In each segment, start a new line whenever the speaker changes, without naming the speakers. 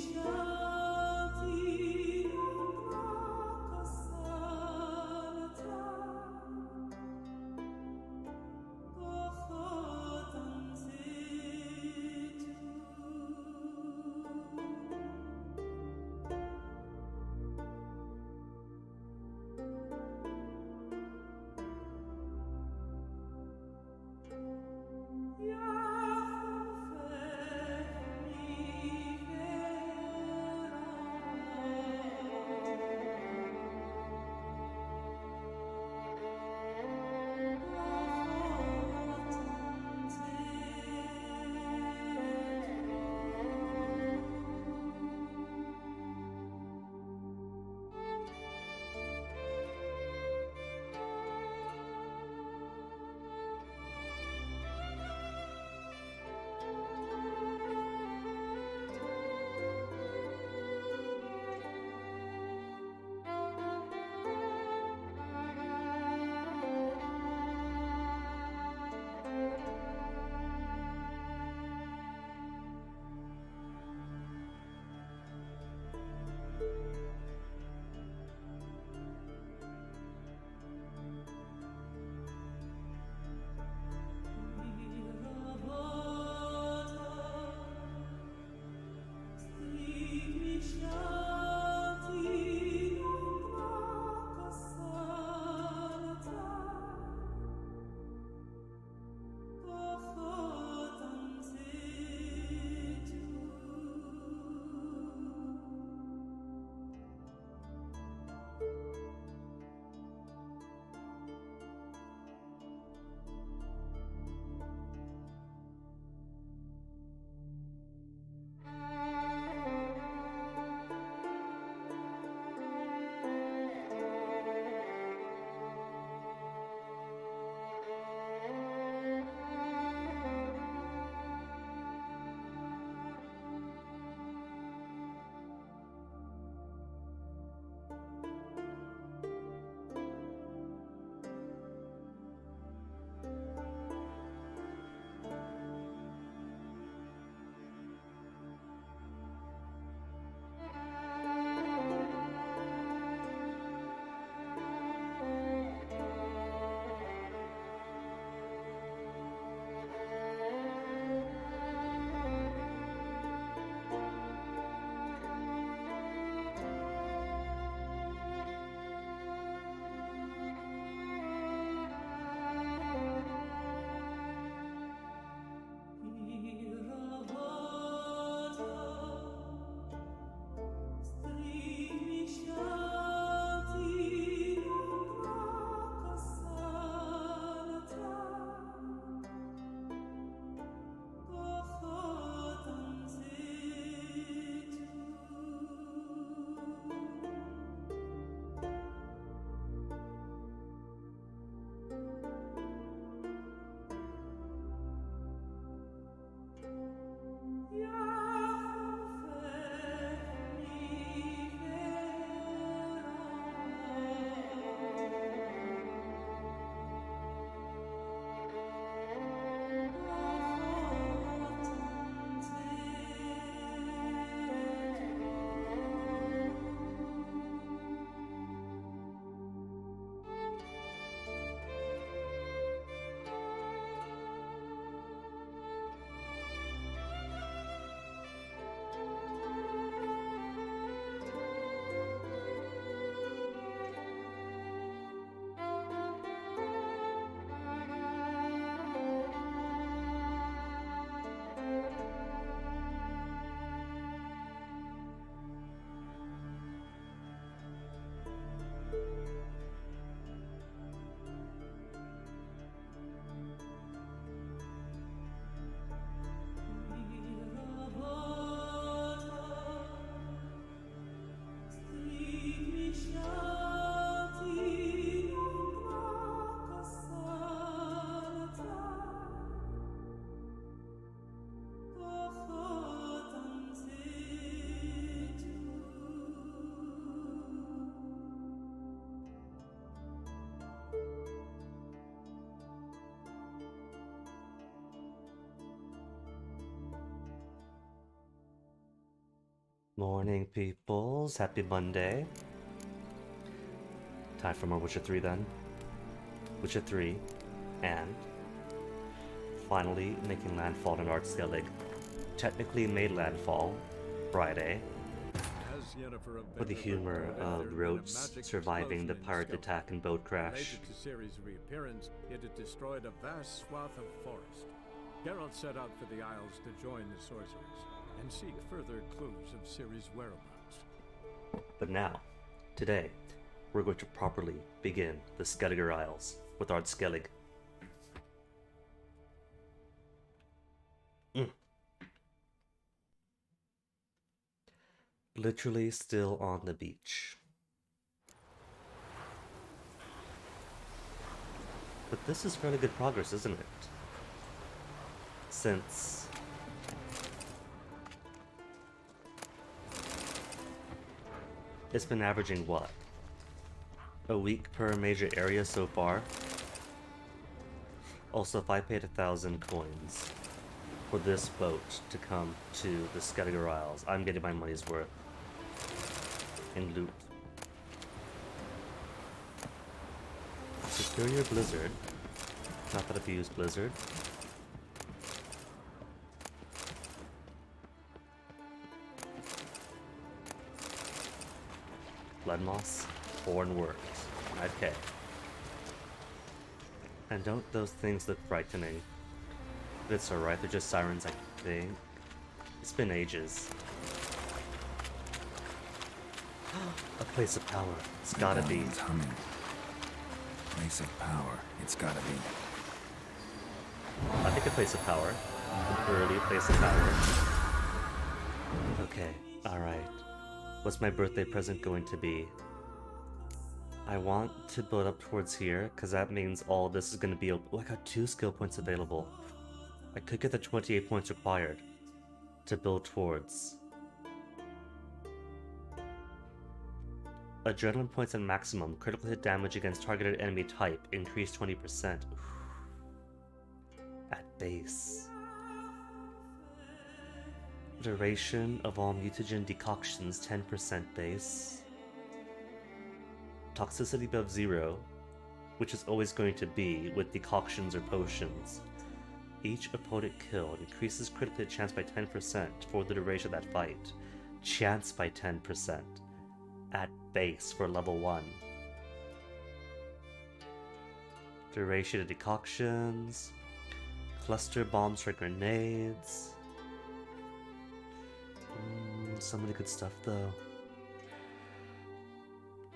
Ja, vergib mir, Morning, peoples. Happy Monday. Time for more Witcher 3 then. Witcher 3, and finally making landfall in Ard Skellig. Technically made landfall Friday, with the humor of Roach surviving the pirate attack and boat crash.
Related to Ciri's reappearance, it had destroyed a vast swath of forest. Geralt set out for the Isles to join the sorcerers and seek further clues of Ciri's whereabouts.
But now, today, we're going to properly begin the Skelliger Isles with Ard Skellig. Literally still on the beach. But this is fairly good progress, isn't it? Since it's been averaging what? A week per major area so far? Also, if I paid 1,000 coins for this boat to come to the Skelliger Isles, I'm getting my money's worth in loot. Superior Blizzard. Not that I've used Blizzard. Blood Moss. Horn worked. Okay. And don't those things look frightening? But it's alright, they're just sirens, I think. It's been ages. A place of power. It's gotta be.
It's humming. Place of power. It's gotta be.
I think a place of power. An early place of power. Okay, alright. What's my birthday present going to be? I want to build up towards here, because that means all this is going to be open. Oh, I got 2 skill points available. I could get the 28 points required to build towards. Adrenaline points at maximum. Critical hit damage against targeted enemy type increased 20%. At base. Duration of all mutagen decoctions 10% base. Toxicity above 0, which is always going to be with decoctions or potions. Each opponent killed increases critical hit chance by 10% for the duration of that fight. Chance by 10% at base for level 1. Duration of decoctions. Cluster bombs for grenades. So many good stuff though.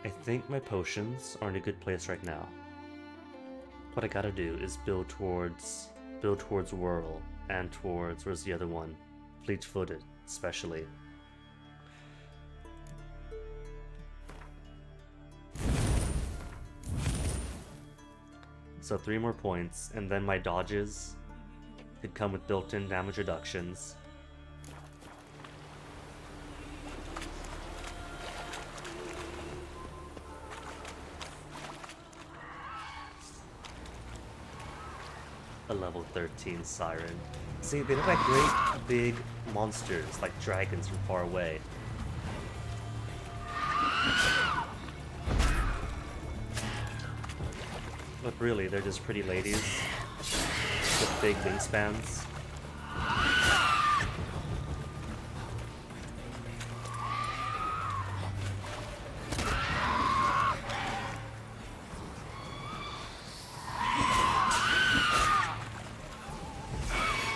I think my potions are in a good place right now. What I gotta do is build towards Whirl and towards, where's the other one? Fleet-footed, especially. So 3 more points, and then my dodges could come with built-in damage reductions. A level 13 siren. See, they look like great big monsters, like dragons from far away. But really, they're just pretty ladies with big wingspans.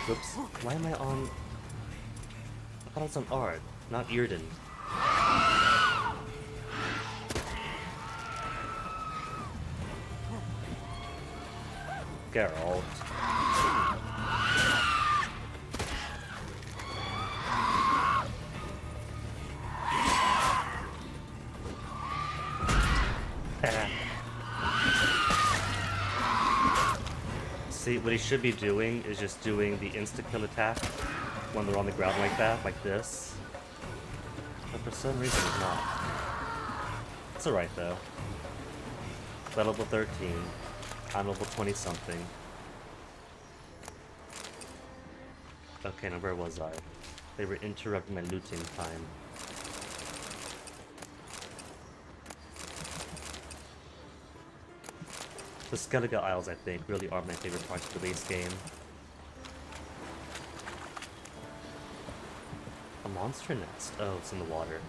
Oops, why am I on... I thought I was on Ard, not Earden. Geralt. See, what he should be doing is just doing the insta-kill attack when they're on the ground like that, like this. But for some reason he's not. It's alright though. Level 13. I'm level 20 something. Okay, now where was I? They were interrupting my looting time. The Skellige Isles, I think, really are my favorite parts of the base game. A monster nest. Oh, it's in the water.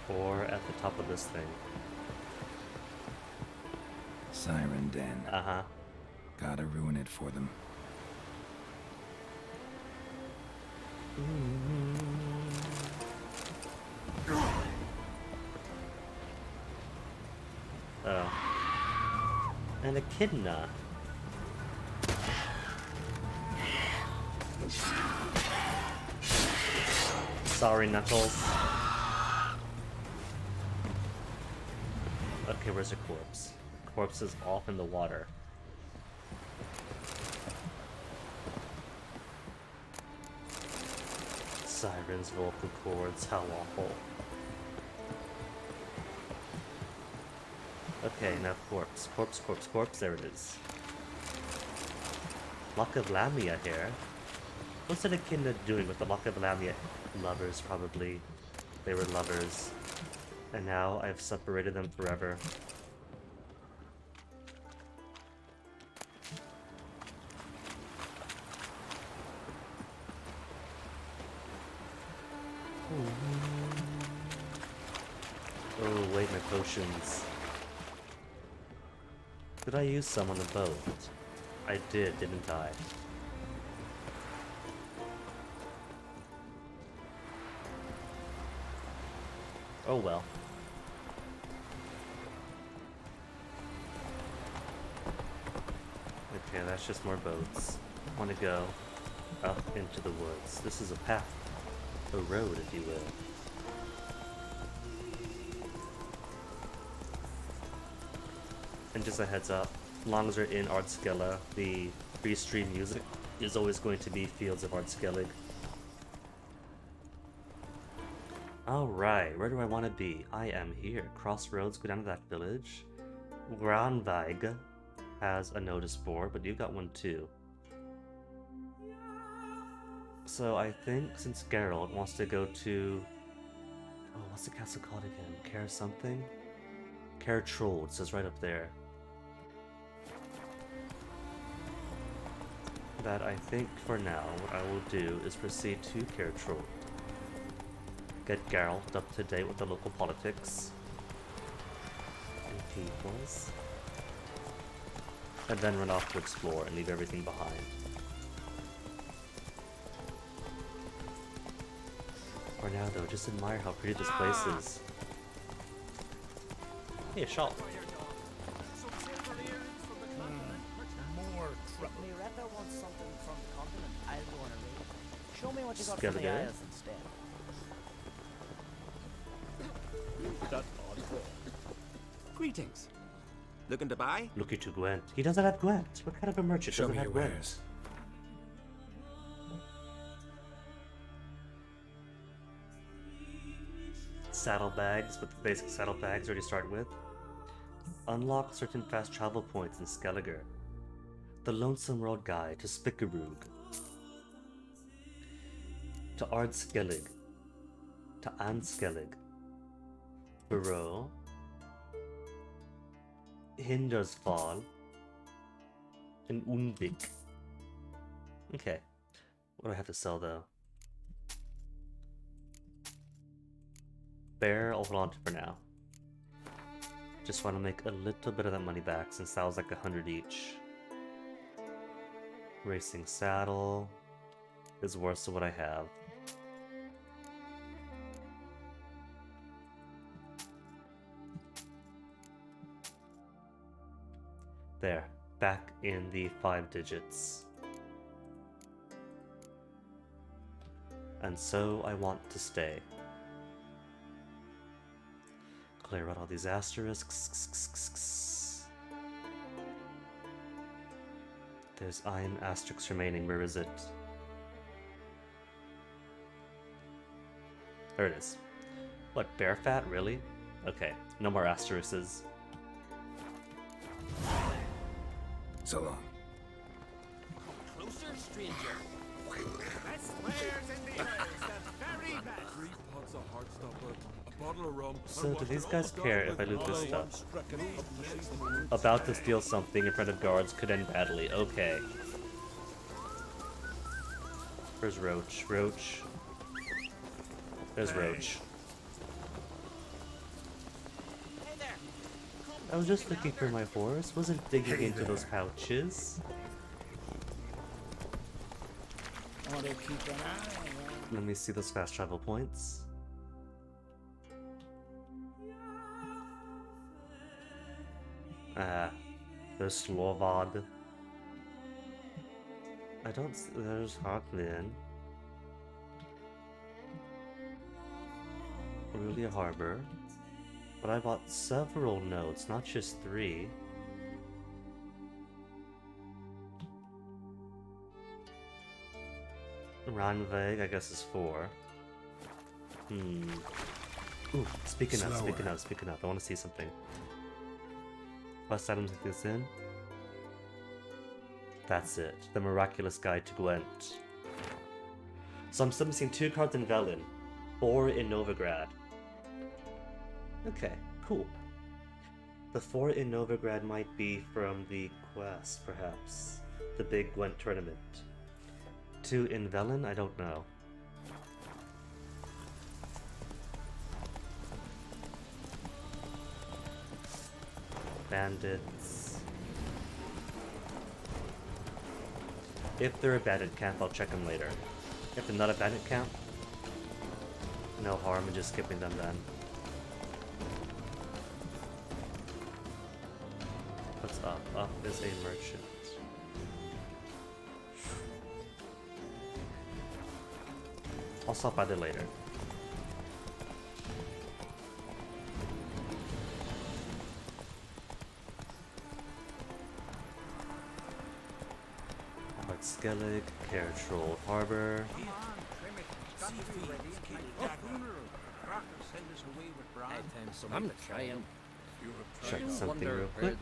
Or at the top of this thing.
Siren Den.
Uh-huh.
Gotta ruin it for them.
Oh. An echidna. Sorry, Knuckles. Okay, where's the corpse? Corpse is off in the water. Sirens, vocal cords, how awful. Okay, now corpse. Corpse, corpse, corpse, there it is. Lock of Lamia here. What's that echidna doing with the Lock of Lamia? Lovers, probably. They were lovers. And now I've separated them forever. Oh, wait, my potions. Did I use some on the boat? I did, didn't I? Oh well. Okay, that's just more boats. I want to go up into the woods. This is a path. A road, if you will. And just a heads up, as long as we're in Ard Skellig, the free stream music is always going to be Fields of Ard Skellig. Alright, where do I want to be? I am here. Crossroads, go down to that village. Granveig has a notice board, but you've got one too. So I think since Geralt wants to go to... Oh, what's the castle called again? Care something? Care Troll, it says right up there. That I think for now, what I will do is proceed to Care Troll. Get Geralt up to date with the local politics and peoples. And then run off to explore and leave everything behind. For now though, just admire how pretty this place is. Hey, a shawl.
Miretta wants something from the continent. I'll go on a raid. Show me what you got
Skellige.
from the Isles instead.
Greetings. Looking to buy?
Looky to Gwent. He doesn't have Gwent. What kind of a merchant
Show
doesn't
me
have
your
Gwent?
wares.
Saddlebags, with the basic saddlebags already started with. Unlock certain fast travel points in Skellige. The Lonesome Road Guide to Spickeroog. To Ard Skellig. To Ard Skellig. Burrow. Hindersfall. And Unvik. Okay. What do I have to sell though? Bear, I'll hold on to for now. Just want to make a little bit of that money back since that was like 100 each. Racing saddle is worse of what I have. There, back in the 5 digits. And so I want to stay. Clear out all these asterisks. There's iron asterisks remaining. Where is it? There it is. What, bear fat? Really? Okay, no more asterisks.
So long.
Closer, stranger.
Best wares in the Isles, the very best.
3 pots of Heartstopper, a bottle bottle of rum.
So do these guys care if I loot this stuff? About to steal something in front of guards could end badly. Okay. Where's Roach? Roach. There's Roach.
Hey there.
I was just looking for my horse. Wasn't digging into those pouches.
Want to keep an eye on
Let me see those fast travel points. There's Slovad. I don't. There's Harklin. Aurelia Harbor. But I bought several notes, not just 3. Ranveg, I guess, is 4. Ooh, speaking of, I want to see something. Quest items like this in. That's it. The Miraculous Guide to Gwent. So I'm still missing 2 cards in Velen, 4 in Novigrad. Okay, cool. The 4 in Novigrad might be from the quest, perhaps. The big Gwent tournament. 2 in Velen? I don't know. Bandits. If they're a bandit camp, I'll check them later. If they're not a bandit camp, no harm in just skipping them then. What's up? Up is a merchant. I'll stop by there later. Ard Skellig, Carroll Harbor.
I'm trying.
Check something real quick.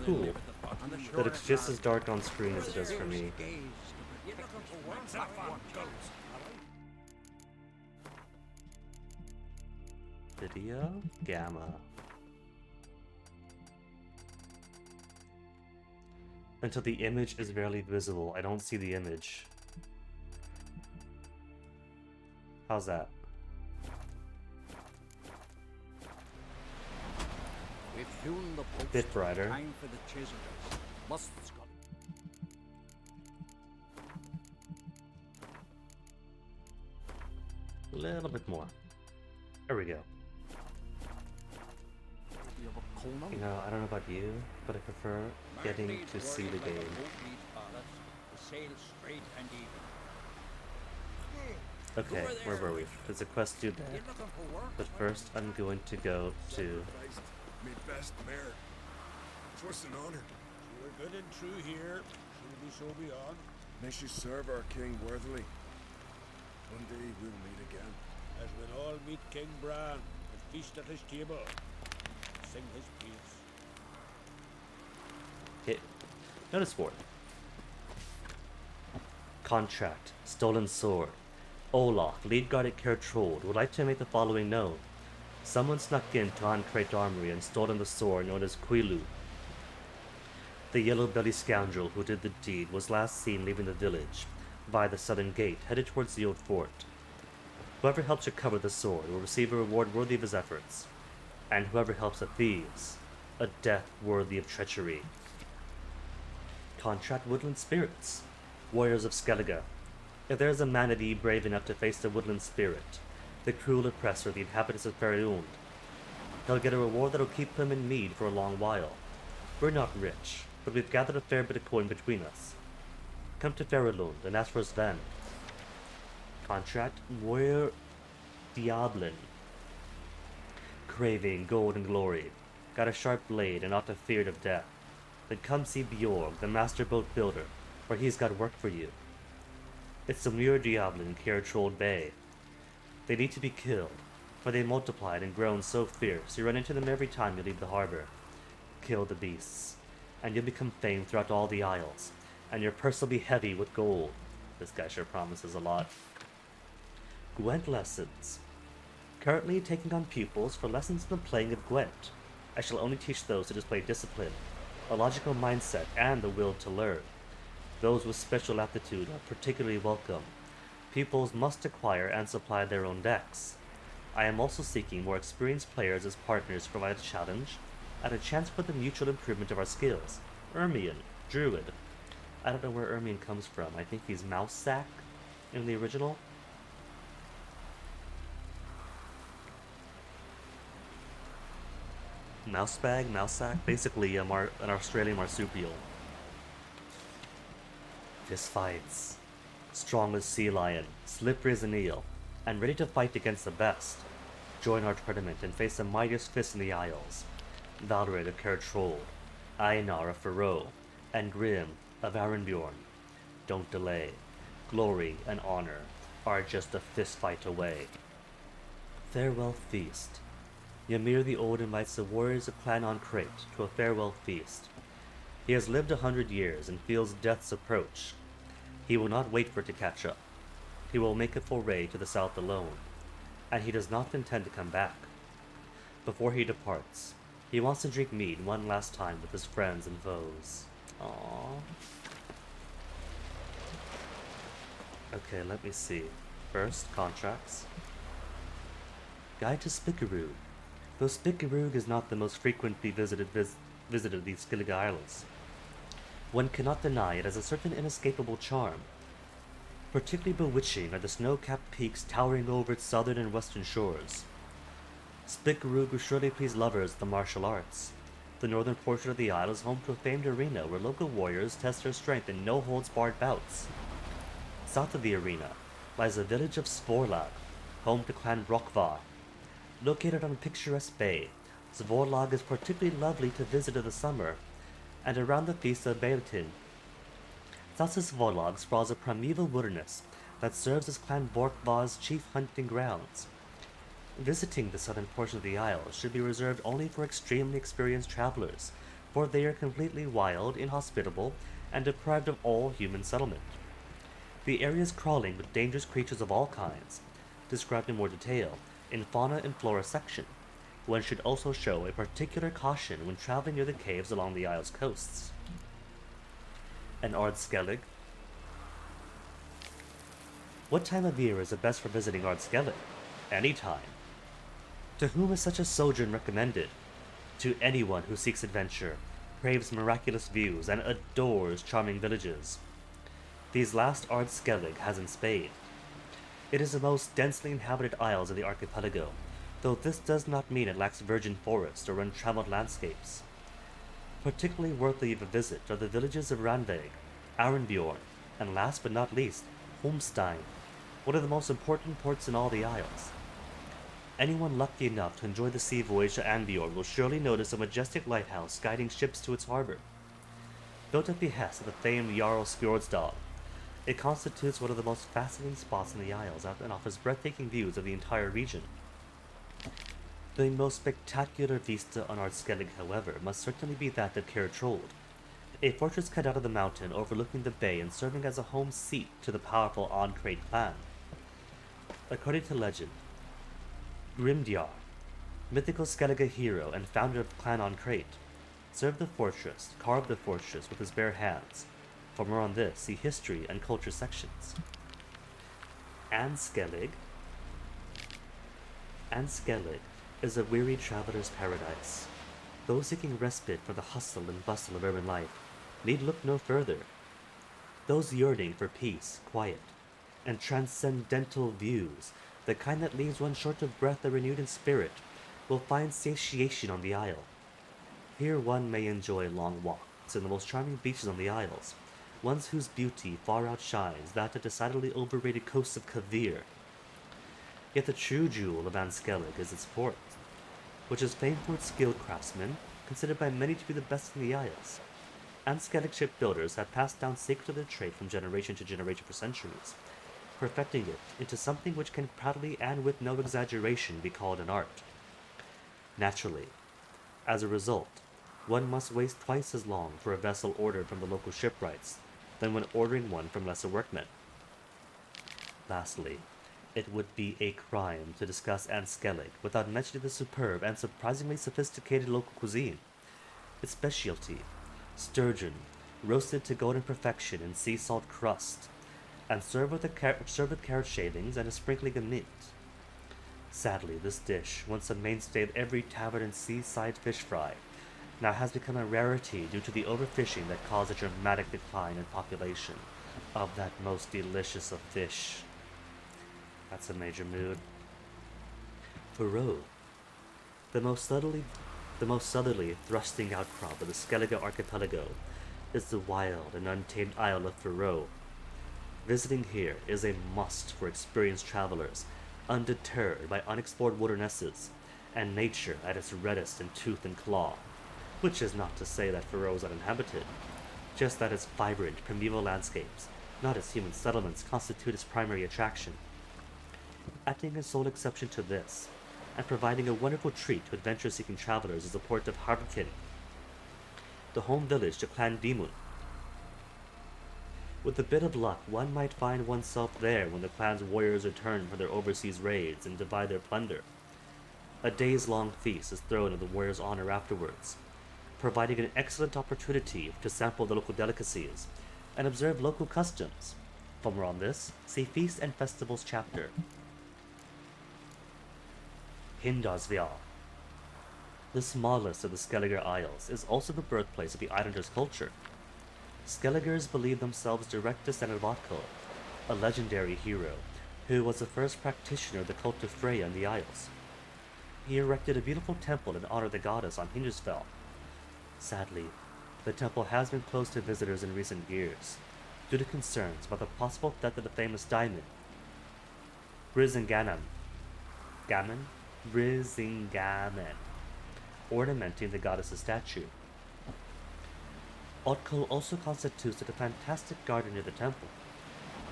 Cool. But it's just as dark on screen as it does for me. Video? Gamma. Until the image is barely visible, I don't see the image. How's that? Bit brighter.
Time for the chisels. Must Scott.
A little bit more. There we go. You know, I don't know about you, but I prefer getting to see the game. Okay, where were we? There's a quest due there. But first, I'm going to go to...
Me best mare. Twas an honor.
We're good and true here. Should we so beyond?
May she serve our king worthily. One day we'll meet again.
As when all meet King Bran and feast at his table. Sing his peace.
Okay. Notice board. Contract. Stolen sword. Olaf, lead guard at Kertrold, would like to make the following known. Someone snuck into Ancrate Armory and stolen the sword known as Quilu. The yellow-bellied scoundrel who did the deed was last seen leaving the village, via the southern gate, headed towards the old fort. Whoever helps recover the sword will receive a reward worthy of his efforts, and whoever helps the thieves, a death worthy of treachery. Contract Woodland Spirits, Warriors of Skellige. If there is a manatee brave enough to face the Woodland Spirit, the cruel oppressor, the inhabitants of Faerlund, he'll get a reward that'll keep him in mead for a long while. We're not rich, but we've gathered a fair bit of coin between us. Come to Faerlund and ask for Sven. Contract Warrior Diablin. Craving gold and glory, got a sharp blade and not afeared of death. Then come see Bjorg, the master boat builder, for he's got work for you. It's the Muir Diablin in Kertrold Bay. They need to be killed, for they multiplied and grown so fierce you run into them every time you leave the harbor. Kill the beasts, and you'll become famed throughout all the isles, and your purse will be heavy with gold. This guy sure promises a lot. Gwent lessons. Currently taking on pupils for lessons in the playing of Gwent. I shall only teach those who display discipline, a logical mindset, and the will to learn. Those with special aptitude are particularly welcome. Pupils must acquire and supply their own decks. I am also seeking more experienced players as partners to provide a challenge and a chance for the mutual improvement of our skills. Ermion, Druid. I don't know where Ermion comes from. I think he's Mouse Sack in the original. Mouse bag, mouse sack, basically an Australian marsupial. Fist fights. Strong as sea lion, slippery as an eel, and ready to fight against the best. Join our tournament and face the mightiest fists in the Isles. Valorate of Kertrold, Einar of Faroe, and Grim of Arenbjorn. Don't delay. Glory and honor are just a fist fight away. Farewell feast. Ymir the Old invites the warriors of Clan Crate to a farewell feast. He has lived 100 years and feels death's approach. He will not wait for it to catch up. He will make a foray to the south alone, and he does not intend to come back. Before he departs, he wants to drink mead one last time with his friends and foes. Aww. Okay, let me see. First, contracts. Guide to Spikarug. Though Spikarug is not the most frequently visited of these Skellig Isles, one cannot deny it has a certain inescapable charm. Particularly bewitching are the snow-capped peaks towering over its southern and western shores. Spikarug will surely please lovers of the martial arts. The northern portion of the isle is home to a famed arena where local warriors test their strength in no-holds-barred bouts. South of the arena lies the village of Svorlag, home to Clan Brokvar. Located on a picturesque bay, Svorlag is particularly lovely to visit in the summer, and around the feast of Beiltin. South of Svorlag sprawls a primeval wilderness that serves as Clan Brokvar's chief hunting grounds. Visiting the southern portion of the isle should be reserved only for extremely experienced travelers, for they are completely wild, inhospitable, and deprived of all human settlement. The area is crawling with dangerous creatures of all kinds, described in more detail in Fauna and Flora section. One should also show a particular caution when traveling near the caves along the isle's coasts. And Ard Skellig. What time of year is the best for visiting Ard Skellig? Any time. To whom is such a sojourn recommended? To anyone who seeks adventure, craves miraculous views, and adores charming villages. These last Ard Skellig has in spade. It is the most densely inhabited isles of the archipelago, though this does not mean it lacks virgin forests or untraveled landscapes. Particularly worthy of a visit are the villages of Ranveig, Arenbjorn, and last but not least, Holmstein, one of the most important ports in all the isles. Anyone lucky enough to enjoy the sea voyage to Anbjorn will surely notice a majestic lighthouse guiding ships to its harbor. Built at behest of the famed Jarl Skjordsdal, it constitutes one of the most fascinating spots in the Isles and offers breathtaking views of the entire region. The most spectacular vista on Ard Skellig, however, must certainly be that of Kertrold, a fortress cut out of the mountain overlooking the bay and serving as a home seat to the powerful Crate clan. According to legend, Grimdjar, mythical Skellige hero and founder of Clan Crate, carved the fortress with his bare hands. For more on this, see History and Culture sections. Ard Skellig. Ard Skellig is a weary traveler's paradise. Those seeking respite from the hustle and bustle of urban life need look no further. Those yearning for peace, quiet, and transcendental views, the kind that leaves one short of breath or renewed in spirit, will find satiation on the isle. Here one may enjoy long walks in the most charming beaches on the Isles, ones whose beauty far outshines that of decidedly overrated coasts of Kavir. Yet the true jewel of Ard Skellig is its port, which is famed for its skilled craftsmen, considered by many to be the best in the Isles. Ard Skellig shipbuilders have passed down secrets of their trade from generation to generation for centuries, perfecting it into something which can proudly and with no exaggeration be called an art. Naturally, as a result, one must waste twice as long for a vessel ordered from the local shipwrights than when ordering one from lesser workmen. Lastly, It would be a crime to discuss Ard Skellig without mentioning the superb and surprisingly sophisticated local cuisine. Its specialty, sturgeon, roasted to golden perfection in sea salt crust, and served with carrot shavings and a sprinkling of mint. Sadly, this dish, once a mainstay of every tavern and seaside fish fry, now has become a rarity due to the overfishing that caused a dramatic decline in population of that most delicious of fish. That's a major mood. Faroe, the most southerly thrusting outcrop of the Skellige archipelago, is the wild and untamed Isle of Faroe. Visiting here is a must for experienced travelers, undeterred by unexplored wildernesses and nature at its reddest in tooth and claw, which is not to say that Faroe is uninhabited, just that its vibrant primeval landscapes, not its human settlements, constitute its primary attraction. Acting as sole exception to this, and providing a wonderful treat to adventure-seeking travelers, is the port of Harbukin, the home village to Clan Dimun. With a bit of luck, one might find oneself there when the clan's warriors return from their overseas raids and divide their plunder. A days-long feast is thrown in the warriors' honor afterwards, providing an excellent opportunity to sample the local delicacies and observe local customs. For more on this, see Feasts and Festivals chapter. Hindalsfjall. The smallest of the Skelliger Isles is also the birthplace of the islanders' culture. Skelligers believe themselves direct descendant of Otkul, a legendary hero who was the first practitioner of the cult of Freya in the Isles. He erected a beautiful temple in honor of the goddess on Hindalsfjall. Sadly, the temple has been closed to visitors in recent years, due to concerns about the possible theft of the famous diamond, Brisingamen, ornamenting the goddess's statue. Otkul also constitutes a fantastic garden near the temple.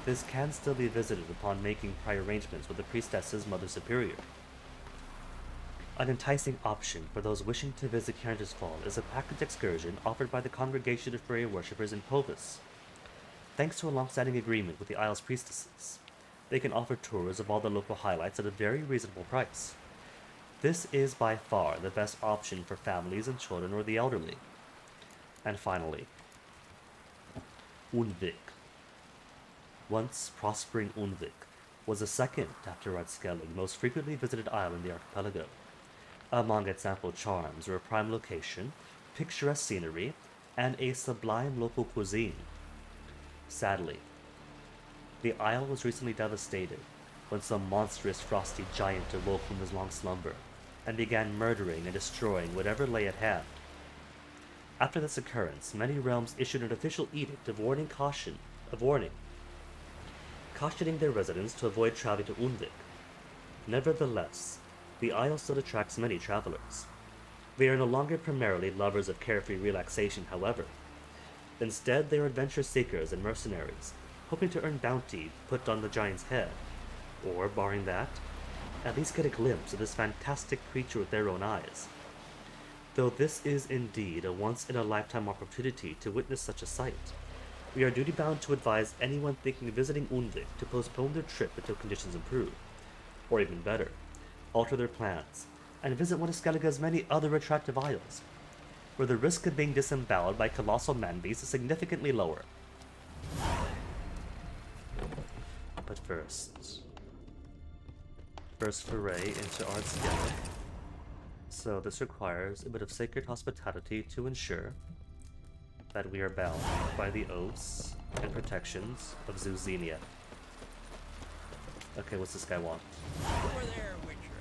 This can still be visited upon making prior arrangements with the priestess's mother superior. An enticing option for those wishing to visit Hindalsfjall is a package excursion offered by the Congregation of Freya Worshippers in Povis. Thanks to a long-standing agreement with the Isle's priestesses, they can offer tours of all the local highlights at a very reasonable price. This is by far the best option for families and children or the elderly. And finally, Unvik. Once prospering Unvik was the second after Ard Skellig most frequently visited isle in the archipelago. Among its ample charms were a prime location, picturesque scenery, and a sublime local cuisine. Sadly, the isle was recently devastated when some monstrous frosty giant awoke from his long slumber and began murdering and destroying whatever lay at hand. After this occurrence, many realms issued an official edict of cautioning their residents to avoid traveling to Unvik. Nevertheless, the isle still attracts many travelers. They are no longer primarily lovers of carefree relaxation, however. Instead, they are adventure seekers and mercenaries, hoping to earn bounty put on the giant's head, or, barring that, at least get a glimpse of this fantastic creature with their own eyes. Though this is indeed a once-in-a-lifetime opportunity to witness such a sight, we are duty-bound to advise anyone thinking of visiting Unvik to postpone their trip until conditions improve, or even better, alter their plans, and visit one of Skellige's many other attractive isles, where the risk of being disemboweled by colossal man-beasts is significantly lower. But first foray into Ard Skellig. So this requires a bit of sacred hospitality to ensure that we are bound by the oaths and protections of Zuzenia. Okay, what's this guy want?
Over there, Witcher.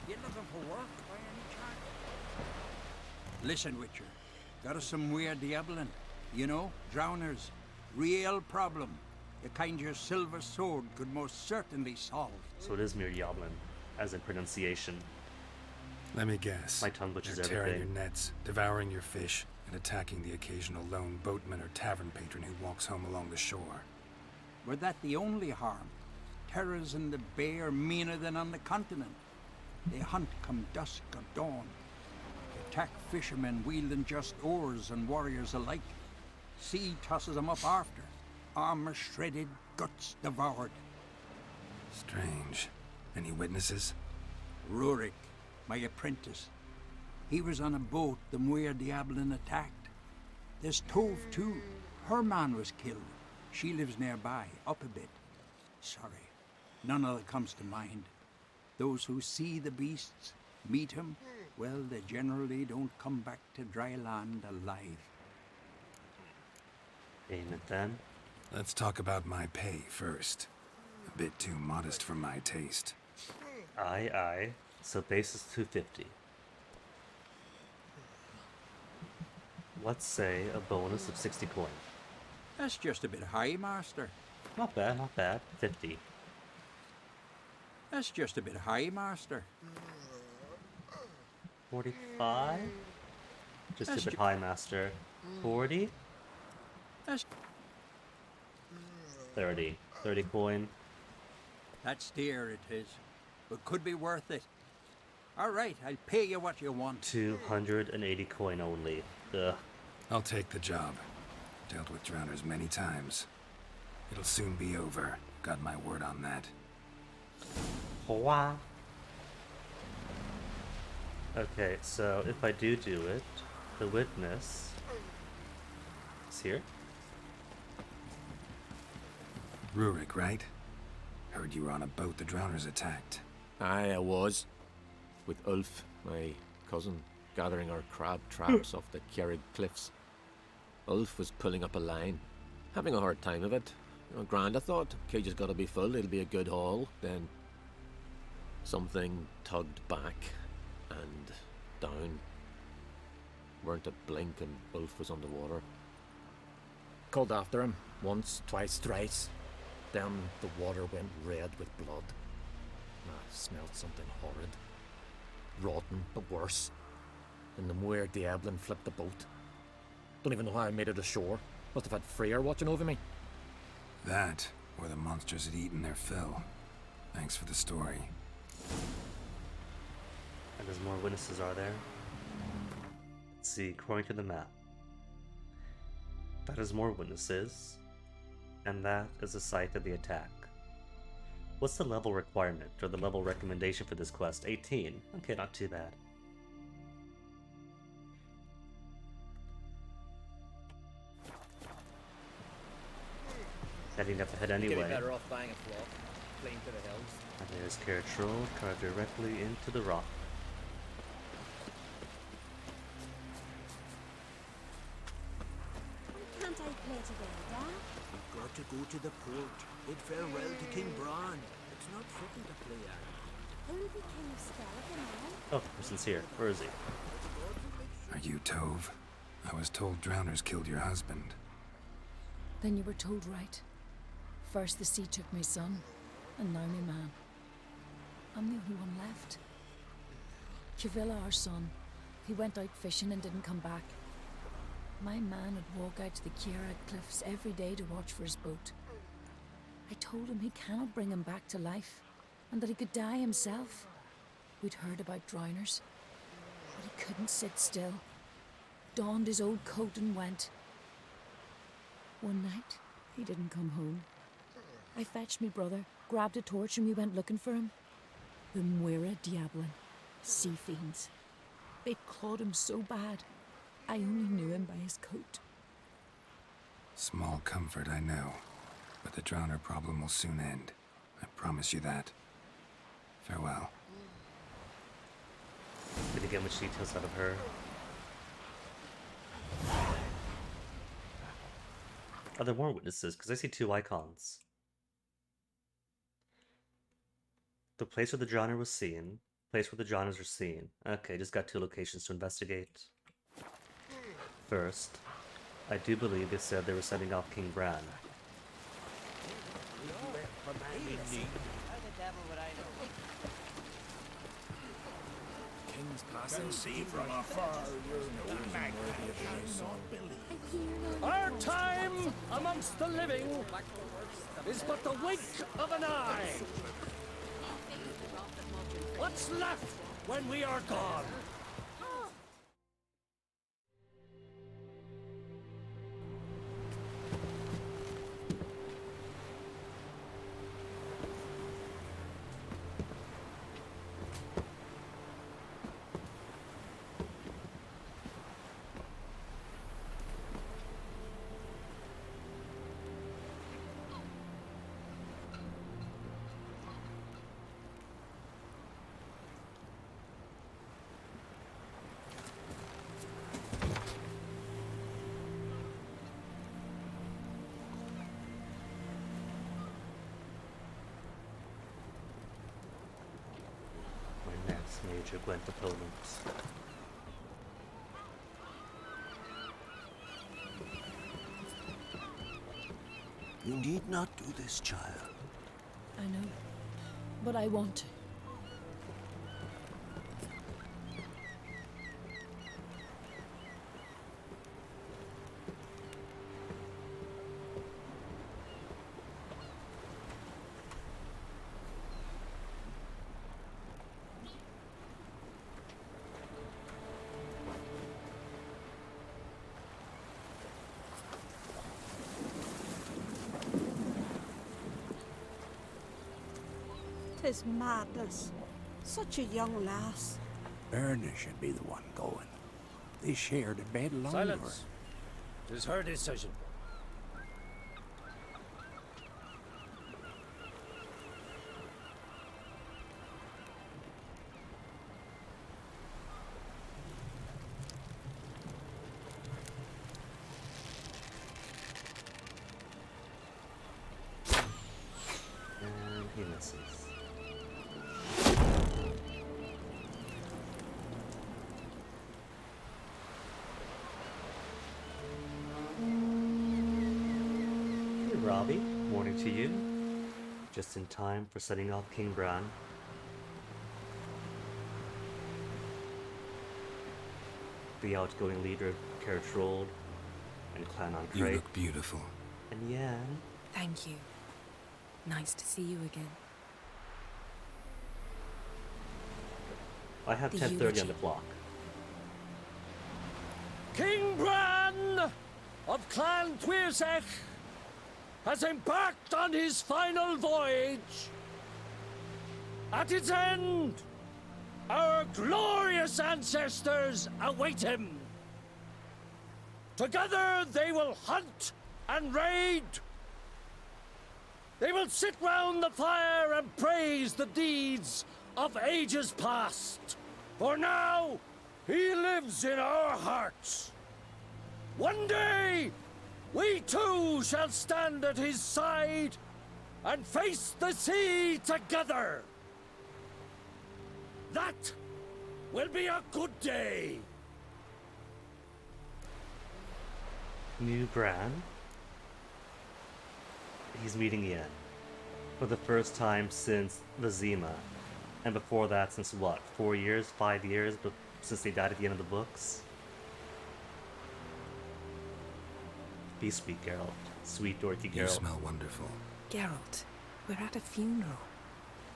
You looking for work by any chance? Listen, Witcher. Got us some weird diabling. You know, drowners. Real problem. The kind your silver sword could most certainly solve.
So it is mere Yoblin, as in pronunciation.
Let me guess.
My tongue butchers
They're tearing
everything.
your nets, devouring your fish, and attacking the occasional lone boatman or tavern patron who walks home along the shore.
Were that the only harm? Terrors in the bay are meaner than on the continent. They hunt come dusk or dawn. They attack fishermen wielding just oars and warriors alike. Sea tosses them up after. Armor shredded, guts devoured.
Strange. Any witnesses?
Rurik, my apprentice. He was on a boat the Muir Diablin attacked. There's Tove, too. Her man was killed. She lives nearby, up a bit. Sorry, none other comes to mind. Those who see the beasts, meet him, well, they generally don't come back to dry land alive.
Ain't it then?
Let's talk about my pay first. A bit too modest for my taste.
Aye, aye. So base is 250. Let's say a bonus of 60 coin.
That's just a bit high, master.
Not bad, not bad. 50.
That's just a bit high, master.
45? Just
That's
a bit high, master. 40?
That's
30. 30 coin.
That's dear, it is. But could be worth it. All right, I'll pay you what you want.
280 coin only. Ugh.
I'll take the job. Dealt with drowners many times. It'll soon be over. Got my word on that.
Hoa. Okay, so if I do it, the witness is here.
Rurik, right? Heard you were on a boat the drowners attacked.
Aye, I was. With Ulf, my cousin, gathering our crab traps off the Kjerrig cliffs. Ulf was pulling up a line, having a hard time of it. You know, grand, I thought. Cage has got to be full, it'll be a good haul. Then something tugged back and down. Weren't a blink and Ulf was underwater. Called after him, once, twice, thrice. Then the water went red with blood. I smelled something horrid. Rotten, but worse. And the Muir Diablin flipped the boat. Don't even know how I made it ashore. Must have had Freyr watching over me.
That, or the monsters had eaten their fill. Thanks for the story.
And there's more witnesses, are there? Let's see, according to the map. That is more witnesses. And that is the site of the attack. What's the level requirement, or the level recommendation for this quest? 18. Okay, not too bad. Heading up ahead anyway.
You'd be better off buying a flock, fleeing to the hills.
And there's Cartrol, carved directly into the rock.
Why can't I play today, Dad?
We've got to go to the port. Bid farewell to King Bran. It's not fitting to play at.
Who'll be King of Skellig now?
Oh, the person's here. Where is he?
Are you Tove? I was told drowners killed your husband.
Then you were told right. First the sea took my son, and now my man. I'm the only one left. Kjavilla, our son, he went out fishing and didn't come back. My man would walk out to the Kjerrig cliffs every day to watch for his boat. I told him he cannot bring him back to life, and that he could die himself. We'd heard about drowners, but he couldn't sit still. Donned his old coat and went. One night, he didn't come home. I fetched me brother, grabbed a torch, and we went looking for him. The Muira Diablin, sea fiends. They'd clawed him so bad, I only knew him by his coat.
Small comfort, I know. But the drowner problem will soon end. I promise you that. Farewell.
Did you get much details out of her? Are there more witnesses? Because I see 2 icons. The place where the drowner was seen. Place where the drowners were seen. Okay, just got 2 locations to investigate. First, I do believe they said they were sending off King Bran.
How the devil would I know?
King's passing sea from afar.
Our time amongst the living is but the wink of an eye. What's left when we are gone?
major Gwent opponent.
You need not do this, child.
I know, but I want to.
Tis madness. Such a young lass.
Erna should be the one going. They shared a bed longer.
Silence. It is her decision.
And he misses. Robbie, morning to you. Just in time for setting off King Bran. The outgoing leader of Cartrold and Clan on
You look beautiful.
And Yan.
Thank you. Nice to see you again.
I have
The
10:30
eulogy.
on the clock.
King Bran of Clan Twirsech has embarked on his final voyage. At its end, our glorious ancestors await him. Together they will hunt and raid. They will sit round the fire and praise the deeds of ages past. For now, he lives in our hearts. One day, we too shall stand at his side and face the sea together. That will be a good day.
New Bran. He's meeting Yen. For the first time since the Zima. And before that, since what? 4 years? 5 years? But since they died at the end of the books? Be sweet, Geralt. Sweet, dorky Geralt.
You smell wonderful.
Geralt, we're at a funeral.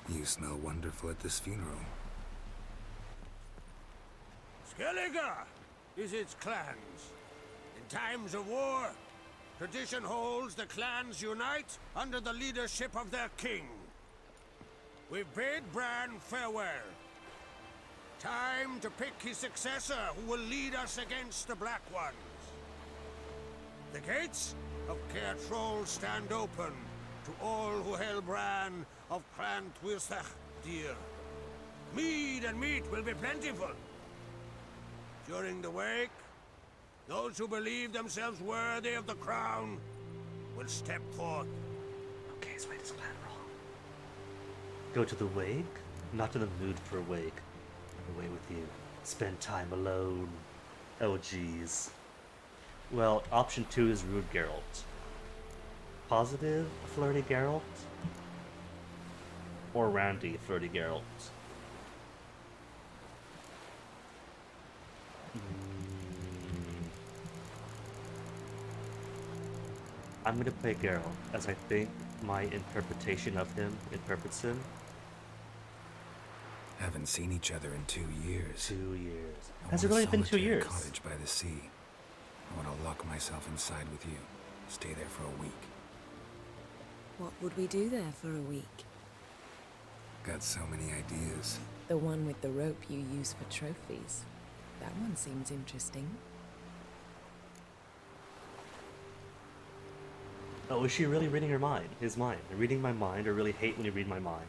You smell wonderful at this funeral.
Skelliger is its clans. In times of war, tradition holds the clans unite under the leadership of their king. We bid Bran farewell. Time to pick his successor who will lead us against the Black Ones. The gates of Cartroll stand open to all who held Bran of Clan Twirsech dear. Mead and meat will be plentiful. During the wake, those who believe themselves worthy of the crown will step forth.
Okay, so wait, is plan wrong? Go to the wake? Not in the mood for a wake. Away with you. Spend time alone. Oh jeez. Well, option 2 is rude Geralt. Positive flirty Geralt? Or randy flirty Geralt? I'm gonna play Geralt, as I think my interpretation of him interprets him.
Haven't seen each other in 2 years.
2 years.
I
Has it
want a
really been 2
solitary
years?
cottage by the sea. I want to lock myself inside with you. Stay there for a week.
What would we do there for a week?
Got so many ideas.
The one with the rope you use for trophies. That one seems interesting.
Oh, is she really reading her mind? His mind. Reading my mind. I really hate when you read my mind.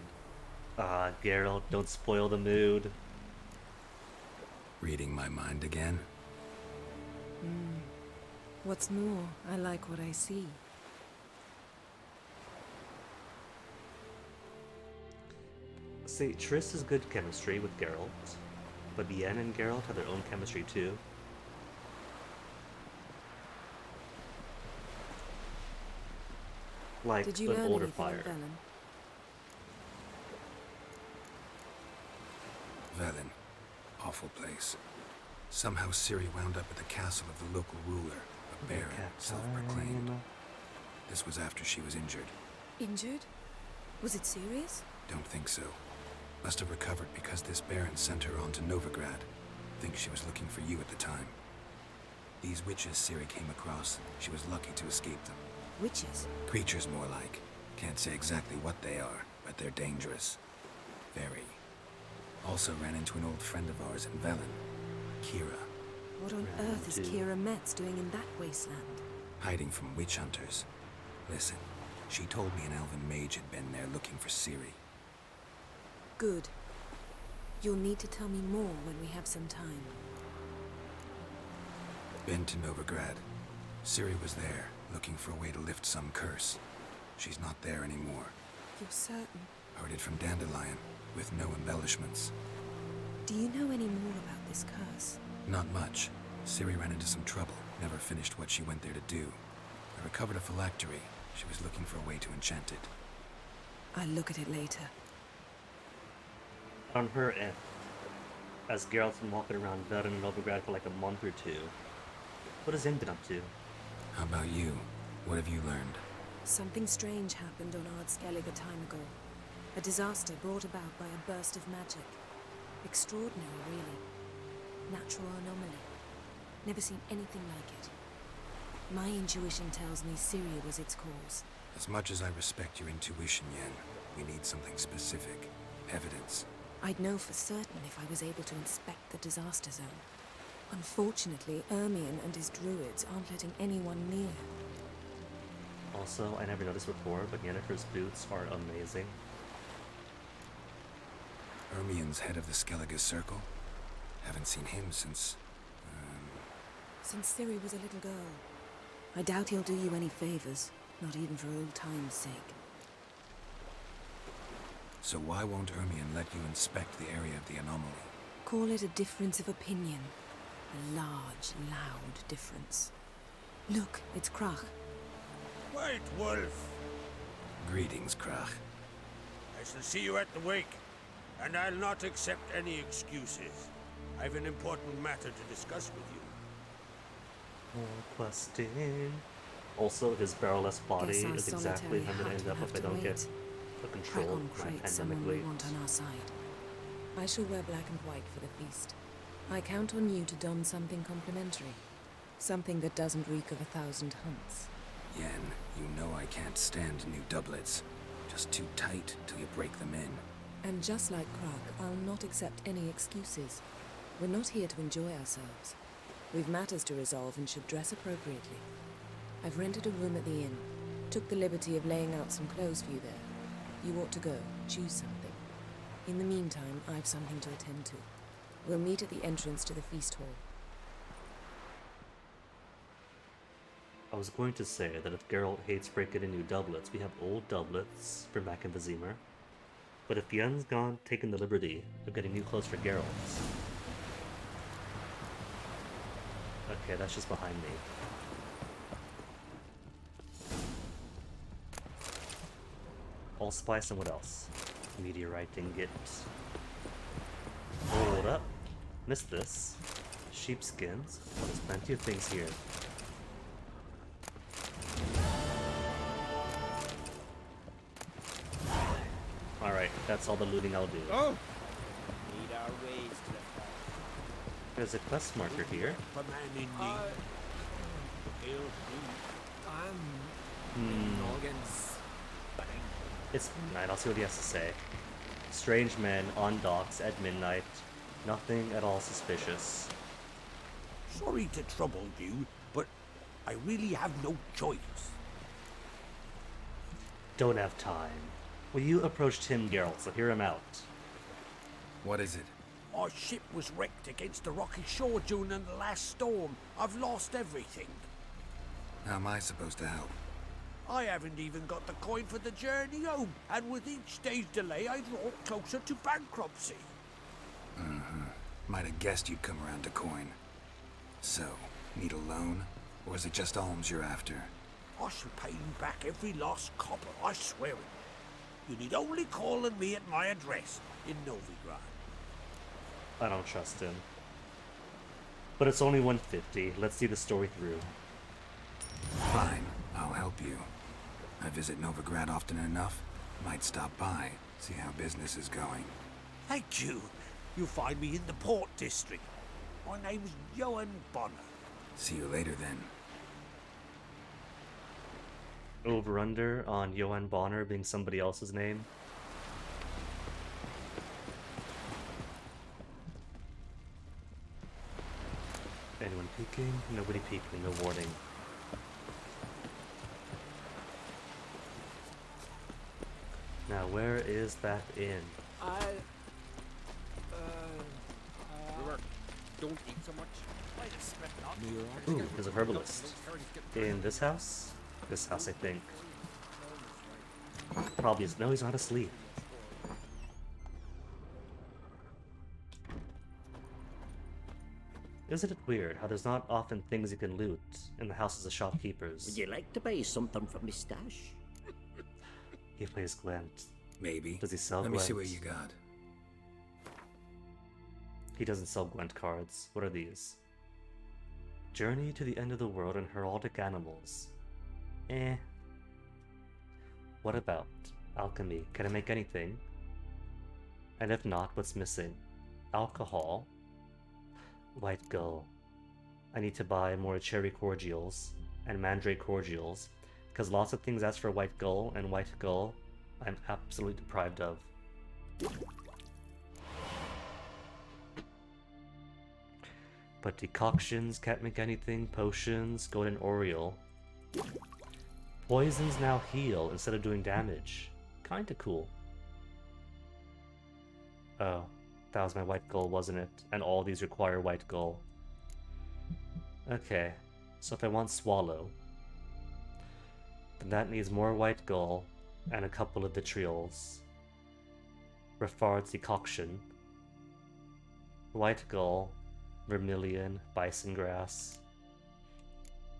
Geralt, don't spoil the mood.
Reading my mind again?
What's more, I like what I see.
See, Triss has good chemistry with Geralt, but Yen and Geralt have their own chemistry too. Like
Did you
an
learn
older
anything
fire.
of Velen?
Velen. Awful place. Somehow Ciri wound up at the castle of the local ruler, a baron, self-proclaimed. This was after she was injured.
Injured? Was it serious?
Don't think so. Must have recovered because this baron sent her on to Novigrad. Think she was looking for you at the time. These witches Ciri came across, she was lucky to escape them.
Witches?
Creatures more like. Can't say exactly what they are, but they're dangerous. Very. Also ran into an old friend of ours in Velen, Kira.
What on earth is Kira Metz doing in that wasteland?
Hiding from witch hunters. Listen, she told me an elven mage had been there looking for Ciri.
Good. You'll need to tell me more when we have some time.
Been to Novigrad. Ciri was there, looking for a way to lift some curse. She's not there anymore.
You're certain?
Heard it from Dandelion, with no embellishments.
Do you know any more about this curse?
Not much. Ciri ran into some trouble, never finished what she went there to do. I recovered a phylactery. She was looking for a way to enchant it.
I'll look at it later.
On her end, as Geralt's been walking around Velen and Novigrad for like a month or two, what has Yen been up to?
How about you? What have you learned?
Something strange happened on Ard Skellig a time ago. A disaster brought about by a burst of magic. Extraordinary, really. Natural anomaly. Never seen anything like it. My intuition tells me Ciri was its cause.
As much as I respect your intuition, Yen, we need something specific. Evidence.
I'd know for certain if I was able to inspect the disaster zone. Unfortunately, Ermion and his druids aren't letting anyone near.
Also, I never noticed before, but Yennefer's boots are amazing.
Ermion's head of the Skellige Circle? Haven't seen him since...
Since Ciri was a little girl. I doubt he'll do you any favors, not even for old time's sake.
So why won't Ermion let you inspect the area of the anomaly?
Call it a difference of opinion. A large, loud difference. Look, it's Krach.
White Wolf!
Greetings, Krach.
I shall see you at the wake, and I'll not accept any excuses. I've an important matter to discuss with you.
Questing. Also, his barrel-less body
Guess our
is exactly
solitary
how I'm gonna
hut
end
will
up
have
if I
to
don't get
wait.
the control of my
Crate
pandemic
someone we
weight.
want on our side. I shall wear black and white for the feast. I count on you to don something complimentary. Something that doesn't reek of 1,000 hunts.
Yen, you know I can't stand new doublets. Just too tight till you break them in.
And just like Krach, I'll not accept any excuses. We're not here to enjoy ourselves. We've matters to resolve and should dress appropriately. I've rented a room at the inn. Took the liberty of laying out some clothes for you there. You ought to go. Choose something. In the meantime, I've something to attend to. We'll meet at the entrance to the feast hall.
I was going to say that if Geralt hates breaking in new doublets, we have old doublets for back in Vizimir. But if Yen's taken the liberty of getting new clothes for Geralt... Okay, that's just behind me. Allspice and what else? Meteorite ingot. Hold up. Missed this. Sheepskins. Oh, there's plenty of things here. Alright, that's all the looting I'll do.
Oh!
Need our ways to the
There's a quest marker here.
A man in need.
It's midnight, I'll see what he has to say. Strange men on docks at midnight. Nothing at all suspicious.
Sorry to trouble you, but I really have no choice.
Don't have time. Well, you approached him, Geralt, so hear him out.
What is it?
Our ship was wrecked against the rocky shore during the last storm. I've lost everything.
How am I supposed to help?
I haven't even got the coin for the journey home, and with each day's delay, I draw closer to bankruptcy.
Might have guessed you'd come around to coin. So, need a loan? Or is it just alms you're after?
I shall pay you back every lost copper, I swear it. You need only call on me at my address in Novigrad.
I don't trust him. But it's only 150. Let's see the story through.
Fine, I'll help you. I visit Novigrad often enough. Might stop by, see how business is going.
Thank you. You'll find me in the Port District. My name's Johan Bonner.
See you later then.
Over-under on Johan Bonner being somebody else's name. Anyone peeking? Nobody peeking, no warning. Now, where is that inn?
Don't eat so much.
Ooh, there's a herbalist. In this house? This house, I think. Probably is. No, he's not asleep. Isn't it weird how there's not often things you can loot in the houses of shopkeepers?
Would you like to buy something from my stash?
He plays Gwent.
Maybe.
Does he sell
Let
Gwent?
me see what you got.
He doesn't sell Gwent cards. What are these? Journey to the end of the world and heraldic animals. Eh. What about alchemy? Can I make anything? And if not, what's missing? Alcohol. White gull. I need to buy more cherry cordials and mandrake cordials, because lots of things ask for white gull, and white gull I'm absolutely deprived of. But decoctions can't make anything. Potions, golden oriole. Poisons now heal instead of doing damage. Kinda cool. Oh, that was my white gull, wasn't it? And all these require white gull. Okay, so if I want swallow, then that needs more white gull and a couple of vitriols. Refard's decoction. White gull, vermilion, bison grass.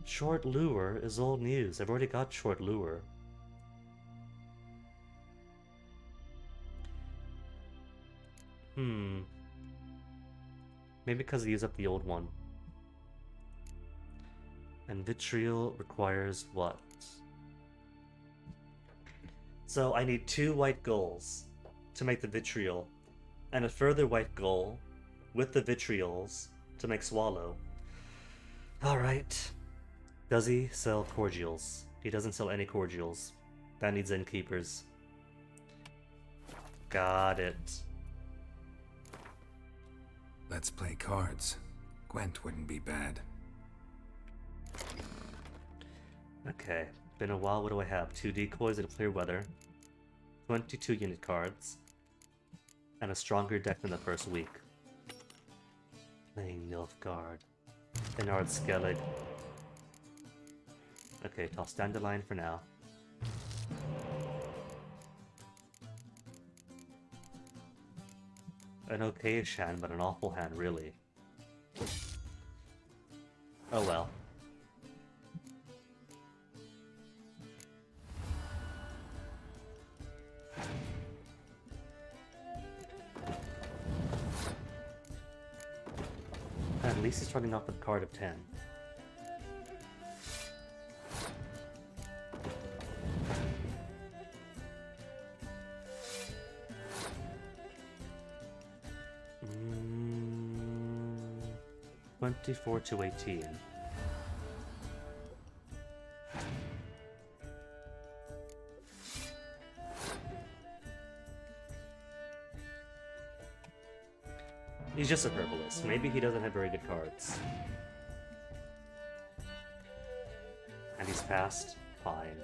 Short lure is old news. I've already got short lure. Maybe because I use up the old one. And vitriol requires what? So I need 2 white gulls to make the vitriol, and a further white gull with the vitriols to make swallow. Alright. Does he sell cordials? He doesn't sell any cordials. That needs innkeepers. Got it.
Let's play cards. Gwent wouldn't be bad.
Okay, been a while. What do I have? 2 decoys and clear weather, 22 unit cards, and a stronger deck than the first week. Playing Nilfgaard. An Ard Skellig. Okay, toss Dandelion for now. An okay-ish hand, but an awful hand, really. Oh well. At least he's starting off with a card of 10. Mm, 24 to 18. He's just a herbalist. Maybe he doesn't have very good cards. And he's passed. Fine.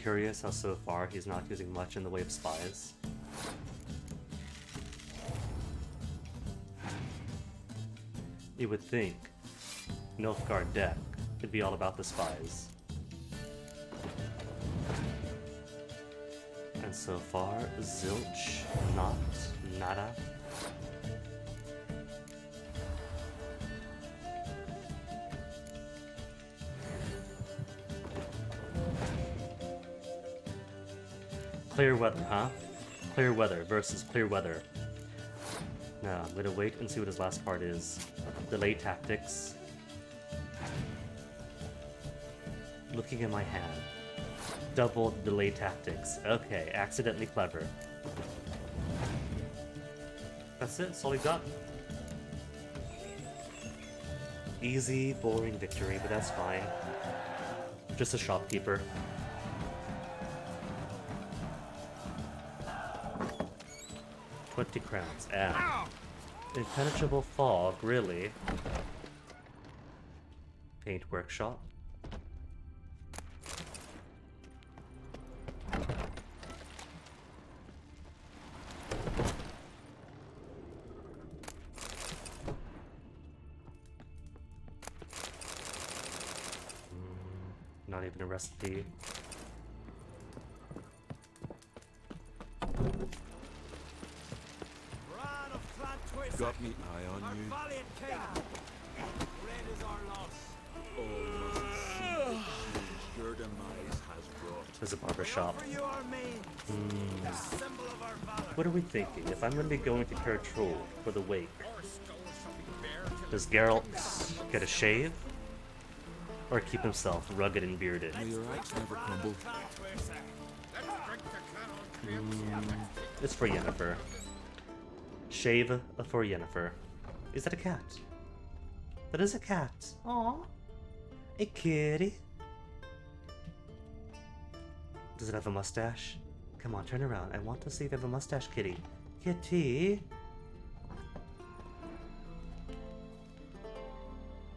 curious how so far he's not using much in the way of spies. You would think Nilfgaard deck would be all about the spies. And so far, zilch, not, nada. Clear weather, huh? Clear weather versus clear weather. Now, I'm gonna wait and see what his last part is. Delay tactics. Looking at my hand. Double delay tactics. Okay, accidentally clever. That's it, that's all he got. Easy, boring victory, but that's fine. Just a shopkeeper. £20. And impenetrable fog, really. Paint workshop. Not even a recipe.
Got me eye on you. Your demise has brought.
There's a barber shop. What are we thinking? If I'm going to be going to Cartrol for the wake, does Geralt get a shave? Or keep himself rugged and bearded?
May your axe never crumble.
It's for Yennefer. Shave for Yennefer. Is that a cat? That is a cat. Aww. A kitty. Does it have a mustache? Come on, turn around. I want to see if you have a mustache, kitty. Kitty.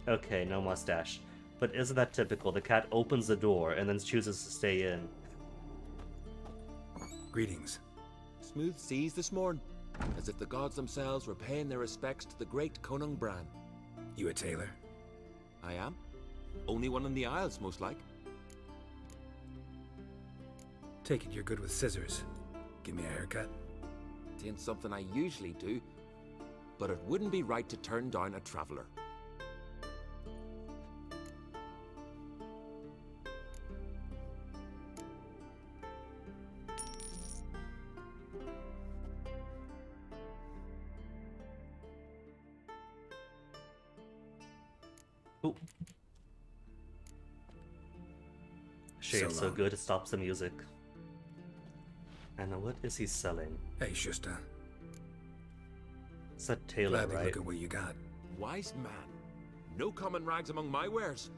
Okay, no mustache. But isn't that typical? The cat opens the door and then chooses to stay in.
Greetings.
Smooth seas this morn, as if the gods themselves were paying their respects to the great Conung Bran.
You a tailor?
I am. Only one in the Isles, most like.
Take it you're good with scissors. Give me a haircut.
Tain't something I usually do, but it wouldn't be right to turn down a traveller.
Ooh. Shade's so good it stops the music. And what is he selling?
Hey, Shusta.
It's a tailor,
Gladly
right?
look at what you got.
Wise man. No common rags among my wares.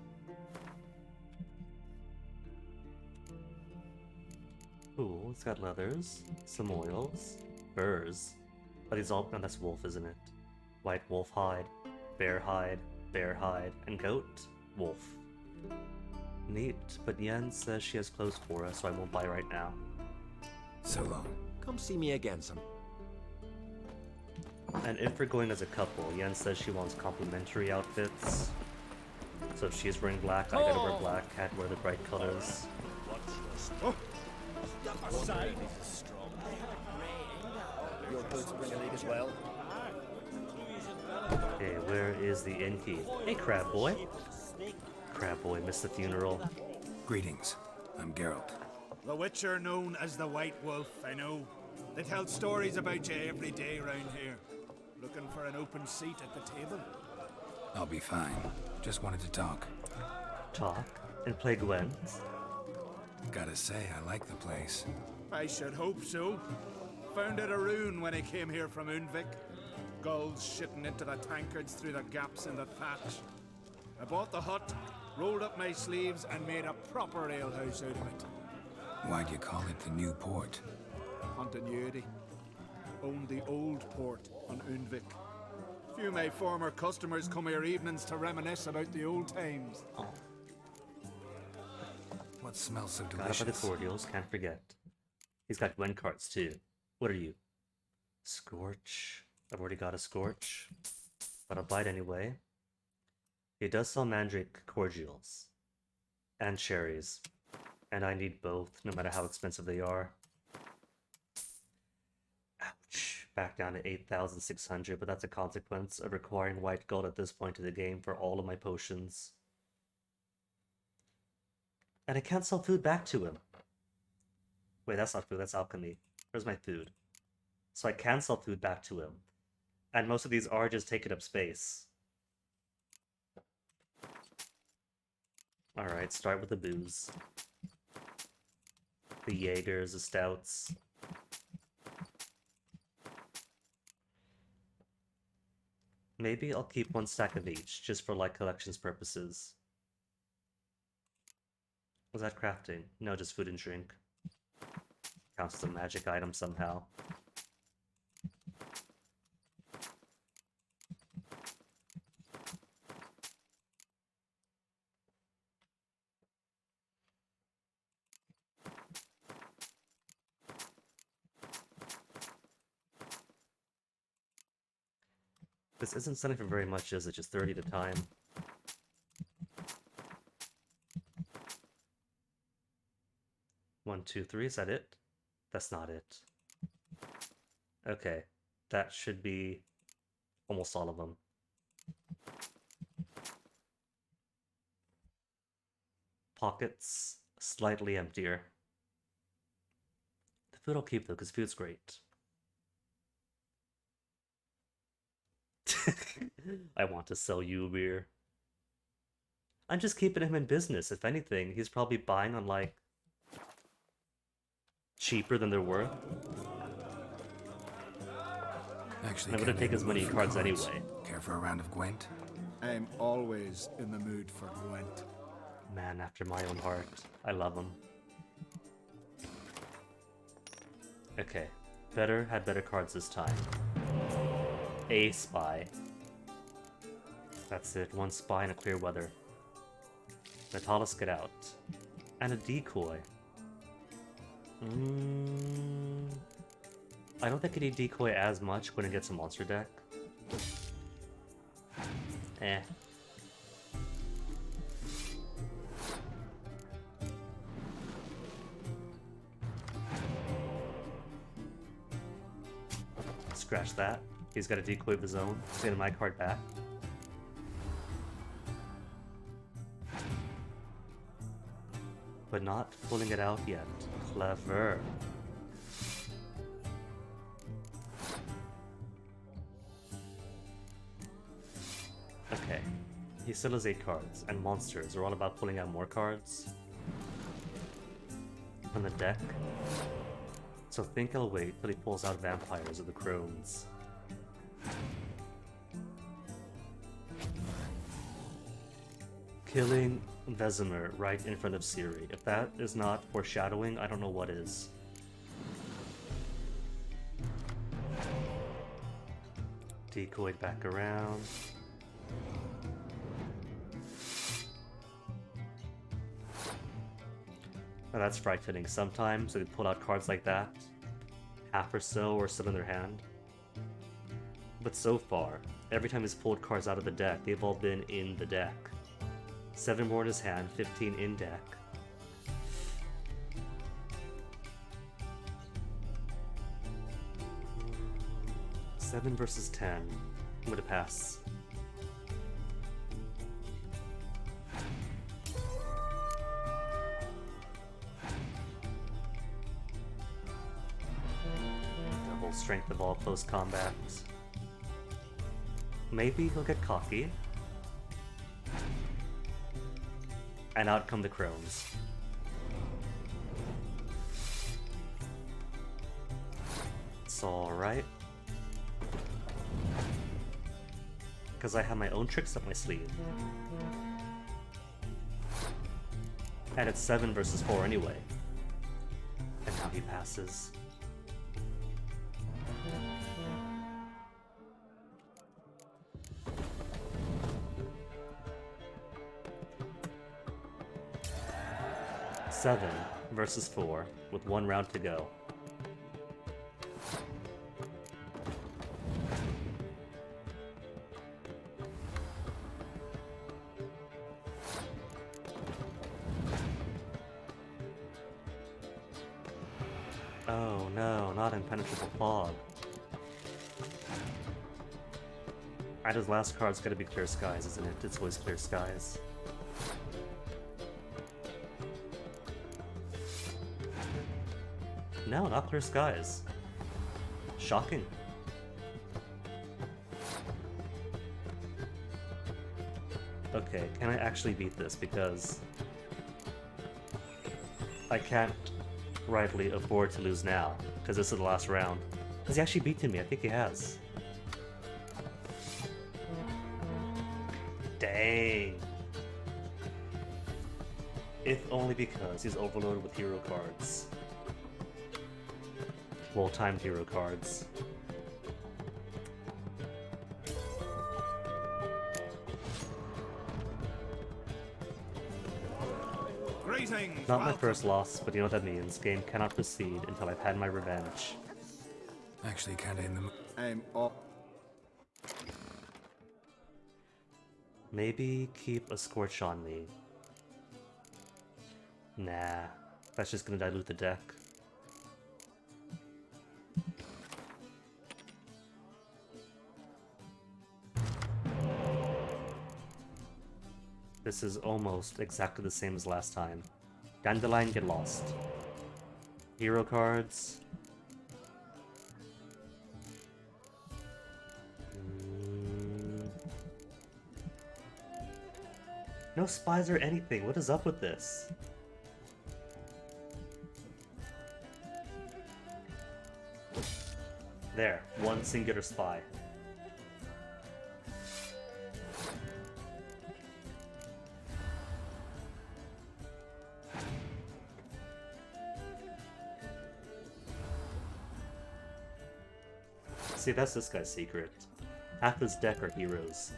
Ooh, it's got leathers, some oils, furs. But these all, no, that's wolf, isn't it? White wolf hide, bear hide, and goat, wolf. Neat, but Yen says she has clothes for us, so I won't buy right now.
So long.
Come see me again some.
And if we're going as a couple, Yen says she wants complimentary outfits. So if she's wearing black, I gotta wear black, can't wear the bright colors.
Your boots bring a lead as well.
Okay, where is the innkeep? Hey, Crab Boy. Crab Boy missed the funeral.
Greetings. I'm Geralt.
The Witcher known as the White Wolf, I know. They tell stories about you every day round here. Looking for an open seat at the table?
I'll be fine. Just wanted to talk.
Talk? And play Gwent?
Gotta say, I like the place.
I should hope so. Found it a ruin when I came here from Undvik. Gulls shitting into the tankards through the gaps in the thatch. I bought the hut, rolled up my sleeves, and made a proper alehouse out of it.
Why'd you call it the New Port?
Continuity. Owned the old port on Undvik. Few of my former customers come here evenings to reminisce about the old times.
What smells so
Got up
delicious?
by the cordials, can't forget. He's got Gwen cards too. What are you? Scorch. I've already got a Scorch. But I'll bite anyway. He does sell Mandrake cordials. And cherries. And I need both, no matter how expensive they are. Ouch. Back down to 8,600, but that's a consequence of requiring white gold at this point of the game for all of my potions. And I can't sell food back to him. Wait, that's not food, that's alchemy. Where's my food? So I can sell food back to him. And most of these are just taking up space. Alright, start with the booze. The Jaegers, the stouts. Maybe I'll keep one stack of each, just for like collections purposes. Was that crafting? No, just food and drink. Counts as a magic item somehow. This isn't selling for very much, is it? Just 30 at a time. One, two, three, is that it? That's not it. Okay, that should be almost all of them. Pockets slightly emptier. The food I'll keep though, because food's great. I want to sell you a beer. I'm just keeping him in business. If anything, he's probably buying on like cheaper than they're worth.
Actually,
I'm gonna take as many cards anyway.
Care for a round of Gwent?
I'm always in the mood for Gwent.
Man after my own heart. I love him. Okay. Had better cards this time. A spy. That's it. One spy in a clear weather. Natalis, get out. And a decoy. I don't think I need decoy as much when it gets a monster deck. Eh. Scratch that. He's got a decoy of his own. He's getting my card back. But not pulling it out yet. Clever. Okay. He still has 8 cards, and monsters are all about pulling out more cards from the deck. So I think I'll wait till he pulls out vampires or the crones. Killing Vesemir right in front of Ciri. If that is not foreshadowing, I don't know what is. Decoyed back around. Now that's frightening. Sometimes they pull out cards like that. Half or so are still in their hand. But so far, every time he's pulled cards out of the deck, they've all been in the deck. 7 more in his hand, 15 in deck. Seven versus 10. I'm gonna pass. Double strength of all close combat. Maybe he'll get cocky. And out come the crones. It's alright. Because I have my own tricks up my sleeve. And it's 7 versus 4 anyway. And now he passes. 7 versus 4 with 1 round to go. Oh no, not impenetrable fog. Ada's last card's gotta be Clear Skies, isn't it? It's always Clear Skies. No, not Clear Skies. Shocking. Okay, can I actually beat this? Because I can't rightly afford to lose now, because this is the last round. Has he actually beaten me? I think he has. Dang. If only because he's overloaded with hero cards. Well-timed hero cards.
Greetings.
Not my first loss, but you know what that means. Game cannot proceed until I've had my revenge.
Actually, kinda in the
I'm up.
Maybe keep a Scorch on me. Nah, that's just gonna dilute the deck. This is almost exactly the same as last time. Dandelion, get lost. Hero cards. No spies or anything. What is up with this? There, one singular spy. See, that's this guy's secret. Half his deck are heroes.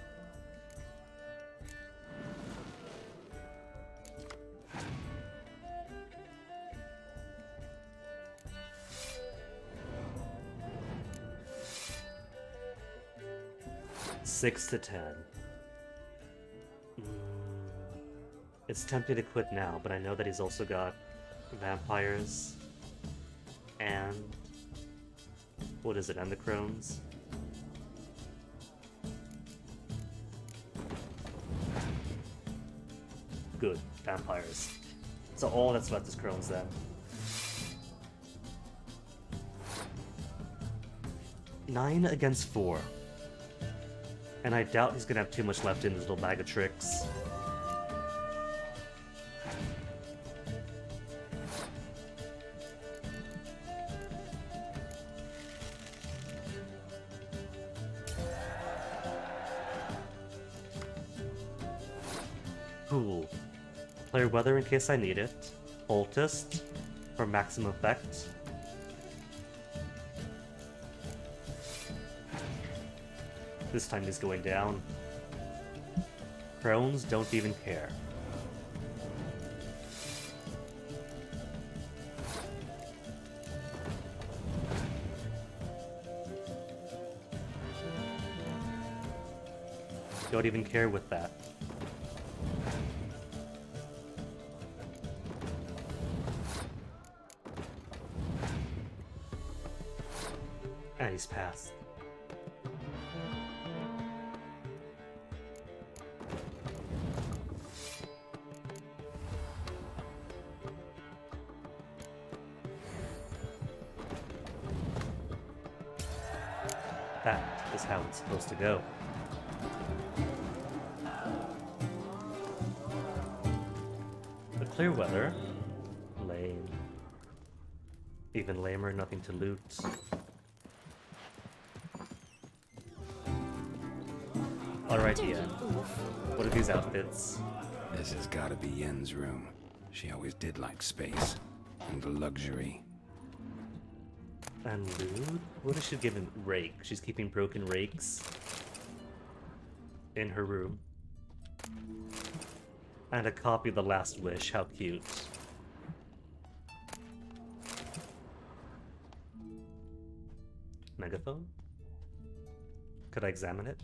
Six to 10. It's tempting to quit now, but I know that he's also got vampires and what is it, Endocrones? Good, vampires. So all that's left is Crones then. 9 against 4. And I doubt he's gonna have too much left in his little bag of tricks. Cool. Clear Weather in case I need it. Poulticed for maximum effect. This time he's going down. Crones don't even care. Don't even care with that. And he's passed. That is how it's supposed to go. The Clear Weather. Lame. Even lamer, nothing to loot. Alright, Yen. What are these outfits?
This has gotta be Yen's room. She always did like space and luxury.
And loot? What is she given? Rake. She's keeping broken rakes in her room. And a copy of The Last Wish. How cute. Megaphone? Could I examine it?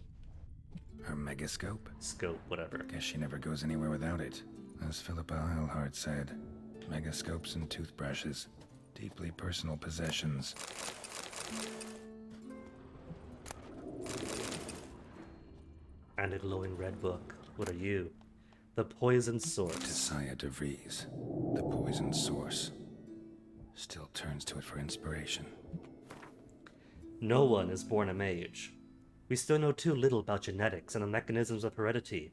Her megascope?
Scope, whatever.
Guess she never goes anywhere without it. As Philippa Eilhart said, megascopes and toothbrushes. Deeply personal possessions.
And a glowing red book. What are you? The Poison Source.
Tisaya de Vries. The poison source. Still turns to it for inspiration.
No one is born a mage. We still know too little about genetics and the mechanisms of heredity.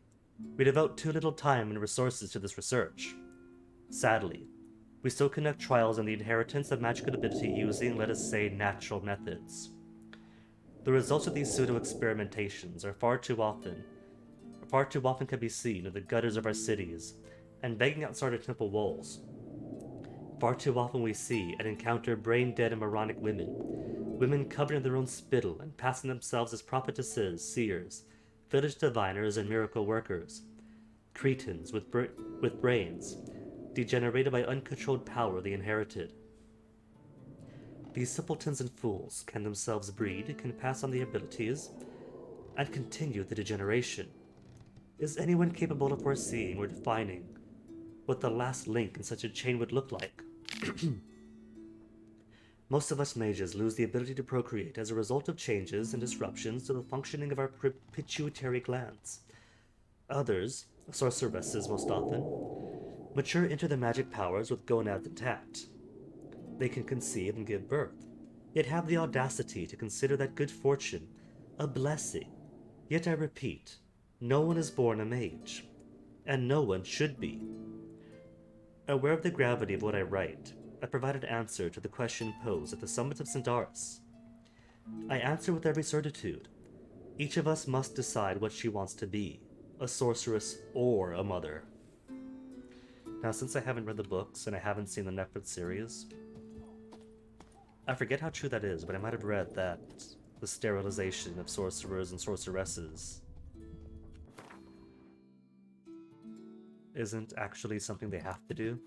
We devote too little time and resources to this research. Sadly, we still conduct trials on the inheritance of magical ability using, let us say, natural methods. The results of these pseudo-experimentations are far too often can be seen in the gutters of our cities and begging outside our temple walls. Far too often we see and encounter brain-dead and moronic women covered in their own spittle and passing themselves as prophetesses, seers, village diviners, and miracle workers. Cretins with brains, degenerated by uncontrolled power they inherited. These simpletons and fools can themselves breed, can pass on the abilities, and continue the degeneration. Is anyone capable of foreseeing or defining what the last link in such a chain would look like? Most of us mages lose the ability to procreate as a result of changes and disruptions to the functioning of our pituitary glands. Others, sorceresses most often, mature into their magic powers with gonads intact. They can conceive and give birth, yet have the audacity to consider that good fortune a blessing. Yet I repeat, no one is born a mage, and no one should be. Aware of the gravity of what I write, I provided answer to the question posed at the summit of Sindaris. I answer with every certitude. Each of us must decide what she wants to be, a sorceress or a mother. Now, since I haven't read the books and I haven't seen the Netflix series, I forget how true that is, but I might have read that the sterilization of sorcerers and sorceresses isn't actually something they have to do.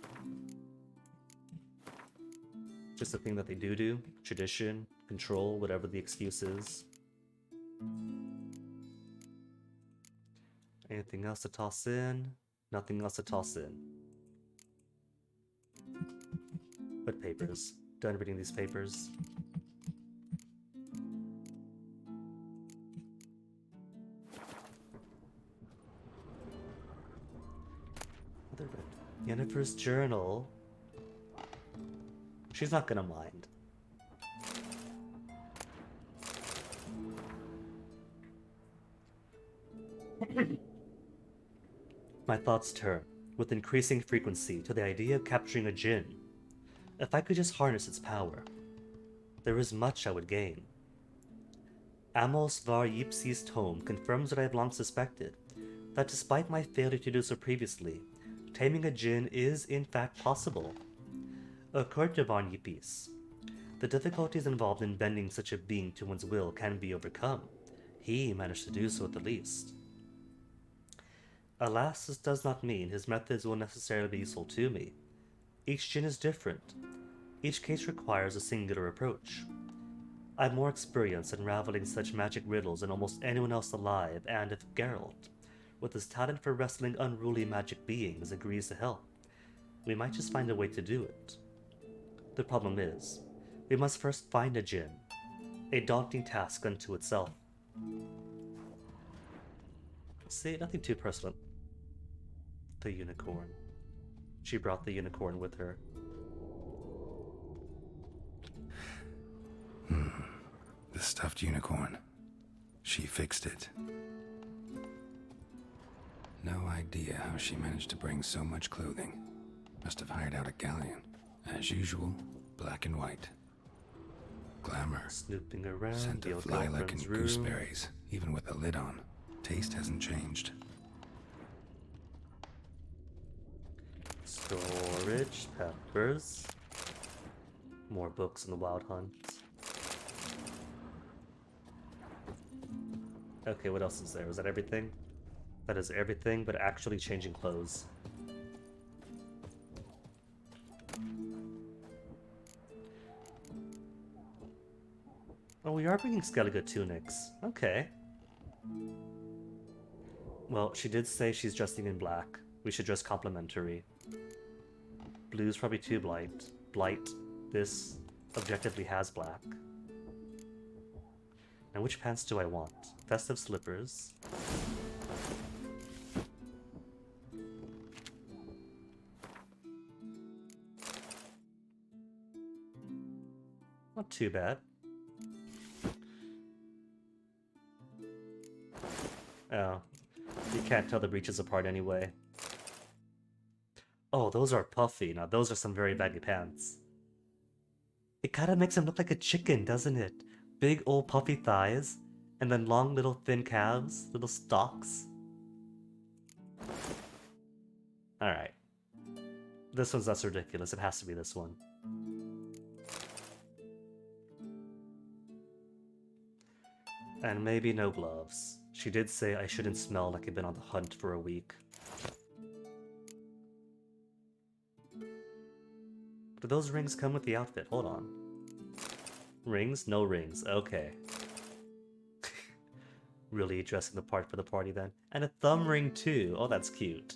Just a thing that they do, tradition, control, whatever the excuse is. Anything else to toss in? Nothing else to toss in. What papers? Done reading these papers. Yennefer's journal. She's not gonna mind. My thoughts turn, with increasing frequency, to the idea of capturing a djinn. If I could just harness its power, there is much I would gain. Amos var Yipsi's tome confirms what I have long suspected, that despite my failure to do so previously, taming a djinn is in fact possible. According to Von Yipis, the difficulties involved in bending such a being to one's will can be overcome. He managed to do so at the least. Alas, this does not mean his methods will necessarily be useful to me. Each djinn is different. Each case requires a singular approach. I have more experience unraveling such magic riddles than almost anyone else alive, and if Geralt, with his talent for wrestling unruly magic beings, agrees to help, we might just find a way to do it. The problem is, we must first find a djinn, a daunting task unto itself. See, nothing too personal. The unicorn. She brought the unicorn with her.
The stuffed unicorn. She fixed it. No idea how she managed to bring so much clothing. Must have hired out a galleon. As usual, black and white. Glamour.
Snooping around.
Scent of lilac and gooseberries, even with the lid on. Taste hasn't changed.
Storage, peppers. More books in the Wild Hunt. Okay, what else is there? Is that everything? That is everything, but actually changing clothes. Oh, we are bringing Skellige tunics. Okay. Well, she did say she's dressing in black. We should dress complementary. Blue's probably too blight. Blight. This objectively has black. Now which pants do I want? Festive slippers. Not too bad. Oh, you can't tell the breeches apart anyway. Oh, those are puffy. Now those are some very baggy pants. It kind of makes him look like a chicken, doesn't it? Big old puffy thighs, and then long little thin calves, little stalks. Alright. This one's less ridiculous. It has to be this one. And maybe no gloves. She did say I shouldn't smell like I've been on the hunt for a week. Do those rings come with the outfit? Hold on. Rings? No rings. Okay. Really dressing the part for the party then. And a thumb ring too. Oh, that's cute.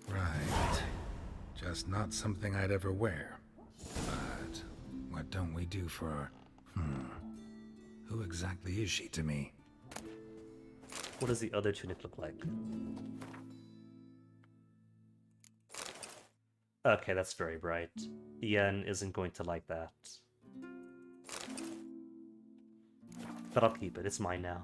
Right. Just not something I'd ever wear. But what don't we do for her? Who exactly is she to me?
What does the other tunic look like? Okay, that's very bright. Yen isn't going to like that. But I'll keep it. It's mine now.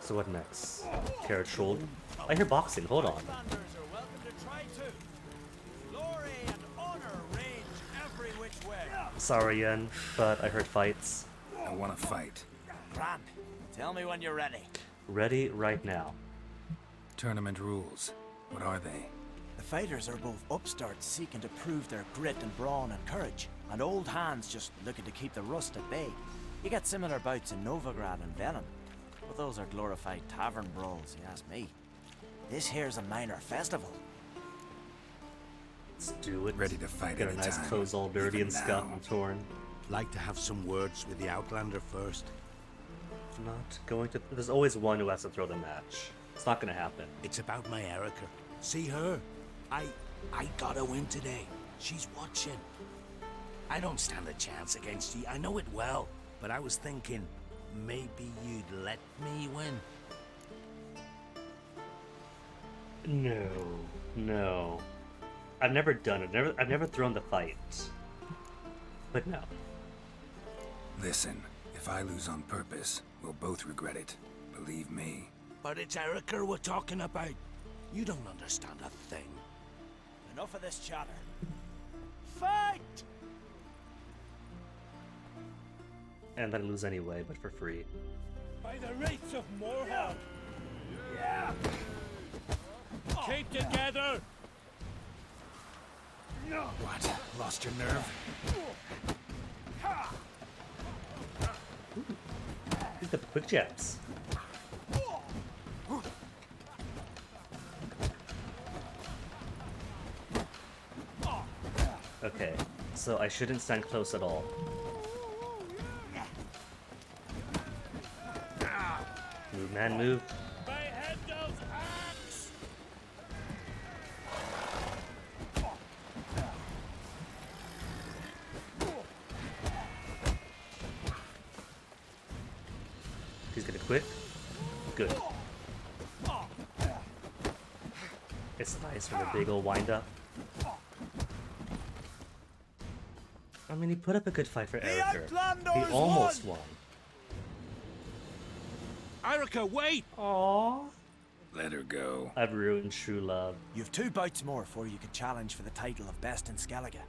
So what next? Carrot Shoulder? I hear boxing, hold on. Sorry, Yen, but I heard fights.
I want to fight.
Grand. Tell me when you're ready.
Ready right now.
Tournament rules. What are they?
The fighters are both upstarts seeking to prove their grit and brawn and courage, and old hands just looking to keep the rust at bay. You get similar bouts in Novigrad and Venom, but those are glorified tavern brawls, you ask me. This here's a minor festival.
Let's do it.
Ready to fight.
Get our nice clothes all dirty and scut and torn.
Like to have some words with the Outlander first.
Not going to. There's always one who has to throw the match. It's not gonna happen.
It's about my Erica. See her? I gotta win today. She's watching. I don't stand a chance against you. I know it well. But I was thinking, maybe you'd let me win.
No. I've never done it. I've never thrown the fight. But no.
Listen, if I lose on purpose, we'll both regret it. Believe me.
But it's Erica we're talking about. You don't understand a thing.
Enough of this chatter. Fight!
And then lose anyway, but for free.
By the rates of Moorhorn! Yeah! Keep together!
What? Lost your nerve?
He's got the quick jabs. Okay, so I shouldn't stand close at all. Move, man, move. He's gonna quit. Good. It's nice for the big old wind up. I mean, he put up a good fight for Erica. He almost won.
Erica, wait!
Aww.
Let her go.
I've ruined true love.
You've 2 bouts more before you can challenge for the title of Best in Skellige.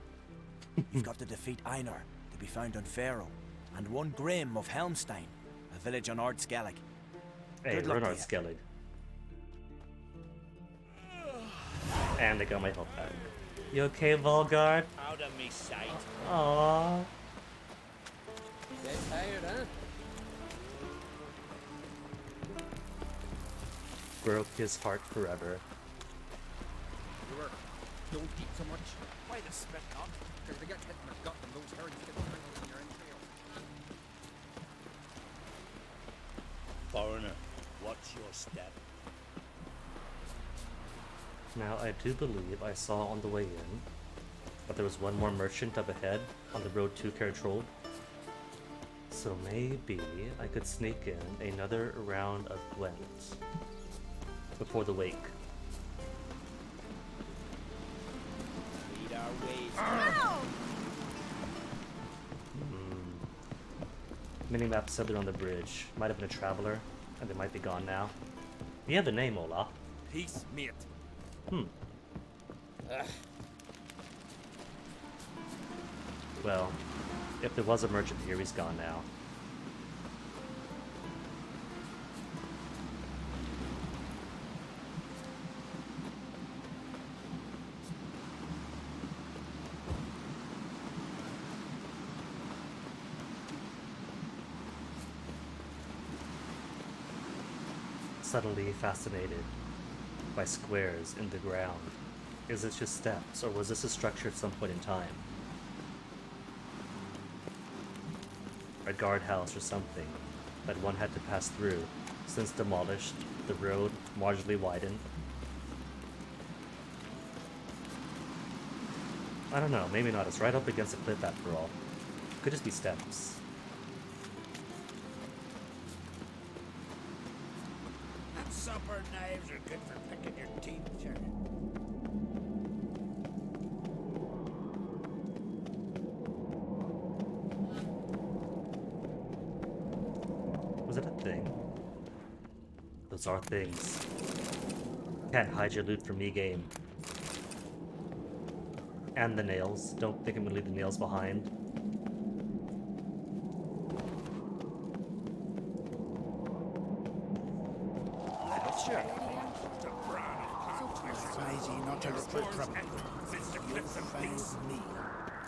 You've got to defeat Einar, to be found on Faroe, and 1 Grim of Helmstein, a village on Ard Skellig.
Hey, we're on Ard Skellig. And I got my health back. You okay, Volgard?
Out of me sight.
Aww.
Get tired, huh?
broke his heart forever.
Don't eat so much.
Why the spit not?
Because they get hit in the gut and those herds get tangled in your entrails.
Foreigner, what's your step?
Now, I do believe I saw on the way in that there was one more merchant up ahead on the road to Carriage Road. So maybe I could sneak in another round of Gwent before the wake.
Lead our ways.
Ow!
Minimap said they're on the bridge. Might have been a traveler, and they might be gone now. You have the name, Ola.
Peace, mate.
Well, if there was a merchant here, he's gone now. Subtly fascinated by squares in the ground. Is it just steps, or was this a structure at some point in time? A guardhouse or something that one had to pass through, since demolished, the road marginally widened. I don't know, maybe not. It's right up against a cliff after all. Could just be steps.
And supper knives are good for picking your teeth, sir.
Was it a thing? Those are things. Can't hide your loot from me, game. And the nails. Don't think I'm gonna leave the nails behind.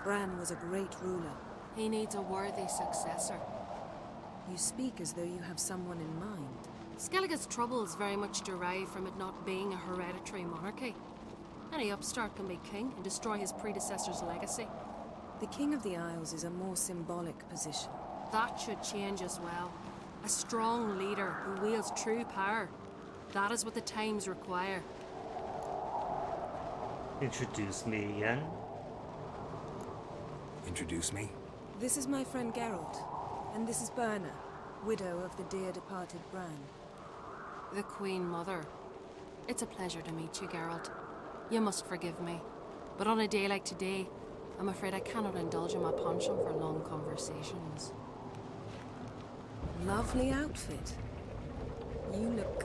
Bran was a great ruler.
He needs a worthy successor.
You speak as though you have someone in mind.
Skellig's troubles very much derive from it not being a hereditary monarchy. Any upstart can be king and destroy his predecessor's legacy.
The King of the Isles is a more symbolic position.
That should change as well. A strong leader who wields true power. That is what the times require.
Introduce me again.
Introduce me?
This is my friend Geralt, and this is Berna, widow of the dear departed Bran.
The Queen Mother. It's a pleasure to meet you, Geralt. You must forgive me, but on a day like today, I'm afraid I cannot indulge in my penchant for long conversations.
Lovely outfit. You look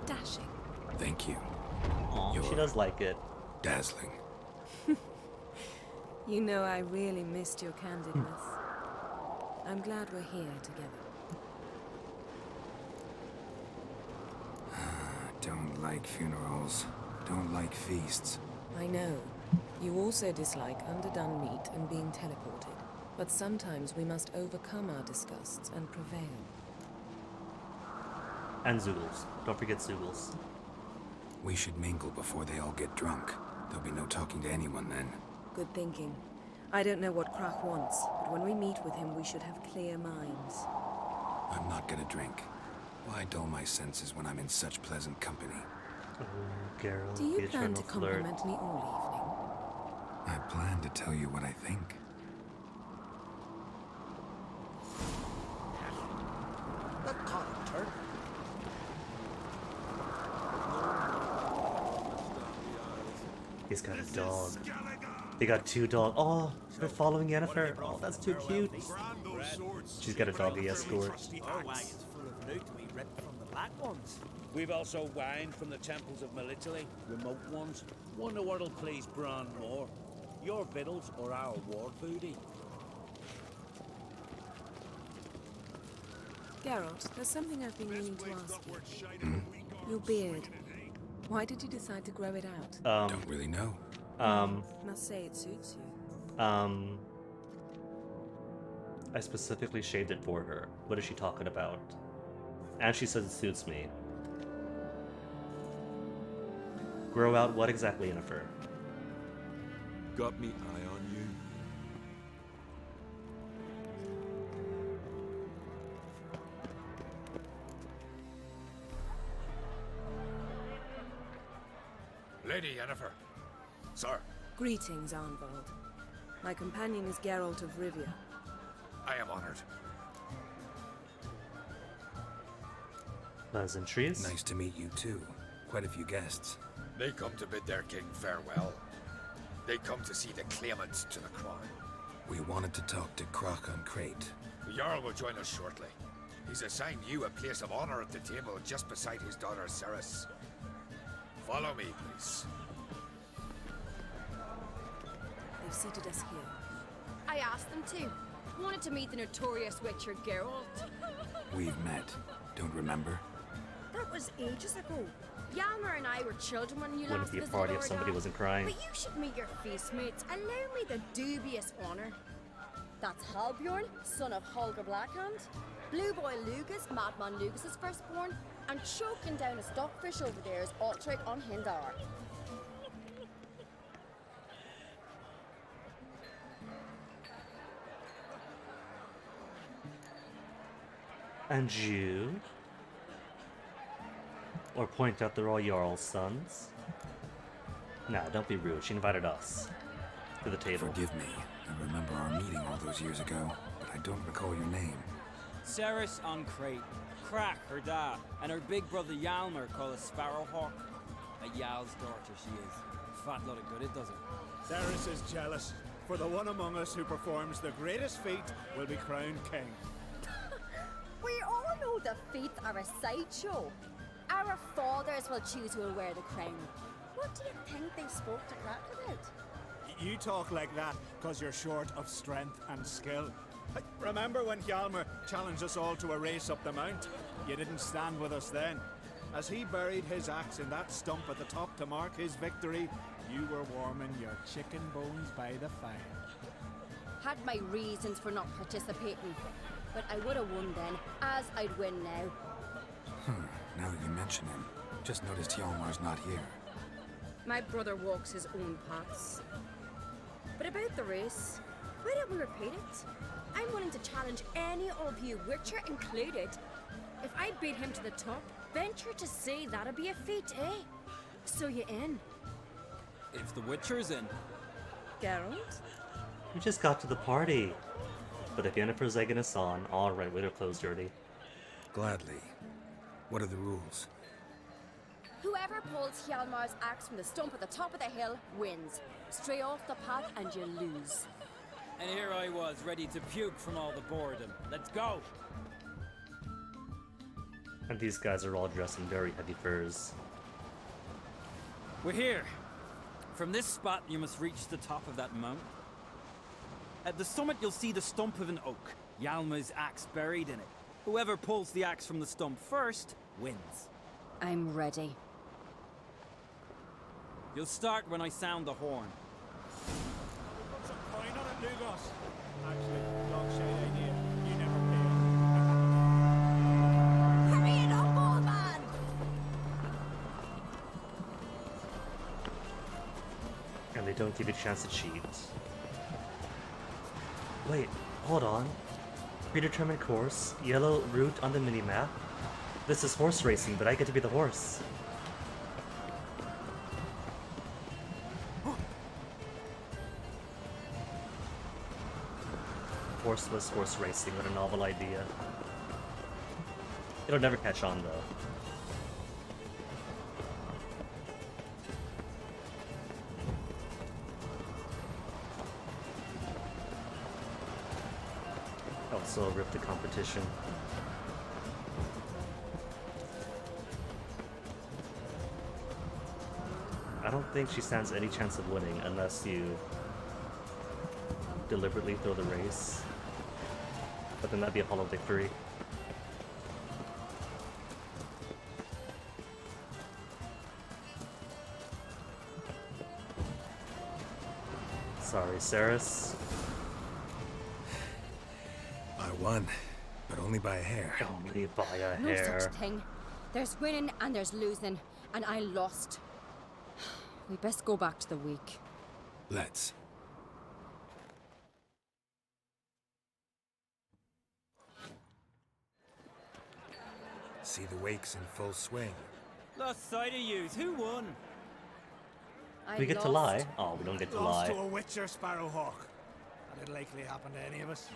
dashing.
Thank you.
Aw, she does like it.
Dazzling.
You know, I really missed your candidness. I'm glad we're here together.
Don't like funerals. Don't like feasts.
I know. You also dislike underdone meat and being teleported. But sometimes we must overcome our disgusts and prevail.
And Zoogles. Don't forget Zoogles.
We should mingle before they all get drunk. There'll be no talking to anyone then.
Good thinking. I don't know what Krach wants, but when we meet with him, we should have clear minds.
I'm not gonna drink. Why dull my senses when I'm in such pleasant company?
Oh, Geralt,
Do you
the
plan to
eternal flirt.
compliment me all
I plan to tell you what I think.
The character.
He's got a dog. They got two dogs. Oh, they're following Yennefer. Oh, that's too cute. She's got a doggy escort.
Our wagon's full of loot we ripped from the Black Ones.
We've also wine from the temples of Melitele, remote ones. Wonder what'll please Bran more. Your victuals or our war booty?
evening. Geralt, there's something I've been meaning to ask you. Your beard. Why did you decide to grow it out?
Don't really know.
Must say it suits you.
I specifically shaved it for her. What is she talking about? And she says it suits me. Grow out what exactly, Yennefer?
Got me eye on you?
Lady Yennefer. Sir.
Greetings, Arnvald. My companion is Geralt of Rivia.
I am honored.
Pleasantries.
Nice to meet you too. Quite a few guests.
They come to bid their king farewell. They come to see the claimants to the crown.
We wanted to talk to Croc on Crate.
The Jarl will join us shortly. He's assigned you a place of honor at the table just beside his daughter Ceres. Follow me, please.
They've seated us here.
I asked them to. Wanted to meet the notorious witcher Geralt.
We've met. Don't remember?
That was ages ago. Yalmer and I were children when you
Wouldn't
last
be a
visited
party if
Ard.
somebody wasn't crying.
But you should meet your feast mates. Allow me the dubious honor. That's Halbjorn, son of Holger Blackhand. Blue Boy Lugas, Madman Lugas' firstborn. And choking down a stockfish over there is Altric on Hindar.
And you? Or point out they're all Jarl's sons? Nah, don't be rude. She invited us to the table.
Forgive me. I remember our meeting all those years ago, but I don't recall your name.
Ceres on Crate, Crack, her dad, and her big brother Yalmer called a Sparrowhawk. A Yal's daughter she is. Fat lot of good it does it.
Ceres is jealous, for the one among us who performs the greatest feat will be crowned king.
We all know the feats are a sideshow. Our fathers will choose who will wear the crown. What do you think they spoke to Crack about?
You talk like that because you're short of strength and skill. Remember when Hjalmar challenged us all to a race up the mount? You didn't stand with us then. As he buried his axe in that stump at the top to mark his victory, you were warming your chicken bones by the fire.
Had my reasons for not participating, but I would have won then, as I'd win now.
Now that you mention him, just noticed Hjalmar's not here.
My brother walks his own paths. But about the race, why don't we repeat it? I'm willing to challenge any of you, Witcher included. If I beat him to the top, venture to say that'd be a feat, eh? So you in?
If the Witcher's in.
Geralt?
We just got to the party. But if Yennefer's egging us on, alright, with her clothes dirty.
Gladly. What are the rules?
Whoever pulls Hjalmar's axe from the stump at the top of the hill wins. Stray off the path and you lose.
And here I was, ready to puke from all the boredom. Let's go!
And these guys are all dressed in very heavy furs.
We're here. From this spot, you must reach the top of that mountain. At the summit, you'll see the stump of an oak. Yalma's axe buried in it. Whoever pulls the axe from the stump first, wins.
I'm ready.
You'll start when I sound the horn.
Put some coin on it, Lugos. Actually, dog shade idea. You never paid.
Hurry it up, old man!
And they don't give you a chance to cheat. Wait, hold on. Predetermined course, yellow route on the minimap. This is horse racing, but I get to be the horse. Horseless horse racing, what a novel idea. It'll never catch on though. Also rip the competition. I don't think she stands any chance of winning unless you deliberately throw the race. But then that'd be a hollow victory. Sorry, Ceres.
I won, but only by a hair.
Only by a
No
hair.
such thing. There's winning and there's losing, and I lost. We best go back to the week.
Let's. See the wakes in full swing.
Lost sight of yous. Who won?
We get to lie? Oh, we don't get to
Lost
lie.
to a witcher, Sparrowhawk. That'd likely happen to any of us.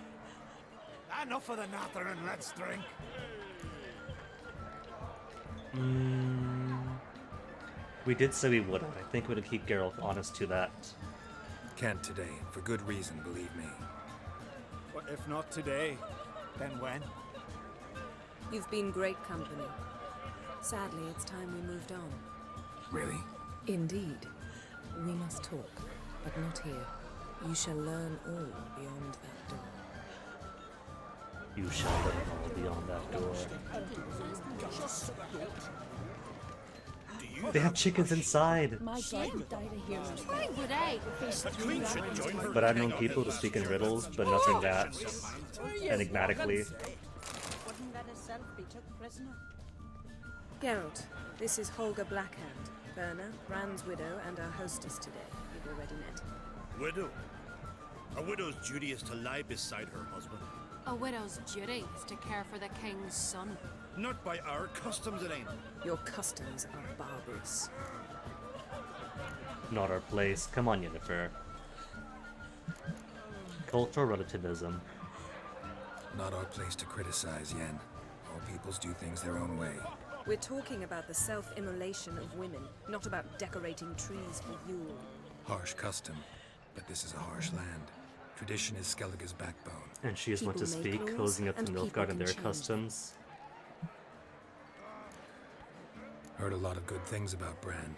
Enough of the natter and let's drink.
We did say we wouldn't. I think we'd keep Geralt honest to that.
Can't today, for good reason, believe me.
But if not today, then when?
You've been great company. Sadly, it's time we moved on.
Really?
Indeed. We must talk, but not here. You shall learn all beyond that door.
You shall learn all beyond that door. They have chickens inside.
My dad died a hero's death.
Why would I?
But I've known people to speak in riddles, but nothing that enigmatically.
Wouldn't let herself be took prisoner.
Geralt, this is Holger Blackhand, Berna, Brand's widow, and our hostess today. You've already met.
Widow? A widow's duty is to lie beside her husband.
A widow's duty is to care for the king's son.
Not by our customs, it ain't.
Your customs are barbarous.
Not our place. Come on, Yennefer. Cultural relativism.
Not our place to criticize, Yen. All peoples do things their own way.
We're talking about the self-immolation of women, not about decorating trees for Yule.
Harsh custom, but this is a harsh land. Tradition is Skellig's backbone.
And she is one to speak, closing up the Nilfgaard and their customs.
Heard a lot of good things about Bran.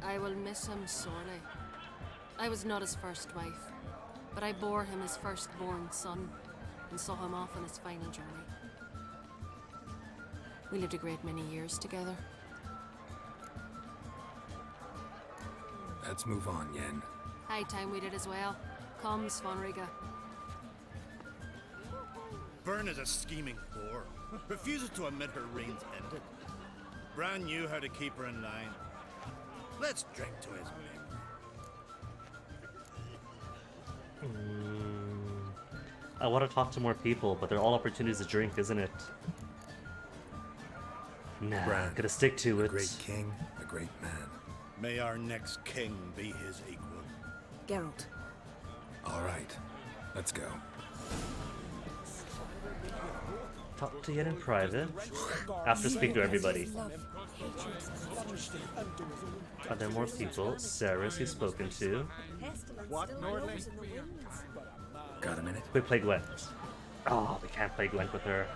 I will miss him sorely. I was not his first wife, but I bore him his firstborn son and saw him off on his final journey. We lived a great many years together.
Let's move on, Yen.
High time we did as well. Come, Svanriga.
Byrne is a scheming whore. Refuses to admit her reign's ended. Bran knew how to keep her in line. Let's drink to his memory.
I want to talk to more people, but they're all opportunities to drink, isn't it? Nah,
Bran,
gotta stick to it.
A great king, a great man.
May our next king be his equal.
Geralt.
All right, let's go.
Talk to Yen in private. After speak to everybody. Are there more people? Sarah's he's spoken to.
What, Nordling?
Got a minute?
We play Gwent. Oh, we can't play Gwent with her.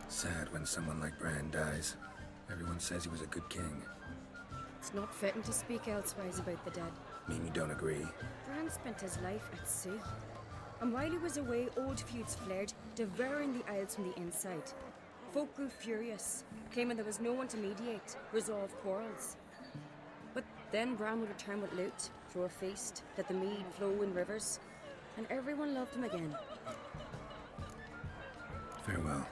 Sad when someone like Bran dies. Everyone says he was a good king.
It's not fitting to speak elsewise about the dead.
Mean you don't agree?
Bran spent his life at sea. And while he was away, old feuds flared, devouring the Isles from the inside. Folk grew furious, claiming there was no one to mediate, resolve quarrels. But then Bran would return with loot, throw a feast, let the mead flow in rivers, and everyone loved him again.
Farewell.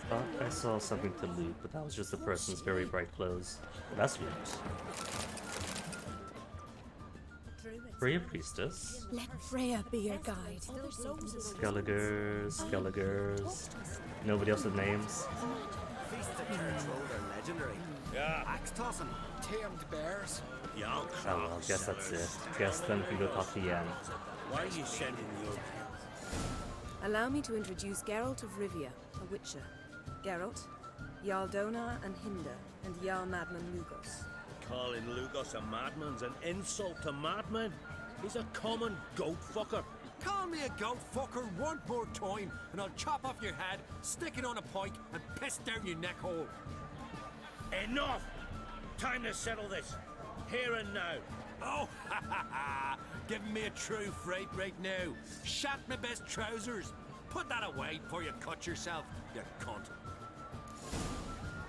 Thought I saw something to loot, but that was just the person's very bright clothes. Well, that's loot. Freya Priestess.
Let Freya be your guide.
Skelligers. Nobody else with names.
Feast of Church Road are legendary.
Yeah.
Axe tossing, tamed bears.
Young
Oh well, guess that's it. Guess then we can go talk to Yen.
Why are you sending your...
Allow me to introduce Geralt of Rivia, a witcher. Geralt, Jarl Donar and Hinder, and Jarl Madman Lugos.
Calling Lugos a madman's an insult to madman. He's a common goat fucker.
Call me a goat fucker one more time, and I'll chop off your head, stick it on a pike, and piss down your neck hole.
Enough! Time to settle this. Here and now.
Oh, ha ha ha! Giving me a true fright right now. Shat my best trousers. Put that away before you cut yourself, you cunt.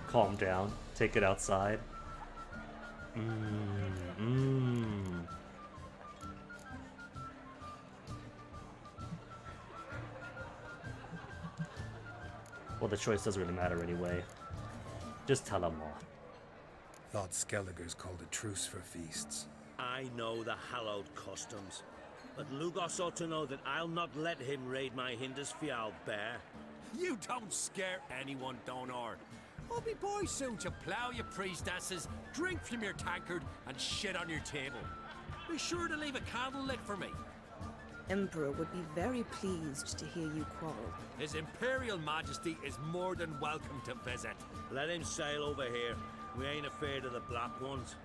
Calm down. Take it outside. Well, the choice doesn't really matter anyway. Just tell him all.
thought Skelligers called a truce for feasts.
I know the hallowed customs, but Lugos ought to know that I'll not let him raid my Hindisfial bear.
You don't scare anyone, Donor. I'll be boys soon to plough your priestesses, drink from your tankard, and shit on your table. Be sure to leave a candle lit for me.
Emperor would be very pleased to hear you quarrel.
His Imperial Majesty is more than welcome to visit.
Let him sail over here. We ain't afraid of the Black Ones.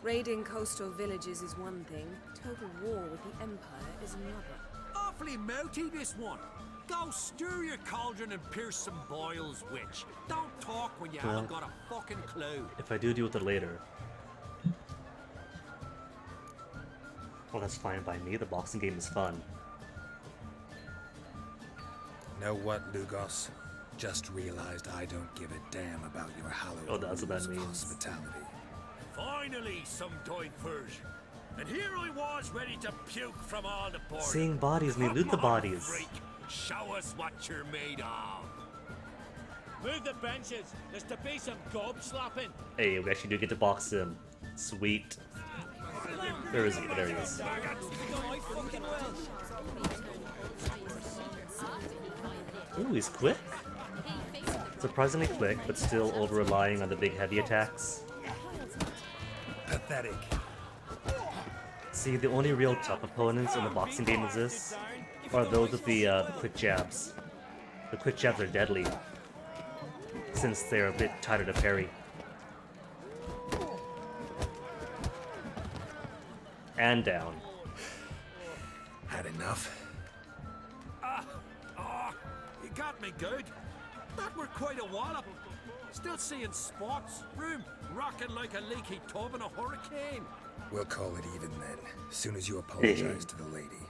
Raiding coastal villages is one thing. Total war with the Empire is another.
Awfully mouty, this one. Go stir your cauldron and pierce some boils, witch. Don't talk when you haven't got a fucking clue.
If I do deal with it later. Well, that's fine by me. The boxing game is fun.
Know what, Lugos? Just realized I don't give a damn about your hallowed
that's what that
rules of
means.
hospitality.
Finally, some diversion. And here I was, ready to puke from all the board.
Seeing bodies may loot the bodies.
Freak, show us what you're made of.
Move the benches. There's to be some gob slapping.
Hey, we actually do get to box him. Sweet. There is he. There he is. Ooh, he's quick. Surprisingly quick, but still over-relying on the big heavy attacks.
Pathetic.
See, the only real tough opponents in the boxing game is this, are those with the quick jabs. The quick jabs are deadly, since they're a bit tighter to parry. And down.
Had enough?
You got me good. That were quite a wallop. Still seeing spots. Room rocking like a leaky tub in a hurricane.
We'll call it even then, soon as you apologize to the lady.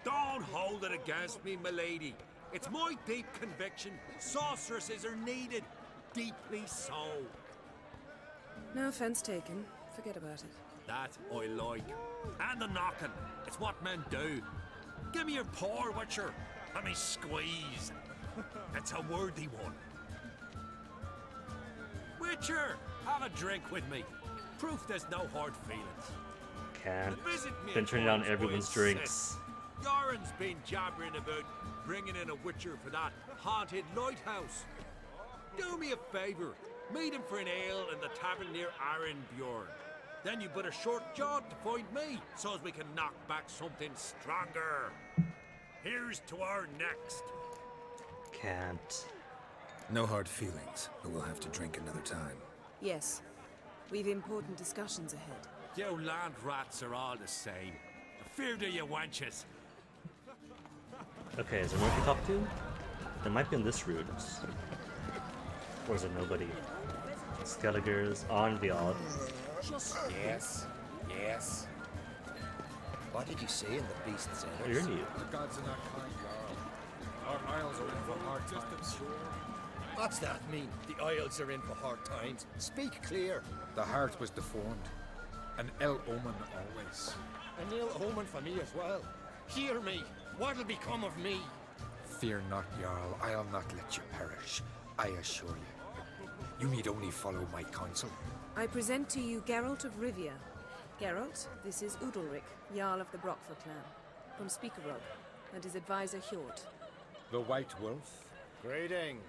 Don't hold it against me, milady. It's my deep conviction. Sorceresses are needed. Deeply so.
No offense taken. Forget about it.
That I like. And the knocking. It's what men do. Give me your paw, Witcher. Let me squeeze. It's a worthy one. Witcher, have a drink with me. Proof there's no hard feelings.
Can't.
And visit me
Been
at
turning down
God's
everyone's
Will
drinks.
6. Yoren's been jabbering about bringing in a Witcher for that haunted lighthouse. Do me a favour. Meet him for an ale in the tavern near Arenbjorn. Then you but a short jaunt to find me, so as we can knock back something stronger. Here's to our next.
Can't.
No hard feelings, but we'll have to drink another time.
Yes. We've important discussions ahead.
You land rats are all the same. Fear to you wenches.
Okay, is there more to talk to? There might be on this route. Or is there nobody? Skelligers on the odd.
Yes, yes. What did you see in the beast's
Oh,
ears?
you're new.
The gods are not kind, Jarl. Our isles are in for hard times.
What's that mean? The Isles are in for hard times. Speak clear.
The heart was deformed. An ill omen always.
An ill omen for me as well. Hear me. What'll become of me?
Fear not, Jarl. I'll not let you perish. I assure you. You need only follow my counsel.
I present to you Geralt of Rivia. Geralt, this is Udalric, Jarl of the Brockfer clan, from Speakerrug, and his advisor Hjort.
The White Wolf.
Greetings.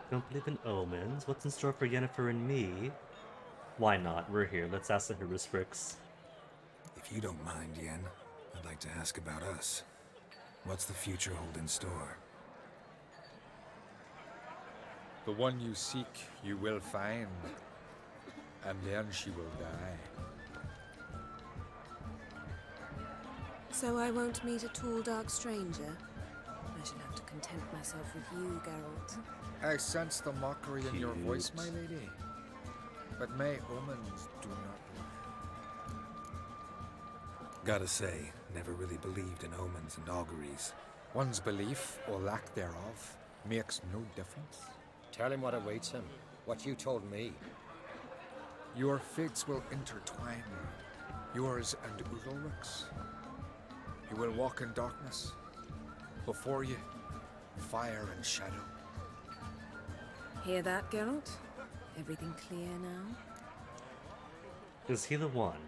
Don't believe in omens. What's in store for Yennefer and me? Why not? We're here. Let's ask the heuristics.
If you don't mind, Yen, I'd like to ask about us. What's the future hold in store?
The one you seek, you will find. And then she will die.
So I won't meet a tall, dark stranger? I shall have to content myself with you, Geralt.
I sense the mockery in your voice, my lady. But may omens do not lie.
Gotta say, never really believed in omens and auguries.
One's belief, or lack thereof, makes no difference.
Tell him what awaits him. What you told me.
Your fates will intertwine. Yours and Udalric's. You will walk in darkness. Before you, fire and shadow.
Hear that, Geralt? Everything clear now?
Is he the one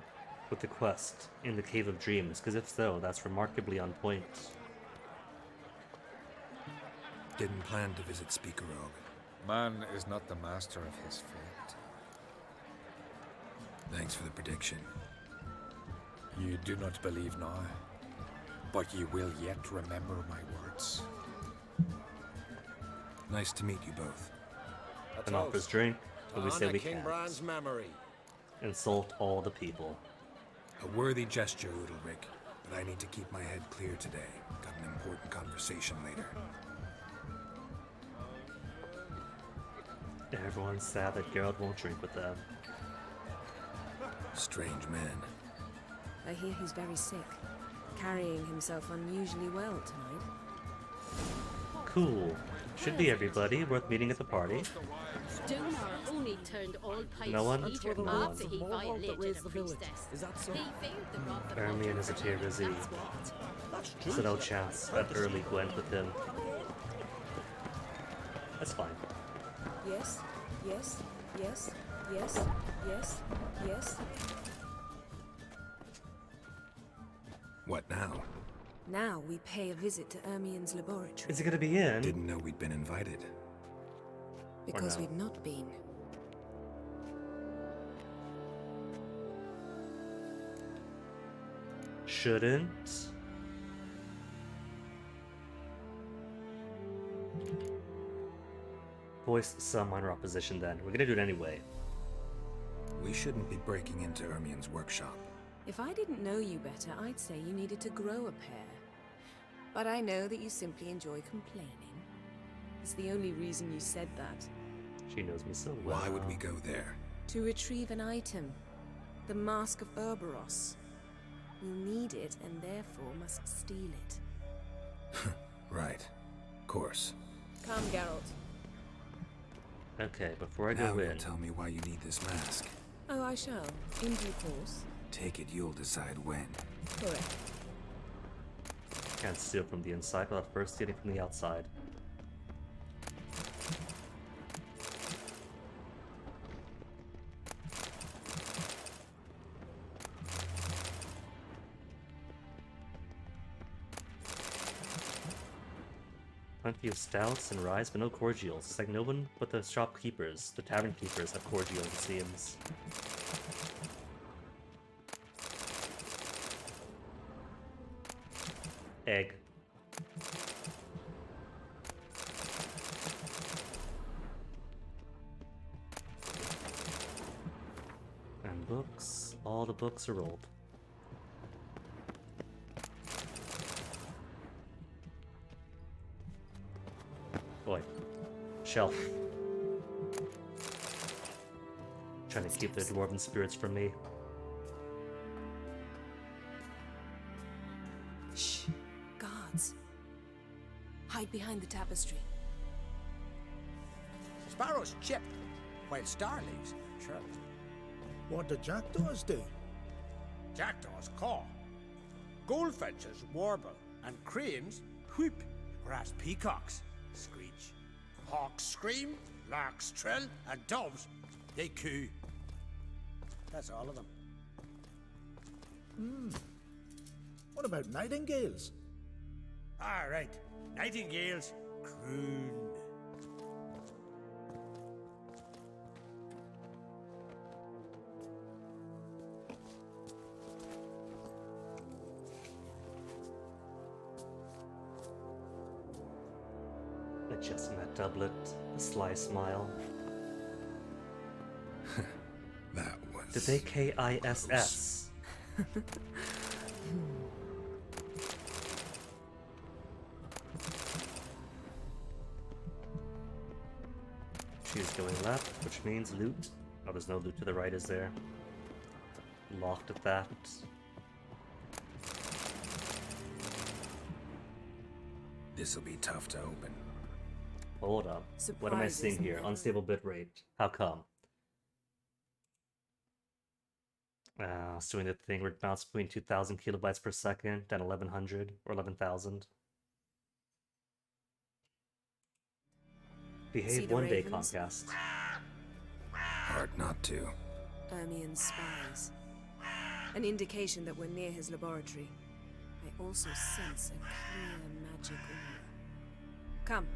with the quest in the Cave of Dreams? Because if so, that's remarkably on point.
Didn't plan to visit Speakerog.
Man is not the master of his fate.
Thanks for the prediction.
You do not believe now, but you will yet remember my words.
Nice to meet you both.
And offers drink, but we say we
King
can't.
Bran's memory.
Insult all the people.
A worthy gesture, Udalric, but I need to keep my head clear today. Got an important conversation later.
Everyone's sad that Geralt won't drink with them.
Strange man.
I hear he's very sick, carrying himself unusually well tonight.
Cool. Should be everybody. Worth meeting at the party.
Stoner only turned all pipes
No one?
eater
No one.
after he violated a priestess.
Is that so?
He feared the wrath of
Ermion is a tier busy. So no chance that early went with him. That's fine.
Yes, yes, yes, yes, yes, yes.
What now?
Now we pay a visit to Ermion's laboratory.
Is it gonna be in?
Didn't know we'd been invited.
Because
no?
we've not been.
Shouldn't. Voice some minor opposition then. We're gonna do it anyway.
We shouldn't be breaking into Ermion's workshop.
If I didn't know you better, I'd say you needed to grow a pair. But I know that you simply enjoy complaining. It's the only reason you said that.
She knows me so well.
Why would we go there?
To retrieve an item. The Mask of Urboros. We'll need it and therefore must steal it.
Right. Course.
Come, Geralt.
Okay, before I
Now
go
you'll
in.
tell me why you need this mask.
Oh, I shall. In due course.
Take it you'll decide when.
Correct.
Can't steal from the inside without first stealing from the outside. Plenty of stouts and ryes, but no cordials. It's like no one but the shopkeepers, the tavern keepers, have cordials, it seems. Egg. And books. All the books are old. Boy. Shelf. Trying to keep the dwarven spirits from me.
Shh. Guards. Hide behind the tapestry.
Sparrows chip, while starlings chirp.
What do jackdaws do?
Jackdaws caw. Goldfinches warble, and cranes whoop, whereas peacocks screech. Hawks scream, larks trill, and doves, they coo. That's all of them.
What about nightingales?
All right, nightingales croon.
Adjusting that doublet, a sly smile.
That was...
Did they KISS? She's going left, which means loot. Oh, there's no loot to the right, is there? Locked at that.
This'll be tough to open.
Hold up. What am I seeing here? Unstable bitrate. How come? It's doing the thing where it bounces between 2,000 kilobytes per second and 1,100 or 11,000. Behave
the
one day,
ravens?
Comcast.
Hard not to.
Ermien's spies. An indication that we're near his laboratory. I also sense a clear magic aura. Come,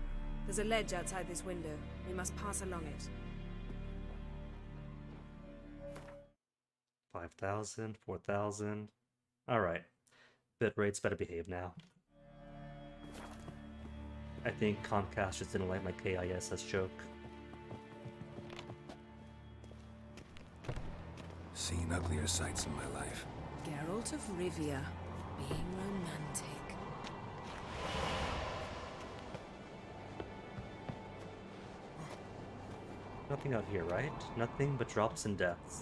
there's a ledge outside this window. We must pass along it.
5,000, 4,000. Alright. Bit rates better behave now. I think Comcast just didn't like my KISS joke.
Seen uglier sights in my life.
Geralt of Rivia, being romantic.
Nothing out here, right? Nothing but drops and deaths.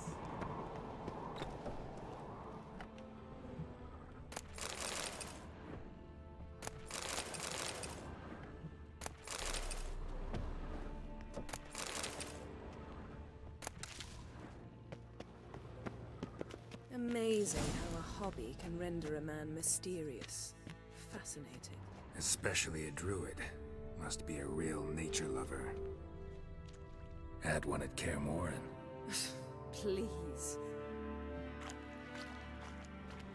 Amazing how a hobby can render a man mysterious. Fascinating.
Especially a druid. Must be a real nature lover. Had one at Kaer
Please.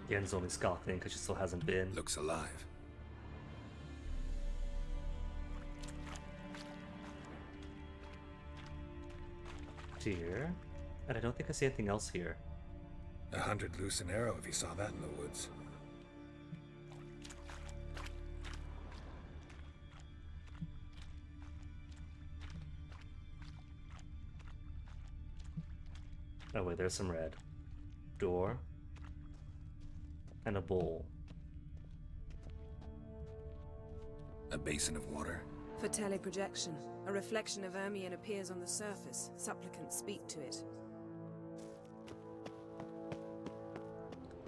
Yen's only scoffing because she still hasn't been.
Looks alive.
Here. And I don't think I see anything else here.
100 loose an arrow if you saw that in the woods.
Oh wait, there's some red. Door. And a bowl.
A basin of water.
For teleprojection, a reflection of Ermien appears on the surface. Supplicants speak to it.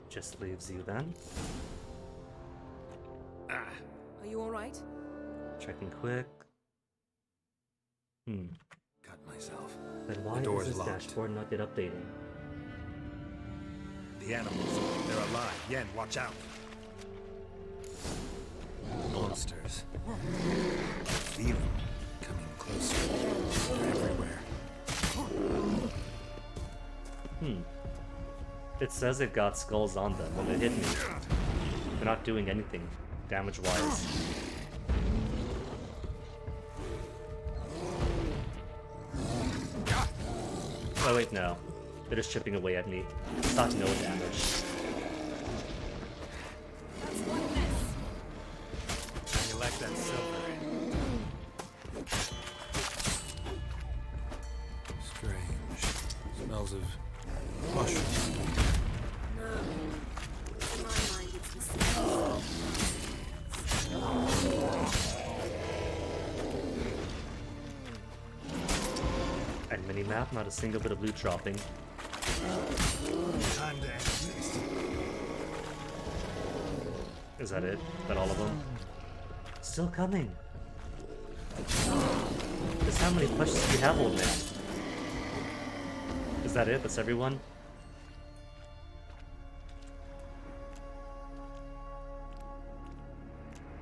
Just leaves you then.
Ah.
Are you alright?
Checking quick.
Cut myself.
Then why
The door's
is this
locked.
dashboard not yet updating?
The animals, they're alive. Yen, watch out.
Monsters. Feel them coming closer. They're everywhere.
It says it got skulls on them when it hit me. They're not doing anything damage-wise. Oh wait, no. They're just chipping away at me. It's not no damage.
How you like that silver?
Strange. Smells of mushrooms.
No. To my mind, it's the same.
And mini-map, not a single bit of loot dropping.
Time to exist.
Is that it? Is that all of them? Still coming. Just how many questions do you have, old man? Is that it? That's everyone?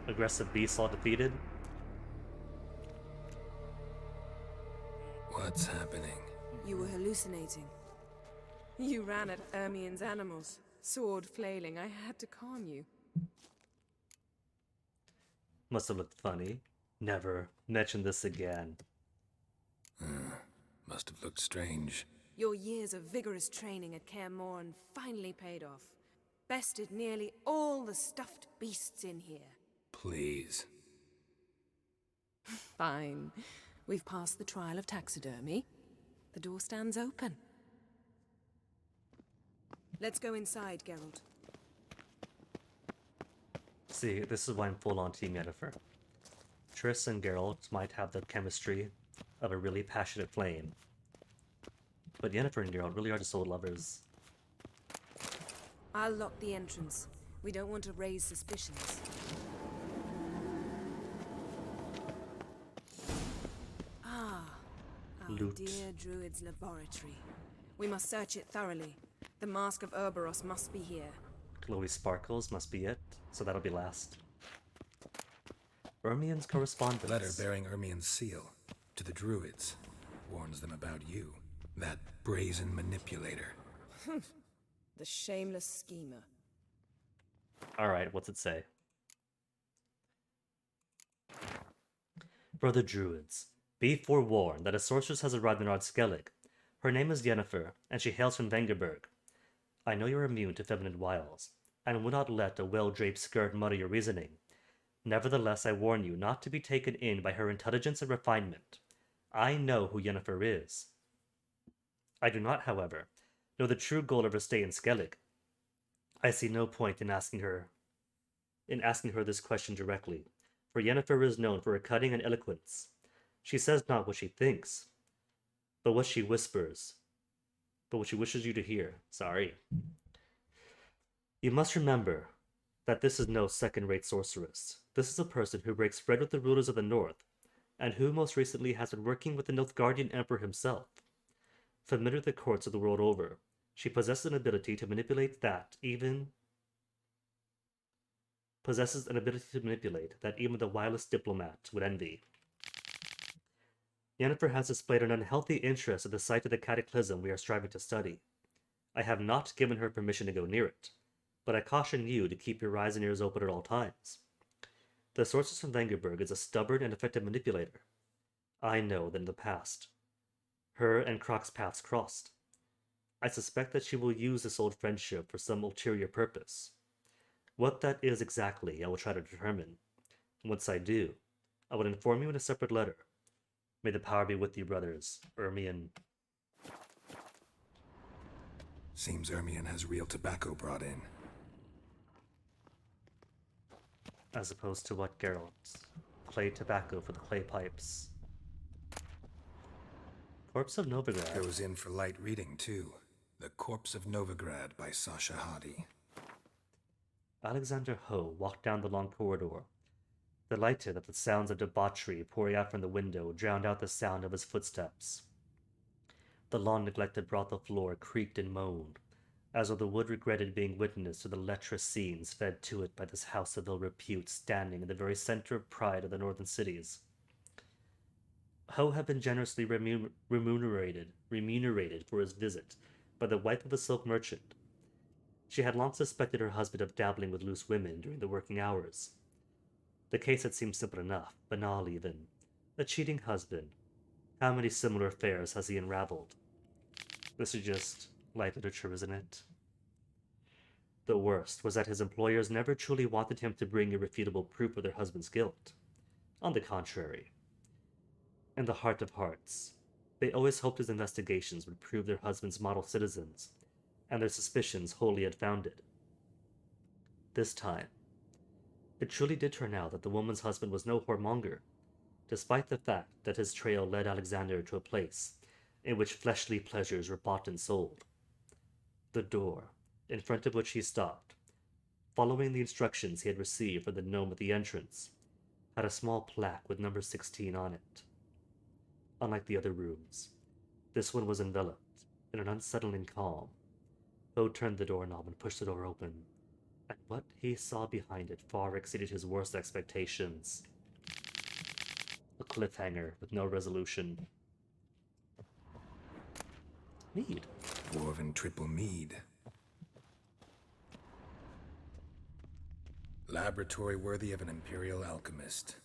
Aggressive beasts all defeated?
What's happening?
You were hallucinating. You ran at Ermien's animals, sword flailing. I had to calm you.
Must have looked funny. Never mention this again.
Must have looked strange.
Your years of vigorous training at Kaer finally paid off. Bested nearly all the stuffed beasts in here.
Please.
Fine. We've passed the trial of taxidermy. The door stands open. Let's go inside, Geralt.
See, this is why I'm full on Team Yennefer. Triss and Geralt might have the chemistry of a really passionate flame. But Yennefer and Geralt really are just old lovers.
I'll lock the entrance. We don't want to raise suspicions. Ah, our
Loot.
dear druid's laboratory. We must search it thoroughly. The Mask of Ouroboros must be here.
Glowy sparkles must be it, so that'll be last. Ermien's correspondence.
Letter bearing Ermien's seal. To the druids. Warns them about you. That brazen manipulator.
The shameless schemer.
Alright, what's it say? Brother Druids, be forewarned that a sorceress has arrived in Ard Skellig. Her name is Yennefer, and she hails from Vengerberg. I know you're immune to feminine wiles, and will not let a well-draped skirt muddle your reasoning. Nevertheless, I warn you not to be taken in by her intelligence and refinement. I know who Yennefer is. I do not, however, know the true goal of her stay in Skellig. I see no point in asking her this question directly, for Yennefer is known for her cunning and eloquence. She says not what she thinks, but what she whispers, but what she wishes you to hear. Sorry. You must remember that this is no second-rate sorceress. This is a person who breaks bread with the rulers of the North, and who most recently has been working with the Nilfgaardian Emperor himself. Familiar with the courts of the world over, she possesses an ability to manipulate that even the wildest diplomat would envy. Yennefer has displayed an unhealthy interest at the site of the cataclysm we are striving to study. I have not given her permission to go near it, but I caution you to keep your eyes and ears open at all times. The sorceress from Vengerberg is a stubborn and effective manipulator. I know that in the past, her and Croc's paths crossed. I suspect that she will use this old friendship for some ulterior purpose. What that is exactly, I will try to determine. Once I do, I will inform you in a separate letter. May the power be with you, brothers. Ermion.
Seems Ermion has real tobacco brought in.
As opposed to what, Geralt? Clay tobacco for the clay pipes. Corpse of Novigrad.
Goes in for light reading, too. The Corpse of Novigrad by Sasha Hadi.
Alexander Ho walked down the long corridor, delighted that the sounds of debauchery pouring out from the window drowned out the sound of his footsteps. The long-neglected brothel floor creaked and moaned, as though the wood regretted being witness to the lecherous scenes fed to it by this house of ill repute standing in the very center of pride of the northern cities. Ho had been generously remunerated for his visit by the wife of a silk merchant. She had long suspected her husband of dabbling with loose women during the working hours. The case had seemed simple enough, banal even. A cheating husband. How many similar affairs has he unraveled? This is just light literature, isn't it? The worst was that his employers never truly wanted him to bring irrefutable proof of their husband's guilt. On the contrary. In the heart of hearts, they always hoped his investigations would prove their husband's model citizens, and their suspicions wholly unfounded. This time, it truly did turn out that the woman's husband was no whoremonger, despite the fact that his trail led Alexander to a place in which fleshly pleasures were bought and sold. The door, in front of which he stopped, following the instructions he had received from the gnome at the entrance, had a small plaque with number 16 on it. Unlike the other rooms, this one was enveloped in an unsettling calm. Bo turned the doorknob and pushed the door open, and what he saw behind it far exceeded his worst expectations. A cliffhanger with no resolution. Mead.
Dwarven triple mead. Laboratory worthy of an imperial alchemist.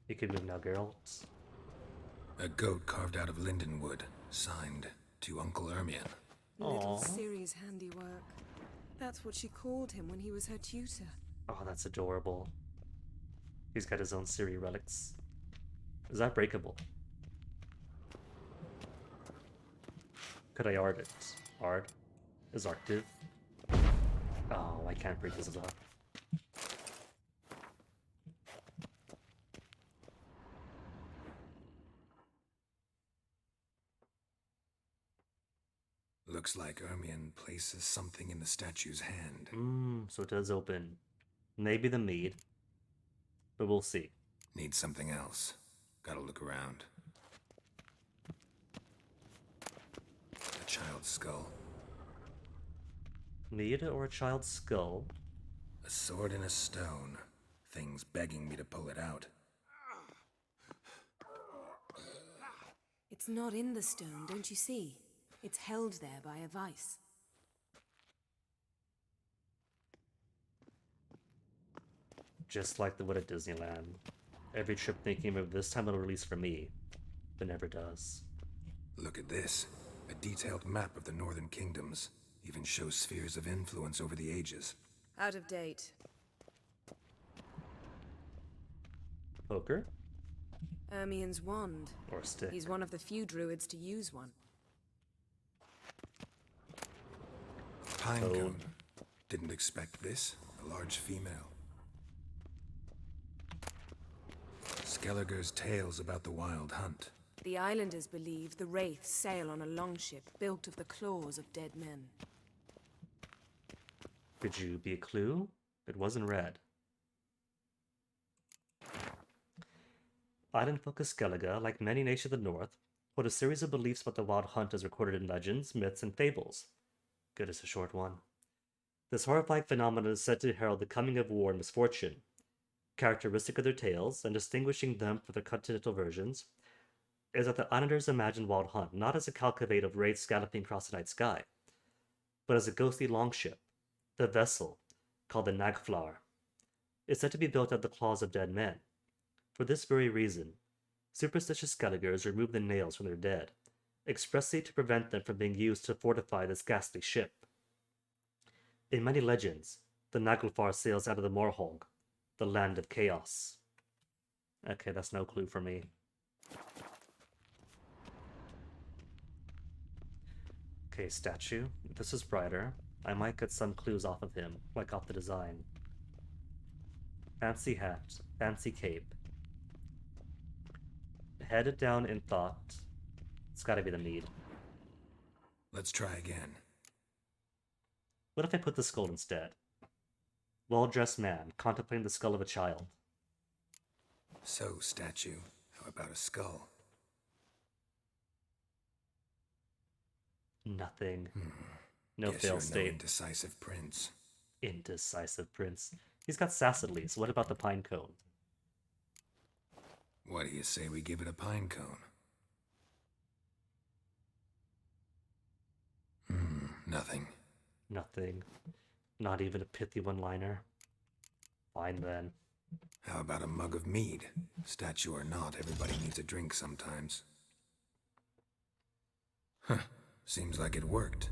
You can move now, Geralt.
A goat carved out of lindenwood, signed to Uncle Ermion.
Little Ciri's handiwork. That's what she called him when he was her tutor.
Oh, that's adorable. He's got his own Ciri relics. Is that breakable? Could I art it? Ard? Is active? Oh, I can't break this up.
Looks like Ermion places something in the statue's hand.
So it does open. Maybe the mead. But we'll see.
Need something else. Gotta look around. A child's skull.
Mead or a child's skull?
A sword in a stone. Thing's begging me to pull it out.
It's not in the stone, don't you see? It's held there by a vice.
Just like the wood at Disneyland. Every trip thinking of this time it'll release for me, but never does.
Look at this. A detailed map of the Northern Kingdoms. Even shows spheres of influence over the ages.
Out of date.
Poker?
Ermien's wand.
Or stick.
He's one of the few druids to use one.
Pinecone. Didn't expect this. A large female. Skelliger's tales about the wild hunt.
The islanders believe the wraiths sail on a longship built of the claws of dead men.
Could you be a clue? It wasn't red. Island folk of Skellige, like many nations of the north, hold a series of beliefs about the wild hunt as recorded in legends, myths, and fables. Good as a short one. This horrifying phenomenon is said to herald the coming of war and misfortune. Characteristic of their tales, and distinguishing them from their continental versions, is that the islanders imagine wild hunt not as a cavalcade of wraiths galloping across the night sky, but as a ghostly longship. The vessel, called the Nagflar, is said to be built out of the claws of dead men. For this very reason, superstitious Skelligers remove the nails from their dead, expressly to prevent them from being used to fortify this ghastly ship. In many legends, the Naglfar sails out of the Morholg, the land of chaos. Okay, that's no clue for me. Okay, statue. If this is brighter, I might get some clues off of him, like off the design. Fancy hat, fancy cape. Headed down in thought. It's gotta be the mead.
Let's try again.
What if I put the skull instead? Well-dressed man, contemplating the skull of a child.
So, statue, how about a skull?
Nothing. No
Guess
fail
you're
state.
No indecisive prince.
Indecisive prince. He's got sass at least. What about the pine cone?
What do you say we give it a pine cone? Nothing.
Nothing. Not even a pithy one-liner. Fine then.
How about a mug of mead? Statue or not, everybody needs a drink sometimes. Huh. Seems like it worked.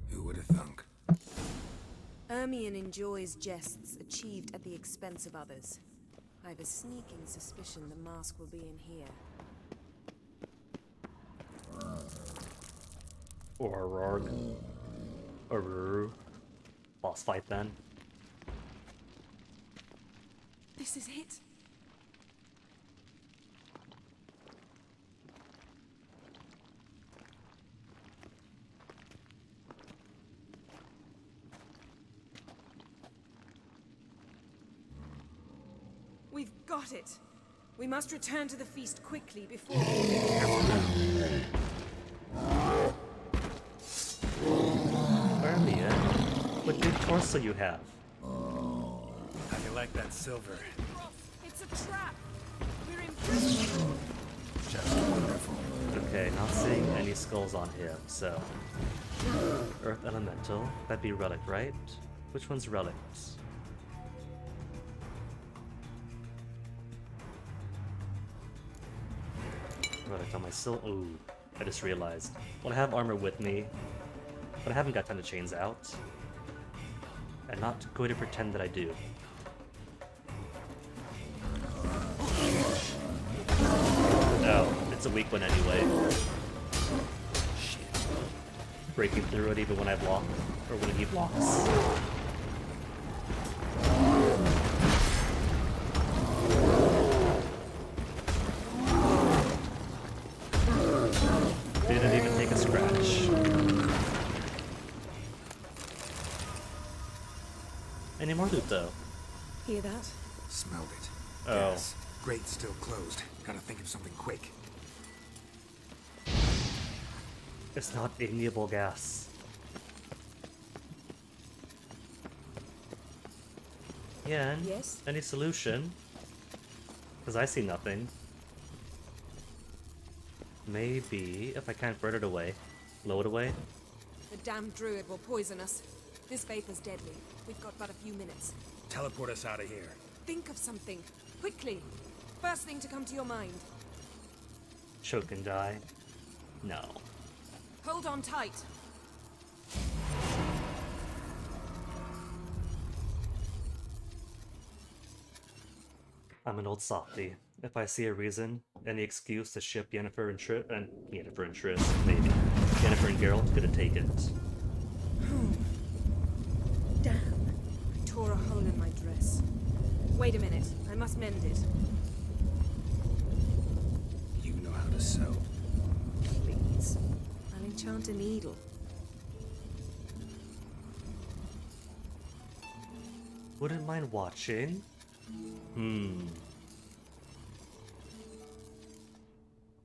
Who would have thunk?
Ermien enjoys jests achieved at the expense of others. I have a sneaking suspicion the mask will be in here.
Or a Rorg. Or boss fight then.
This is it. We've got it. We must return to the feast quickly before
Ermien, what big torso you have.
How do you like that silver?
It's a trap. We're imprisoned.
Just wonderful.
Okay, not seeing any skulls on him, so... Earth Elemental, that'd be Relic, right? Which one's Relic? Relic on my ooh, I just realized. Well, I have armor with me, but I haven't got time to chains out. I'm not going to pretend that I do. Oh, it's a weak one anyway. Shit. Breaking through it even when I block, or when he blocks. Didn't even take a scratch. Any more loot though?
Hear that?
Smelled it.
Oh.
Yes. Grate still closed. Gotta think of something quick.
It's not amiable gas. Yeah,
yes?
Any solution? Because I see nothing. Maybe if I can't burn it away. Blow it away?
The damned druid will poison us. This vapor's deadly. We've got but a few minutes.
Teleport us out of here.
Think of something. Quickly. First thing to come to your mind.
Choke and die? No.
Hold on tight.
I'm an old softy. If I see a reason, any excuse to ship Yennefer and Triss, maybe. Yennefer and Geralt, gonna take it.
Damn. I tore a hole in my dress. Wait a minute. I must mend it.
You know how to sew.
Please. I'll enchant a needle.
Wouldn't mind watching.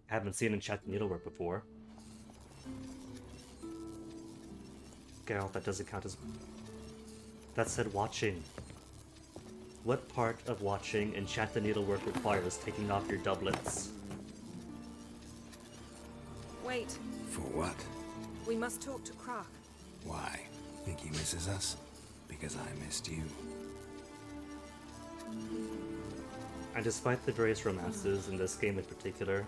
Haven't seen enchanted needlework before. Geralt, that doesn't count as... That said watching. What part of watching enchanted needlework requires taking off your doublets?
Wait.
For what?
We must talk to Krak.
Why? Think he misses us? Because I missed you.
And despite the various romances in this game in particular,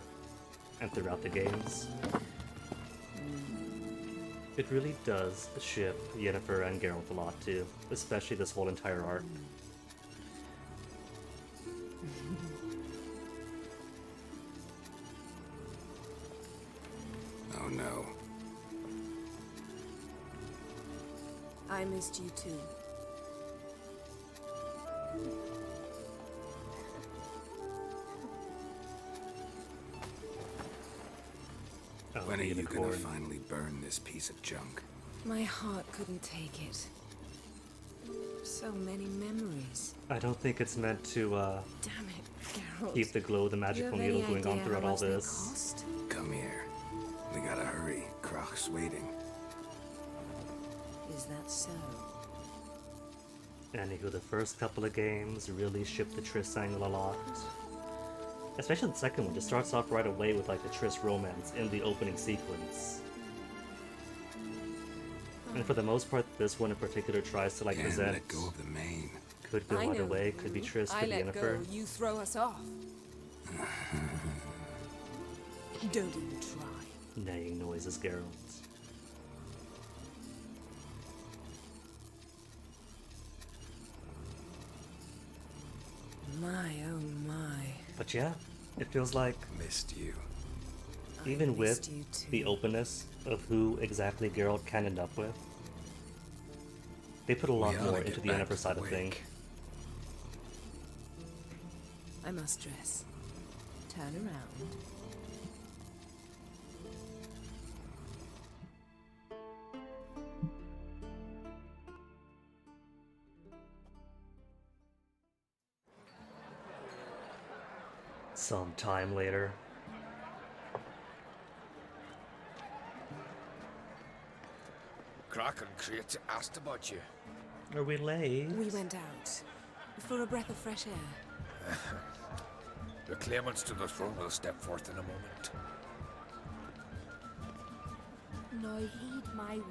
and throughout the games, it really does ship Yennefer and Geralt a lot too, especially this whole entire arc.
Oh no.
I missed you too.
When are you gonna finally burn this piece of junk?
My heart couldn't take it. So many memories.
I don't think it's meant to,
Damn it, Geralt.
keep the glow of the magical needle going on throughout all this.
Come here. We gotta hurry. Krach's waiting.
Is that so?
Anywho, the first couple of games really ship the Triss angle a lot. Especially the second one, just starts off right away with like the Triss romance in the opening sequence. And for the most part, this one in particular tries to like
Can't
present.
let go of the mane.
Could go either way, could be Triss,
I
could be
let
Yennefer.
go, you throw us off. Don't even try.
Neighing noises, Geralt.
My oh my.
But yeah, it feels like
missed you.
Even with the openness of who exactly Geralt can end up with, they put a lot more into the Yennefer side of things.
I must dress. Turn around.
Some time later.
Krak and Kreitz asked about you.
Are we late?
We went out for a breath of fresh air.
The claimants to the throne will step forth in a moment.
Now heed my words.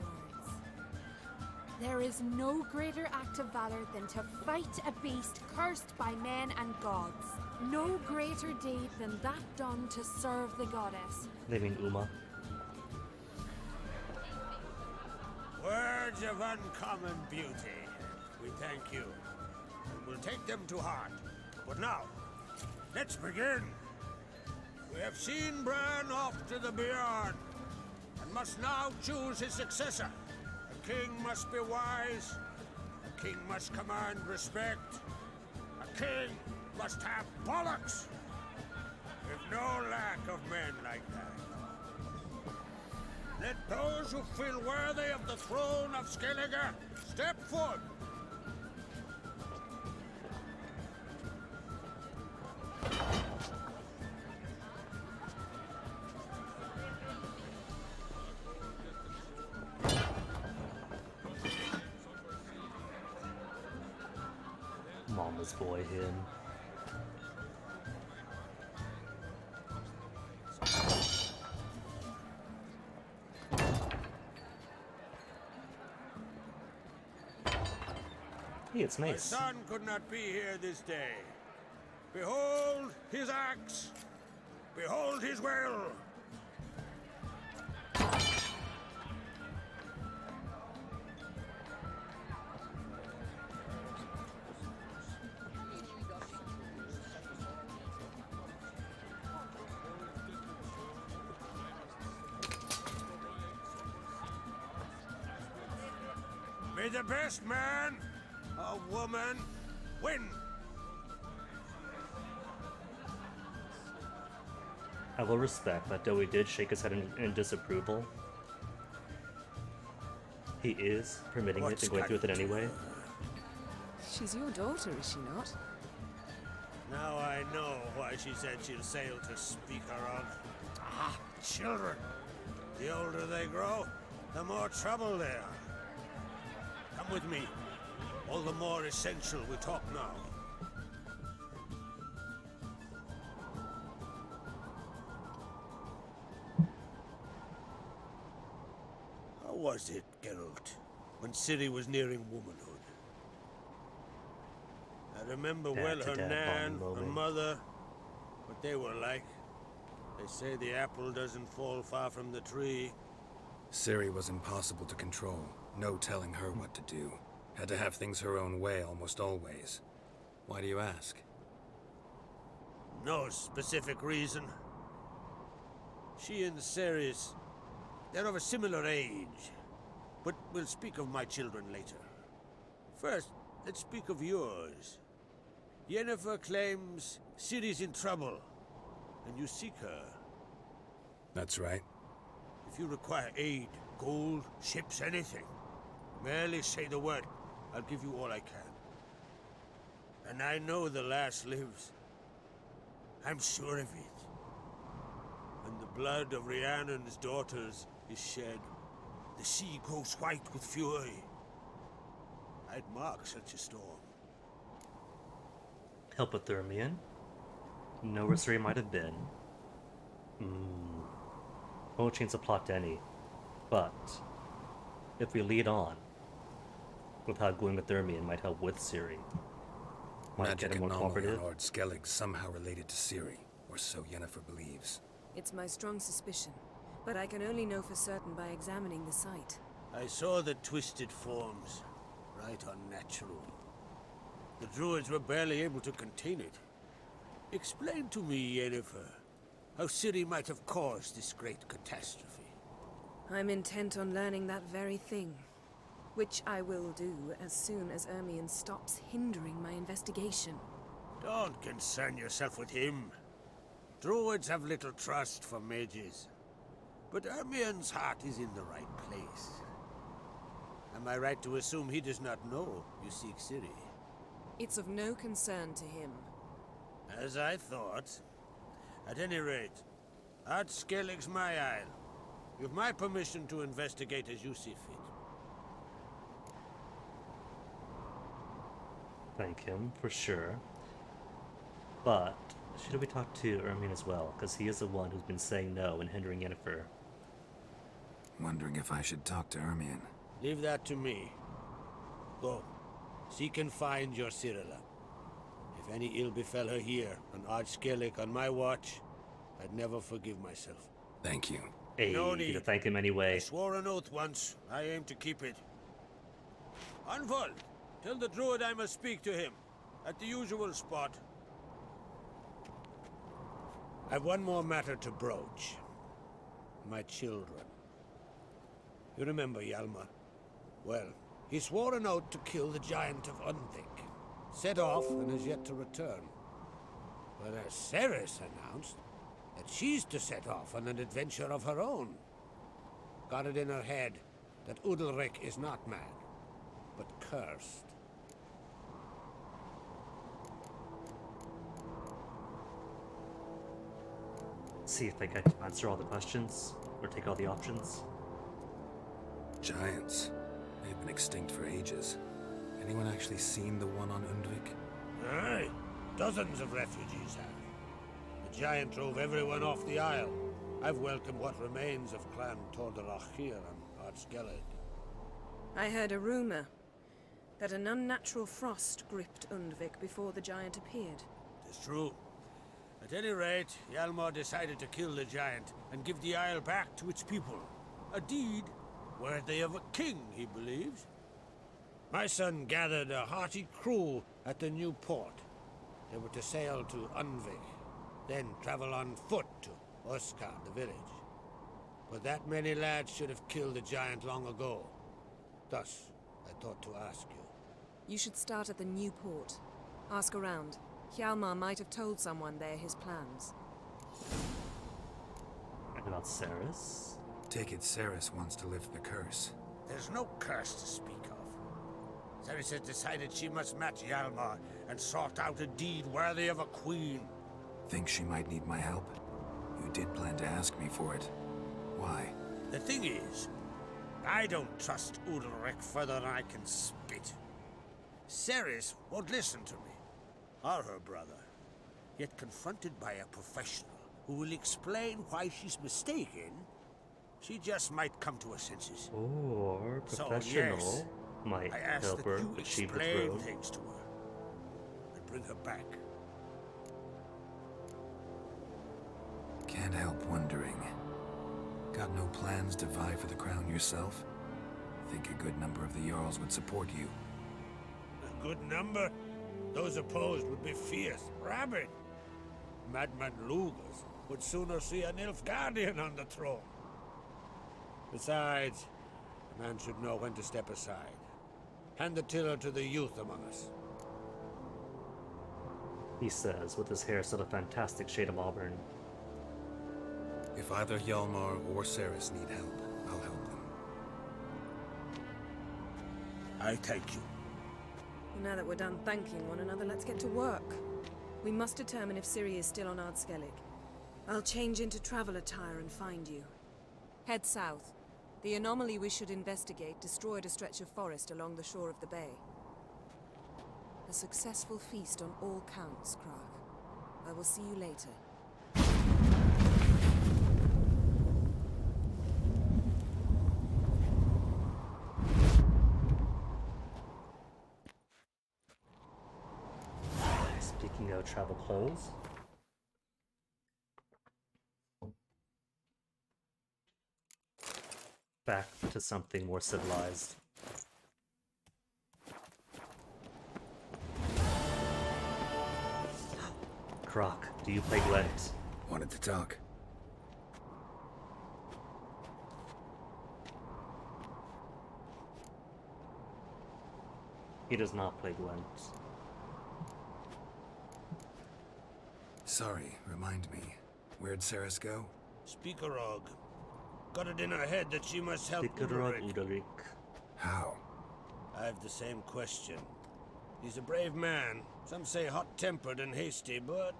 There is no greater act of valor than to fight a beast cursed by men and gods. No greater deed than that done to serve the goddess.
They mean Uma.
Words of uncommon beauty. We thank you. And we'll take them to heart. But now, let's begin. We have seen Bran off to the beyond, and must now choose his successor. A king must be wise. A king must command respect. A king must have bollocks. We've no lack of men like that. Let those who feel worthy of the throne of Skellig step forth.
Mama's boy him. Hey, it's
My
Mace.
son could not be here this day. Behold his axe. Behold his will. May the best man or woman win.
I will respect that though he did shake his head in disapproval, he is permitting it and going through with it anyway.
She's your daughter, is she not?
Now I know why she said she'll sail to speak her of. Ah, children. The older they grow, the more trouble they are. Come with me. All the more essential we talk now. How was it, Geralt, when Ciri was nearing womanhood? I remember well her nan, her mother, what they were like. They say the apple doesn't fall far from the tree.
Ciri was impossible to control. No telling her what to do. Had to have things her own way almost always. Why do you ask?
No specific reason. She and Ceres, they're of a similar age. But we'll speak of my children later. First, let's speak of yours. Yennefer claims Ciri's in trouble, and you seek her.
That's right.
If you require aid, gold, ships, anything, merely say the word. I'll give you all I can. And I know the lass lives. I'm sure of it. When the blood of Rhiannon's daughters is shed, the sea grows white with fury. I'd mark such a storm.
Hypothermian? Know where Ciri might have been. Won't change the plot to any. But if we lead on with how going with Thermian might help with Ciri, might
Magic
get him more
anomaly
cooperative.
on Ard Skellig somehow related to Ciri, or so Yennefer believes.
It's my strong suspicion, but I can only know for certain by examining the site.
I saw the twisted forms. Right unnatural. The druids were barely able to contain it. Explain to me, Yennefer, how Ciri might have caused this great catastrophe.
I'm intent on learning that very thing, which I will do as soon as Ermion stops hindering my investigation.
Don't concern yourself with him. Druids have little trust for mages. But Ermion's heart is in the right place. Am I right to assume he does not know you seek Ciri?
It's of no concern to him.
As I thought. At any rate, Ard Skellig's my isle. You've my permission to investigate as you see fit.
Thank him, for sure. But should we talk to Ermion as well? Because he is the one who's been saying no and hindering Yennefer.
Wondering if I should talk to Ermion.
Leave that to me. Go. Seek and find your Cyrilla. If any ill befell her here, on Ard Skellig on my watch, I'd never forgive myself.
Thank you.
Hey,
no
you
need.
to thank him anyway.
I swore an oath once. I aim to keep it. Anvol, tell the druid I must speak to him. At the usual spot. I've one more matter to broach. My children. You remember Hjalmar? Well, he swore an oath to kill the giant of Undvik. Set off and has yet to return. Whereas Ceres announced that she's to set off on an adventure of her own. Got it in her head that Udalric is not mad, but cursed.
See if I can answer all the questions, or take all the options.
Giants. They've been extinct for ages. Anyone actually seen the one on Undvik?
Aye. Dozens of refugees have. The giant drove everyone off the isle. I've welcomed what remains of Clan Tordarach here on Ard Skellig.
I heard a rumor. that an unnatural frost gripped Undvik before the giant appeared.
It's true. At any rate, Hjalmar decided to kill the giant and give the isle back to its people. A deed worthy of a king, he believes. My son gathered a hearty crew at the new port. They were to sail to Undvik, then travel on foot to Oskar, the village. But that many lads should have killed the giant long ago. Thus, I thought to ask you.
You should start at the new port. Ask around. Hjalmar might have told someone there his plans.
And about Ceres?
Take it Ceres wants to lift the curse.
There's no curse to speak of. Ceres has decided she must match Hjalmar and sort out a deed worthy of a queen.
Think she might need my help? You did plan to ask me for it. Why?
The thing is, I don't trust Udalric further than I can spit. Ceres won't listen to me, or her brother. Yet confronted by a professional who will explain why she's mistaken, she just might come to her senses.
Or professional
so, yes,
might
I ask
help
that
her
you
achieve the
explain
truth.
things to her and bring her back.
Can't help wondering. Got no plans to vie for the crown yourself? Think a good number of the Jarls would support you.
A good number? Those opposed would be fierce, rabid. Madman Lugas would sooner see an Nilfgaardian on the throne. Besides, a man should know when to step aside. Hand the tiller to the youth among us.
He says, with his hair still a fantastic shade of auburn.
If either Hjalmar or Ceres need help, I'll help them.
I thank you.
Now that we're done thanking one another, let's get to work. We must determine if Ciri is still on Ard Skellig. I'll change into travel attire and find you. Head south. The anomaly we should investigate destroyed a stretch of forest along the shore of the bay. A successful feast on all counts, Krag. I will see you later.
Speaking of travel clothes, back to something more civilized. Croc, do you play Gwent?
Wanted to talk.
He does not play Gwent.
Sorry, remind me. Where'd Ceres go?
Speakerog. Got it in her head that she must help
Speakerog Udalric.
How?
I've the same question. He's a brave man. Some say hot-tempered and hasty, but...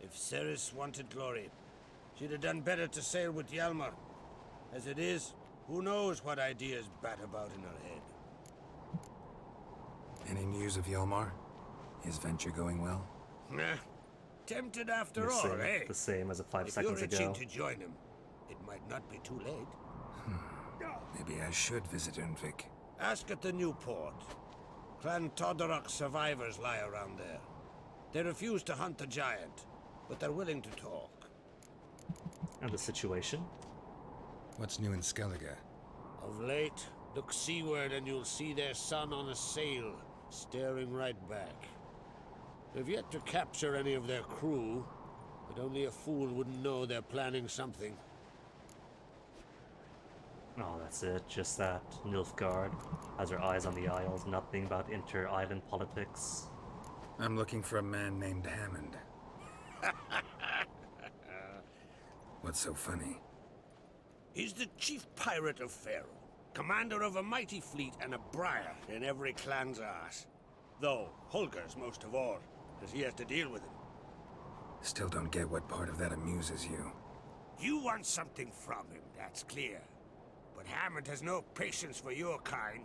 if Ceres wanted glory, she'd have done better to sail with Hjalmar. As it is, who knows what ideas bat about in her head.
Any news of Hjalmar? His venture going well?
Nah. Tempted after all, eh?
The same as 5
if
seconds
you're itching
ago.
to join him, it might not be too late.
Maybe I should visit Undvik.
Ask at the new port. Clan Todorok survivors lie around there. They refuse to hunt the giant, but they're willing to talk.
And the situation?
What's new in Skellige?
Of late, look seaward and you'll see their son on a sail, staring right back. They've yet to capture any of their crew, but only a fool wouldn't know they're planning something.
Oh, that's it. Just that Nilfgaard has her eyes on the Isles, nothing about inter-island politics.
I'm looking for a man named Hammond. What's so funny?
He's the chief pirate of Faroe, commander of a mighty fleet and a briar in every clan's arse. Though Holger's most of all, as he has to deal with him.
Still don't get what part of that amuses you.
You want something from him, that's clear. But Hammond has no patience for your kind.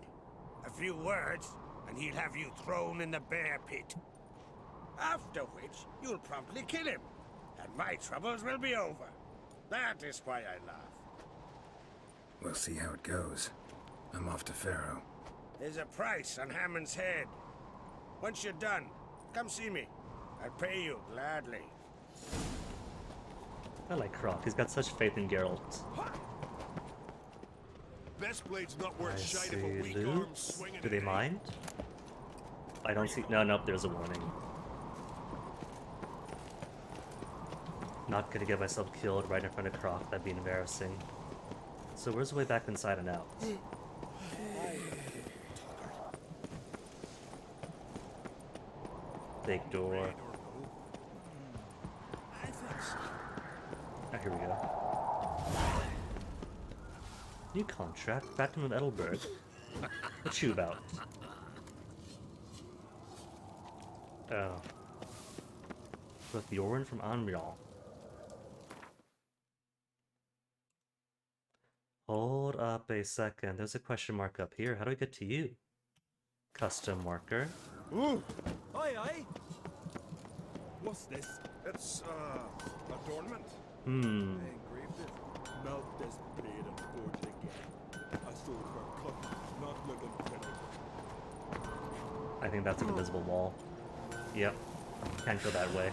A few words, and he'll have you thrown in the bear pit. After which, you'll promptly kill him, and my troubles will be over. That is why I laugh.
We'll see how it goes. I'm off to Faroe.
There's a price on Hammond's head. Once you're done, come see me. I'll pay you gladly.
I like Croc. He's got such faith in Geralt.
Best blade's not
I
worth shite if a
see
weak
loot.
arm swinging
Do they
at it.
mind? I don't see. No, nope. There's a warning. Not gonna get myself killed right in front of Croc. That'd be embarrassing. So where's the way back inside and out? Big door. Ah, here we go. New contract, Batman of Edelberg. What you about? Oh. With the Orin from Anrial. Hold up a second. There's a question mark up here. How do I get to you? Custom marker.
Ooh!
Aye, aye.
What's this? It's, adornment.
Hmm.
I engraved it. Melt this blade and forge it again. A sword for cutting, not looking pretty.
I think that's an invisible wall. Yep. Can't go that way.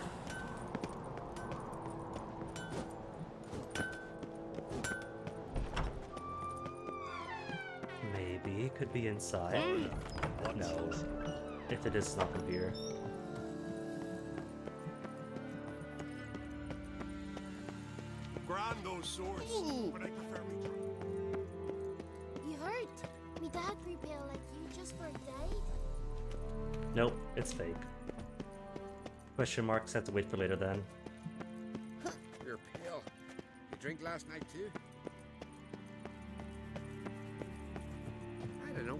Maybe it could be inside. No. If it is, it's not from here.
Grind those swords, but I prefer me.
You hurt? Me dad grew pale like you just for a day?
Nope, it's fake. Question marks, have to wait for later then.
You're pale. You drink last night too? I don't know.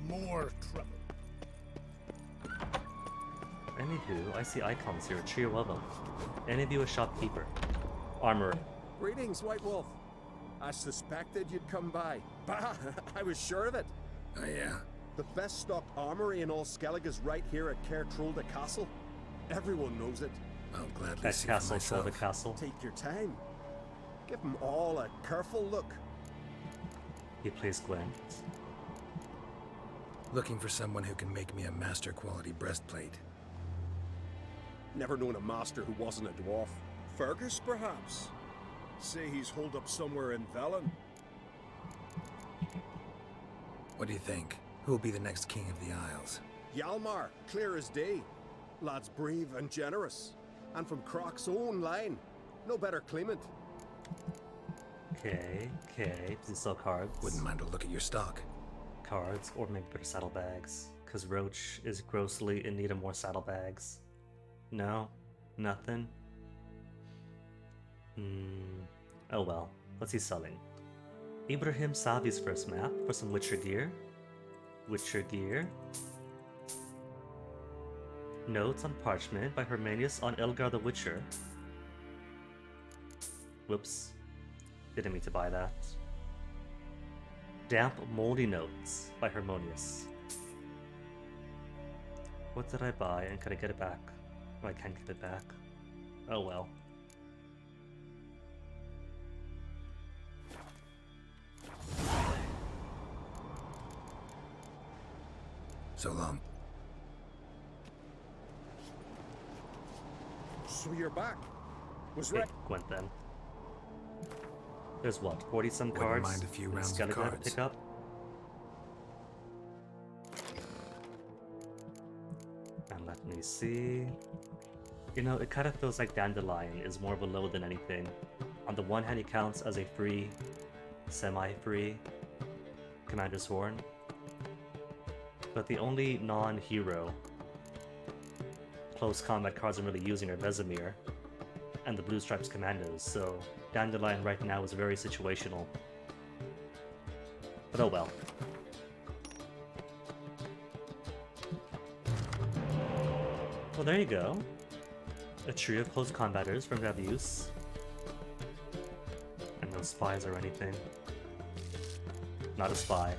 More trouble.
Anywho, I see icons here. Trio of them. Any of you a shopkeeper? Armorer.
Greetings, White Wolf. I suspected you'd come by. Bah, I was sure of it.
Oh, yeah?
The best stocked armory in all Skellig is right here at Caer Trolda Castle. Everyone knows it.
I'll gladly
That
see
castle,
for myself.
the castle.
Take your time. Give them all a careful look.
He plays Gwen.
Looking for someone who can make me a master quality breastplate.
Never known a master who wasn't a dwarf.
Fergus, perhaps? Say he's holed up somewhere in Velen.
What do you think? Who will be the next king of the Isles?
Hjalmar, clear as day. Lad's brave and generous. And from Croc's own line. No better claimant.
Okay. Does he sell cards?
Wouldn't mind a look at your stock.
Cards, or maybe better saddlebags. Because Roach is grossly in need of more saddlebags. No? Nothing? Oh well. What's he selling? Ibrahim Savi's first map for some Witcher gear. Notes on parchment by Hermanius on Elgar the Witcher. Whoops. Didn't mean to buy that. Damp Moldy Notes by Hermonius. What did I buy and can I get it back? Oh, I can't get it back. Oh well.
So long.
So you're back. Was
Okay,
right.
Gwent then. There's what, 40 some
Wouldn't
cards?
mind a few
that
rounds of
Skellig had to
cards.
pick up? And let me see. You know, it kind of feels like Dandelion is more of a load than anything. On the one hand, he counts as a free, semi-free Commander's Horn. But the only non-hero close combat cards I'm really using are Vesemir and the Blue Stripes Commandos, so Dandelion right now is very situational. But oh well. Well, there you go. A trio of close combaters from Gravius. And no spies or anything. Not a spy.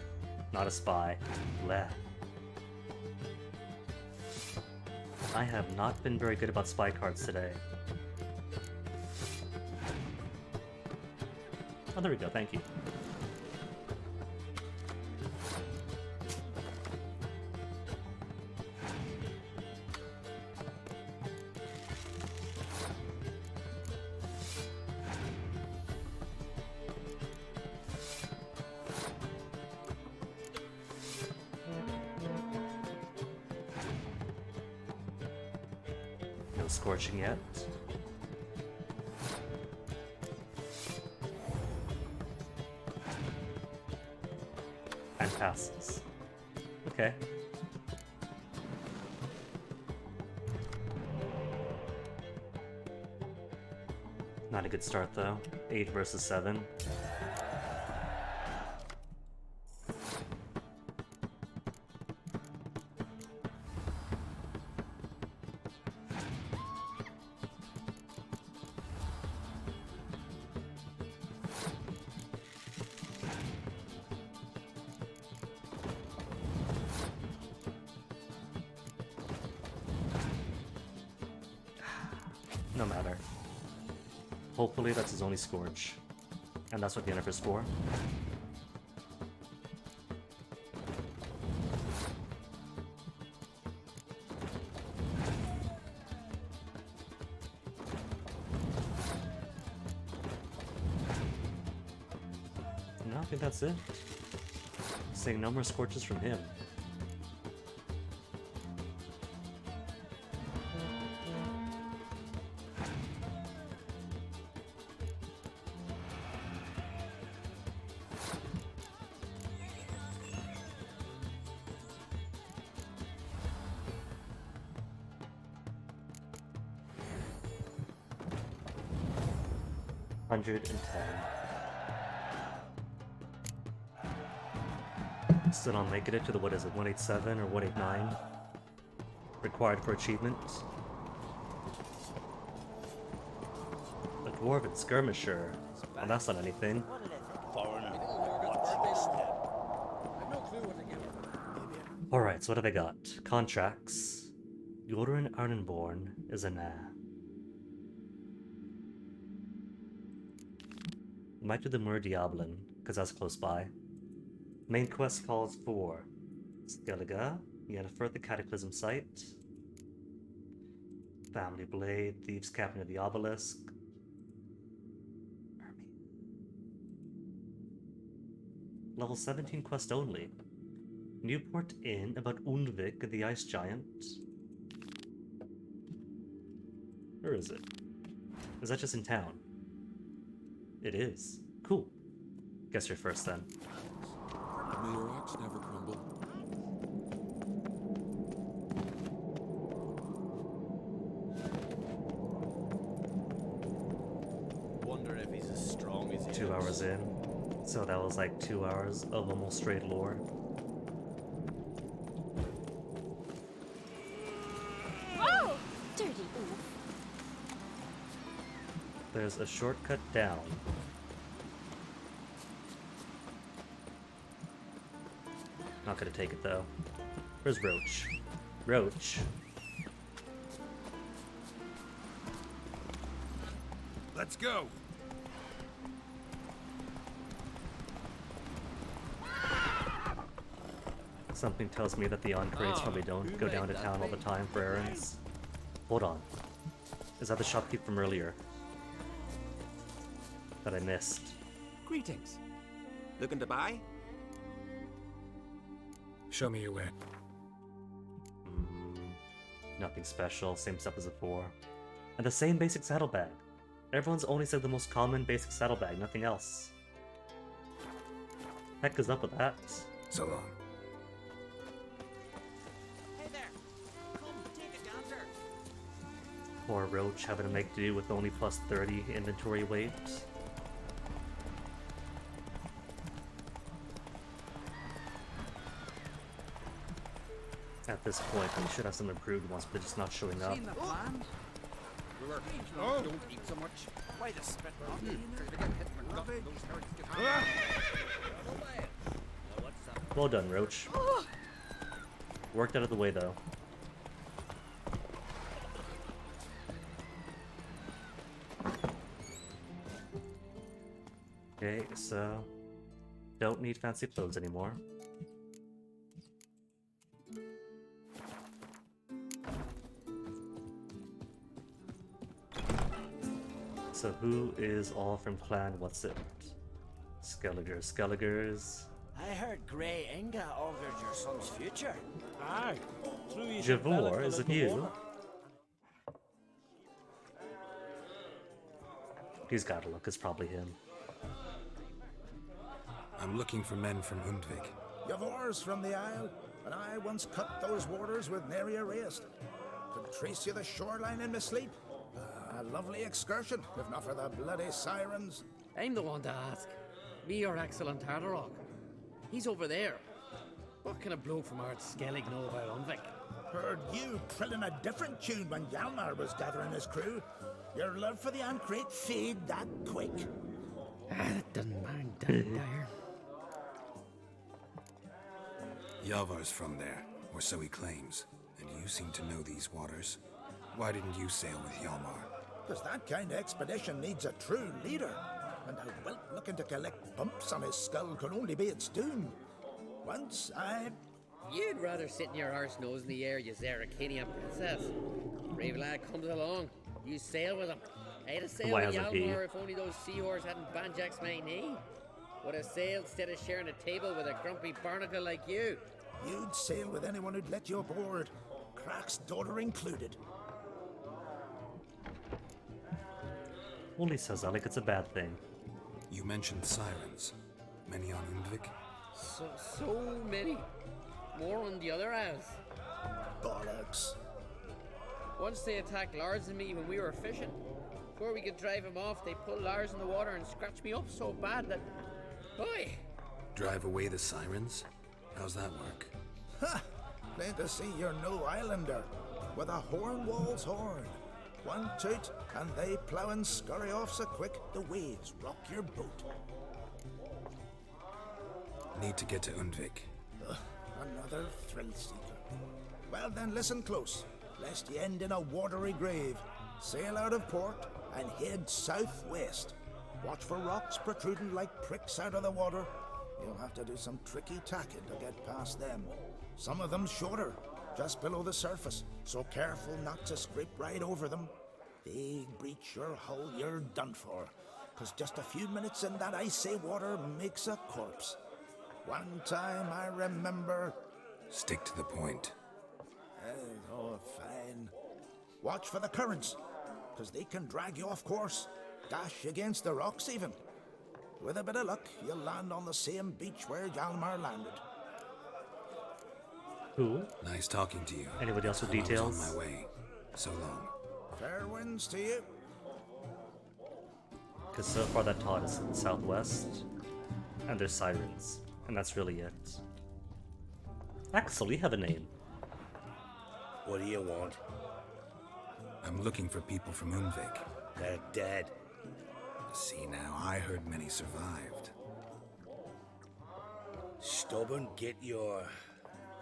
Not a spy. Bleh. I have not been very good about spy cards today. Oh, there we go, thank you. scorching yet. And passes. Okay. Not a good start though. 8 versus 7. No matter. Hopefully that's his only scourge. And that's what the Yennefer's for. No, I think that's it. Saying no more scorches from him. Still don't make it to the, what is it, 187 or 189 required for achievement. A dwarven skirmisher. Well, that's not anything. Alright, so what have I got? Contracts. Yorin Arnenborn is a nah. Might do the Mur Diablin, because that's close by. Main quest calls for Skellige, Yennefer, the Cataclysm Site, Family Blade, Thieves' Captain of the Obelisk, Level 17 quest only. Newport Inn about Undvik, the Ice Giant. Where is it? Is that just in town? It is. Cool. Guess you're first then.
May your rocks never crumble.
Wonder if he's as strong as he
2 hours in. So that was like 2 hours of almost straight lore.
Oh! Dirty oaf.
There's a shortcut down. Not gonna take it though. Where's Roach? Roach.
Let's go.
Something tells me that the Encrates probably don't go down to town all the time for errands. Hold on. Is that the shopkeep from earlier? That I missed.
Greetings. Looking to buy?
Show me your way.
Nothing special, same stuff as before. And the same basic saddlebag. Everyone's only said the most common basic saddlebag, nothing else. Heck is up with that?
So long.
Hey there. Come take a gander.
Poor Roach having to make do with only plus 30 inventory weight. At this point, we should have some improved ones, but just not showing up.
Seen the plan? We were don't eat so much.
Why the spit
Well done, Roach. Worked out of the way, though. Okay, so... don't need fancy clothes anymore. So who is all from Clan What's It? Skelligers.
I heard Grey Inga augured your son's future.
Aye.
Javor, is it you? He's gotta look, it's probably him.
I'm looking for men from Undvik.
You've oars from the Isle, and I once cut those waters with nary a race. Could trace you the shoreline in my sleep. A lovely excursion, if not for the bloody sirens.
I'm the one to ask. Me, your excellent Tardarok. He's over there. What can a bloke from Ard Skellig know about Undvik?
Heard you trilling a different tune when Hjalmar was gathering his crew. Your love for the Ancrate fade that quick.
That doesn't mind dire.
Yavar's from there, or so he claims. And you seem to know these waters. Why didn't you sail with Hjalmar?
Because that kind of expedition needs a true leader. And a whelp looking to collect bumps on his skull could only be its doom. Once I...
You'd rather sit in your arse nose in the air, you Zaracanian princess. Brave lad comes along. You sail with him. I'd have sailed with Hjalmar if only those seahorses hadn't banjaxed my knee. Would have sailed instead of sharing a table with a grumpy barnacle like you.
You'd sail with anyone who'd let you aboard. Crack's daughter included.
Only says that like it's a bad thing.
You mentioned sirens. Many on Undvik?
So many. More on the other house.
Bollocks.
Once they attacked Lars and me when we were fishing. Before we could drive him off, they pulled Lars in the water and scratched me up so bad that... Oi!
Drive away the sirens? How's that work?
Ha! Plain to see you're no islander. With a horn wall's horn. One toot, and they plough and scurry off so quick the waves rock your boat.
Need to get to Undvik.
Another thrill seeker. Well then, listen close, lest you end in a watery grave. Sail out of port and head southwest. Watch for rocks protruding like pricks out of the water. You'll have to do some tricky tacking to get past them. Some of them shorter, just below the surface, so careful not to scrape right over them. They breach your hull, you're done for. 'Cause just a few minutes in that icy water makes a corpse. One time I remember...
Stick to the point.
Oh, fine. Watch for the currents, 'cause they can drag you off course. Dash against the rocks even. With a bit of luck, you'll land on the same beach where Hjalmar landed.
Who?
Nice talking to you.
Anybody else with
I'm
details?
on my way. So long.
Fair winds to you.
Because so far that taught us in the southwest, and there's sirens, and that's really it. Axel, you have a name.
What do you want?
I'm looking for people from Undvik.
They're dead.
See now, I heard many survived.
Stubborn, get your...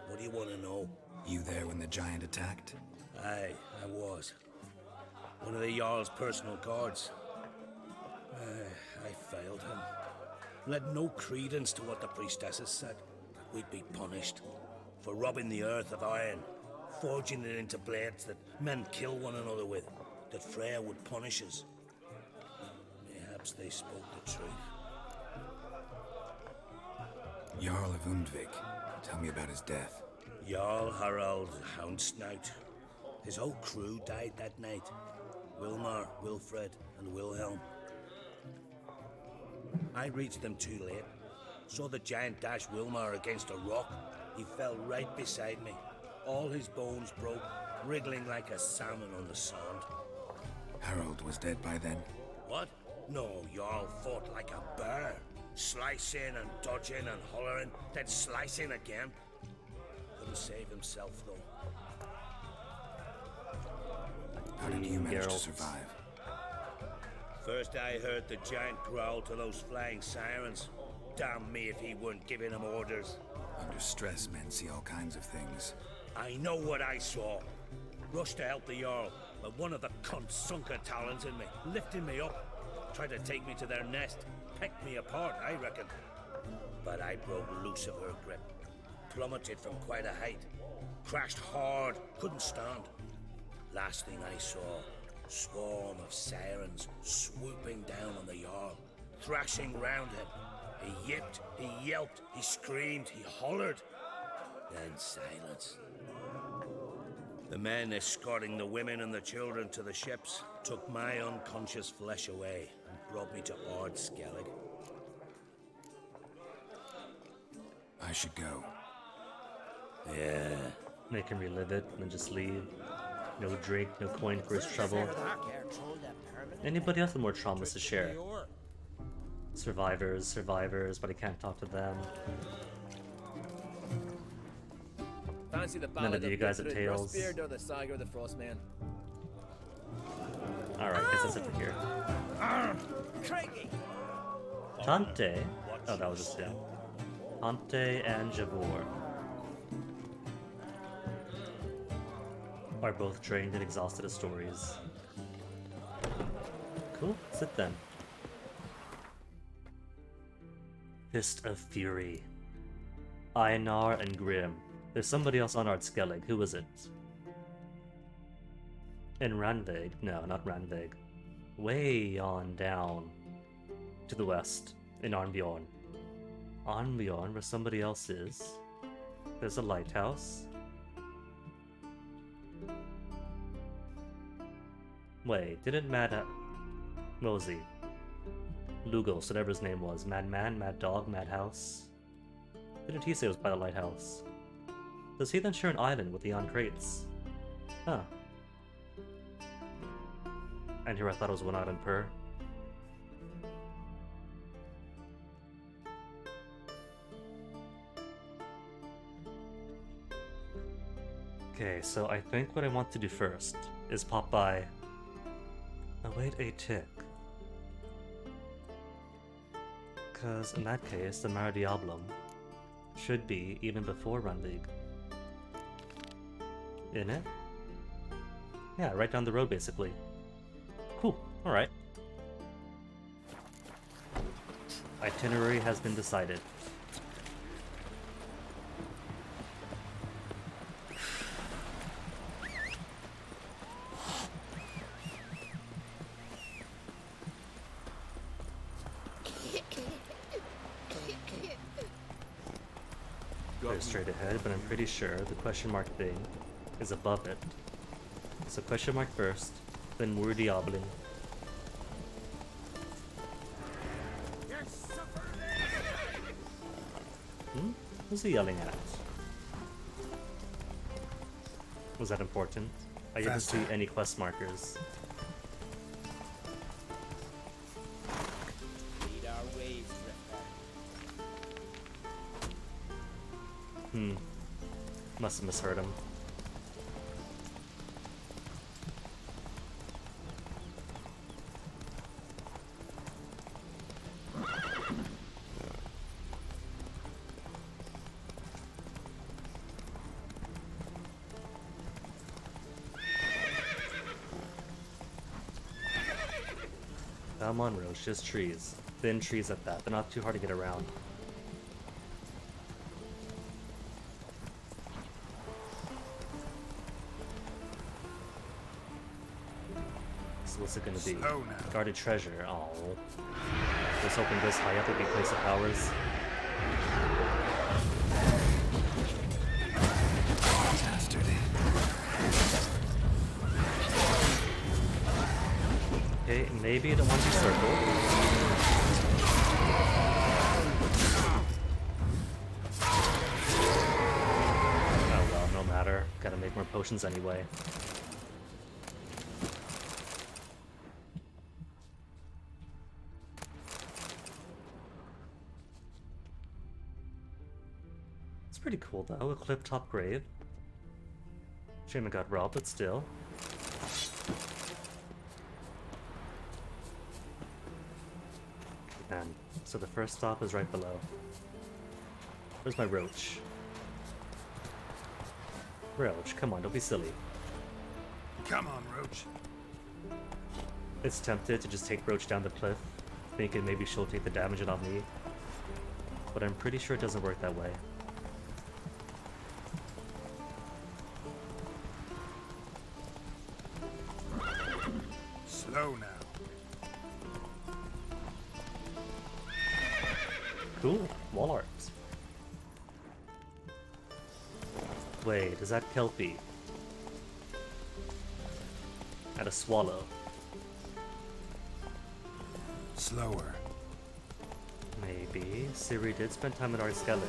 What do you want to know?
You there when the giant attacked?
Aye, I was. One of the Jarl's personal guards. I failed him. Led no credence to what the priestesses said. That we'd be punished. For robbing the earth of iron. Forging it into blades that men kill one another with. That Freya would punish us. Perhaps they spoke the truth.
Jarl of Undvik. Tell me about his death.
Jarl Harald Houndsnout. His whole crew died that night. Wilmar, Wilfred, and Wilhelm. I reached them too late. Saw the giant dash Wilmar against a rock. He fell right beside me. All his bones broke, wriggling like a salmon on the sand.
Harold was dead by then?
What? No, Jarl fought like a bear. Slicing and dodging and hollering, then slicing again. Couldn't save himself, though.
How did you manage to survive?
First I heard the giant growl to those flying sirens. Damn me if he weren't giving them orders.
Under stress, men see all kinds of things.
I know what I saw. Rushed to help the Jarl, but one of the cunts sunk her talons in me, lifting me up. Tried to take me to their nest. Pecked me apart, I reckon. But I broke loose of her grip. Plummeted from quite a height. Crashed hard, couldn't stand. Last thing I saw, swarm of sirens swooping down on the Jarl, thrashing round him. He yipped, he yelped, he screamed, he hollered. Then silence. The men escorting the women and the children to the ships took my unconscious flesh away and
brought me to Ard Skellig.
I should go.
Yeah.
Make him relive it and then just leave. No drink, no coin for his trouble. Anybody else with more traumas to share? Survivors, but I can't talk to them.
Fancy the
None of you guys have tales.
Rustbeard or the Saga or the Frostman?
Alright, guess that's it for here.
Craigie!
Tante? Oh, that was just him. Tante and Javor are both drained and exhausted as stories. Cool, sit then. Fist of Fury. Einar and Grim. There's somebody else on Ard Skellig. Who is it? In Ranvig? No, not Ranvig. Way on down to the west in Arnbjorn. Arnbjorn, where somebody else is. There's a lighthouse. Wait, didn't what was he? Lugos, whatever his name was. Madman, Mad Dog, Madhouse. Didn't he say it was by the lighthouse? Does he then share an island with the Yon Crates? Huh. And here I thought it was one island per. Okay, so I think what I want to do first is pop by. Await a tick. Because in that case, the Mare Diabolum should be even before Runvig. In it? Yeah, right down the road basically. Cool, alright. Itinerary has been decided. Go straight ahead, but I'm pretty sure the question mark thing is above it. So question mark first, then Mur Diabling. Who's he yelling at? Was that important? I didn't see any quest markers.
Lead our ways, Drifter.
Must have misheard him. Come on, Roche, just trees. Thin trees at that. They're not too hard to get around. So what's it gonna be? Guarded treasure. Oh. I was hoping this high up would be place of powers.
Bastard.
Okay, maybe I don't want to circle. Oh well, no matter. Gotta make more potions anyway. It's pretty cool though, a cliff top grave. Shame I got robbed, but still. And so the first stop is right below. Where's my Roach? Roach, come on, don't be silly.
Come on, Roach.
It's tempted to just take Roach down the cliff, thinking maybe she'll take the damage on me. But I'm pretty sure it doesn't work that way.
Slow now.
Cool, wall art. Wait, is that Kelpie? And a swallow.
Slower.
Maybe Ciri did spend time at Ard Skellig.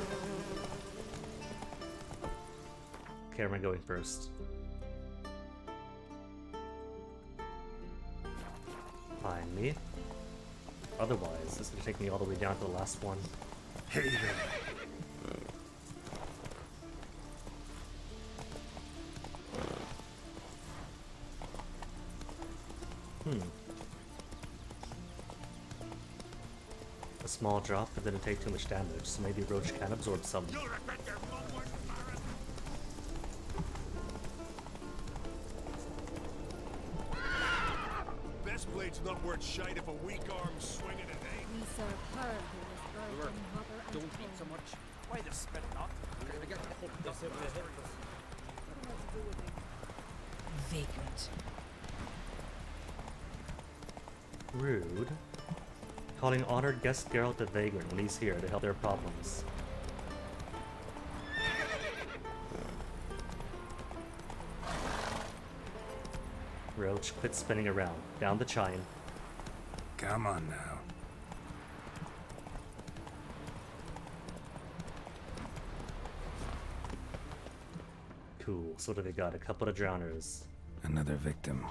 Okay, am I going first? Find me. Otherwise, this is gonna take me all the way down to the last one.
Hater.
A small drop, but didn't take too much damage, so maybe Roach can absorb some.
Best blade's not worth shite if a weak arm's swinging it, eh?
We serve her who is virgin mother and
Don't eat so much.
Why the spit not?
I got to put this over the head.
Vagrant.
Rude. Calling honored guest Geralt a vagrant when he's here to help their problems. Roach, quit spinning around. Down the chine.
Come on now.
Cool. So what do they got? A couple of drowners.
Another victim.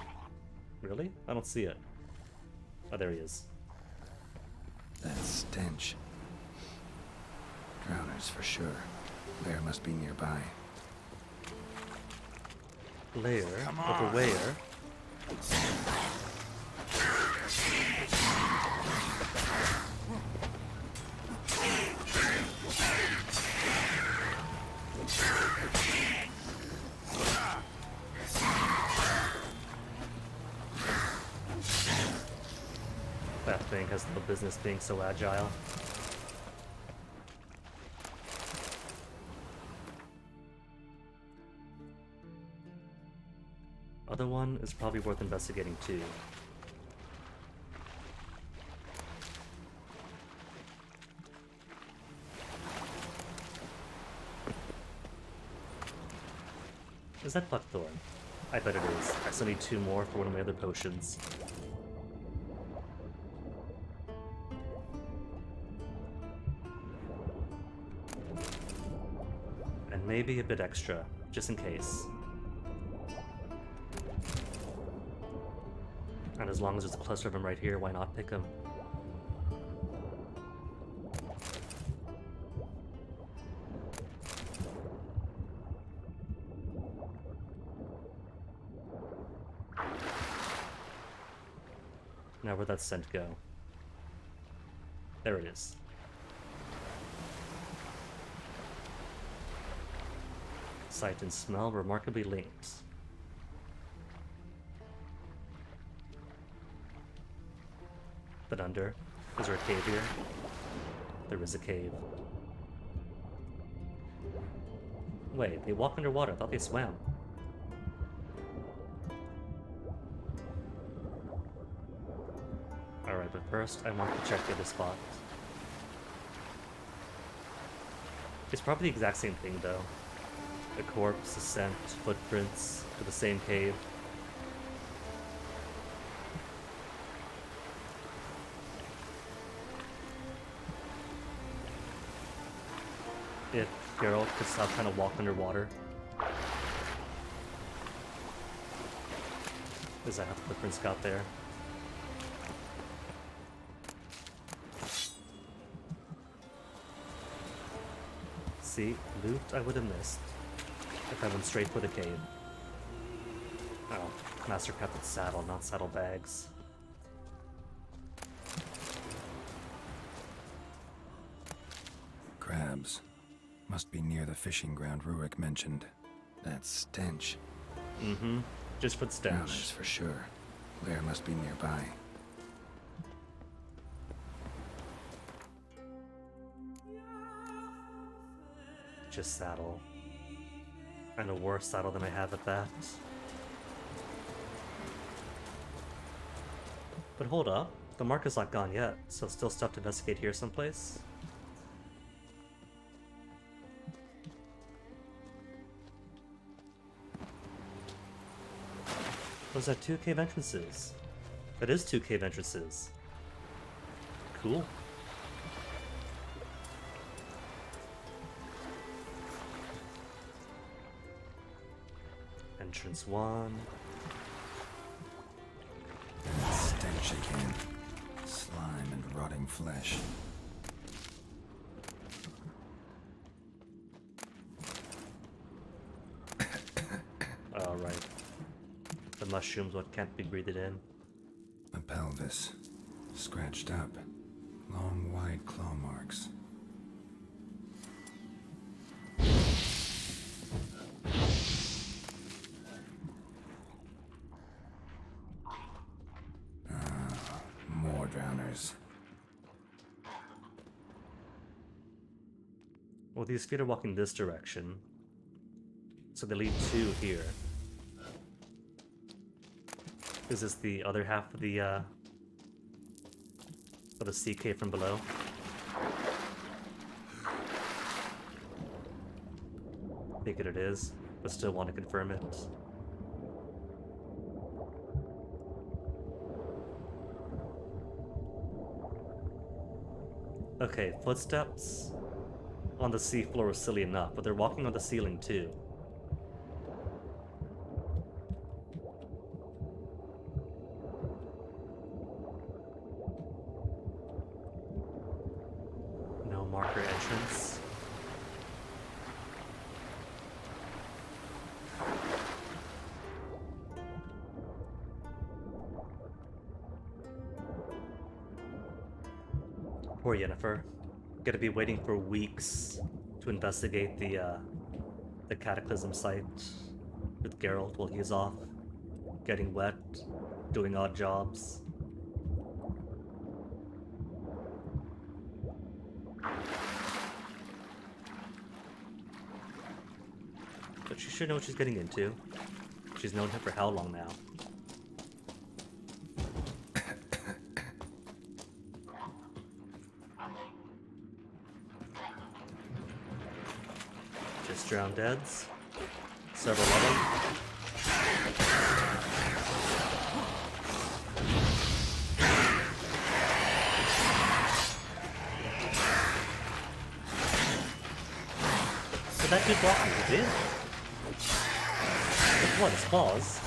Really? I don't see it. Oh, there he is.
That stench. Drowners for sure. Lair must be nearby.
Lair? Over where? That thing has no business being so agile. Other one is probably worth investigating too. Is that Buckthorn? I bet it is. I still need 2 more for one of my other potions. And maybe a bit extra, just in case. And as long as there's a cluster of them right here, why not pick them? Now where'd that scent go? There it is. Sight and smell remarkably linked. But under? Is there a cave here? There is a cave. Wait, they walk underwater. I thought they swam. Alright, but first I want to check the other spot. It's probably the exact same thing though. A corpse, a scent, footprints to the same cave. If Geralt could stop trying to walk underwater. Is that how the footprints got there? See, loot I would have missed if I went straight for the cave. Oh, Master Captain's saddle, not saddlebags.
Crabs. Must be near the fishing ground Rurik mentioned. That stench.
Mm-hmm. Just for the stench.
Drowners for sure. Lair must be nearby.
Just saddle. And a worse saddle than I have at that. But hold up. The mark is not gone yet, so still stuff to investigate here someplace. Was that 2 cave entrances? That is 2 cave entrances. Cool. Entrance 1.
And stench again. Slime and rotting flesh.
Alright. The mushrooms, what can't be breathed in.
A pelvis. Scratched up. Long, wide claw marks. More drowners.
Well, these feet are walking this direction. So they lead 2 here. Is this the other half of the sea cave from below? Think it is, but still want to confirm it. Okay, footsteps on the seafloor is silly enough, but they're walking on the ceiling too. No marker entrance. Poor Yennefer. Gonna be waiting for weeks to investigate the Cataclysm site with Geralt while he's off, getting wet, doing odd jobs. But she should know what she's getting into. She's known him for how long now? Just drowned deads. Several of them. So that dude blocked me, he did? With what, his claws?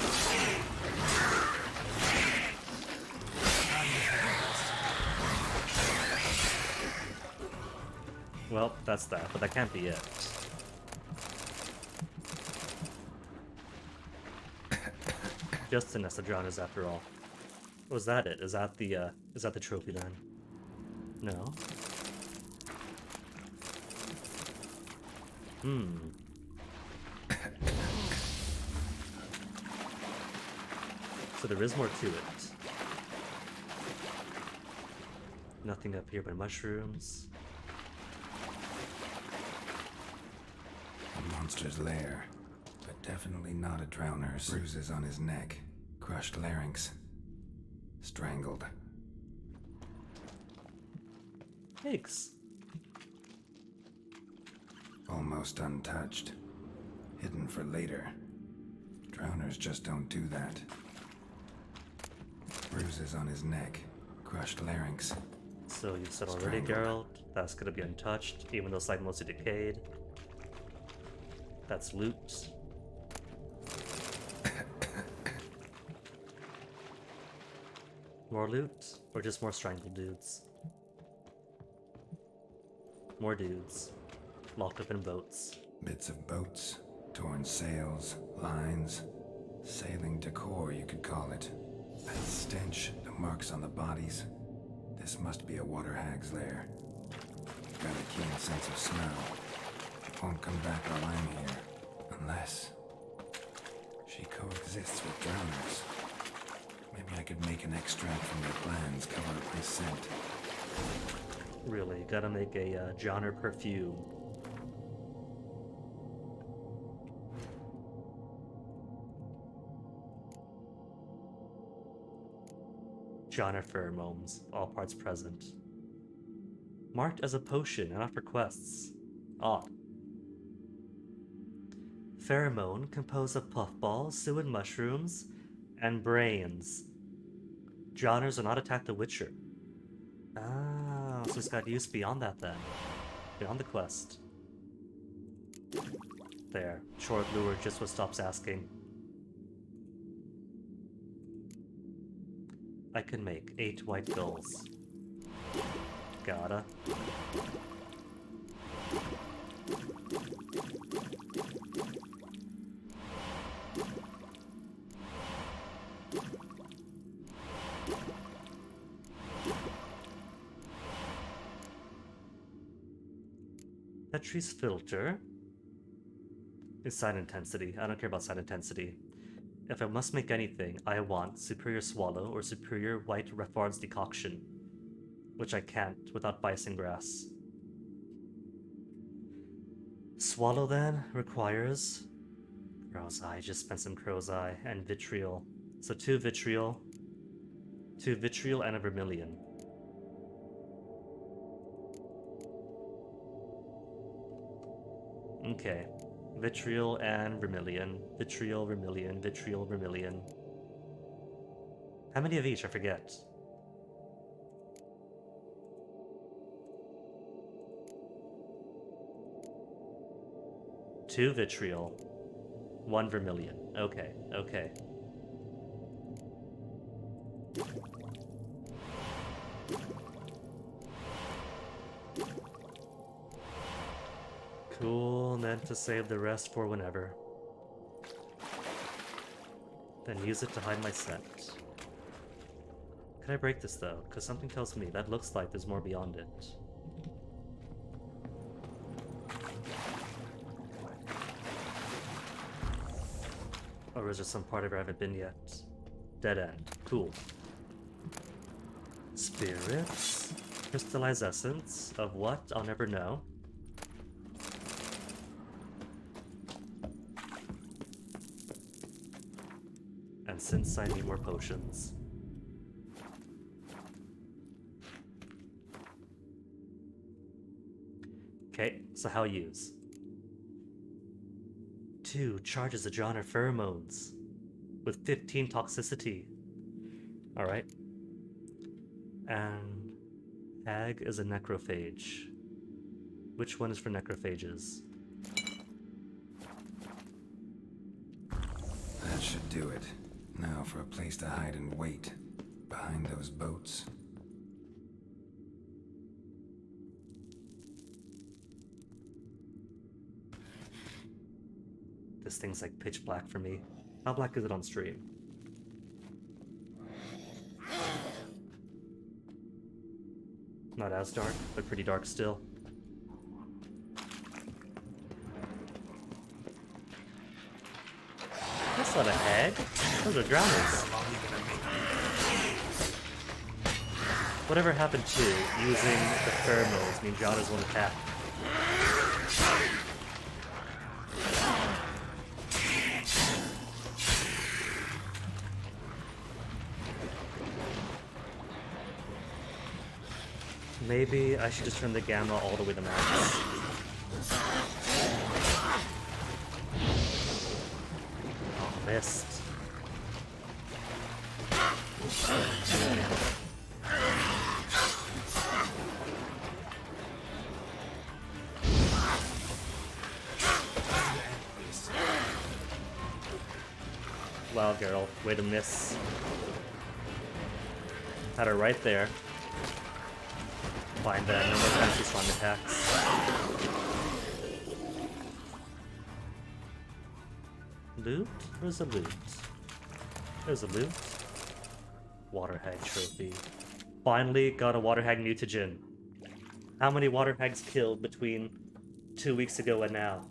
Well, that's that, but that can't be it. Justin has to drown us after all. Was that it? Is that the trophy then? No. So there is more to it. Nothing up here but mushrooms.
A monster's lair. But definitely not a drowner's. Bruises on his neck. Crushed larynx. Strangled.
Yikes.
Almost untouched. Hidden for later. Drowners just don't do that. Bruises on his neck. Crushed larynx.
So you said already, Geralt, that's gonna be untouched, even though it's like mostly decayed. That's loot. More loot, or just more strangled dudes? More dudes, locked up in boats.
Bits of boats, torn sails, lines, sailing decor, you could call it. That stench, the marks on the bodies. This must be a water hag's lair. Got a keen sense of smell. Won't come back while I'm here. Unless she coexists with drowners. Maybe I could make an extract from their glands cover up my scent.
Really, gotta make a genre perfume. Genre pheromones, all parts present. Marked as a potion and not for quests. Odd. Pheromone composed of puffballs, suet mushrooms, and brains. Genres do not attack the Witcher. Ah. What's this got use beyond that then? Beyond the quest. There. Short lure, just what stops asking. I can make 8 white gulls. Gotta. Petrie's filter is side intensity. I don't care about side intensity. If I must make anything, I want superior swallow or superior white Refard's decoction, which I can't without bison grass. Swallow then requires crow's eye. Just spent some crow's eye and vitriol. So 2 vitriol and a vermilion. Okay. Vitriol and vermilion. Vitriol, vermilion, vitriol, vermilion. How many of each? I forget. Two vitriol. 1 vermilion. Okay, okay. Cool, and then to save the rest for whenever. Then use it to hide my scent. Can I break this though? Because something tells me that looks like there's more beyond it. Or is there some part of it I haven't been yet? Dead end. Cool. Spirits? Crystallized essence? Of what? I'll never know. And since I need more potions. Okay, so how use? 2 charges a John of pheromones with 15 toxicity. Alright. And hag is a necrophage. Which one is for necrophages?
That should do it. Now for a place to hide and wait. Behind those boats.
This thing's like pitch black for me. How black is it on stream? Not as dark, but pretty dark still. That's not a hag. Those are drowners. Whatever happened to using the pheromones means drowners won't attack. Maybe I should just turn the gamma all the way to max. Oh, missed. Wow, Geralt, way to miss. Had her right there. Find that, no more fancy slime attacks. Loot? Where's the loot? There's a loot. Water hag trophy. Finally got a water hag mutagen. How many water hags killed between 2 weeks ago and now?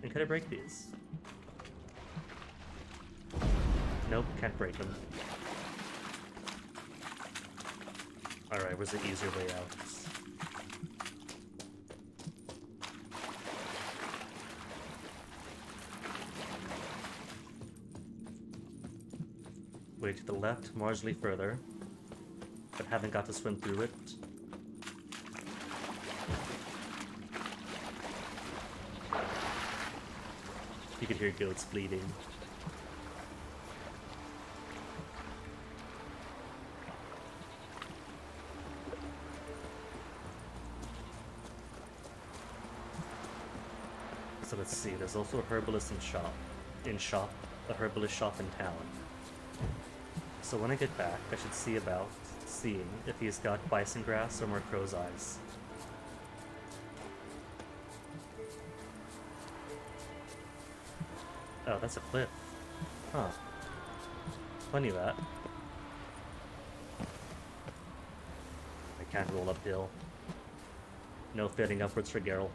And can I break these? Nope, can't break them. Alright, where's the easier way out? Way to the left, marginally further, but haven't got to swim through it. You could hear goats bleeding. So let's see, there's also a herbalist a herbalist shop in town. So when I get back, I should see about seeing if he's got bison grass or more crow's eyes. Oh, that's a cliff. Huh. Funny that. I can't roll uphill. No fitting upwards for Geralt.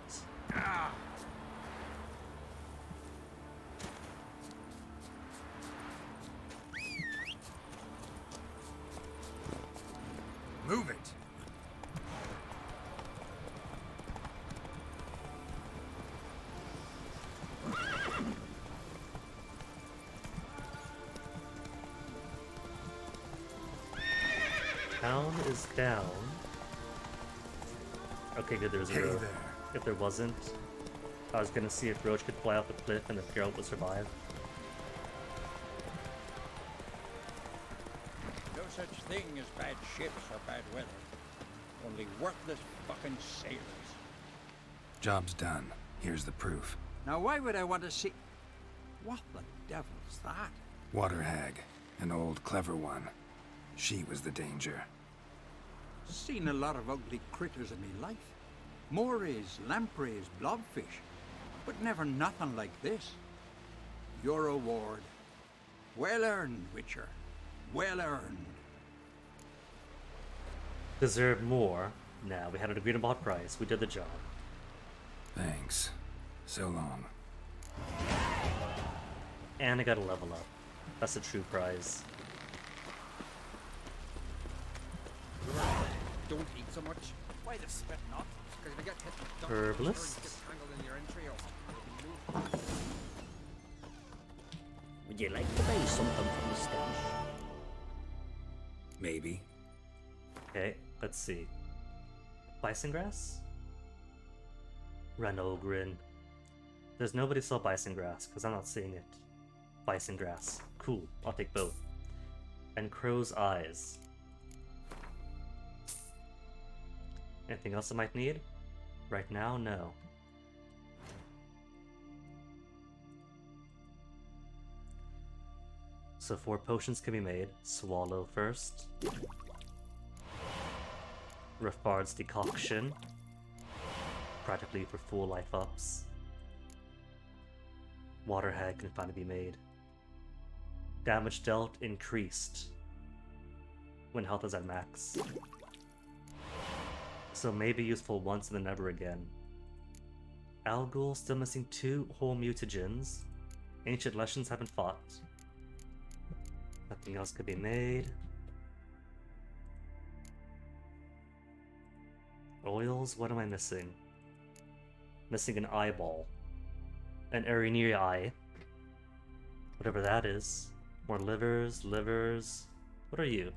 Move it.
Town is down. Okay, good, there's a road. If there wasn't, I was gonna see if Roach could fly off the cliff and if Geralt would survive.
No such thing as bad ships or bad weather. Only worthless fucking sailors.
Job's done. Here's the proof.
Now why would I want to see... What the devil's that?
Water hag. An old, clever one. She was the danger.
Seen a lot of ugly critters in me life. Morays, lampreys, blobfish. But never nothing like this. Your reward. Well earned, Witcher. Well earned.
Deserve more. Nah, we had an agreed upon price. We did the job.
Thanks. So long.
And I got a level up. That's a true prize.
Don't eat so much.
Why the spit not?
Because if you get hit with duck,
Herbalist?
you get tangled in your entrails.
Would you like to buy something from the stash?
Maybe.
Okay, let's see. Bison grass? Ranogrin. There's nobody sell bison grass, because I'm not seeing it. Bison grass. Cool, I'll take both. And crow's eyes. Anything else I might need? Right now, no. So 4 potions can be made. Swallow first. Bard's decoction. Practically for full life ups. Water hag can finally be made. Damage dealt increased when health is at max. So maybe useful once and then never again. Algol still missing 2 whole mutagens. Ancient Legends haven't fought. Nothing else could be made. Oils, what am I missing? Missing an eyeball. An Erineria eye. Whatever that is. More livers. What are you?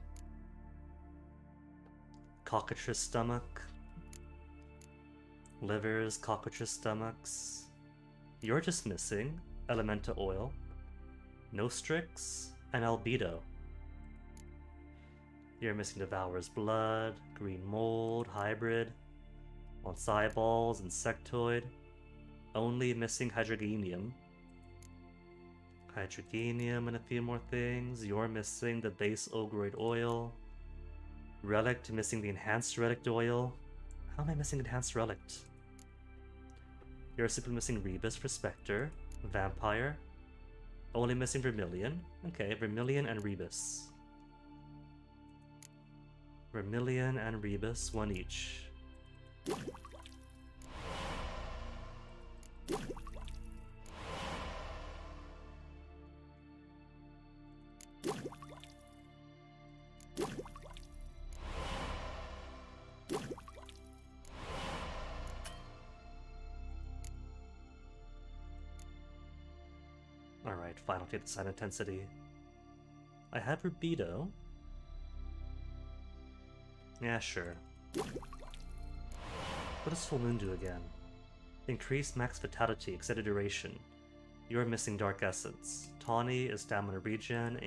Cockatrice stomach. Livers, cockatrice stomachs. You're just missing Elementa oil, Nostrix, and Albedo. You're missing Devourer's blood, green mold, hybrid, wants eyeballs, insectoid. Only missing Hydrogenium. Hydrogenium and a few more things. You're missing the base Ogroid oil. Relict, missing the enhanced relict oil. How am I missing enhanced relict? You're simply missing Rebus for Spectre, Vampire. Only missing Vermilion. Okay, Vermilion and Rebus. Vermilion and Rebus, 1 each. Alright, final take the sign intensity. I have Rubido. Yeah, sure. What does Full Moon do again? Increased max vitality, extended duration. You're missing Dark Essence. Tawny is stamina regen.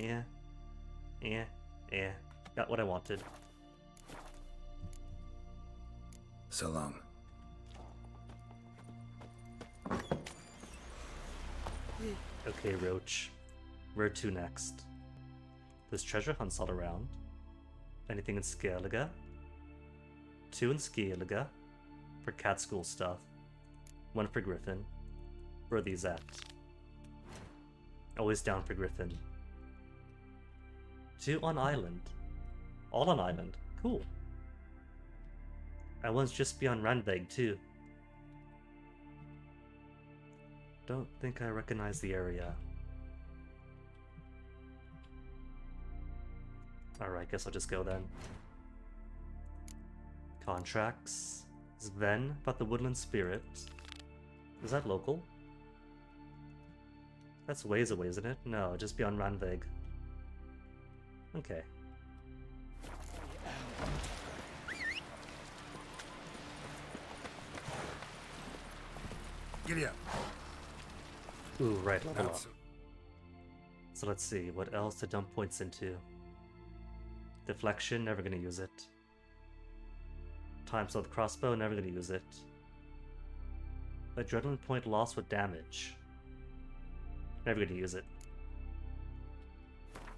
Got what I wanted.
So long.
Okay, Roach. Where to next? There's treasure hunts all around. Anything in Skellige? 2 in Skellige for cat school stuff. 1 for Griffin. Where are these at? Always down for Griffin. 2 on island. All on island. Cool. And one's just beyond Randveg too. Don't think I recognize the area. Alright, guess I'll just go then. Contracts. Sven about the Woodland Spirit. Is that local? That's ways away, isn't it? No, just beyond Randveg. Okay.
Giddy up.
Ooh, right, level up. So let's see, what else to dump points into? Deflection, never gonna use it. Time Stealth Crossbow, never gonna use it. Adrenaline point lost with damage. Never gonna use it.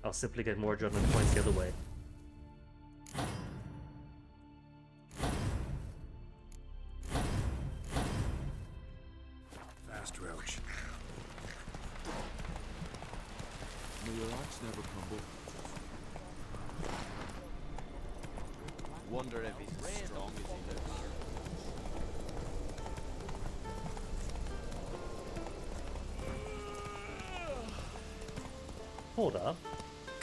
I'll simply get more adrenaline points the other way.
Fast, Roach.
May your axe never crumble.
Wonder if he's as strong as he looks.
Hold up.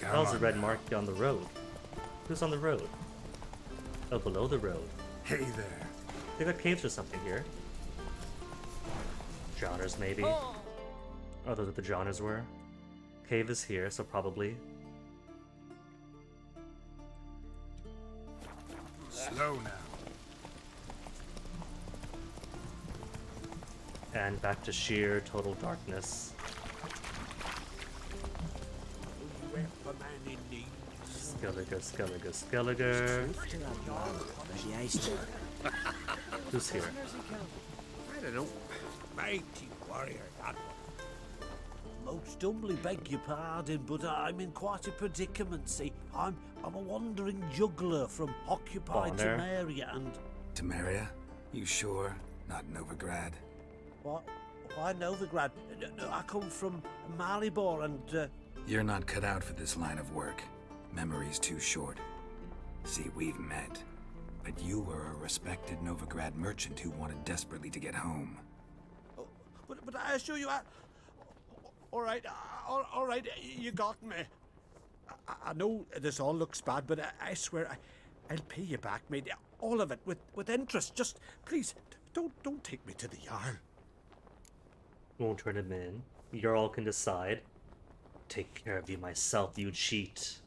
That was a red mark on the road. Who's on the road? Oh, below the road.
Hey there.
They got caves or something here. Drowners, maybe. Oh, those what the drowners were. Cave is here, so probably.
Slow now.
And back to sheer total darkness. Skellige, Skellige, Skellige. Who's here?
I don't know. Mighty warrior, that one. Most humbly beg your pardon, but I'm in quite a predicament, see. I'm a wandering juggler from occupied Temeria and...
Temeria? You sure? Not Novigrad?
What? Why Novigrad? I come from Maribor and...
You're not cut out for this line of work. Memory's too short. See, we've met. But you were a respected Novigrad merchant who wanted desperately to get home.
But I assure you, all right, you got me. I know this all looks bad, but I swear I'll pay you back, mate. All of it with interest. Just please don't take me to the Jarl.
Won't turn him in. Jarl can decide. Take care of you myself, you cheat.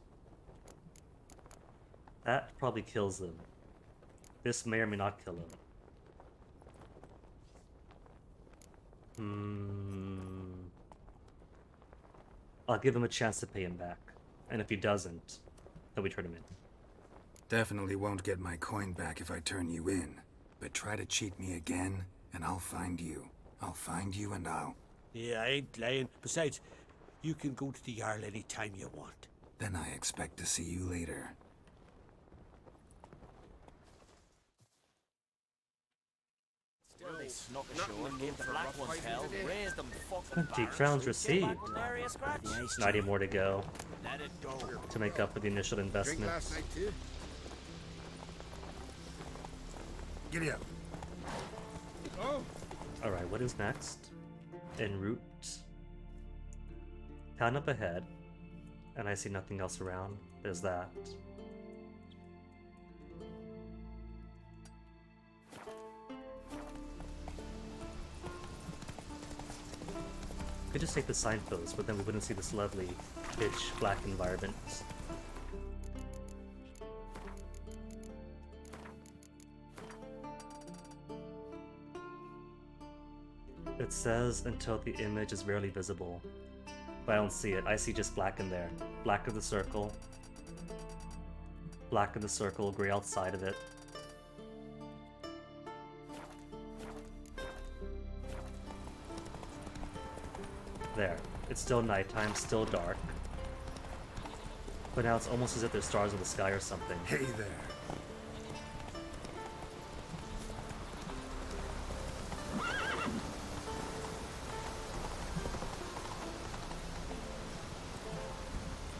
That probably kills him. This may or may not kill him. I'll give him a chance to pay him back. And if he doesn't, then we turn him in.
Definitely won't get my coin back if I turn you in. But try to cheat me again, and I'll find you. I'll find you and I'll...
Yeah, I ain't lying. Besides, you can go to the Jarl any time you want.
Then I expect to see you later.
Still, they snuck ashore, gave the black ones hell, raised them fucking
20 crowns received. 90 more to go.
Let it go.
To make up for the initial investment.
Last night too. Giddy up. Oh.
Alright, what is next? En route. Town up ahead. And I see nothing else around. There's that. Could just take the signpost, but then we wouldn't see this lovely pitch black environment. It says until the image is barely visible. But I don't see it. I see just black in there. Black of the circle. Black of the circle, gray outside of it. There. It's still nighttime, still dark. But now it's almost as if there's stars in the sky or something.
Hey there.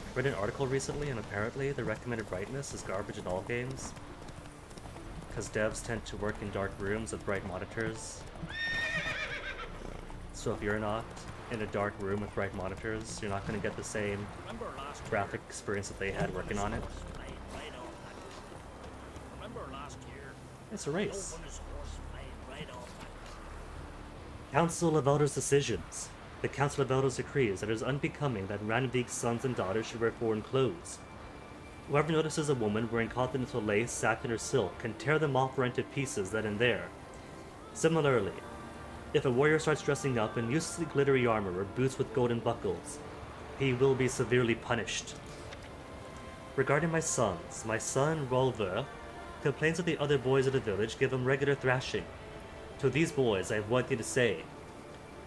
I read an article recently, and apparently the recommended brightness is garbage in all games. Because devs tend to work in dark rooms with bright monitors. So if you're not in a dark room with bright monitors, you're not going to get the same graphic experience that they had working on it. It's a race. Council of Elders decisions. The Council of Elders decrees that it is unbecoming that Ranvig's sons and daughters should wear foreign clothes. Whoever notices a woman wearing continental lace, satin, or silk can tear them off or into pieces then and there. Similarly, if a warrior starts dressing up in uselessly glittery armor or boots with golden buckles, he will be severely punished. Regarding my sons, my son, Rolver, complains that the other boys of the village give him regular thrashing. To these boys, I have one thing to say.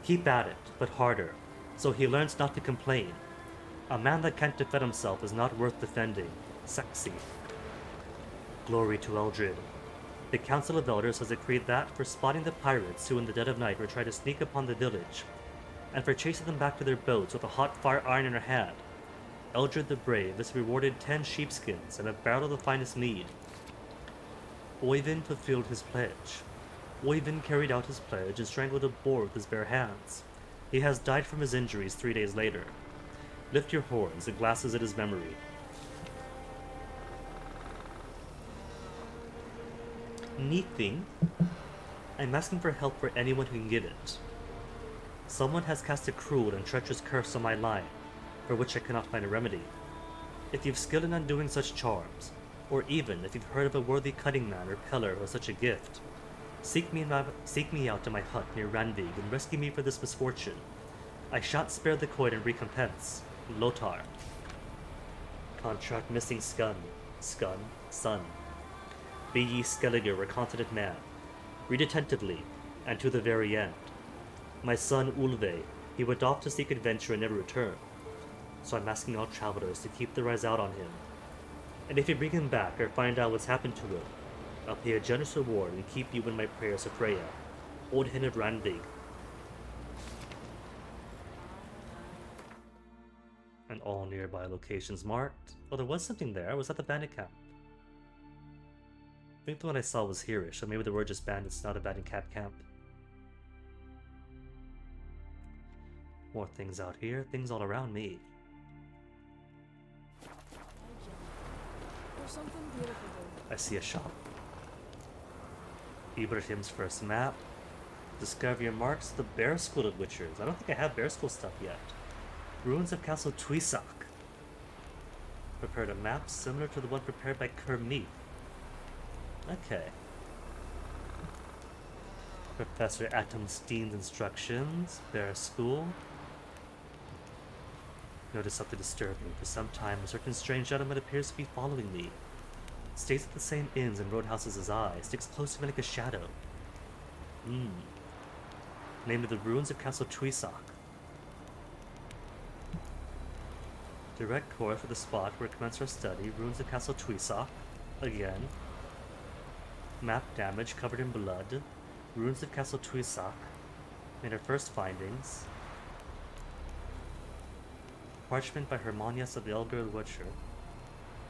Keep at it, but harder, so he learns not to complain. A man that can't defend himself is not worth defending. Sexy. Glory to Eldred. The Council of Elders has decreed that for spotting the pirates who in the dead of night would try to sneak upon the village, and for chasing them back to their boats with a hot fire iron in her hand, Eldred the Brave is rewarded 10 sheepskins and a barrel of the finest mead. Oyvind fulfilled his pledge. Oyvind carried out his pledge and strangled a boar with his bare hands. He has died from his injuries 3 days later. Lift your horns and glasses at his memory. Neat thing. I'm asking for help for anyone who can give it. Someone has cast a cruel and treacherous curse on my line, for which I cannot find a remedy. If you've skill in undoing such charms, or even if you've heard of a worthy cutting man or peller who has such a gift, seek me out to my hut near Ranvig and rescue me for this misfortune. I shan't spare the coin in recompense. Lothar. Contract missing Skun. Skun, son. Be ye Skelliger, a continent man. Read attentively, and to the very end. My son Ulve, he went off to seek adventure and never returned. So I'm asking all travelers to keep their eyes out on him. And if you bring him back or find out what's happened to him, I'll pay a generous reward and keep you in my prayers of Freya. Old Hen of Ranvig. And all nearby locations marked. Oh, there was something there. Was that the bandit camp? I think the one I saw was here-ish, so maybe there were just bandits, not a bandit camp. More things out here, things all around me.
There's something beautiful there.
I see a shop. Ibrahim's first map. Discover your marks, the Bear School of Witchers. I don't think I have Bear School stuff yet. Ruins of Castle Tuisak. Prepared a map similar to the one prepared by Kermit. Okay. Professor Atomstein's instructions. Bear School. Notice something disturbing. For some time, a certain strange gentleman appears to be following me. Stays at the same inns and roadhouses as I. Sticks close to me like a shadow. Name of the Ruins of Castle Tuisak. Direct course for the spot where we commence our study. Ruins of Castle Tuisak. Again. Map damage covered in blood. Ruins of Castle Tuisak. Made our first findings. Parchment by Hermanias of the Elder Witcher.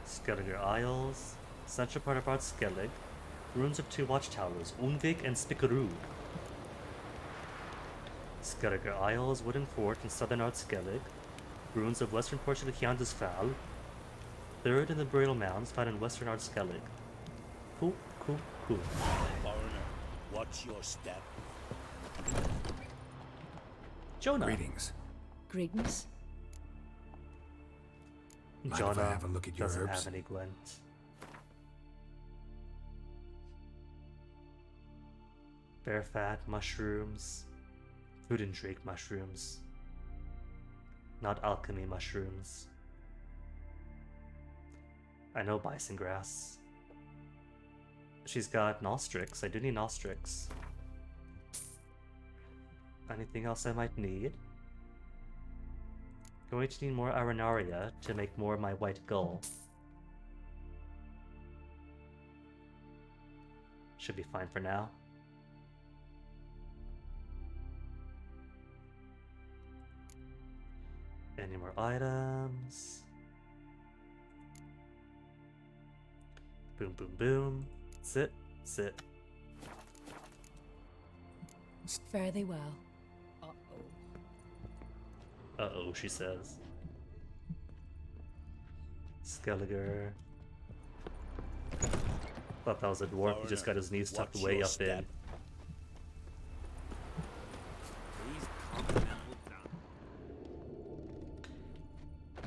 Skelliger Isles. Central part of Ard Skellig. Ruins of 2 watchtowers, Unvik and Spikarud. Skelliger Isles, wooden fort in southern Ard Skellig. Ruins of western portion of Hjandisfall. Third in the burial mounds found in western Ard Skellig. Cool.
Foreigner, watch your step.
Jonah.
Greetings.
Mind if I
Jonah
have a look at your
doesn't
herbs?
have any Gwent. Bear fat, mushrooms, Food and drink mushrooms. Not alchemy mushrooms. I know bison grass. She's got nostrix. I do need nostrix. Anything else I might need? Going to need more arenaria to make more of my white gull. Should be fine for now. Any more items? Boom, boom, boom. Sit, sit.
Fare thee well.
Uh-oh, she says. Skelliger. Thought that was a dwarf. He just got his knees tucked way up in.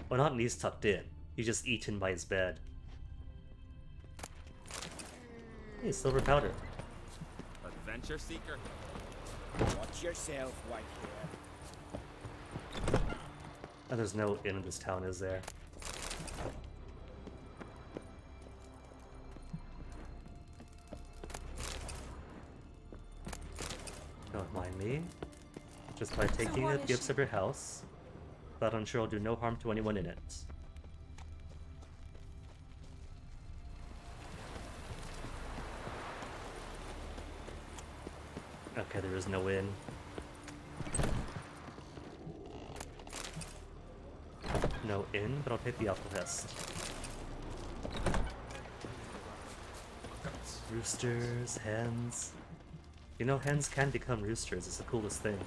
Well, not knees tucked in. He's just eaten by his bed. Hey, silver powder.
Adventure seeker.
Watch yourself, white hair.
And there's no inn in this town, is there? Don't mind me. Just by taking the gifts of your house, that I'm sure will do no harm to anyone in it. Okay, there is no inn. No inn, but I'll take the alchemist. Roosters, hens. You know, hens can become roosters. It's the coolest thing.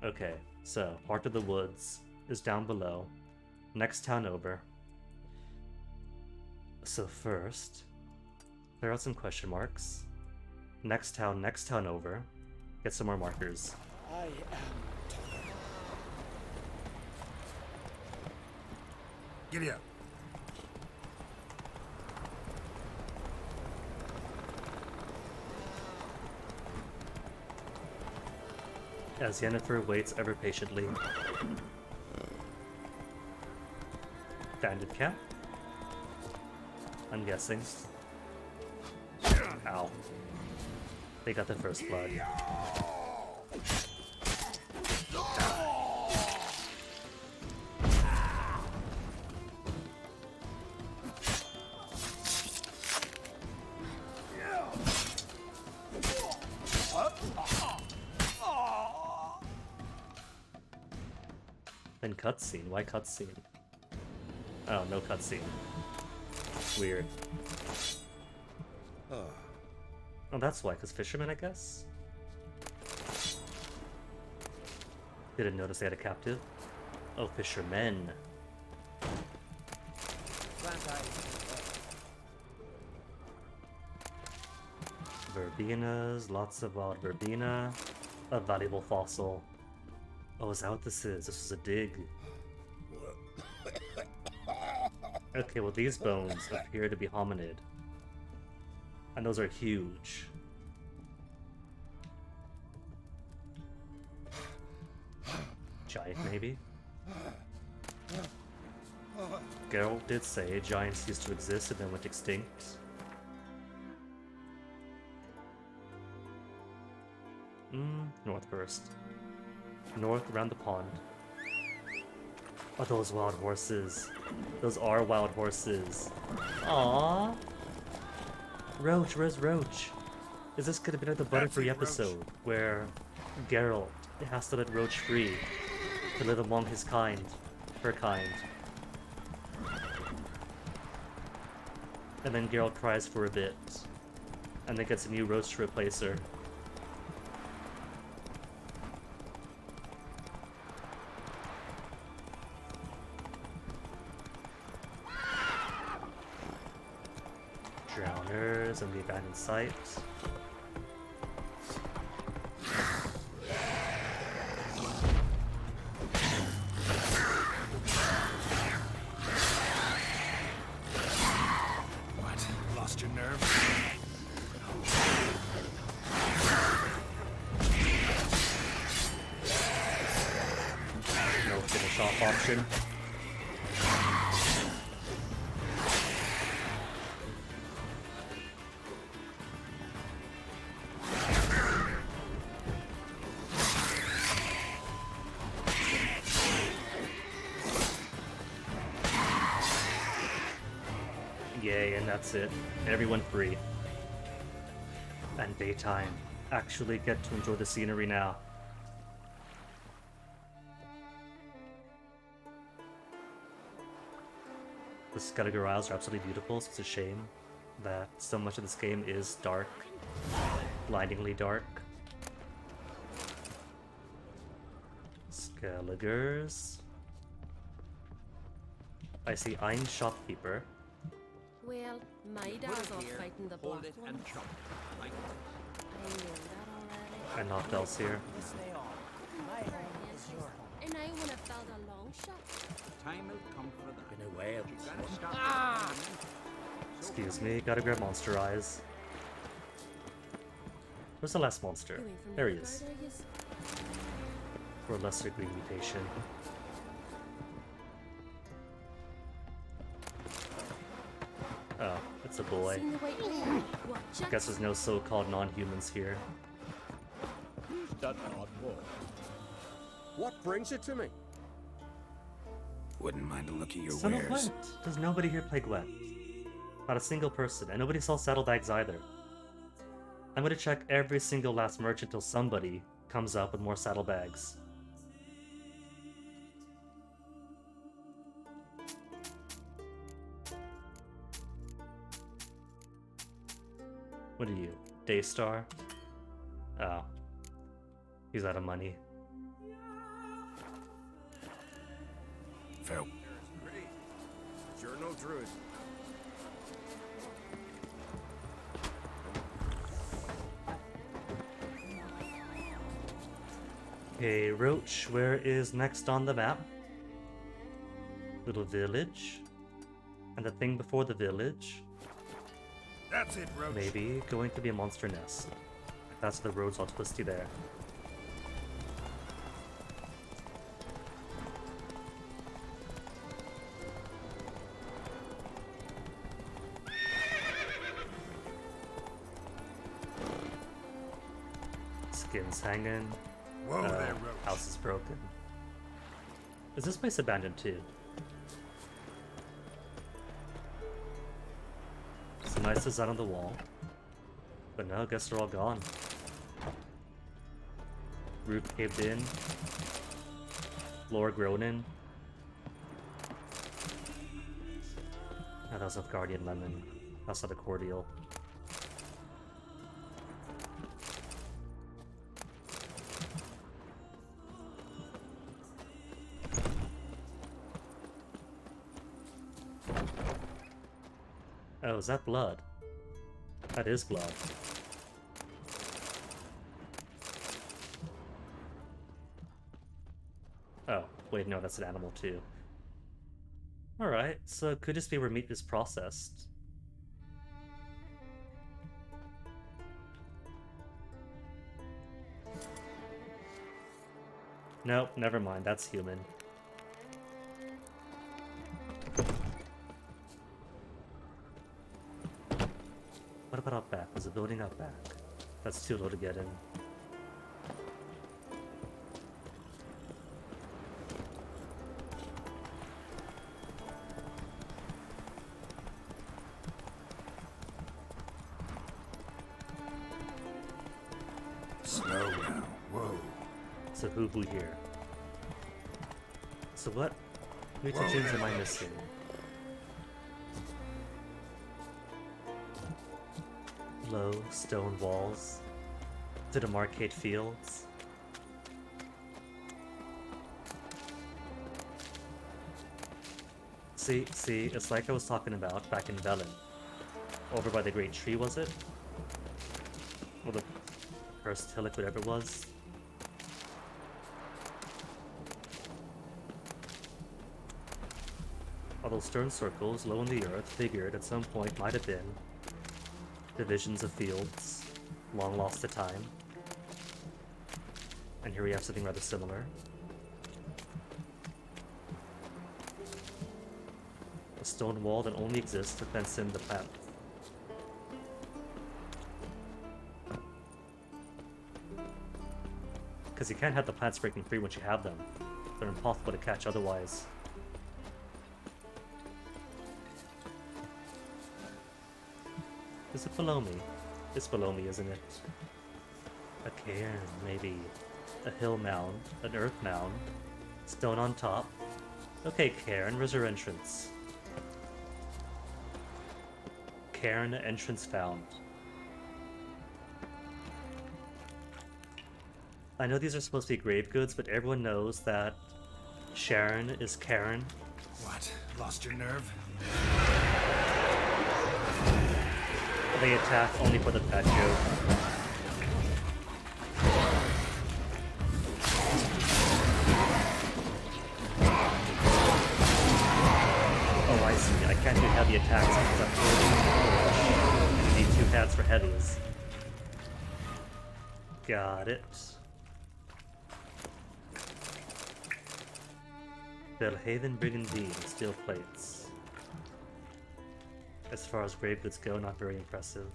Okay, so Heart of the Woods is down below. Next town over. So first, clear out some question marks. Next town over. Get some more markers.
I am
Giddy up.
As Yennefer waits ever patiently. Bandit camp? I'm guessing. Ow. They got the first blood. Then cutscene. Why cutscene? Oh, no cutscene. Weird. Oh, that's why, because fishermen, I guess? Didn't notice they had a captive. Oh, fishermen. Verbenas, lots of wild verbena. A valuable fossil. Oh, is that what this is? This is a dig. Okay, well these bones appear to be hominid. And those are huge. Giant, maybe? Geralt did say giants used to exist and then went extinct. North first. North around the pond. Oh, those wild horses. Those are wild horses. Aww. Roach, where's Roach? Is this gonna be like the Butterfree episode where Geralt has to let Roach free to live among his kind, her kind? And then Geralt cries for a bit, and then gets a new Roach to replace her. Drowners and the abandoned site.
What? Lost your nerve?
option. Yay, and that's it. Everyone free. And daytime. Actually get to enjoy the scenery now. The Skellig Isles are absolutely beautiful, so it's a shame that so much of this game is dark. Blindingly dark. Skelligers. I see Ein Shopkeeper.
Well, my dad's off fighting the black one.
and chop. Like
I knew that already.
And not else here.
And I want to build a long shot.
time will come for that.
Been a while.
You gotta stop.
Ah!
Excuse me, gotta grab monster eyes. Where's the last monster? There he is. For a lesser degree mutation. Oh, it's a boy. Guess there's no so-called non-humans here.
Who's that odd boy? What brings you to me?
Wouldn't mind a look at your
Son of
wares.
Gwent. Does nobody here play Gwent? Not a single person, and nobody sells saddlebags either. I'm gonna check every single last merchant till somebody comes up with more saddlebags. What are you? Daystar? Oh. He's out of money.
Phil. Great. You're no druid.
Okay, Roach, where is next on the map? Little village. And the thing before the village.
That's it, Roach.
Maybe going to be a monster nest. That's the road's all twisty there. Skins hanging.
Whoa there, Roach.
House is broken. Is this place abandoned too? Some nice design on the wall. But no, I guess they're all gone. Roof caved in. Floor grown in. Oh, that was a Guardian Lemon. That's not a cordial. Oh, is that blood? That is blood. Oh, wait, no, that's an animal too. Alright, so it could just be where meat is processed. Nope, never mind, that's human. What about up back? There's a building up back. That's too low to get in.
Slow now. Whoa.
So Hubu here. So what mutagens am I missing? Low stone walls to demarcate fields. See, it's like I was talking about back in Velen. Over by the great tree, was it? Or the first hillock, whatever it was. All those stern circles low in the earth figured at some point might have been divisions of fields, long lost to time. And here we have something rather similar. stone wall that only exists to fence in the plant. Because you can't have the plants breaking free once you have them. They're impossible to catch otherwise. Is it below me? It's below me, isn't it? A cairn, maybe. A hill mound, an earth mound, stone on top. Okay, cairn, where's your entrance? Cairn, entrance found. I know these are supposed to be grave goods, but everyone knows that Sharon is Karen.
What? Lost your nerve?
They attack only for the pet joke. Oh, I see. I can't do heavy attacks because I'm holding. You need 2 hands for heavies. Got it. Belhaven Brigandine, steel plates. As far as grave goods go, not very impressive.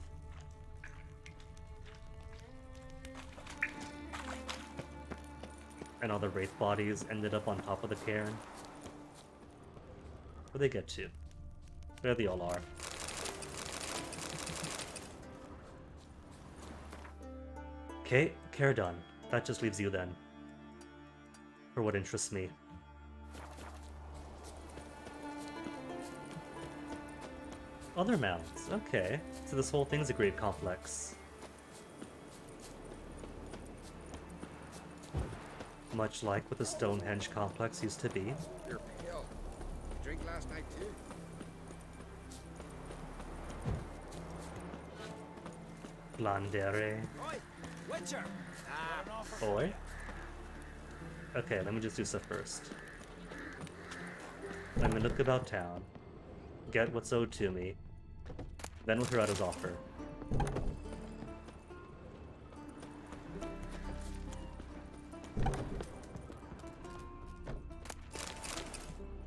And all the wraith bodies ended up on top of the cairn. Where'd they get to? There they all are. Okay, care done. That just leaves you then. For what interests me. Other mounds, okay. So this whole thing's a grave complex. Much like what the Stonehenge complex used to be.
You're pale. Drink last night too.
Blandere.
Oi, Witcher!
Oi? Okay, let me just do stuff first. Let me look about town. Get what's owed to me. Then we'll hear out his offer.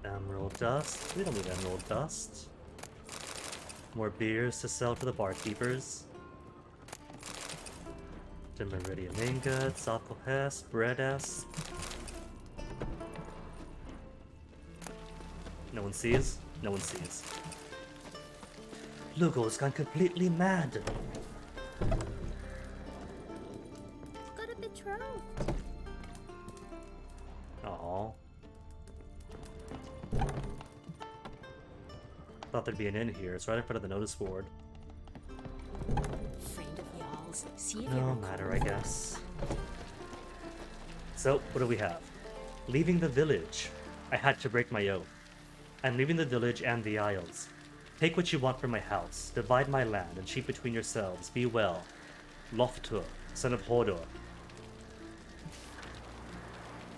Emerald dust? We don't need emerald dust. More beers to sell to the barkeepers. Demeridium ingots, alcohol, bread-esque. No one sees? No one sees. Lugo's gone completely mad.
Got a betrothed.
Aww. Thought there'd be an inn here. It's right in front of the notice board.
Friend of y'all's. See if
No
you're
matter, I guess. So, what do we have? Leaving the village. I had to break my oath. I'm leaving the village and the isles. Take what you want from my house. Divide my land and cheat between yourselves. Be well. Loftur, son of Hodor.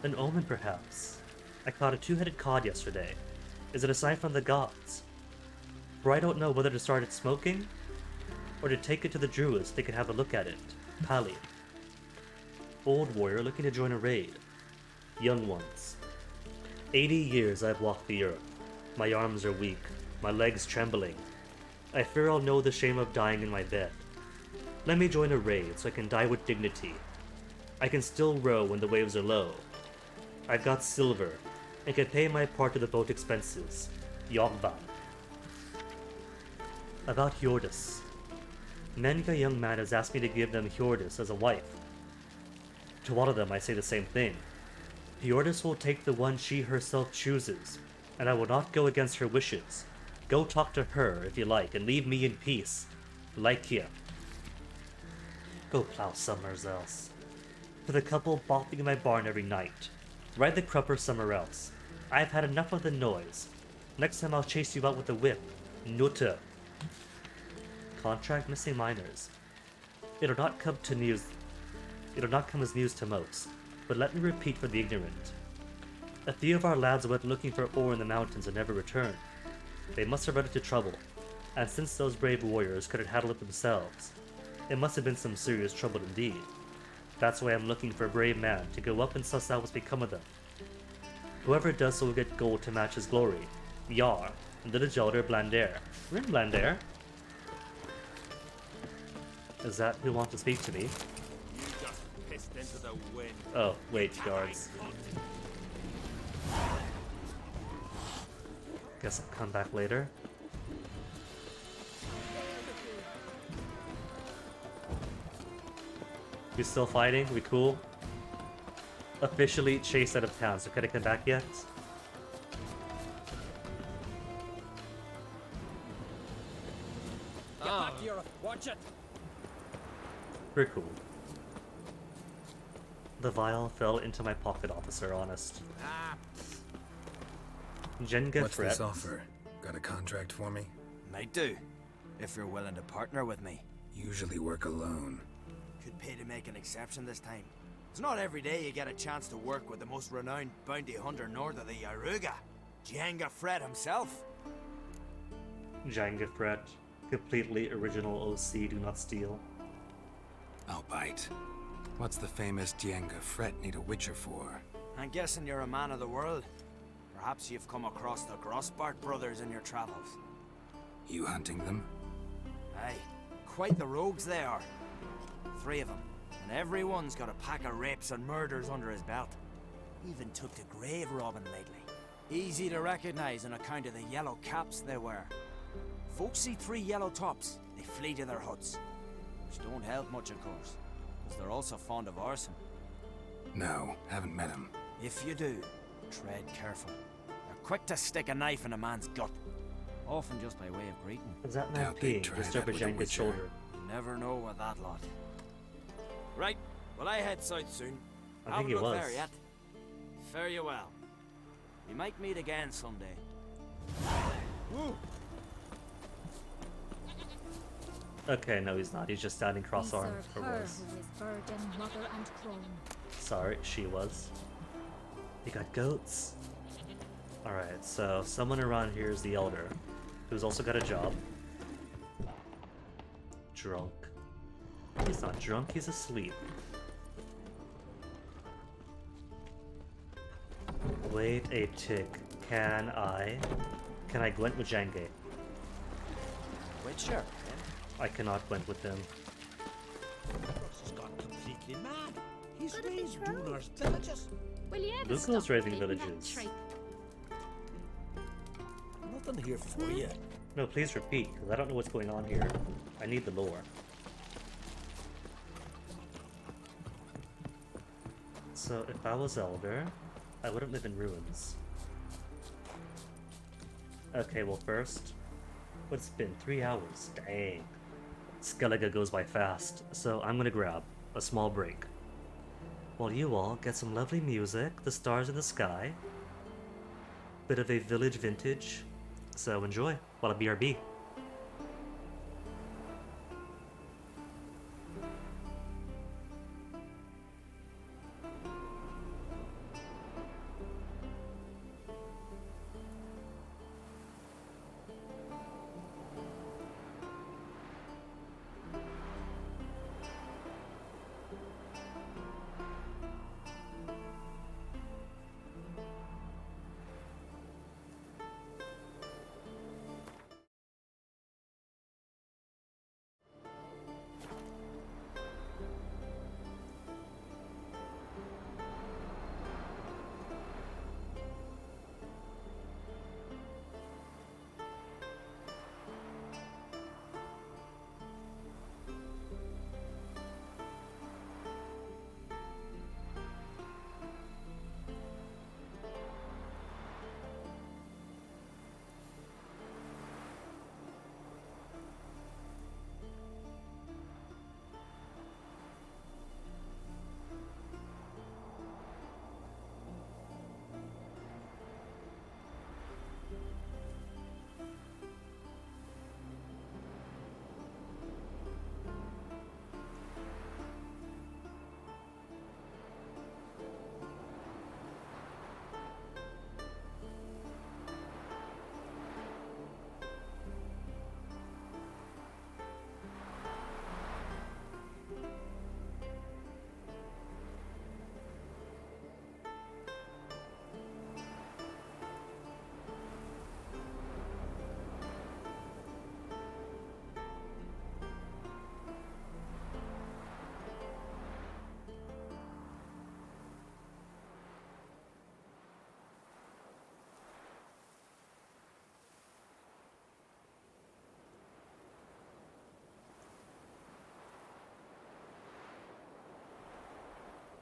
An omen, perhaps. I caught a 2-headed cod yesterday. Is it a sign from the gods? For I don't know whether to start it smoking, or to take it to the druids so they can have a look at it. Pali. Old warrior looking to join a raid. Young ones. 80 years I've walked the earth. My arms are weak, my legs trembling. I fear I'll know the shame of dying in my bed. Let me join a raid so I can die with dignity. I can still row when the waves are low. I've got silver, and can pay my part of the boat expenses. Yogvan. About Hjordis. Many a young man has asked me to give them Hjordis as a wife. To all of them I say the same thing. Hjordis will take the one she herself chooses, and I will not go against her wishes. Go talk to her, if you like, and leave me in peace. Lykia. Go plow somewhere else. For the couple bopping in my barn every night. Ride the crupper somewhere else. I've had enough of the noise. Next time I'll chase you out with a whip. Nutter. Contract missing miners. It'll not come as news to most, but let me repeat for the ignorant. A few of our lads went looking for ore in the mountains and never returned. They must have run into trouble, and since those brave warriors couldn't handle it themselves, it must have been some serious trouble indeed. That's why I'm looking for a brave man to go up and suss out what's become of them. Whoever does so will get gold to match his glory. Yar, Village Elder Blander. We're in Blander. Is that who wants to speak to me?
You just pissed into the wind.
Oh, wait, guards. Guess I'll come back later. We still fighting? We cool? Officially chased out of town, so can I come back yet?
Get back here. Watch it.
Very cool. The vial fell into my pocket, officer, honest. Jenga
What's
threat.
this offer? Got a contract for me?
Might do, if you're willing to partner with me.
Usually work alone.
Could pay to make an exception this time. It's not every day you get a chance to work with the most renowned bounty hunter north of the Yaruga, Jenga Fred himself.
Jenga threat. Completely original OC, do not steal.
I'll bite. What's the famous Dienga Fret need a witcher for?
I'm guessing you're a man of the world. Perhaps you've come across the Grossbart brothers in your travels.
You hunting them?
Aye, quite the rogues they are. 3 of them, and everyone's got a pack of rapes and murders under his belt. Even took to grave robbing lately. Easy to recognize on account of the yellow caps they wear. Folks see 3 yellow tops, they flee to their huts. Which don't help much, of course, because they're also fond of arson.
No, haven't met him.
If you do, tread careful. They're quick to stick a knife in a man's gut, often just by way of greeting.
Is that man peeing just over Jenga's shoulder?
You never know with that lot. Right, well I head south soon.
I think he was.
There yet. Fare you well. We might meet again someday. Woo.
Okay, no he's not. He's just standing cross-armed. Or was.
Who is virgin, mother, and crone.
Sorry, she was. You got goats? Alright, so someone around here is the Elder, who's also got a job. Drunk. He's not drunk, he's asleep. Wait a tick. Can I Gwent with Jenge?
Witcher?
I cannot Gwent with him.
He's gone completely mad. He's raised Dunar's villages.
Will you ever
Lugo's
stop
raising
reading that
villages.
tripe?
Nothing here for you.
No, please repeat, because I don't know what's going on here. I need the lore. So, if I was Elder, I wouldn't live in ruins. Okay, well first, what's it been? 3 hours? Dang. Skellige goes by fast, so I'm gonna grab a small break. While you all get some lovely music, the stars in the sky, bit of a village vintage, so enjoy while I BRB.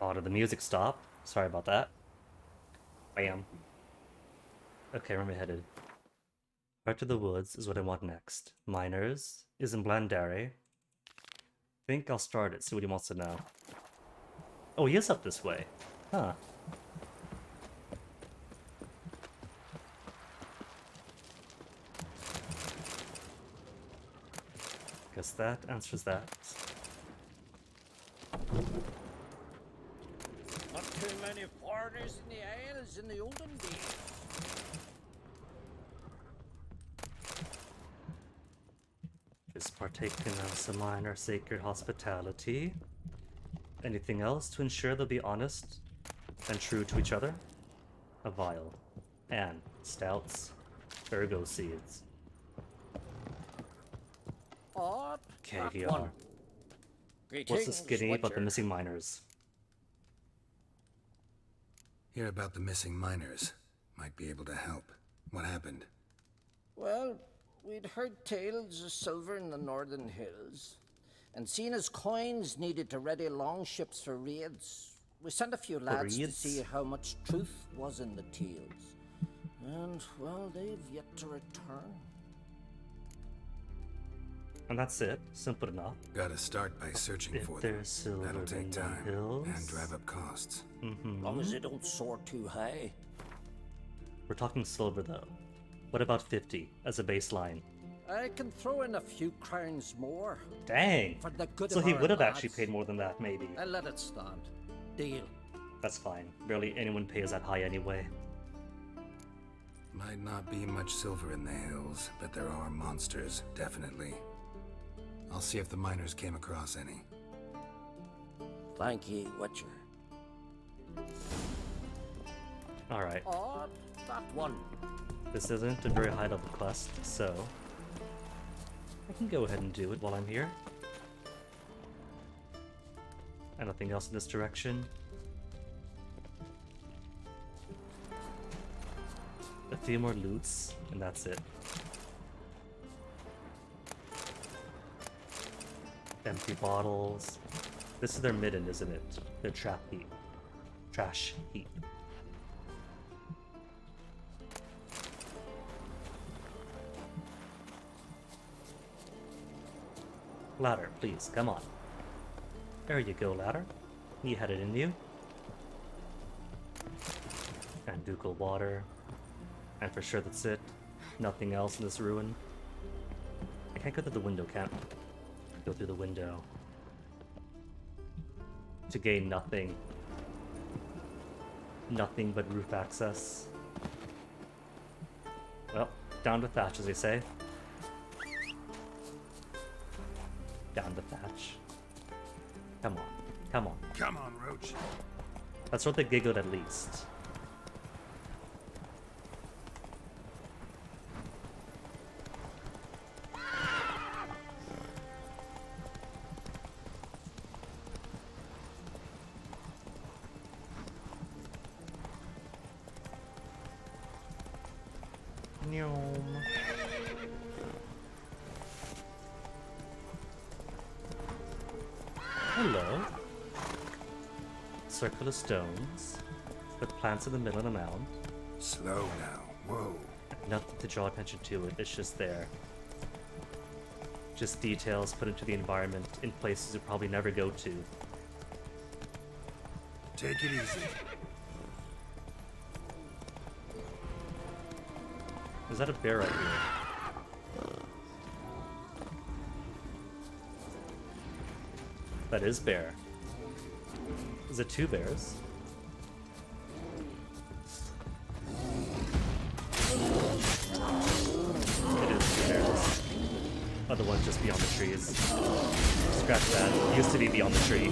Oh, did the music stop? Sorry about that. Bam. Okay, where am I headed? Heart of the Woods is what I want next. Miners is in Blandare. Think I'll start it, see what he wants to know. Oh, he is up this way. Huh. Guess that answers that.
Not too many foreigners in the Isles in the olden days.
Just partaking of some minor sacred hospitality. Anything else to ensure they'll be honest and true to each other? A vial. And stouts. Ergo seeds. Okay, here are. What's the skinny about the missing miners?
Hear about the missing miners. Might be able to help. What happened?
Well, we'd heard tales of silver in the northern hills, and seen as coins needed to ready longships for raids, we sent a few lads to see how much truth was in the tales. And, well, they've yet to return.
And that's it. Simple enough. Gotta start by searching for them. That'll take time and drive up costs.
Long as they don't soar too high.
We're talking silver, though. What about 50 as a baseline?
I can throw in a few crowns more.
Dang!
For the good
So
of
he
our
would have
lads.
actually paid more than that, maybe.
I'll let it stand. Deal.
That's fine. Barely anyone pays that high anyway.
Might not be much silver in the hills, but there are monsters, definitely. I'll see if the miners came across any.
Thank you, Witcher.
Alright.
Oh, that one.
This isn't a very high level quest, so I can go ahead and do it while I'm here. And nothing else in this direction. A few more loots, and that's it. Empty bottles. This is their midden, isn't it? Their trap heap. Trash heap. Ladder, please, come on. There you go, ladder. You had it in you. And ducal water. And for sure that's it. Nothing else in this ruin. I can't go through the window, can't I? Go through the window. To gain nothing. Nothing but roof access. Well, down to thatch, as they say. Down the thatch. Come on. Come on.
Come on, Roach.
That's what they giggled at least. Hello. Circle of stones, with plants in the middle of the mound.
Slow now. Whoa.
Nothing to draw attention to it, it's just there. Just details put into the environment in places you probably never go to.
Take it easy.
Is that a bear right here? That is bear. Is it two bears? It is two bears. Other one's just beyond the trees. Scratch that. It used to be beyond the tree.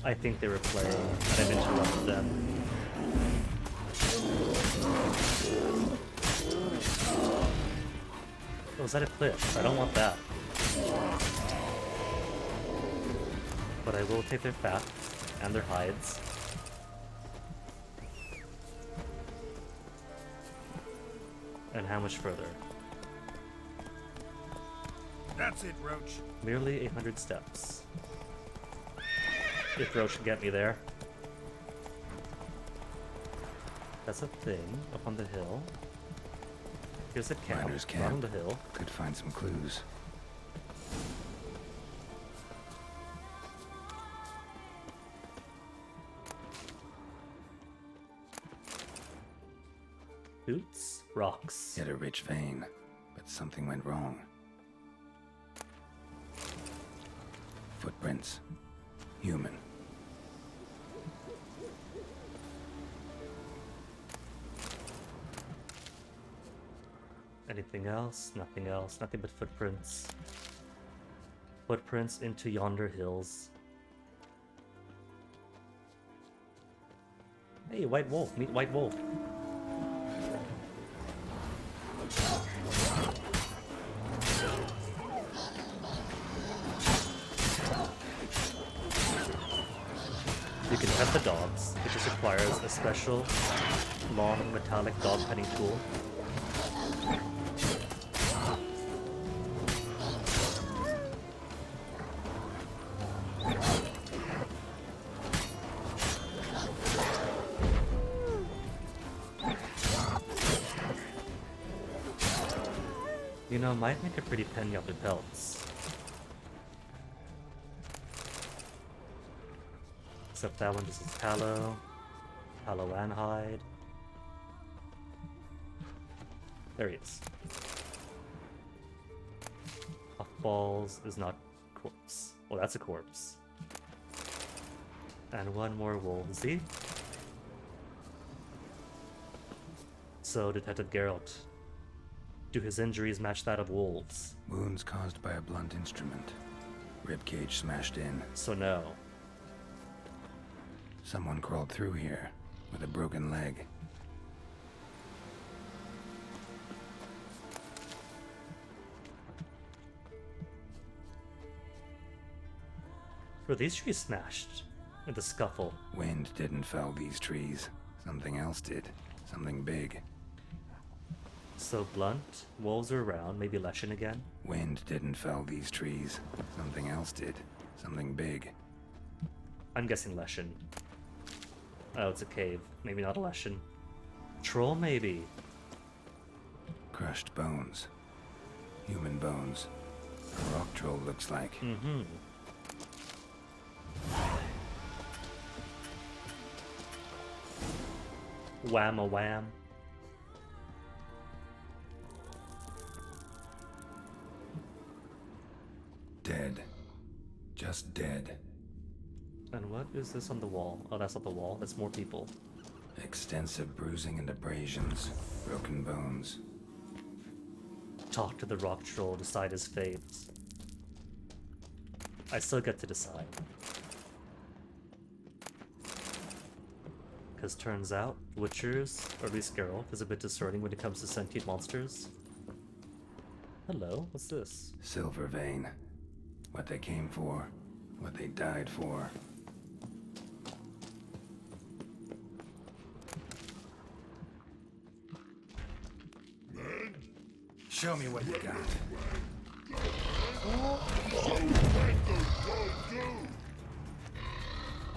I think they were playing, and I've interrupted them. Oh, is that a cliff? I don't want that. But I will take their fat and their hides. And how much further?
That's it, Roach.
Merely 800 steps. If Roach can get me there. That's a thing up on the hill. Here's a camp.
Miners'
Right on
camp.
the hill.
Could find some clues.
Boots, rocks.
Hit a rich vein, but something went wrong. Footprints. Human.
Anything else? Nothing else. Nothing but footprints. Footprints into yonder hills. Hey, White Wolf. Meet White Wolf. You can pet the dogs. It just requires a special, long, metallic dog petting tool. You know, might make a pretty penny off the pelts. Except that one just is tallow. Tallow and hide. There he is. Puffballs is not corpse. Oh, that's a corpse. And one more wolvesy. So, Detective Geralt. Do his injuries match that of wolves?
Wounds caused by a blunt instrument. Ribcage smashed in.
So no.
Someone crawled through here with a broken leg.
Were these trees smashed in the scuffle?
Wind didn't fell these trees. Something else did. Something big.
So blunt, wolves are around, maybe Leshen again?
Wind didn't fell these trees. Something else did. Something big.
I'm guessing Leshen. Oh, it's a cave. Maybe not a Leshen. Troll, maybe.
Crushed bones. Human bones. A rock troll looks like.
Mm-hmm. Wham-a-wham.
Dead. Just dead.
And what is this on the wall? Oh, that's not the wall. That's more people.
Extensive bruising and abrasions. Broken bones.
Talk to the rock troll, decide his fate. I still get to decide. Because turns out, Witchers, or at least Geralt, is a bit discerning when it comes to sentient monsters. Hello, what's this?
Silver vein. What they came for. What they died for. Show me what you got.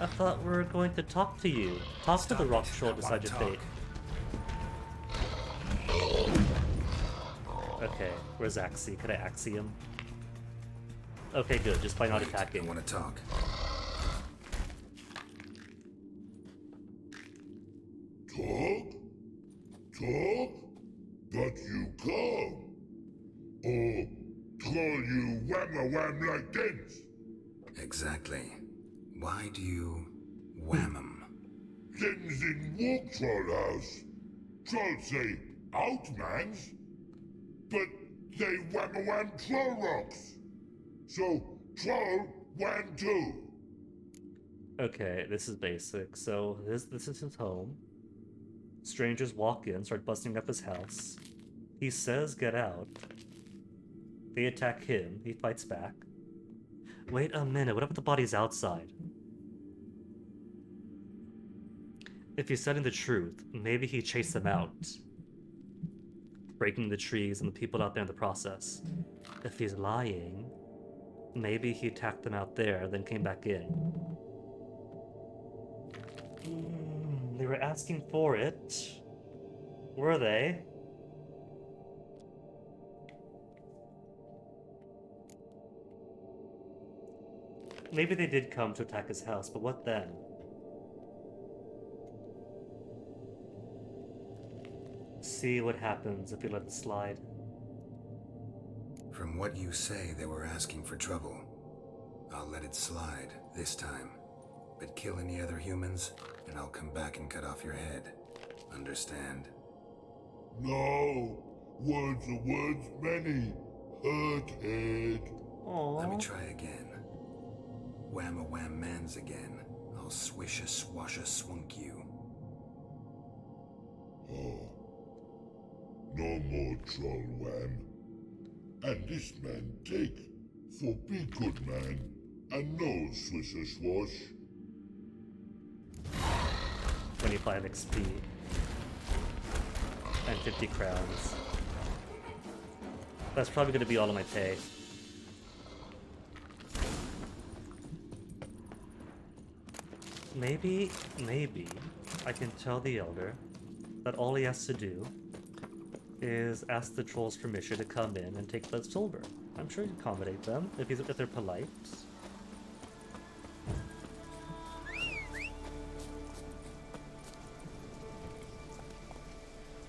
I thought we were going to talk to you. Talk to the rock troll, decide your fate. Okay, where's Axie? Could I Axie him? Okay, good, just by not attacking.
I want to talk.
Talk? Talk? But you come. Or call you wham-a-wham like this?
Exactly. Why do you wham 'em?
Things in Walk Troll House. Trolls say outmans, but they wham-a-wham troll rocks. So troll wham too.
Okay, this is basic. So this is his home. Strangers walk in, start busting up his house. He says get out. They attack him, he fights back. Wait a minute, what if the body's outside? If he's telling the truth, maybe he chased them out. breaking the trees and the people out there in the process. If he's lying, maybe he attacked them out there, then came back in. They were asking for it. Were they? Maybe they did come to attack his house, but what then? See what happens if we let it slide.
From what you say, they were asking for trouble. I'll let it slide this time. But kill any other humans, and I'll come back and cut off your head. Understand?
No. Words are words many. Hurt head.
Let me try again. Wham-a-wham mans again. I'll swish-a-swash-a-swunk you.
Oh. No more troll wham. And this man take, for be good man, and no swish-a-swash.
25 XP. And 50 crowns. That's probably going to be all of my pay. Maybe I can tell the Elder that all he has to do is ask the trolls permission to come in and take the silver. I'm sure he'd accommodate them if they're polite.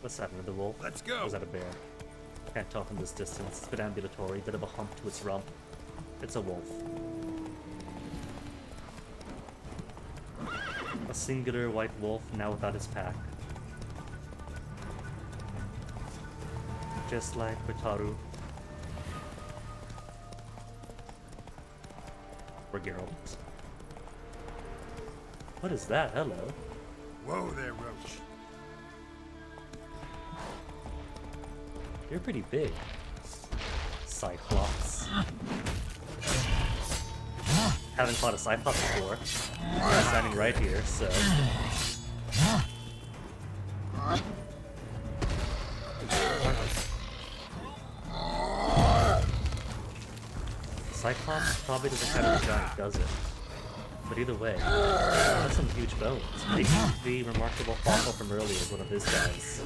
What's that, another wolf?
Let's go!
Or is that a bear? Can't tell from this distance. It's a bit ambulatory, bit of a hump to its rump. It's a wolf. A singular white wolf, now without his pack. Just like Wataru. Or Geralt. What is that? Hello.
Whoa there, Roach.
You're pretty big. Cyclops. Haven't fought a Cyclops before. I'm standing right here, so... Cyclops probably doesn't have a giant, does it? But either way, that's some huge bones. Maybe the remarkable fossil from earlier is one of his guys.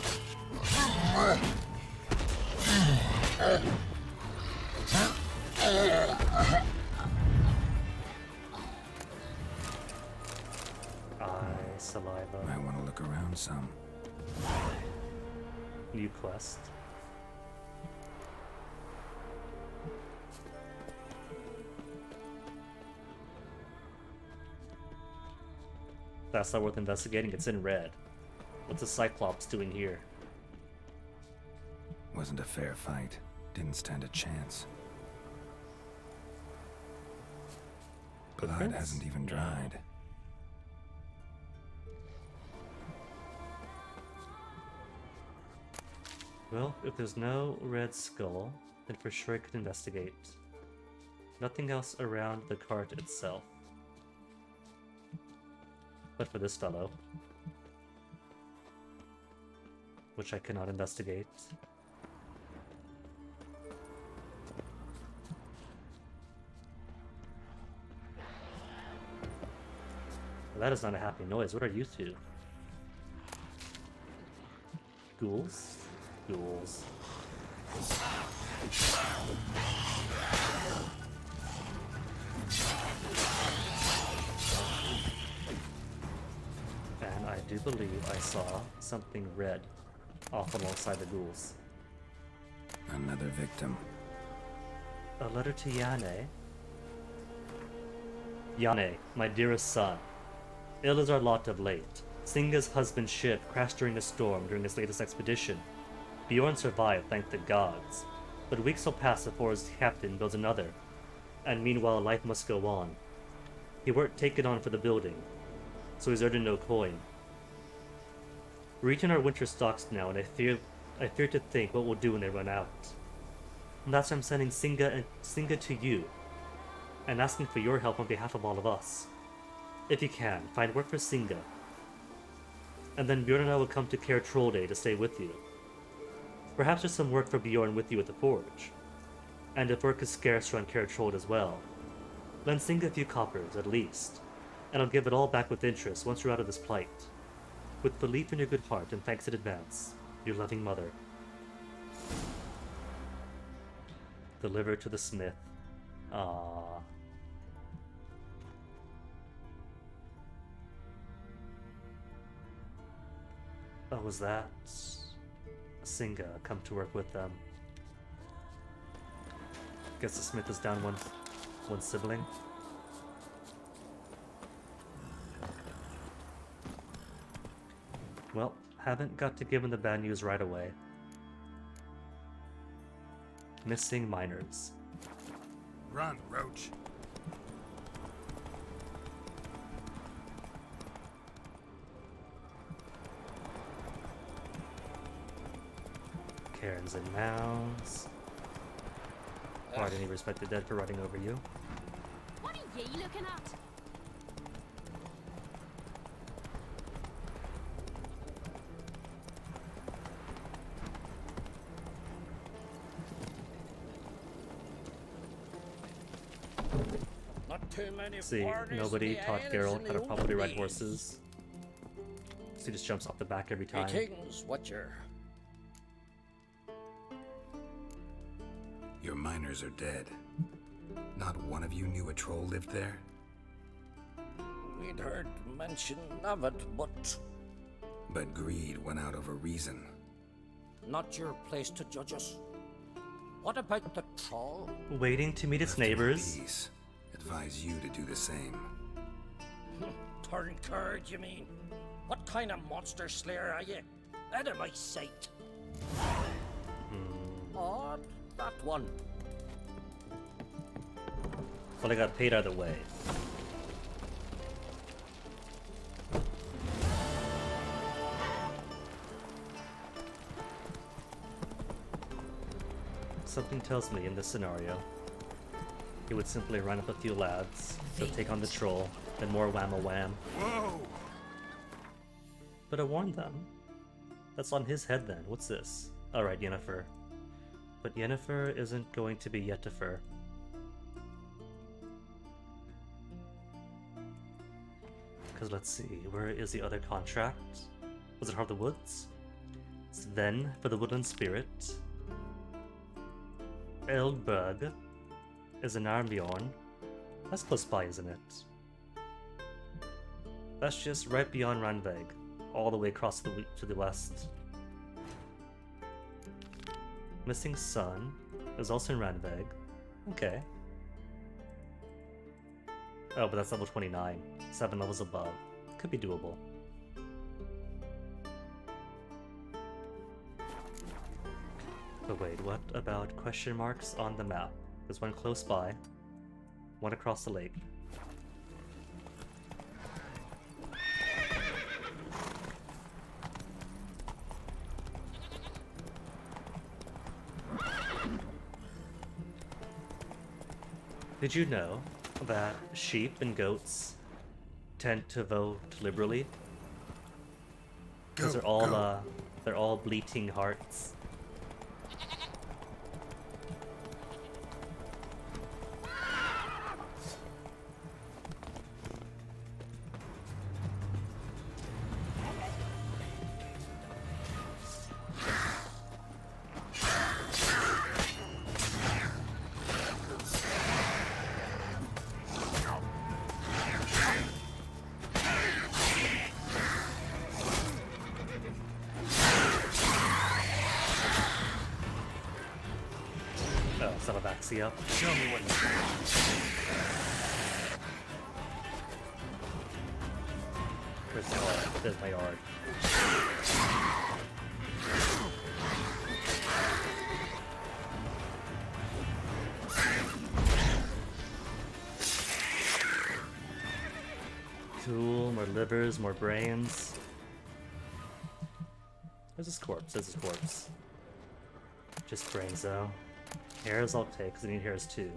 Saliva.
Might want to look around some.
New quest. That's not worth investigating. It's in red. What's a Cyclops doing here?
Wasn't a fair fight. Didn't stand a chance. Blood hasn't even dried.
Well, if there's no red skull, then for sure I could investigate. Nothing else around the cart itself. But for this fellow, which I cannot investigate. Well, that is not a happy noise. What are you two? Ghouls? Ghouls. And I do believe I saw something red off alongside the ghouls.
Another victim.
A letter to Yane. Yane, my dearest son. Ill is our lot of late. Singa's husband's ship crashed during a storm during his latest expedition. Bjorn survived, thank the gods. But weeks will pass before his captain builds another. And meanwhile life must go on. He weren't taken on for the building, so he's earned no coin. We're eating our winter stocks now, and I fear to think what we'll do when they run out. And that's why I'm sending Singa to you, and asking for your help on behalf of all of us. If you can, find work for Singa. And then Bjorn and I will come to Care Troll Day to stay with you. Perhaps there's some work for Bjorn with you at the forge. And if work is scarce around Carriage as well, lend Singa a few coppers, at least, and I'll give it all back with interest once you're out of this plight. With belief in your good heart and thanks in advance, your loving mother. Deliver to the smith. Ah. Oh, was that Singa come to work with them? Guess the smith is down one sibling. Well, haven't got to give him the bad news right away. Missing miners.
Run, Roach.
Cairns and mounds. Pardon any respected dead for running over you.
What are ye looking at?
Not too many.
See, nobody taught Geralt how to properly ride horses. So he just jumps off the back every time.
Greetings, Watcher.
Your miners are dead. Not one of you knew a troll lived there?
We'd heard mention of it, but...
But greed went out over reason.
Not your place to judge us. What about the troll?
Waiting to meet its neighbors.
Peace. Advise you to do the same.
Turn courage, you mean? What kind of monster slayer are you? Out of my sight. Odd, that one.
Well, I got paid either way. Something tells me in this scenario, he would simply run up a few lads, to take on the troll, then more wham-a-wham.
Whoa!
But I warned them. That's on his head then. What's this? Alright, Yennefer. But Yennefer isn't going to be Yettifer. Because let's see, where is the other contract? Was it Heart of the Woods? Sven for the Woodland Spirit. Eldberg is an Armbjorn. That's close by, isn't it? That's just right beyond Randveg, all the way across to the west. Missing Sun is also in Randveg. Okay. Oh, but that's level 29. 7 levels above. Could be doable. But wait, what about question marks on the map? There's one close by, one across the lake. Did you know that sheep and goats tend to vote liberally? Because they're all bleating hearts. Up.
Show me what you
Where's my Ard? There's my Ard. Cool, more livers, more brains. There's his corpse, there's his corpse. Just brains though. Hairs I'll take, because I need hairs too.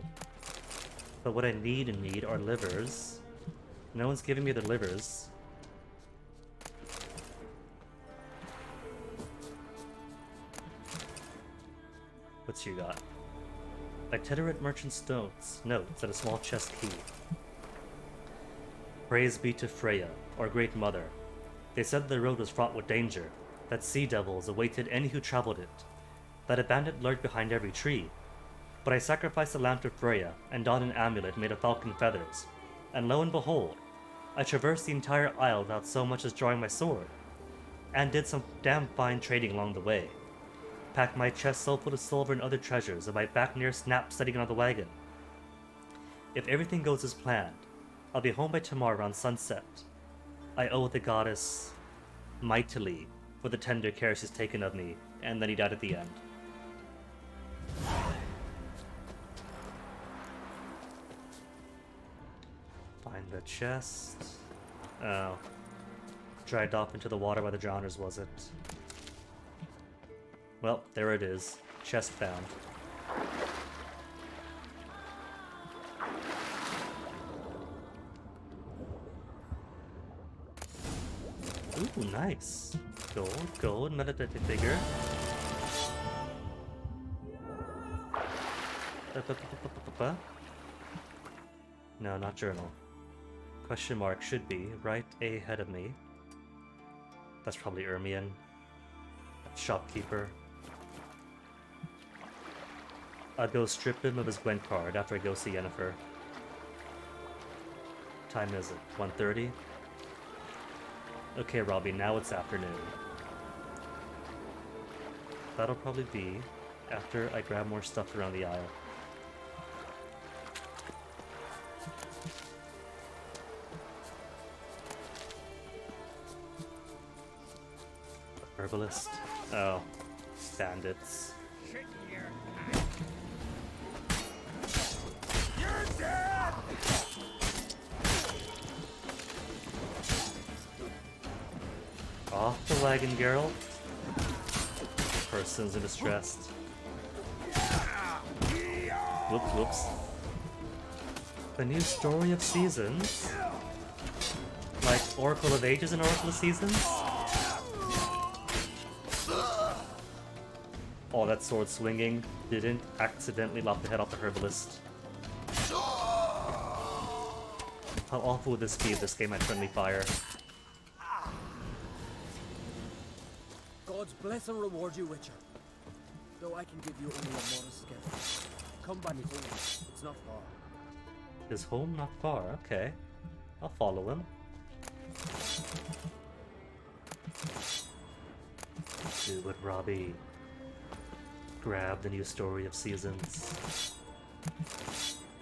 But what I need are livers. No one's giving me the livers. What's you got? Itinerant merchant's notes and a small chest key. Praise be to Freya, our great mother. They said the road was fraught with danger, that sea devils awaited any who traveled it, that a bandit lurked behind every tree. But I sacrificed a lamp to Freya and donned an amulet made of falcon feathers, and lo and behold, I traversed the entire isle without so much as drawing my sword, and did some damn fine trading along the way. Packed my chest so full of silver and other treasures, and my back near snapped setting on the wagon. If everything goes as planned, I'll be home by tomorrow around sunset. I owe the goddess mightily for the tender care she's taken of me, and then he died at the end. Find the chest. Oh. Dragged off into the water by the drowners, was it? Well, there it is. Chest found. Ooh, nice. Gold, meditative figure. No, not journal. Question mark should be right ahead of me. That's probably Ermion. Shopkeeper. I'll go strip him of his Gwent card after I go see Yennefer. Time is it? 1:30? Okay, Robbie, now it's afternoon. That'll probably be after I grab more stuff around the aisle. Herbalist. Oh, bandits.
You're dead!
Off the wagon, Geralt. Persons in distress. Whoops. The new story of seasons? Like Oracle of Ages and Oracle of Seasons? Oh, that sword swinging didn't accidentally lop the head off the herbalist. How awful would this be if this game had friendly fire?
God's bless and reward you, Witcher. Though I can give you only a modest schedule. Come by me home. It's not far.
His home not far, okay. I'll follow him. Do it, Robbie. Grab the new story of seasons.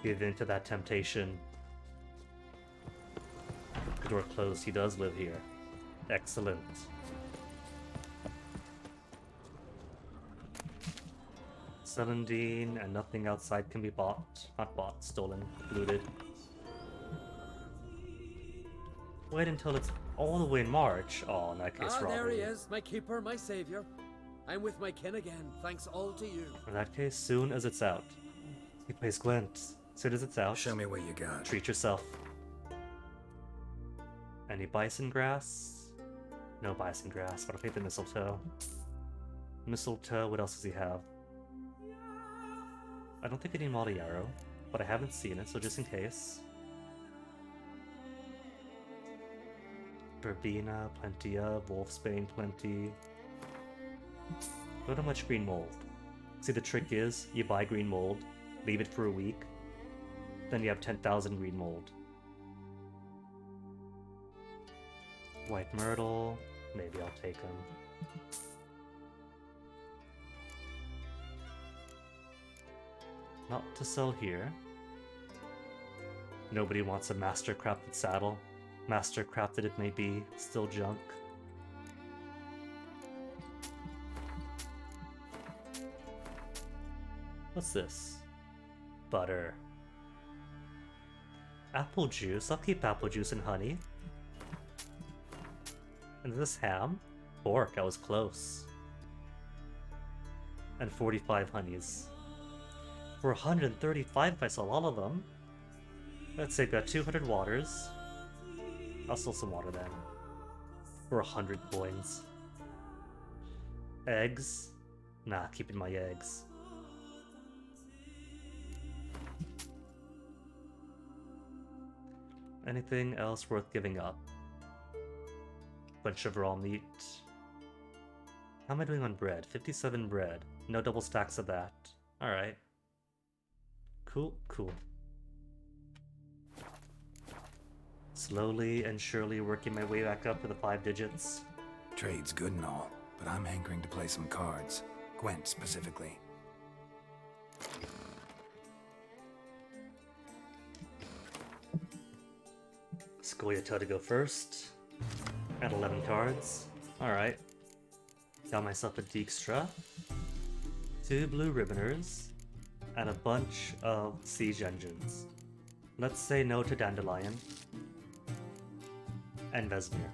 Give in to that temptation. The door closed, he does live here. Excellent. $17 and nothing outside can be bought. Not bought, stolen, looted. Wait until it's all the way in March. Oh, in that case, Robbie.
There he is, my keeper, my savior. I'm with my kin again, thanks all to you.
In that case, soon as it's out. He plays Gwent. Soon as it's out.
Show me what you got.
Treat yourself. Any bison grass? No bison grass, but I'll take the mistletoe. Mistletoe, what else does he have? I don't think I need Molly Arrow, but I haven't seen it, so just in case. Verbena, plenty of. Wolfsbane, plenty. Not much green mold. See, the trick is, you buy green mold, leave it for a week, then you have 10,000 green mold. White myrtle, maybe I'll take them. Not to sell here. Nobody wants a master crafted saddle. Master crafted it may be, still junk. What's this? Butter. Apple juice. I'll keep apple juice and honey. And this ham? Pork, I was close. And 45 honeys. For 135 if I sell all of them. Let's say I've got 200 waters. I'll sell some water then. For 100 coins. Eggs? Nah, keeping my eggs. Anything else worth giving up? Bunch of raw meat. How am I doing on bread? 57 bread. No double stacks of that. Alright. Cool, cool. Slowly and surely working my way back up to the 5 digits.
Trade's good and all, but I'm hankering to play some cards. Gwent specifically.
Skoyatel to go first. At 11 cards. Alright. Got myself a Dijkstra. 2 blue ribboners. And a bunch of siege engines. Let's say no to Dandelion. And Vesmir.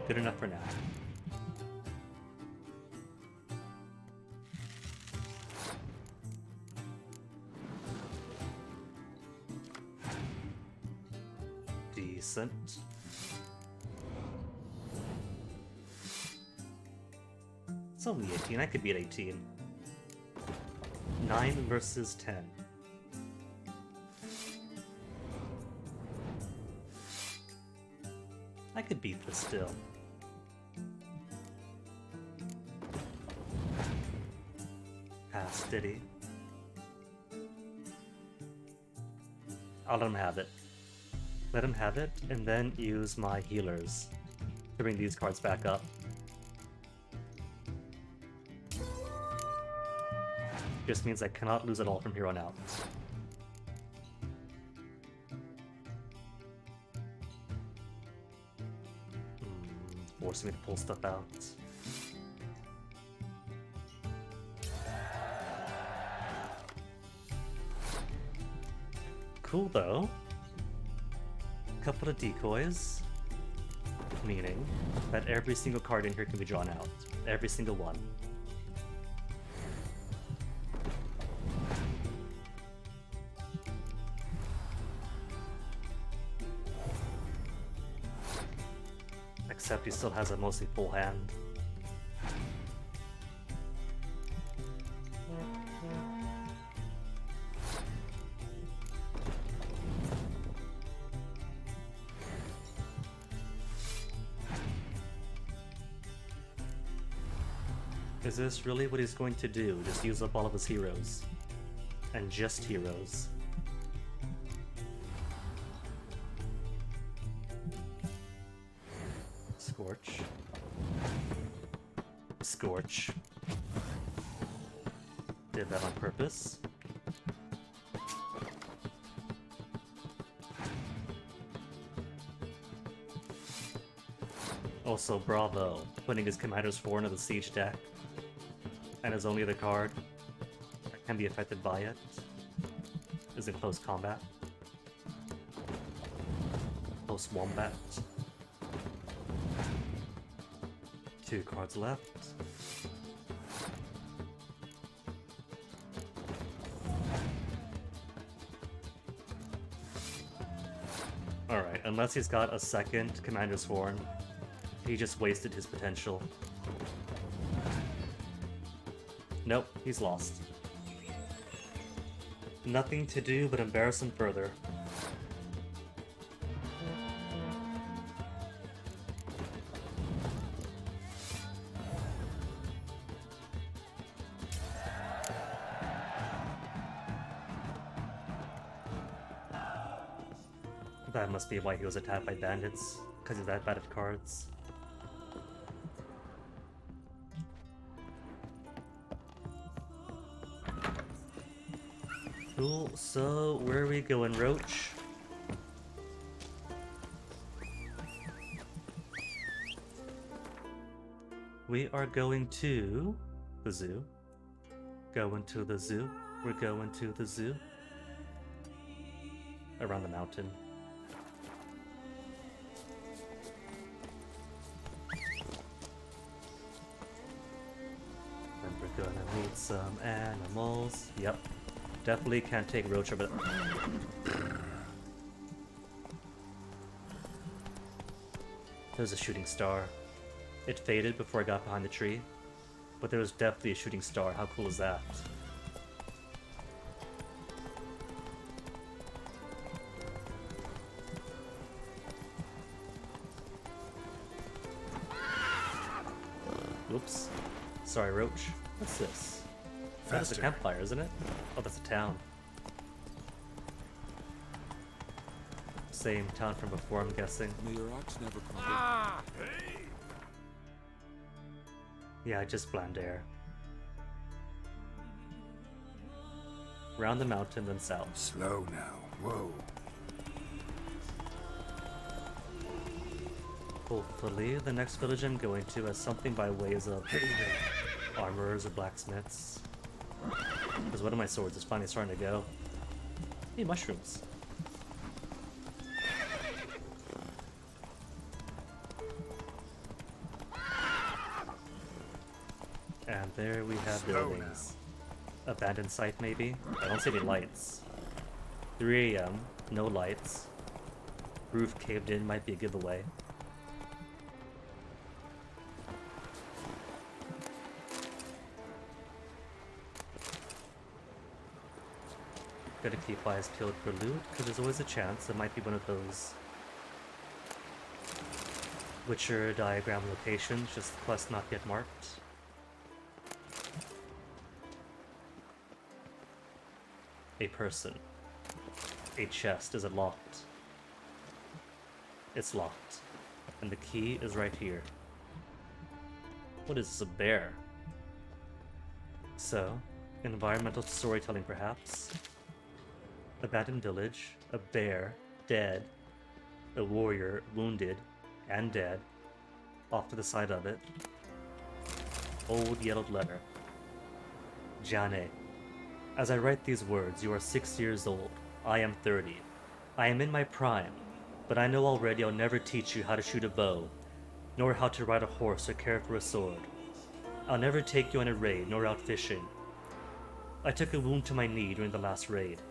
Good enough for now. Decent. It's only 18, I could be at 18. 9 versus 10. I could beat this still. Pass, did he? I'll let him have it. Let him have it, and then use my healers to bring these cards back up. Just means I cannot lose it all from here on out. Forcing me to pull stuff out. Cool though. Couple of decoys. Meaning that every single card in here can be drawn out. Every single one. Except he still has a mostly full hand. Is this really what he's going to do? Just use up all of his heroes? And just heroes? Scorch. Scorch. Did that on purpose. Also, bravo, putting his Commander's 4 into the siege deck. And his only other card that can be affected by it is in close combat. Close wombat. 2 cards left. Alright, unless he's got a second Commander's Horn, he just wasted his potential. Nope, he's lost. Nothing to do but embarrass him further. That must be why he was attacked by bandits, because he's that bad at cards. Cool, so where are we going, Roach? We are going to the zoo. Going to the zoo. We're going to the zoo. Around the mountain. And we're gonna meet some animals. Yep. Definitely can't take Roach over there. There's a shooting star. It faded before I got behind the tree, but there was definitely a shooting star. How cool is that? Oops. Sorry, Roach. What's this? That's a campfire, isn't it? Oh, that's a town. Same town from before, I'm guessing.
May your ox never crumble.
Ah! Hey!
Yeah, just bland air. Round the mountain, then south.
Slow now. Whoa.
Hopefully, the next village I'm going to has something by ways of armorers or blacksmiths. Because one of my swords is finally starting to go. Hey, mushrooms. And there we have buildings. Abandoned site, maybe? I don't see any lights. 3 AM, no lights. Roof caved in, might be a giveaway. Gotta keep eyes peeled for loot, because there's always a chance it might be one of those Witcher diagram locations, just quest not yet marked. A person. A chest. Is it locked? It's locked. And the key is right here. What is this, a bear? So, environmental storytelling perhaps? Abandoned village, a bear, dead, a warrior, wounded, and dead, off to the side of it. Old yellowed letter. Jane. As I write these words, you are 6 years old. I am 30. I am in my prime, but I know already I'll never teach you how to shoot a bow, nor how to ride a horse or care for a sword. I'll never take you on a raid, nor out fishing. I took a wound to my knee during the last raid.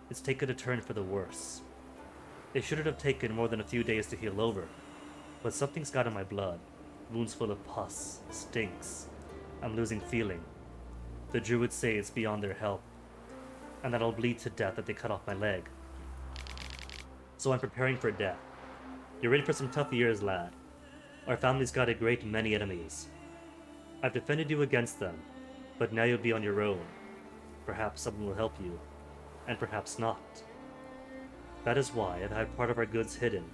It's taken a turn for the worse. It shouldn't have taken more than a few days to heal over, but something's got in my blood. Wounds full of pus, stinks. I'm losing feeling. The druids say it's beyond their help, and that I'll bleed to death if they cut off my leg. So I'm preparing for death. You're ready for some tough years, lad. Our family's got a great many enemies. I've defended you against them, but now you'll be on your own. Perhaps someone will help you, and perhaps not. That is why I've had part of our goods hidden,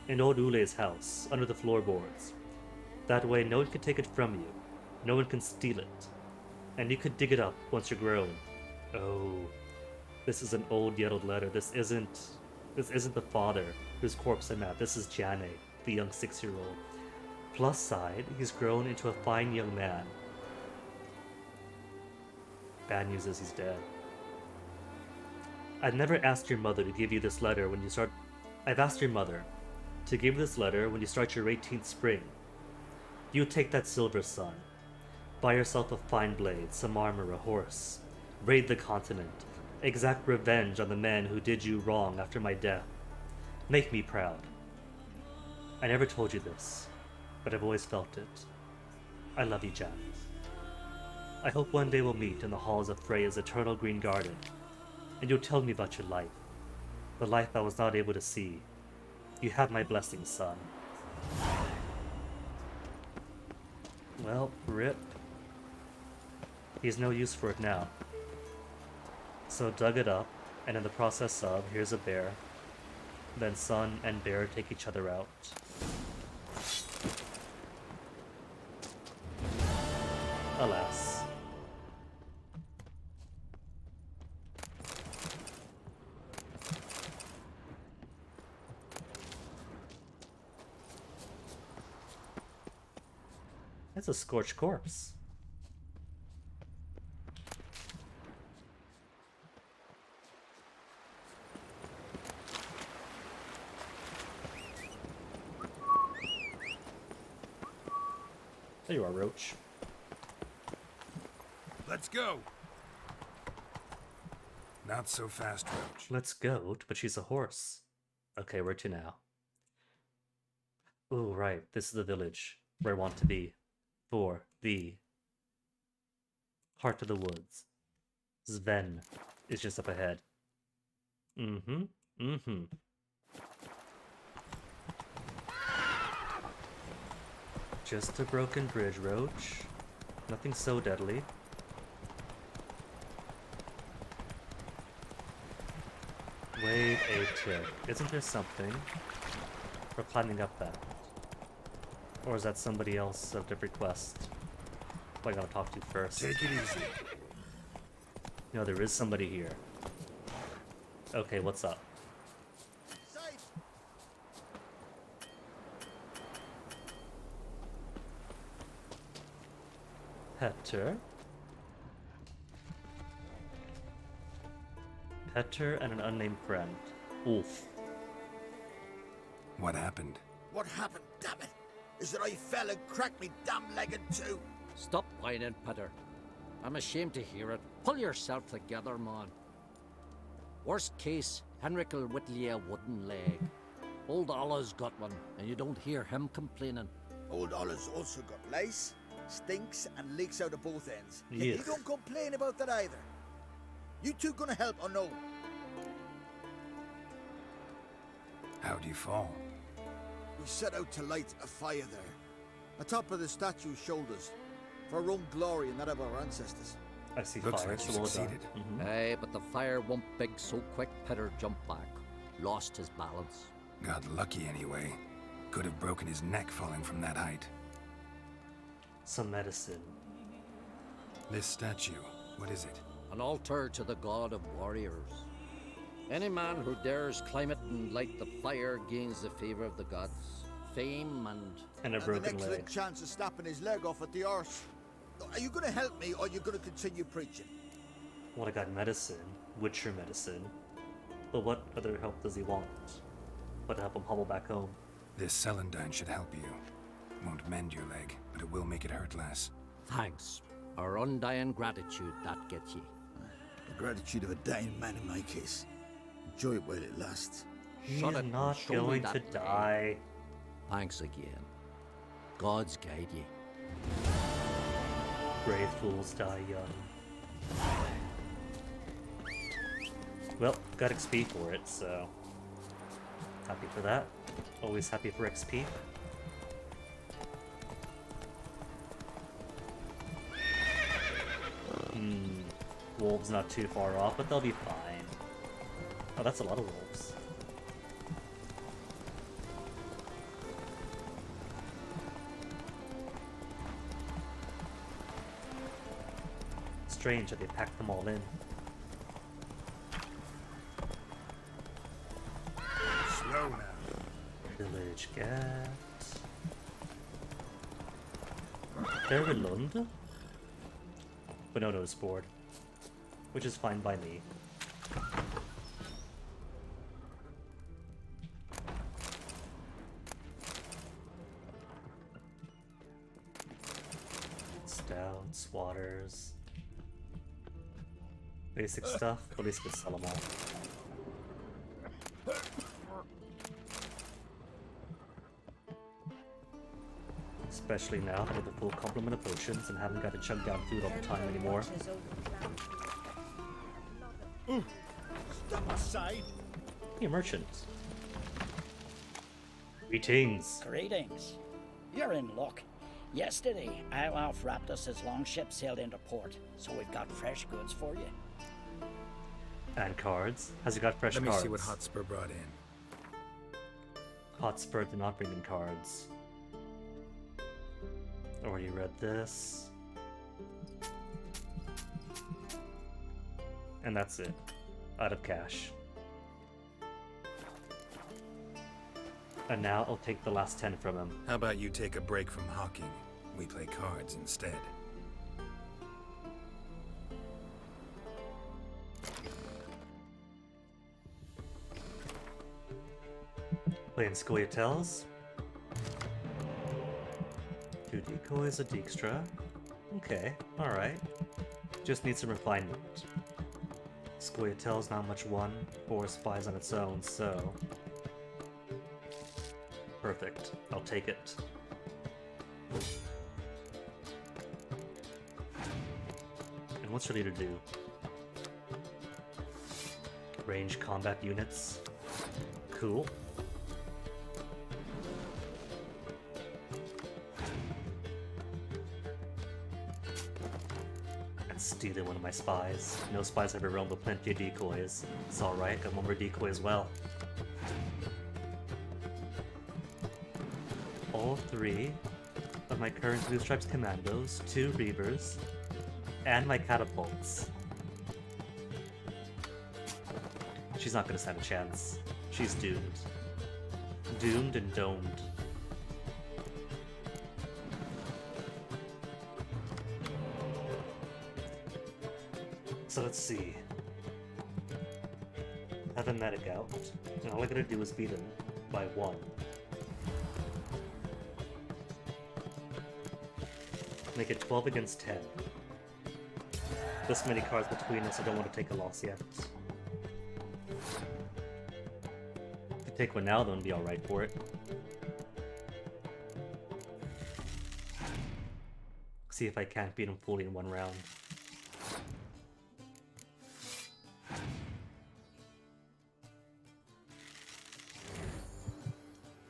in old Ule's house, under the floorboards. That way no one can take it from you, no one can steal it, and you could dig it up once you're grown. Oh, this is an old yellowed letter. This isn't the father whose corpse I'm at. This is Jane, the young 6-year-old. Plus side, he's grown into a fine young man. Bad news is he's dead. I've never asked your mother to give you this letter when you start... I've asked your mother to give you this letter when you start your 18th spring. You take that silver, son. Buy yourself a fine blade, some armor, a horse. Raid the continent. Exact revenge on the men who did you wrong after my death. Make me proud. I never told you this, but I've always felt it. I love you, Jan. I hope one day we'll meet in the halls of Freya's eternal green garden, and you'll tell me about your life, the life I was not able to see. You have my blessing, son. Well, rip. He's no use for it now. So dug it up, and in the process of, here's a bear. Then son and bear take each other out. Alas. That's a scorched corpse. There you are, Roach.
Let's go.
Not so fast, Roach.
Let's go, but she's a horse. Okay, where to now? Oh, right. This is the village where I want to be. For the heart of the woods. Sven is just up ahead. Just a broken bridge, Roach. Nothing so deadly. Wait a tick. Isn't there something? We're climbing up that. Or is that somebody else of different quest? Who I gotta talk to first?
Take it easy.
No, there is somebody here. Okay, what's up? Petter. Petter and an unnamed friend. Wolf.
What happened?
What happened, damn it? Is that I fell and cracked me damn leg in two.
Stop whining, Petter. I'm ashamed to hear it. Pull yourself together, man. Worst case, Henrik'll whittle you a wooden leg. Old Ollah's got one, and you don't hear him complaining.
Old Ollah's also got lice, stinks, and leaks out of both ends.
Yeah.
He don't complain about that either. You two gonna help or no?
How'd you fall?
We set out to light a fire there, atop of the statue's shoulders, for our own glory and that of our ancestors.
I see
Looks
fire,
like
so
you
well done.
succeeded.
Aye, but the fire went big so quick, Petter jumped back. Lost his balance.
Got lucky anyway. Could have broken his neck falling from that height.
Some medicine.
This statue, what is it?
An altar to the god of warriors. Any man who dares climb it and light the fire gains the favor of the gods, fame,
and a
an
broken
excellent
leg.
chance of snapping his leg off at the arse. Are you gonna help me, or are you gonna continue preaching?
Well, I got medicine, Witcher medicine. But what other help does he want? But to help him hobble back home.
This celandine should help you. Won't mend your leg, but it will make it hurt less.
Thanks. Our undying gratitude, that gets ye.
The gratitude of a dying man in my case. Enjoy it while it lasts.
He's
Shut it,
not
show me
going
that
to
leg.
die.
Thanks again. God's guide ye.
Brave fools die young. Well, got XP for it, so happy for that. Always happy for XP. Wolves not too far off, but they'll be fine. Oh, that's a lot of wolves. Strange that they packed them all in.
Slow now.
Village Gat. Erelund? Bonono's board. Which is fine by me. Stouts, waters. Basic stuff, but at least we can sell them all. Especially now that I have a full complement of potions and haven't got to chug down food all the time anymore.
Step aside.
Hey, merchant. Greetings.
Greetings. You're in luck. Yesterday, Iolaf Raptus's longship sailed into port, so we've got fresh goods for you.
And cards. Has he got fresh
Let me
cards?
see what Hotspur brought in.
Hotspur did not bring in cards. Already read this. And that's it. Out of cash. And now I'll take the last 10 from him.
How about you take a break from hawking? We play cards instead.
Playing Scoia'taels. 2 decoys, a Dijkstra. Okay, alright. Just need some refinement. Scoia'taels not much 1, 4 spies on its own, so... Perfect. I'll take it. And what's your leader do? Range combat units. Cool. Stealing one of my spies. No spies ever roam with plenty of decoys. It's alright, got one more decoy as well. All 3 of my current Blue Stripes commandos, 2 Reavers, and my catapults. She's not gonna stand a chance. She's doomed. Doomed and domed. So let's see. Have a medic out, and all I gotta do is beat him by 1. Make it 12 against 10. This many cards between us, I don't want to take a loss yet. If I take one now, then I'll be alright for it. See if I can't beat him fully in 1 round.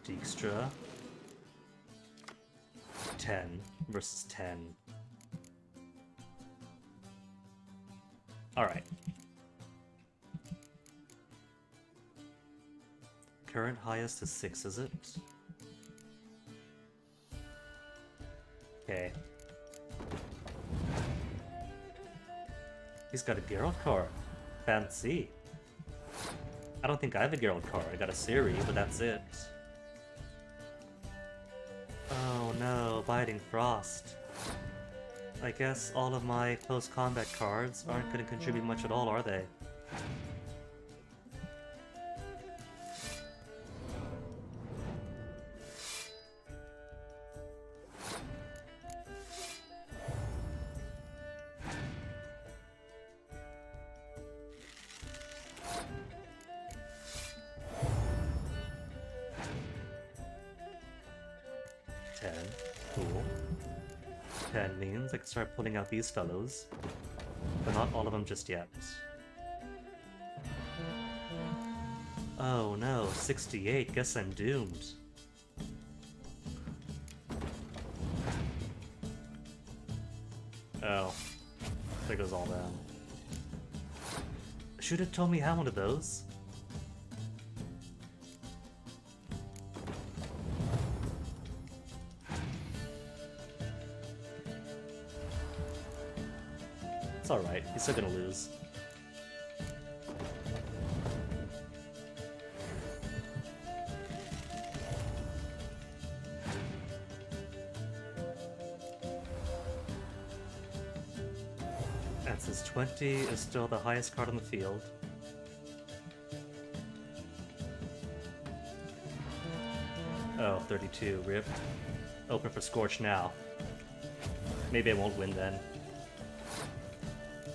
Dijkstra. 10 versus 10. Alright. Current highest is 6, is it? Okay. He's got a Geralt card. Fancy. I don't think I have a Geralt card. I got a Ciri, but that's it. Oh no, Biting Frost. I guess all of my close combat cards aren't going to contribute much at all, are they? I can start pulling out these fellows, but not all of them just yet. Oh no, 68, guess I'm doomed. Oh, there goes all them. Should have told me how one of those. It's alright, he's still gonna lose. And since 20 is still the highest card on the field. Oh, 32, rip. Open for Scorch now. Maybe I won't win then.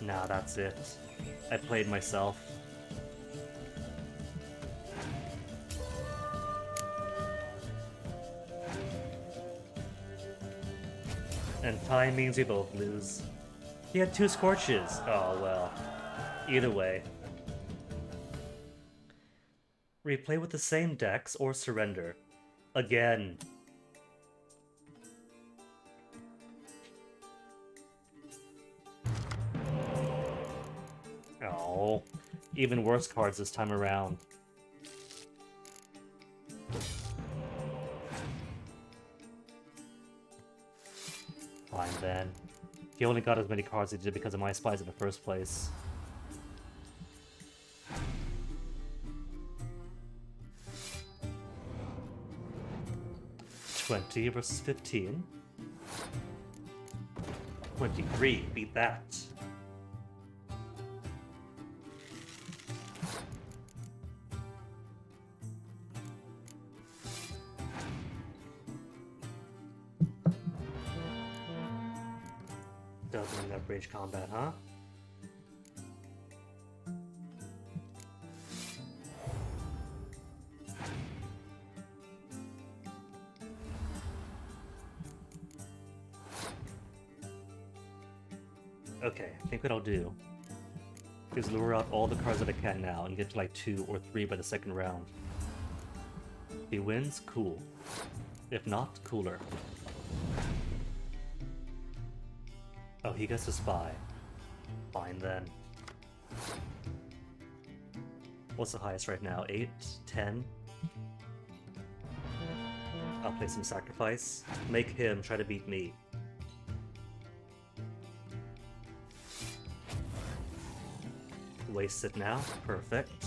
Nah, that's it. I played myself. And tie means we both lose. He had 2 Scorches. Oh well. Either way. Replay with the same decks or surrender. Again. Oh, even worse cards this time around. Fine then. He only got as many cards as he did because of my spies in the first place. $20 versus 15. 23, beat that. Doubling that bridge combat, huh? Okay, I think what I'll do is lure out all the cards that I can now and get to like 2 or 3 by the second round. If he wins, cool. If not, cooler. Oh, he gets a spy. And then... What's the highest right now? 8? 10? I'll play some sacrifice. Make him try to beat me. Waste it now. Perfect.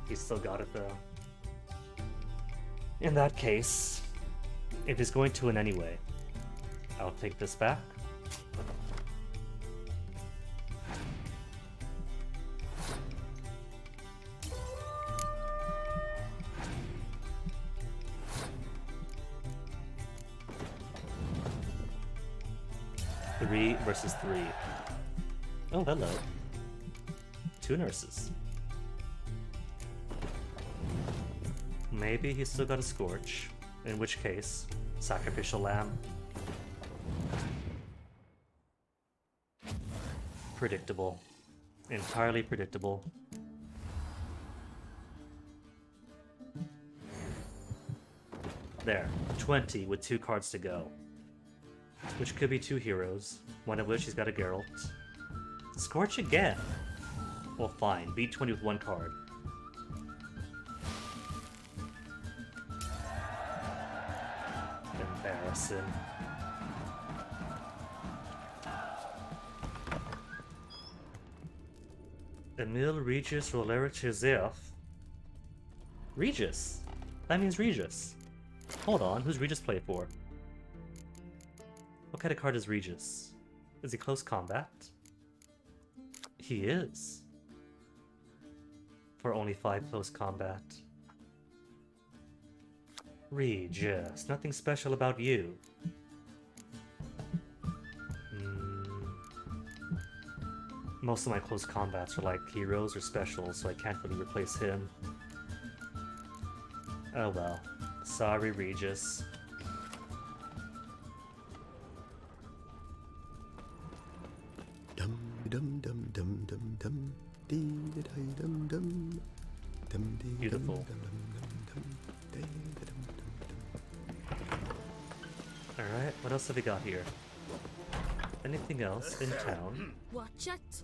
He's still got it though. In that case, if he's going to win anyway, I'll take this back. Three versus 3. Oh, hello. 2 nurses. Maybe he's still got a Scorch, in which case, Sacrificial Lamb. Predictable. Entirely predictable. There, 20 with 2 cards to go. Which could be 2 heroes, one of which he's got a Geralt. Scorch again! Well fine, beat 20 with 1 card. Embarrassing. Emil Regis Rolera Chizef. Regis? That means Regis. Hold on, who's Regis play for? What kind of card is Regis? Is he close combat? He is. For only 5 close combat. Regis, nothing special about you. Most of my close combats are like heroes or specials, so I can't really replace him. Oh well. Sorry, Regis.
Dum dum dum dum dum dum dee da dum dum dum dee.
Beautiful. Alright, what else have we got here? Anything else in town?
Watch it.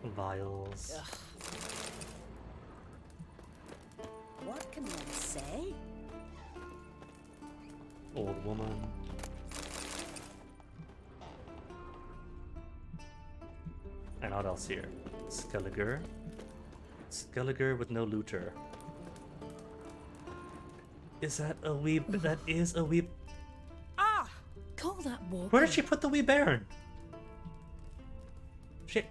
Vials.
What can one say?
Old woman. And what else here? Skelliger. Skelliger with no looter. Is that a wee... That is a wee...
Ah! Call that walk.
Where did she put the wee baron? She...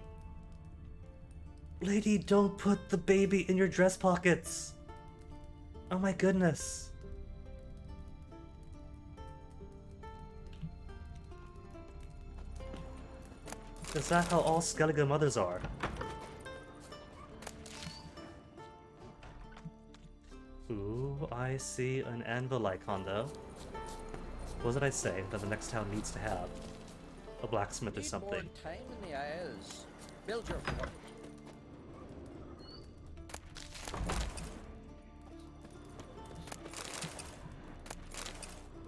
Lady, don't put the baby in your dress pockets. Oh my goodness. Is that how all Skellige mothers are? Ooh, I see an anvil icon though. What did I say that the next town needs to have? A blacksmith or something.
More time in the Isles. Build your fort.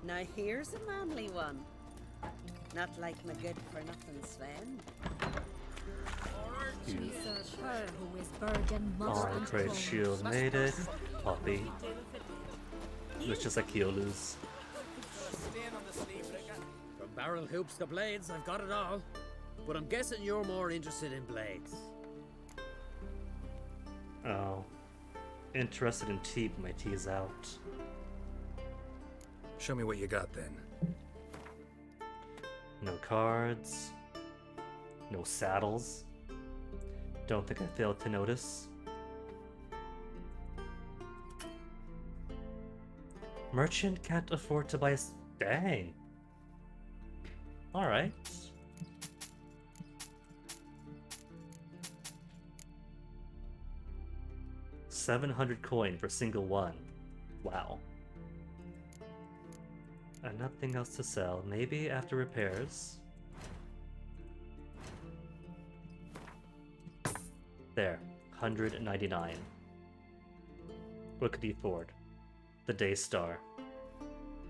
Now here's a manly one. Not like my good-for-nothing Sven.
We serve her who is virgin, mother,
Oh,
and
great
throne.
shield made it. Poppy. It's just like Keolu's.
From barrel hoops to blades, I've got it all. But I'm guessing you're more interested in blades.
Oh. Interested in tea, but my tea is out.
Show me what you got then.
No cards. No saddles. Don't think I failed to notice. Merchant can't afford to buy a... Dang. Alright. $700 coin for single one. Wow. And nothing else to sell. Maybe after repairs. There. 199. What could he afford? The Daystar.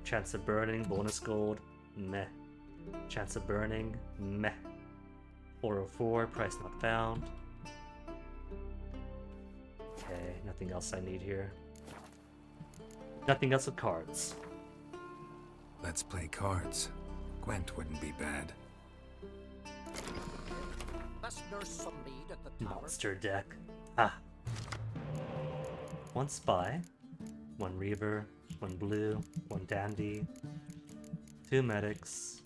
Chance of burning, bonus gold, meh. Chance of burning, meh. 404, price not found. Okay, nothing else I need here. Nothing else with cards.
Let's play cards. Gwent wouldn't be bad.
Let's nurse some mead at the tower.
Monster deck. Ah. One spy, one reaver, one blue, one dandy, 2 medics.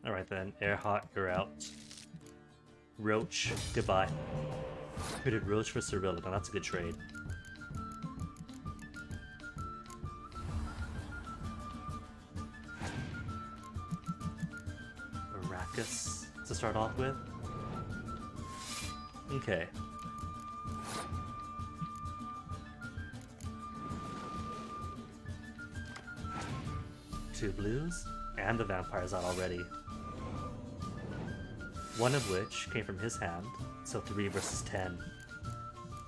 Alright then, Airhot, you're out. Roach, goodbye. Traded Roach for Cyrilla, now that's a good trade. Arrakis to start off with. Okay. Two blues, and the vampire's out already. One of which came from his hand, so 3 versus 10.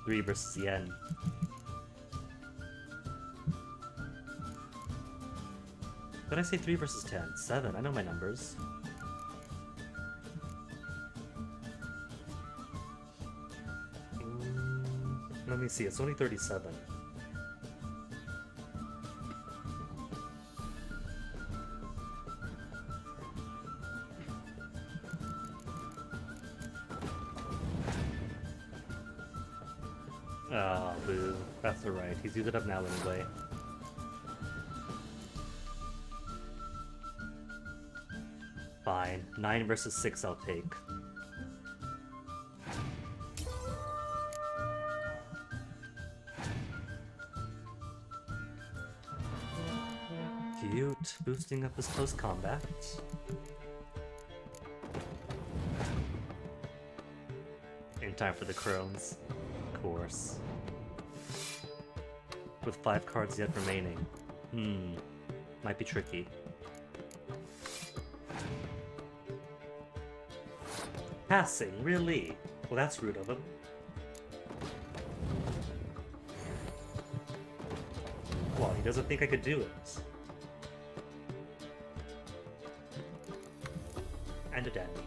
3 versus yen. Did I say 3 versus 10? 7, I know my numbers. Let me see, it's only 37. Ah, boo. That's alright. He's used it up now anyway. Fine. 9 versus 6 I'll take. Cute. Boosting up his close combat. In time for the crones. Course. With 5 cards yet remaining. Might be tricky. Passing, really? Well, that's rude of him. Well, he doesn't think I could do it. And a dandy.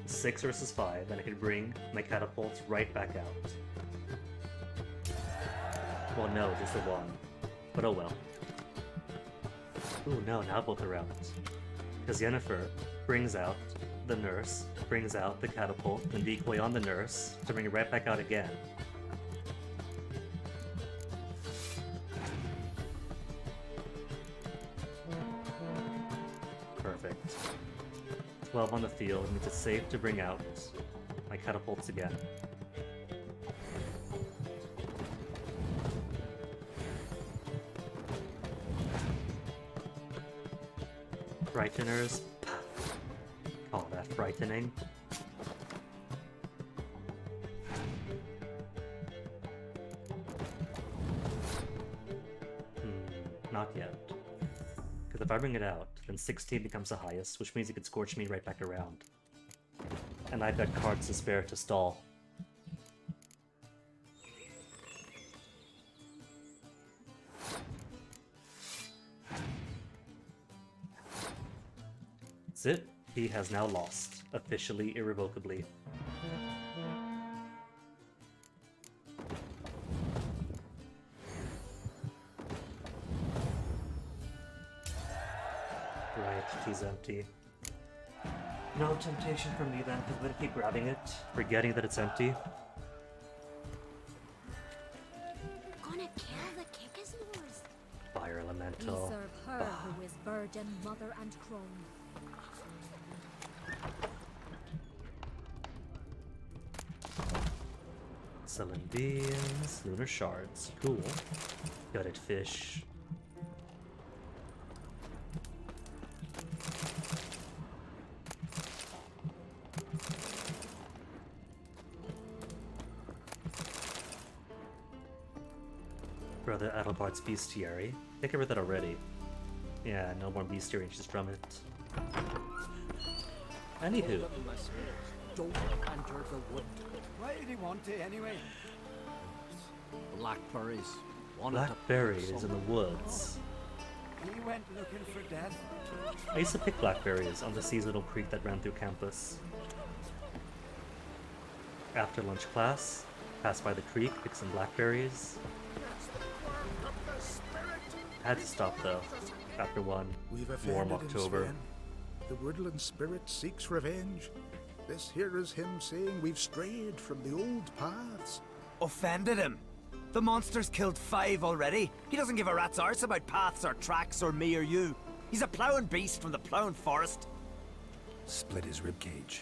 6 versus 5, and I could bring my catapults right back out. Well, no, just a 1. But oh well. Ooh, no, now both are out. Because Yennefer brings out the nurse, brings out the catapult, and decoy on the nurse to bring it right back out again. Perfect. 12 on the field means it's safe to bring out my catapults again. Frighteners. Call that frightening. Not yet. Because if I bring it out, then 16 becomes the highest, which means it could scorch me right back around. And I've got cards to spare to stall. That's it. He has now lost, officially, irrevocably. Right, he's empty. No temptation for me then, because I'm gonna keep grabbing it, forgetting that it's empty.
Gonna kill the Kickaslores.
Fire
We
Elemental.
serve her who is virgin, mother, and crone.
Selling beans, lunar shards, cool. Gutted fish. Brother Adelbard's bestiary. I think I read that already. Yeah, no more bestiary inches from it. Anywho.
Don't enter the wood.
Why did he want to anyway?
Blackberries.
Blackberries in the woods.
He went looking for death.
I used to pick blackberries on the seasonal creek that ran through campus. After lunch class, passed by the creek, picked some blackberries. Had to stop though, after one
We've
warm
offended him,
October.
Sven. The woodland spirit seeks revenge. This here is him saying we've strayed from the old paths.
Offended him? The monster's killed 5 already. He doesn't give a rat's arse about paths or tracks or me or you. He's a ploughing beast from the ploughing forest.
Split his ribcage.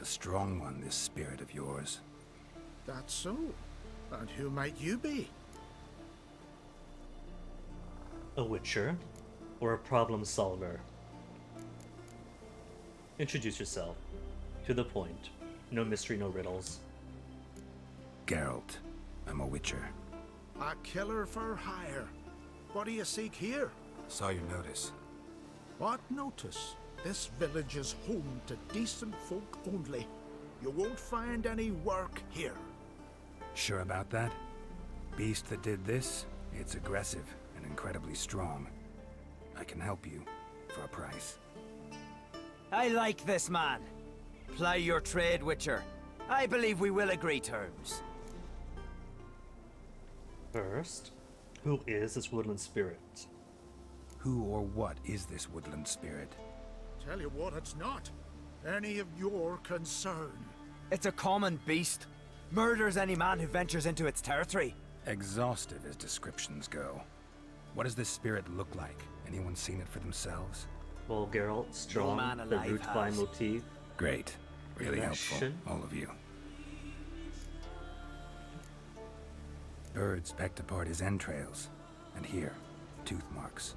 A strong one, this spirit of yours.
That's so. And who might you be?
A witcher or a problem solver? Introduce yourself. To the point. No mystery, no riddles.
Geralt. I'm a witcher.
A killer for hire. What do you seek here?
Saw your notice.
What notice? This village is home to decent folk only. You won't find any work here.
Sure about that? Beast that did this, it's aggressive and incredibly strong. I can help you for a price.
I like this man. Ply your trade, Witcher. I believe we will agree terms.
First, who is this woodland spirit?
Who or what is this woodland spirit?
Tell you what, it's not any of your concern.
It's a common beast. Murders any man who ventures into its territory.
Exhaustive as descriptions go. What does this spirit look like? Anyone seen it for themselves?
Well, Geralt, strong,
man
the
alive
root vine
has.
motif.
Great. Really helpful,
Direction.
all of you. Birds pecked apart his entrails. And here, tooth marks.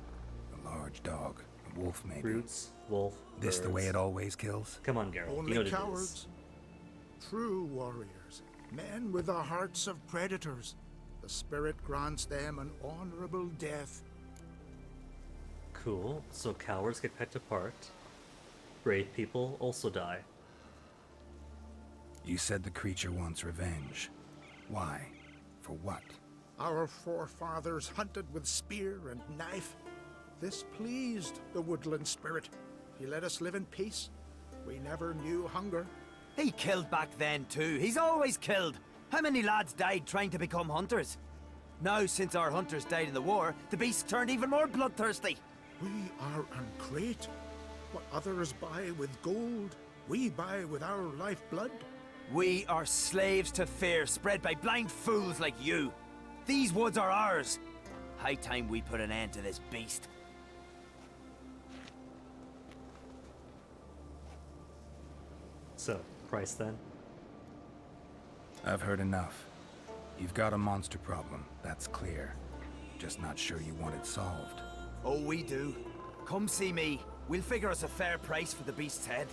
A large dog. A wolf, maybe.
Roots, wolf,
This the
birds.
way it always kills?
Come on, Geralt.
Only
you know what it is.
cowards. True warriors. Men with the hearts of predators. The spirit grants them an honorable death.
Cool. So cowards get pecked apart. Brave people also die.
You said the creature wants revenge. Why? For what?
Our forefathers hunted with spear and knife. This pleased the woodland spirit. He let us live in peace. We never knew hunger.
He killed back then too. He's always killed. How many lads died trying to become hunters? Now, since our hunters died in the war, the beast turned even more bloodthirsty.
We are uncreate. What others buy with gold, we buy with our lifeblood.
We are slaves to fear spread by blind fools like you. These woods are ours. High time we put an end to this beast.
So, price then?
I've heard enough. You've got a monster problem, that's clear. Just not sure you want it solved.
Oh, we do. Come see me. We'll figure us a fair price for the beast's head.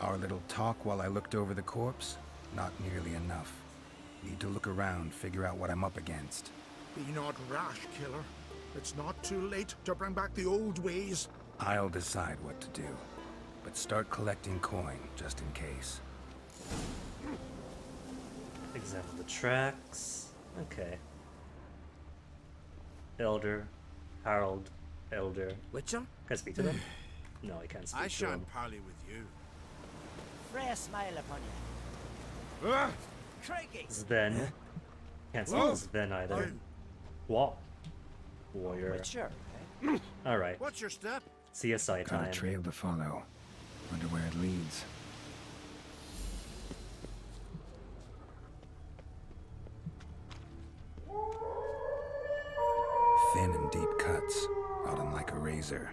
Our little talk while I looked over the corpse? Not nearly enough. Need to look around, figure out what I'm up against.
Be not rash, killer. It's not too late to bring back the old ways.
I'll decide what to do. But start collecting coin, just in case.
Examine the tracks. Okay. Elder, Harold, Elder.
Witcher?
Can I speak to them? No, I can't speak
I
to them.
shan't parley with you.
Freya smile upon you. Craigie!
Sven. Can't speak to Sven either. What? Warrior.
Witcher.
Alright.
What's your step?
CSI
Got
time.
a trail to follow. Wonder where it leads. Thin and deep cuts, rotting like a razor.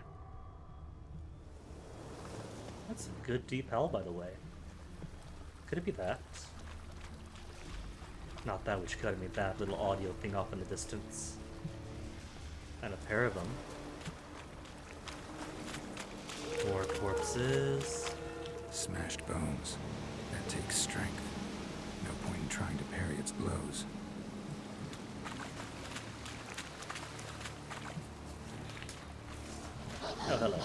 That's a good deep hell, by the way. Could it be that? Not that, which could have made that little audio thing off in the distance. And a pair of them. More corpses.
Smashed bones. That takes strength. No point in trying to parry its blows.
Oh, hello.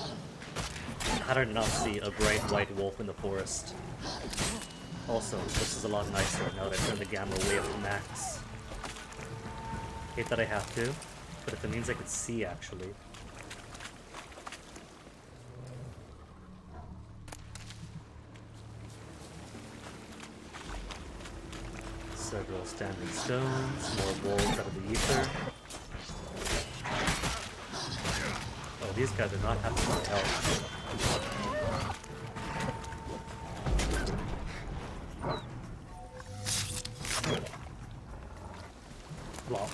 How did I not see a bright white wolf in the forest? Also, this is a lot nicer now that I turned the gamma way up to max. Hate that I have to, but if it means I could see, actually. Several standing stones, more wolves out of the ether. Oh, these guys are not having my health. Flop.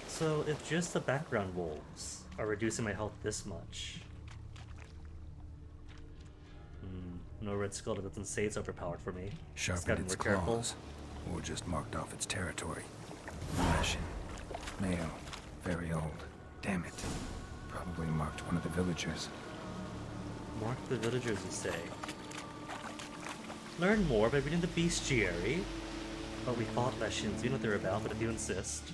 So, if just the background wolves are reducing my health this much... no Red Skull doesn't say it's overpowered for me.
Sharpened its claws, or just marked off its territory. Russian. Male. Very old. Damn it. Probably marked one of the villagers.
Mark the villagers, you say? Learn more by reading the bestiary. Oh, we fought Leshens. You know what they're about, but if you insist.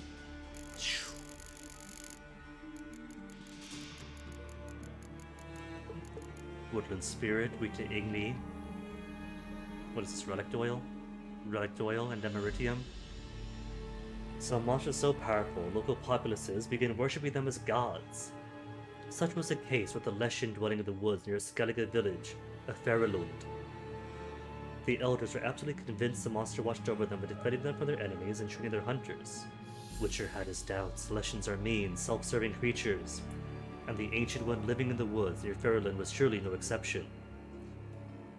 Woodland Spirit, weak to Igni. What is this, Relic Oil? Relic Oil and Demeritium? Some monsters so powerful, local populaces begin worshipping them as gods. Such was the case with the Leshen dwelling in the woods near Skellige village, a Ferelund. The elders were absolutely convinced the monster watched over them by defending them from their enemies and treating their hunters. Witcher had his doubts. Leshens are mean, self-serving creatures, and the ancient one living in the woods near Ferelund was surely no exception.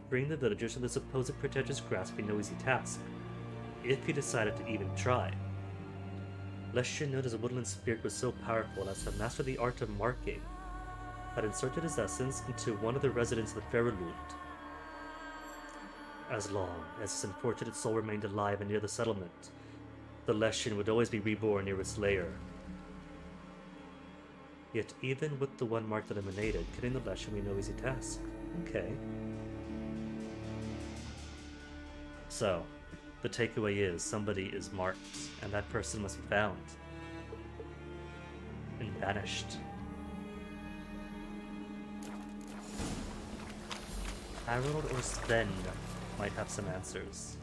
Freeing the villagers from the supposed pretentious grasp would be no easy task, if he decided to even try. Leshen, known as a woodland spirit, was so powerful as to have mastered the art of marking, had inserted his essence into one of the residents of the Ferelund. As long as his unfortunate soul remained alive and near the settlement, the Leshen would always be reborn near its lair. Yet even with the one marked eliminated, killing the Leshen would be no easy task. Okay. So, the takeaway is somebody is marked, and that person must be found. And banished. Harold or Sven might have some answers.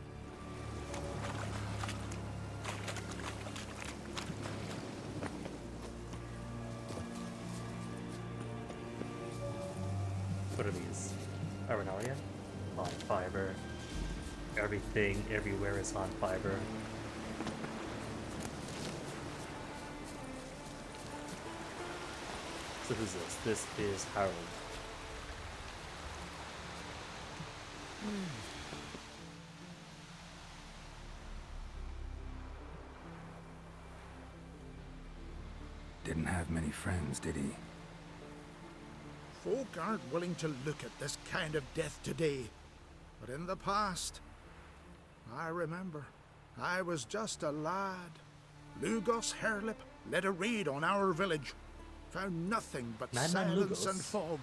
What are these? Arenalia? On fiber. Everything, everywhere is on fiber. So who's this? This is Harold.
Didn't have many friends, did he?
Folk aren't willing to look at this kind of death today. But in the past, I remember, I was just a lad. Lugos Hairlip led a raid on our village. Found nothing but silence and fog.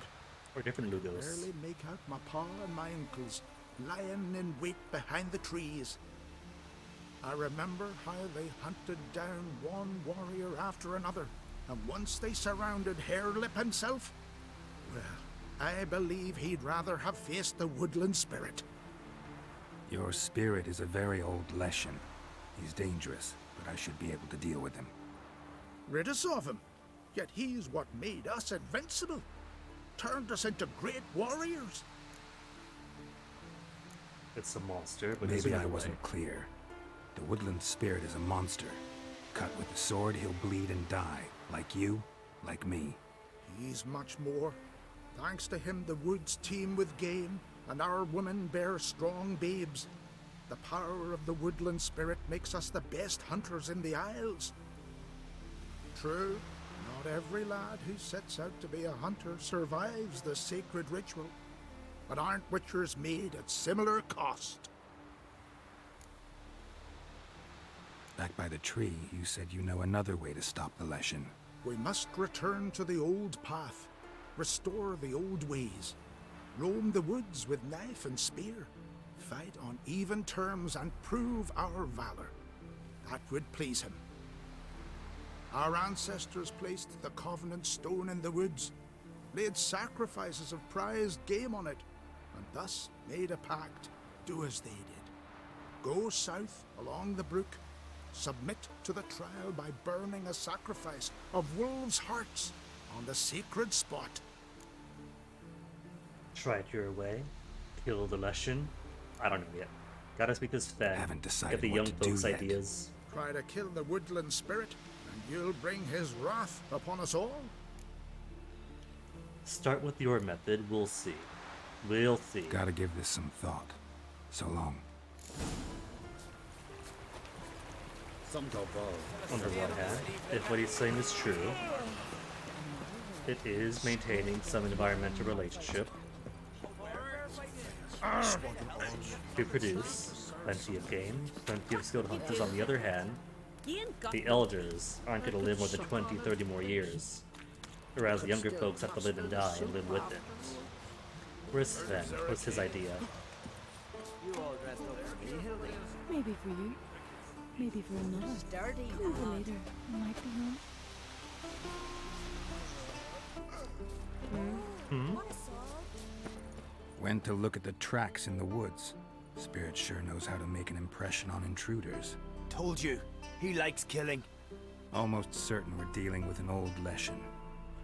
Or different Lugos.
I barely make out my pa and my uncles lying in wait behind the trees. I remember how they hunted down one warrior after another, and once they surrounded Hairlip himself, well, I believe he'd rather have faced the woodland spirit.
Your spirit is a very old Leshen. He's dangerous, but I should be able to deal with him.
Rid us of him. Yet he's what made us invincible. Turned us into great warriors.
It's a monster, but
maybe I wasn't clear. The woodland spirit is a monster. Cut with the sword, he'll bleed and die. Like you, like me.
He's much more. Thanks to him, the woods teem with game, and our women bear strong babes. The power of the woodland spirit makes us the best hunters in the Isles. True, not every lad who sets out to be a hunter survives the sacred ritual, but aren't witchers made at similar cost?
Back by the tree, you said you know another way to stop the Leshen.
We must return to the old path, restore the old ways, roam the woods with knife and spear, fight on even terms and prove our valor. That would please him. Our ancestors placed the Covenant Stone in the woods, laid sacrifices of prized game on it, and thus made a pact. Do as they did. Go south along the brook, submit to the trial by burning a sacrifice of wolves' hearts on the sacred spot.
Try it your way. Kill the Leshen. I don't know yet. Gotta speak to Sven.
Haven't decided
Get the
what
young
to do
folks'
yet.
ideas.
Try to kill the woodland spirit, and you'll bring his wrath upon us all.
Start with your method. We'll see. We'll see.
Gotta give this some thought. So long.
Some go
On the one hand, if what he's saying is true, it is maintaining some environmental relationship to produce plenty of game, plenty of skilled hunters. On the other hand, the elders aren't going to live more than 20, 30 more years, whereas the younger folks have to live and die and live with it. Where's Sven? What's his idea?
Maybe for you. Maybe for another. Come over later. I might be home.
Went to look at the tracks in the woods. Spirit sure knows how to make an impression on intruders.
Told you, he likes killing.
Almost certain we're dealing with an old Leshen.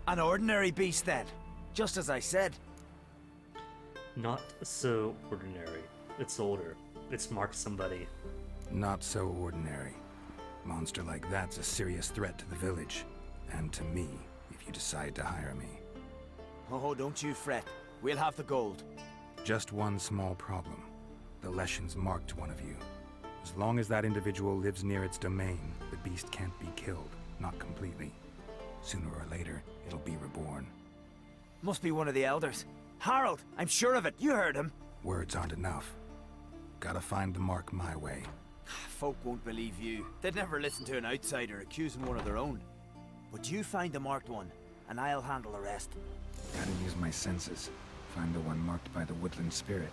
An ordinary beast then, just as I said.
Not so ordinary. It's older. It's marked somebody.
Not so ordinary. Monster like that's a serious threat to the village. And to me, if you decide to hire me.
Oh, don't you fret. We'll have the gold.
Just one small problem. The Leshens marked one of you. As long as that individual lives near its domain, the beast can't be killed. Not completely. Sooner or later, it'll be reborn.
Must be one of the elders. Harold, I'm sure of it. You heard him.
Words aren't enough. Gotta find the mark my way.
Folk won't believe you. They'd never listen to an outsider accusing one of their own. But you find the marked one, and I'll handle the rest.
Gotta use my senses. Find the one marked by the woodland spirit.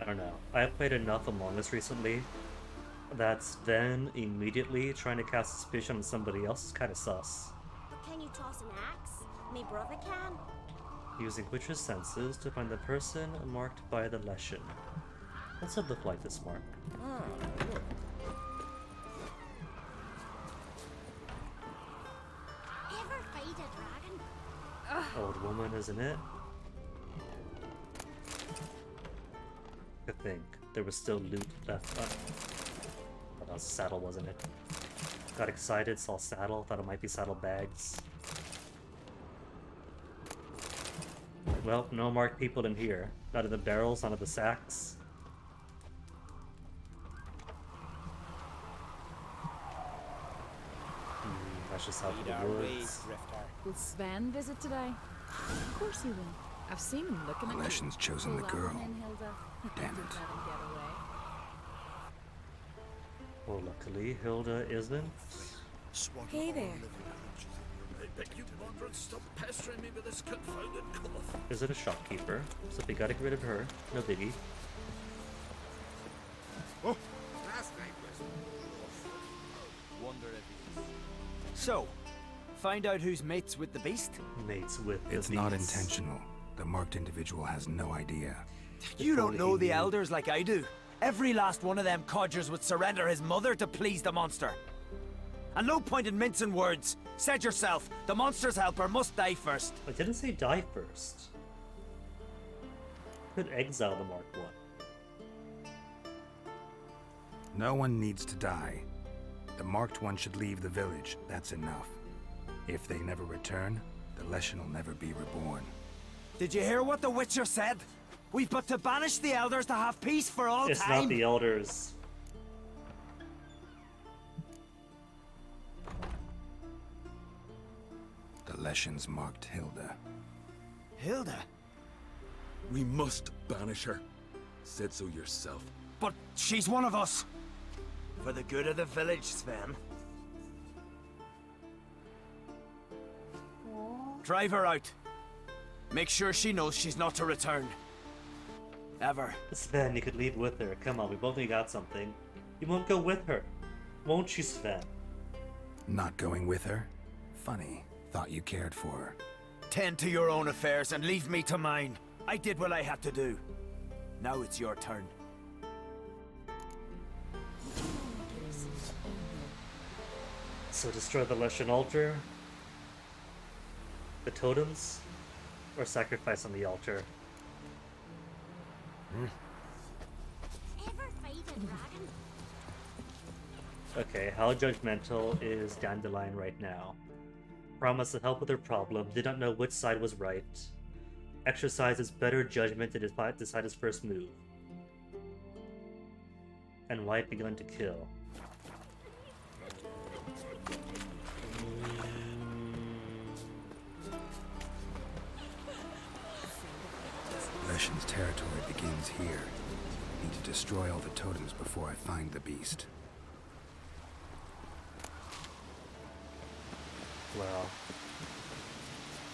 I don't know. I have played enough Among Us recently that's then immediately trying to cast suspicion on somebody else is kind of sus.
But can you toss an axe? Me brother can.
Using Witcher's senses to find the person marked by the Leshen. What's it look like, this mark?
Ever fight a dragon?
Old woman, isn't it? I think there was still loot left. Oh, that was a saddle, wasn't it? Got excited, saw saddle, thought it might be saddlebags. Well, no marked people in here. None of the barrels, none of the sacks. That's just out the woods.
Will Sven visit today? Of course he will. I've seen him looking at me.
Leshen's chosen the girl. Damn it.
Well, luckily, Hilda isn't.
Hey there.
I beg you, Mondred, stop pestering me with this confounded cough.
Is it a shopkeeper? So if we gotta get rid of her, no biggie.
Oh, last night was
Wonder if So, find out who's mates with the beast?
Mates with the
It's not intentional. The marked individual has no idea.
You don't know the elders like I do. Every last one of them codgers would surrender his mother to please the monster. And no point in mincing words. Said yourself, the monster's helper must die first.
I didn't say die first. Could exile the marked one.
No one needs to die. The marked one should leave the village. That's enough. If they never return, the Leshen will never be reborn.
Did you hear what the Witcher said? We've but to banish the elders to have peace for all
It's
time.
not the elders.
The Leshens marked Hilda.
Hilda?
We must banish her. Said so yourself.
But she's one of us. For the good of the village, Sven. Drive her out. Make sure she knows she's not to return. Ever.
Sven, you could leave with her. Come on, we both got something. You won't go with her. Won't you, Sven?
Not going with her? funny. Thought you cared for her.
Tend to your own affairs and leave me to mine. I did what I had to do. Now it's your turn.
So destroy the Leshen altar, the totems, or sacrifice on the altar. Okay, how judgmental is Dandelion right now? Promised to help with her problem, did not know which side was right. Exercises better judgment to decide his first move. And White begun to kill.
Leshen's territory begins here. Need to destroy all the totems before I find the beast.
Well,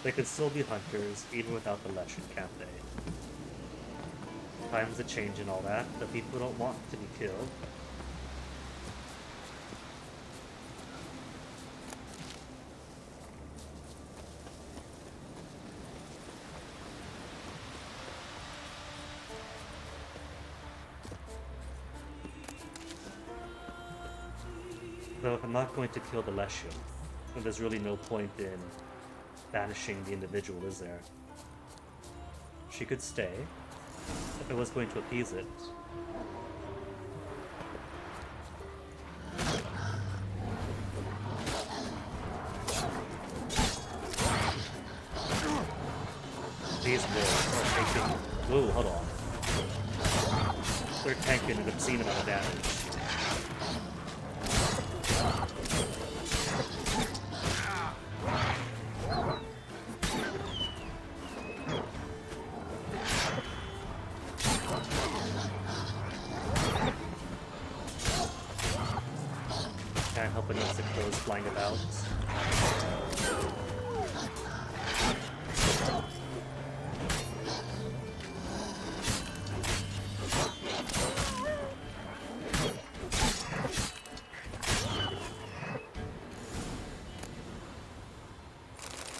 they could still be hunters even without the Leshen, can't they? Times a change and all that, the people don't want to be killed. Though if I'm not going to kill the Leshen, then there's really no point in banishing the individual, is there? She could stay, if I was going to appease it. These wolves are taking... Whoa, hold on. They're tanking an obscene amount of damage. Can't help but notice the crows flying about.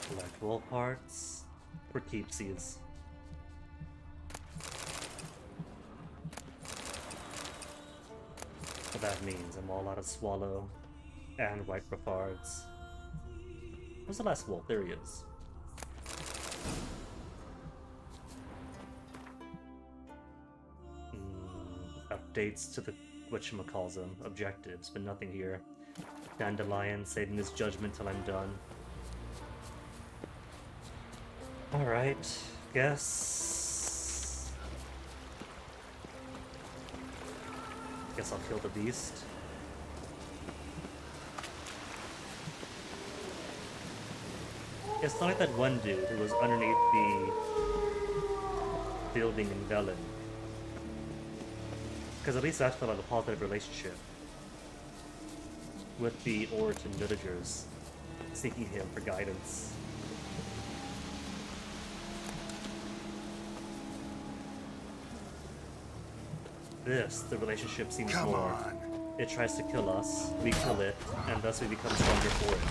Collect wool parts for keepsies. What that means, I'm all out of swallow and white refards. Where's the last wolf? There he is. Updates to the whatchamacalls'em objectives, but nothing here. Dandelion saving his judgment till I'm done. Alright, guess I'll kill the beast. It's not like that one dude who was underneath the building in Velen. Because at least that felt like a positive relationship with the Orton villagers, seeking him for guidance. This, the relationship seems
Come
more.
on.
It tries to kill us, we kill it, and thus we become stronger for it.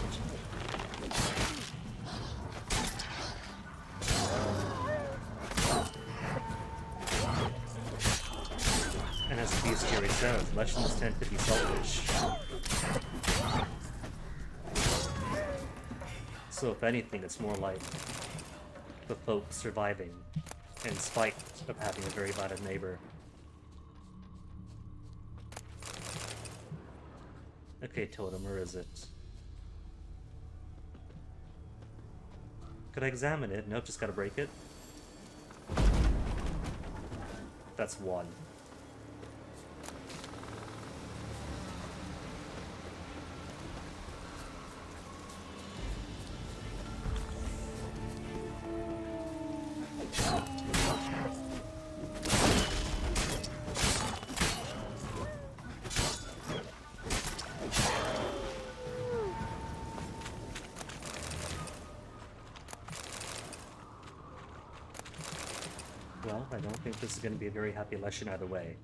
And as the bestiary says, Leshens tend to be selfish. So if anything, it's more like the folk surviving in spite of having a very bad neighbor. Okay, totem, where is it? Could I examine it? Nope, just gotta break it. That's one. Well, I don't think this is going to be a very happy Leshen either way.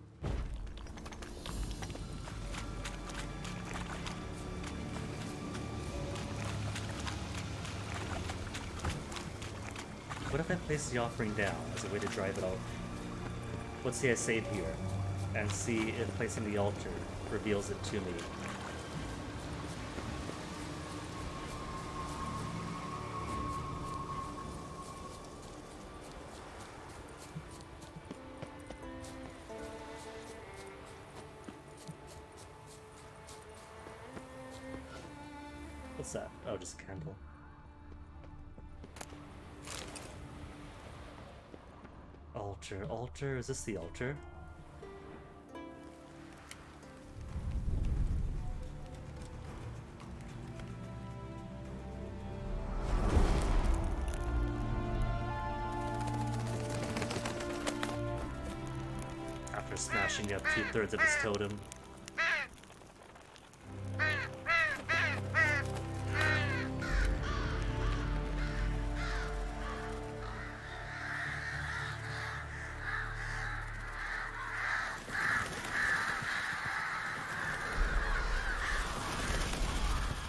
What if I place the offering down as a way to drive it out? Let's say I save here, and see if placing the altar reveals it to me. What's that? Oh, just a candle. Altar, altar, is this the altar? After smashing up 2/3 of his totem.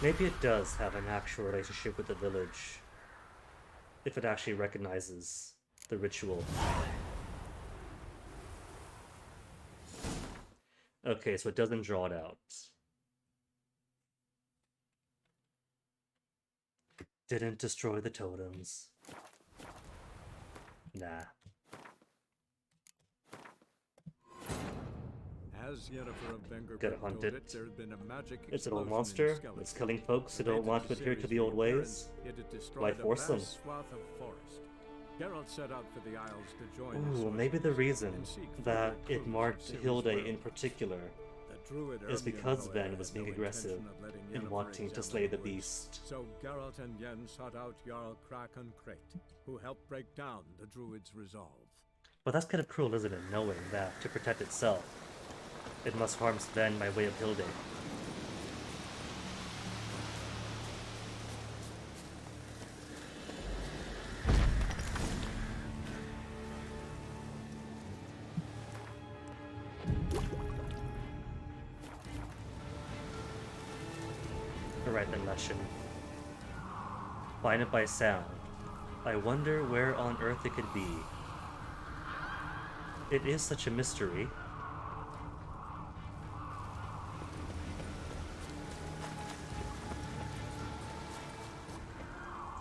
Maybe it does have an actual relationship with the village, if it actually recognizes the ritual. Okay, so it doesn't draw it out. Didn't destroy the totems. Nah. Gotta hunt it. It's an old monster. It's killing folks who don't want to adhere to the old ways. Why force them? Ooh, maybe the reason that it marked Hilde in particular is because Ven was being aggressive in wanting to slay the beast.
So Geralt and Yen sought out Jarl Kraken Crate, who helped break down the druid's resolve.
But that's kind of cruel, isn't it, knowing that to protect itself, it must harm Sven by way of Hilde. Alright then, Leshen. Find it by sound. I wonder where on earth it could be. It is such a mystery.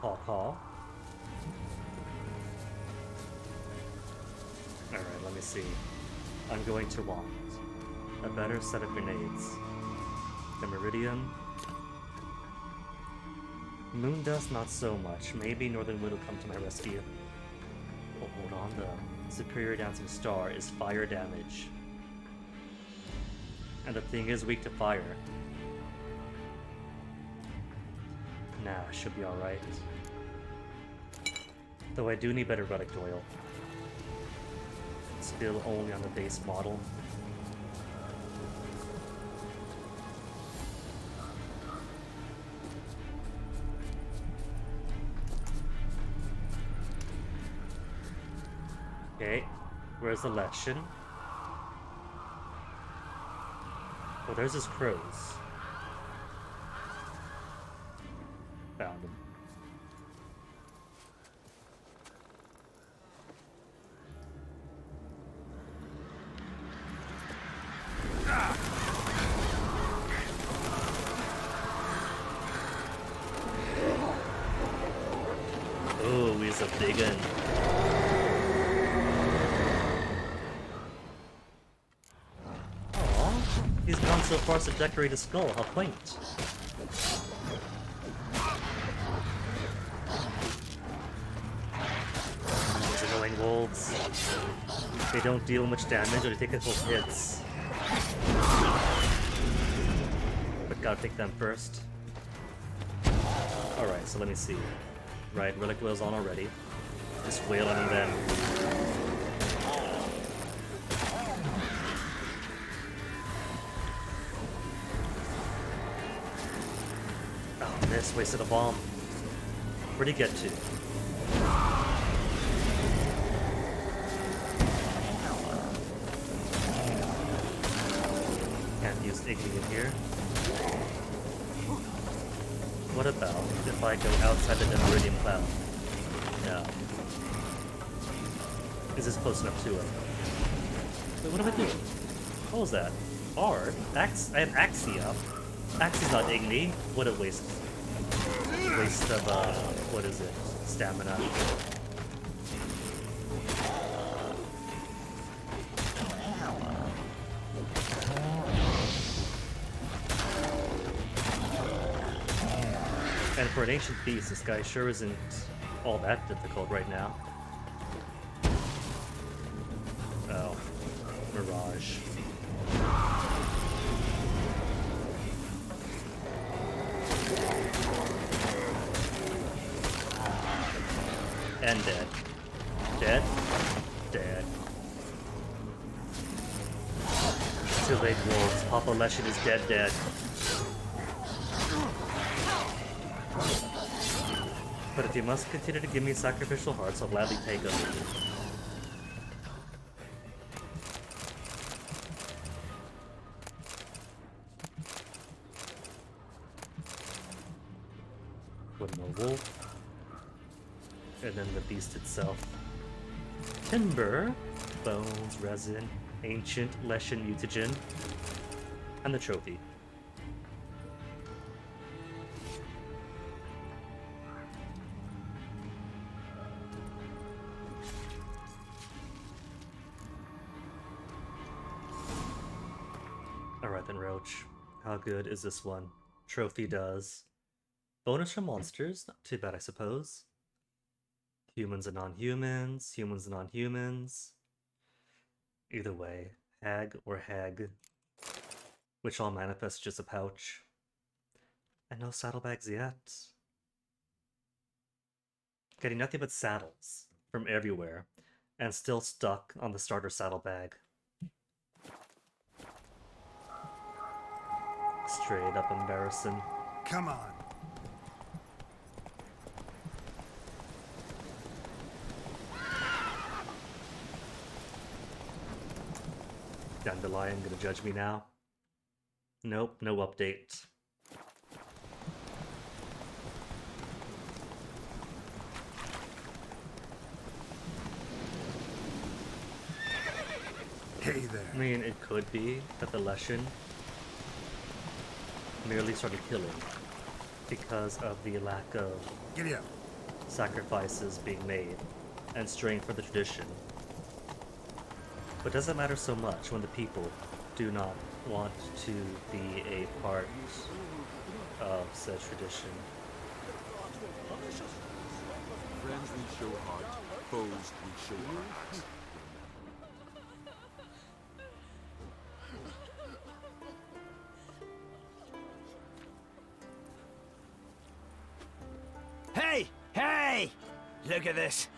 Caw caw. Alright, let me see. I'm going to want a better set of grenades. The Meridian. Moondust, not so much. Maybe Northernwood will come to my rescue. Oh, hold on, the Superior Dancing Star is fire damage. And the thing is weak to fire. Nah, should be alright. Though I do need better relic oil. Still only on the base model. Okay, where's the Leshen? Oh, there's his crows. Found him. Oh, he's a big one. He's gone so far as to decorate his skull, how quaint. Those annoying wolves. They don't deal much damage or they take a couple hits. But gotta take them first. Alright, so let me see. Right, relic wheel's on already. Just whale on them. Miss, wasted a bomb. Where'd he get to? Can't use Igni in here. What about if I go outside the Meridian Cloud? No. Is this close enough to it? Wait, what am I doing? What was that? Ard? I have Axia. Axia's not Igni. What a waste. Waste of, what is it? Stamina. And for an ancient beast, this guy sure isn't all that difficult right now. Oh. Mirage. And dead. Dead? Dead. Too late, wolves. Papa Leshin is dead. But if you must continue to give me sacrificial hearts, I'll gladly take them. One more wolf. And then the beast itself. Timber, bones, resin, ancient Leshen mutagen, and the trophy. Alright then, Roach. How good is this one? Trophy does. Bonus from monsters, not too bad I suppose. Humans and non-humans, humans and non-humans. Either way, hag or hag. Which all manifest just a pouch. And no saddlebags yet. Getting nothing but saddles from everywhere. And still stuck on the starter saddlebag. Straight up embarrassing.
Come on.
Dandelion gonna judge me now? Nope, no update.
Hey there.
I mean, it could be that the Leshen merely started killing because of the lack of
Giddy up.
sacrifices being made and straying for the tradition. But does it matter so much when the people do not want to be a part of said tradition?
Friends we show heart, foes we show heart.
Hey! Hey! Look at this.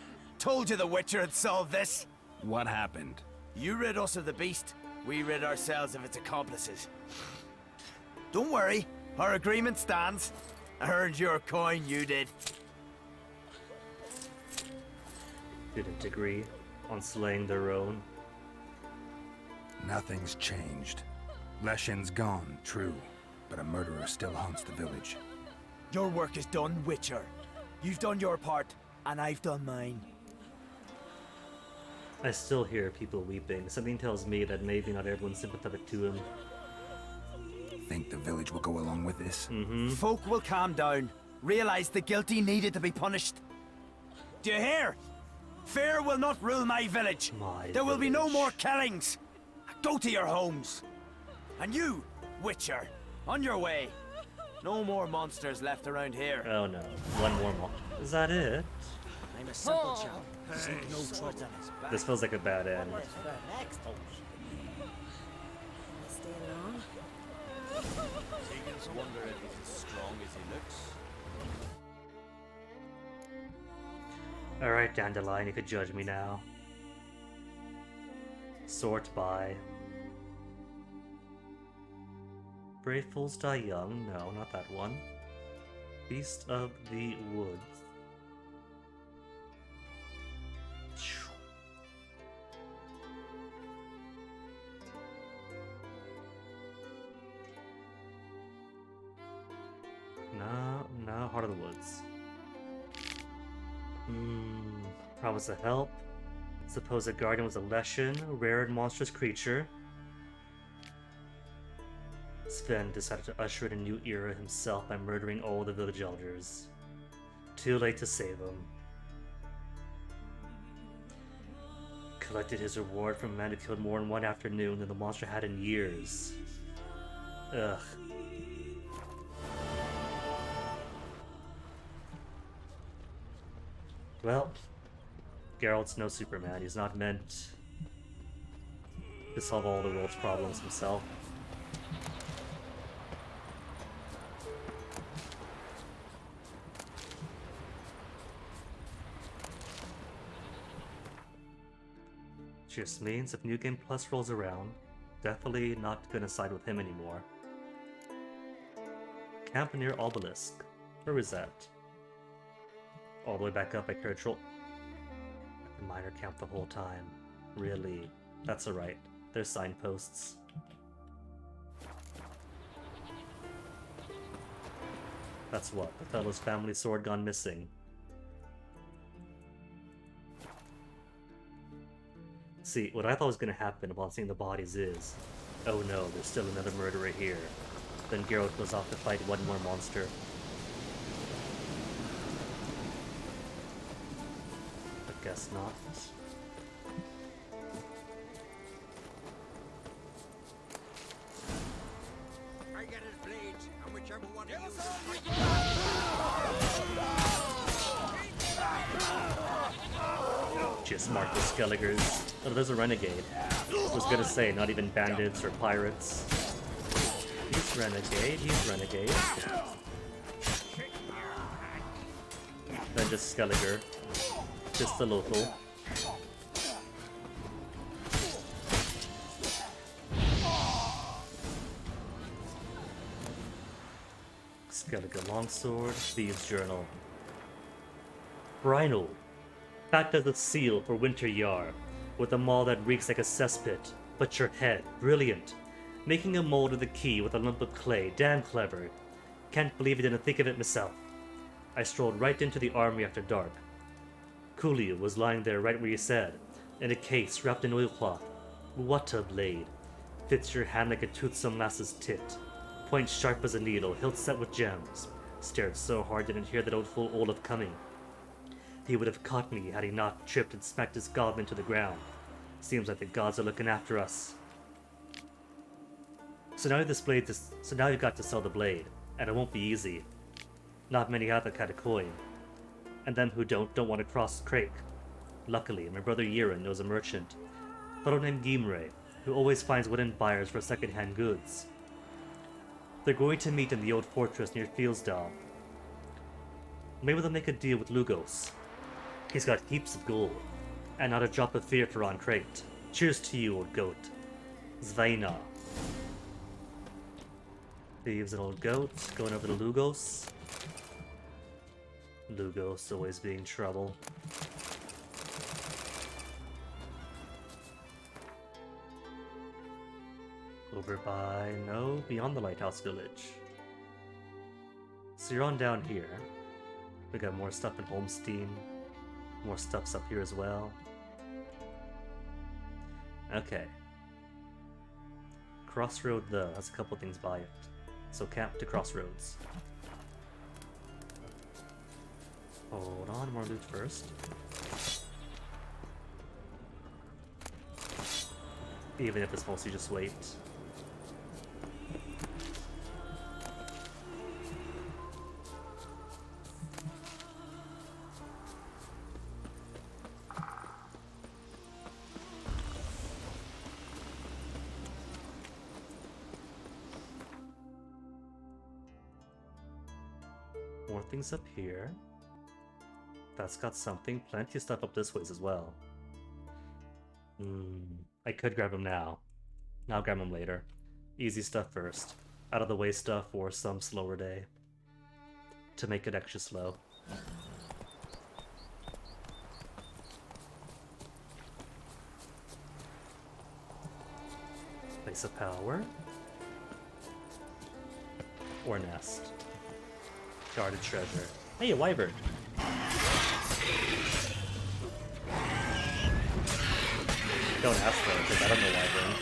Told you the Witcher had solved this.
What happened?
You rid us of the beast, we rid ourselves of its accomplices. Don't worry, our agreement stands. I earned your coin, you did.
Didn't agree on slaying their own.
Nothing's changed. Leshin's gone, true, but a murderer still haunts the village.
Your work is done, Witcher. You've done your part, and I've done mine.
I still hear people weeping. Something tells me that maybe not everyone's sympathetic to him.
Think the village will go along with this?
Folk will calm down, realize the guilty needed to be punished. Do you hear? Fear will not rule my village. There will be no more killings. Go to your homes. And you, Witcher, on your way. No more monsters left around here.
Oh no, one more Is that it?
I'm a simple chap. Seek no trouble.
This feels like a bad end.
Stay long.
Seagulls wonder if he's as strong as he looks.
Alright, Dandelion, you could judge me now. Sort by. Brave fools die young. No, not that one. Beast of the Woods. No, Heart of the Woods. Promise to help. Suppose the guardian was a Leshen, a rare and monstrous creature. Sven decided to usher in a new era himself by murdering all the village elders. Too late to save him. Collected his reward from a man who killed more in one afternoon than the monster had in years. Ugh. Well, Geralt's no Superman. He's not meant to solve all the world's problems himself. Just means if New Game Plus rolls around, definitely not gonna side with him anymore. Camp near Obelisk. Where is that? All the way back up at Carritrol. At the minor camp the whole time. Really? That's alright. There's signposts. That's what? The fellow's family sword gone missing. See, what I thought was going to happen upon seeing the bodies is, oh no, there's still another murderer here. Then Geralt goes off to fight one more monster. I guess not.
I get his blades, and whichever one of
Just mark the Skelligers. Oh, there's a renegade. I was gonna say, not even bandits or pirates. He's renegade, he's renegade. Then just Skelliger. Just the local. Skelliger longsword, Thieves' Journal. Brynel. Packed as a seal for Winter Yar, with a maul that reeks like a cesspit. But your head, brilliant. Making a mold of the key with a lump of clay, damn clever. Can't believe I didn't think of it myself. I strolled right into the armory after dark. Coolio was lying there right where you said, in a case wrapped in oilcloth. What a blade. Fits your hand like a toothsome lass's tit. Point sharp as a needle, hilt set with gems. Stared so hard didn't hear that old fool Olaf coming. He would have caught me had he not tripped and smacked his goblin to the ground. Seems like the gods are looking after us. So now you've got to sell the blade, and it won't be easy. Not many have that kind of coin. And them who don't want to cross Crake. Luckily, my brother Yiren knows a merchant, a fellow named Gimre, who always finds wooden buyers for second-hand goods. They're going to meet in the old fortress near Fieldsdal. Maybe they'll make a deal with Lugos. He's got heaps of gold, and not a drop of fear for on crate. Cheers to you, old goat. Zvaina. Thieves and old goat, going over to Lugos. Lugos always being trouble. Over by, no, beyond the Lighthouse Village. So you're on down here. We got more stuff in Holmstein. More stuff's up here as well. Okay. Crossroad though, has a couple things by it. So camp to Crossroads. Hold on, more loot first. Even if it's mostly just wait. More things up here. That's got something. Plenty of stuff up this ways as well. I could grab them now. I'll grab them later. Easy stuff first. Out of the way stuff for some slower day. To make it extra slow. Place of power. Or nest. Guarded treasure. Hey, a wyvern! Don't ask for it, because I don't know wyvern.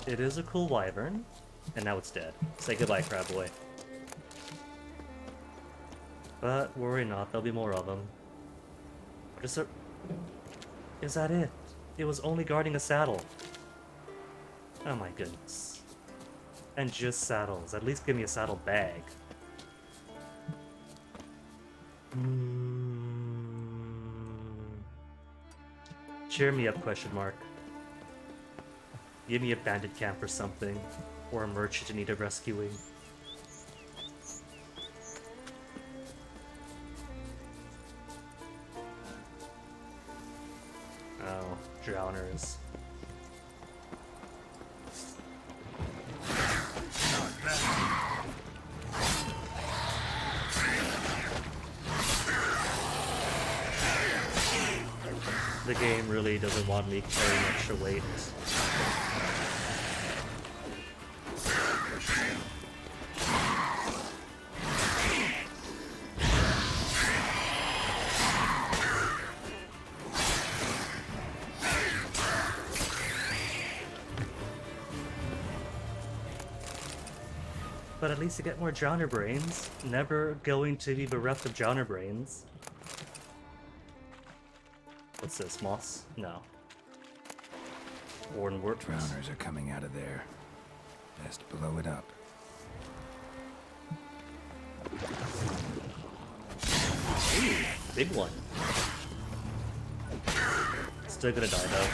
It is a cool wyvern, and now it's dead. Say goodbye, crab boy. But worry not, there'll be more of them. Just a... Is that it? It was only guarding a saddle. Oh my goodness. And just saddles. At least give me a saddle bag. Cheer me up, question mark. Give me a bandit camp or something. Or a merchant in need of rescuing. Oh, drowners. The game really doesn't want me carrying extra weight. But at least you get more Johnner brains. Never going to be bereft of Johnner brains. What's this, moss? No. Hornwort.
Drowners are coming out of there. Best blow it up.
Ooh, big one. Still gonna die though.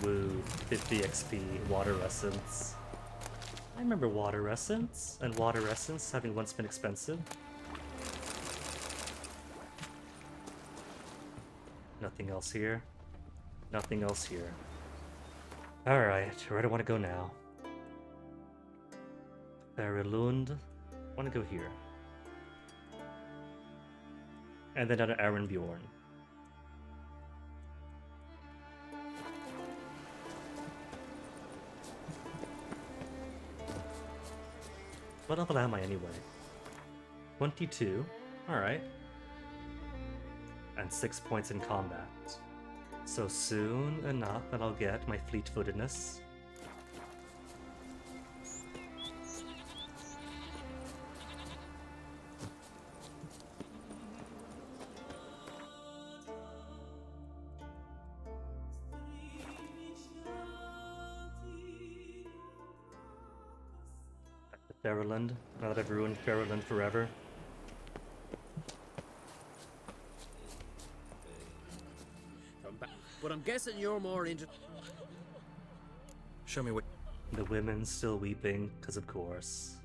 Woo, 50 XP, water essence. I remember water essence, and water essence having once been expensive. Nothing else here. Nothing else here. Alright, where do I want to go now? Farilund. I want to go here. And then down to Arenbjorn. What level am I anyway? 22. Alright. And 6 points in combat. So soon enough that I'll get my fleet-footedness. Back to Fairland, now that I've ruined Fairland forever.
But I'm guessing you're more into...
Show me what... The women still weeping, because of course.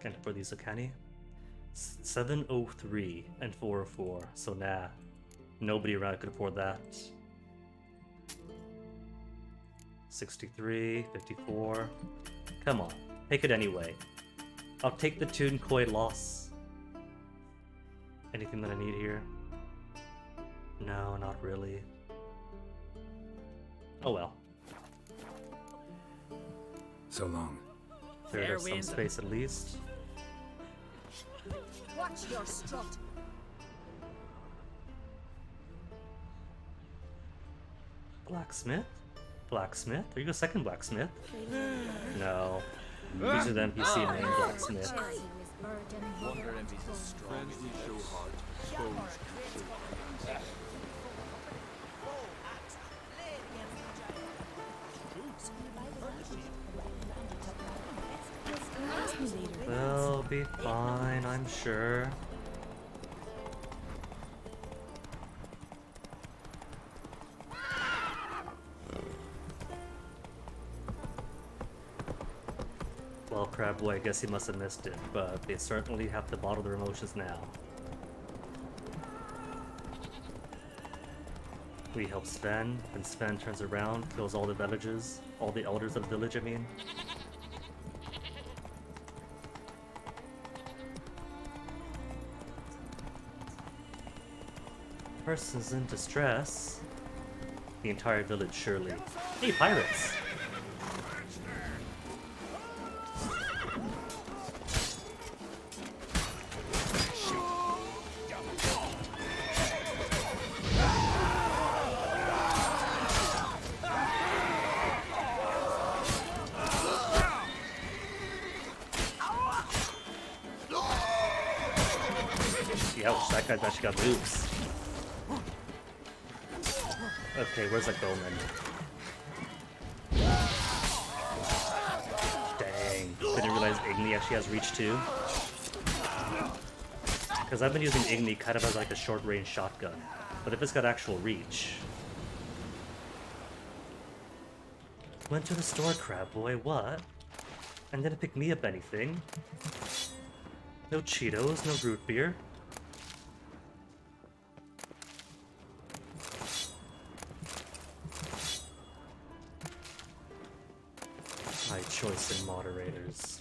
Can't afford these, Okani. 703 and 404, so nah. Nobody around could afford that. 63, 54. Come on, take it anyway. I'll take the Toon Koi loss. Anything that I need here? No, not really. Oh well.
So long.
There's some space at least.
Watch your strut.
Blacksmith? Blacksmith? Are you a second blacksmith? No. These are the NPC named Blacksmith.
Wonder if he's as strong as he show hard.
They'll be fine, I'm sure. Well, Crabboy, I guess he must have missed it, but they certainly have to bottle their emotions now. We help Sven, and Sven turns around, kills all the villages, all the elders of the village, I mean. Person's in distress. The entire village, surely. Hey, pirates! Ouch, that guy's actually got boobs. Okay, where's that bowman? Dang, didn't realize Igni actually has reach too. Because I've been using Igni kind of as like a short-range shotgun. But if it's got actual reach... Went to the store, crab boy, what? And didn't pick me up anything. No Cheetos, no root beer. My choice in moderators.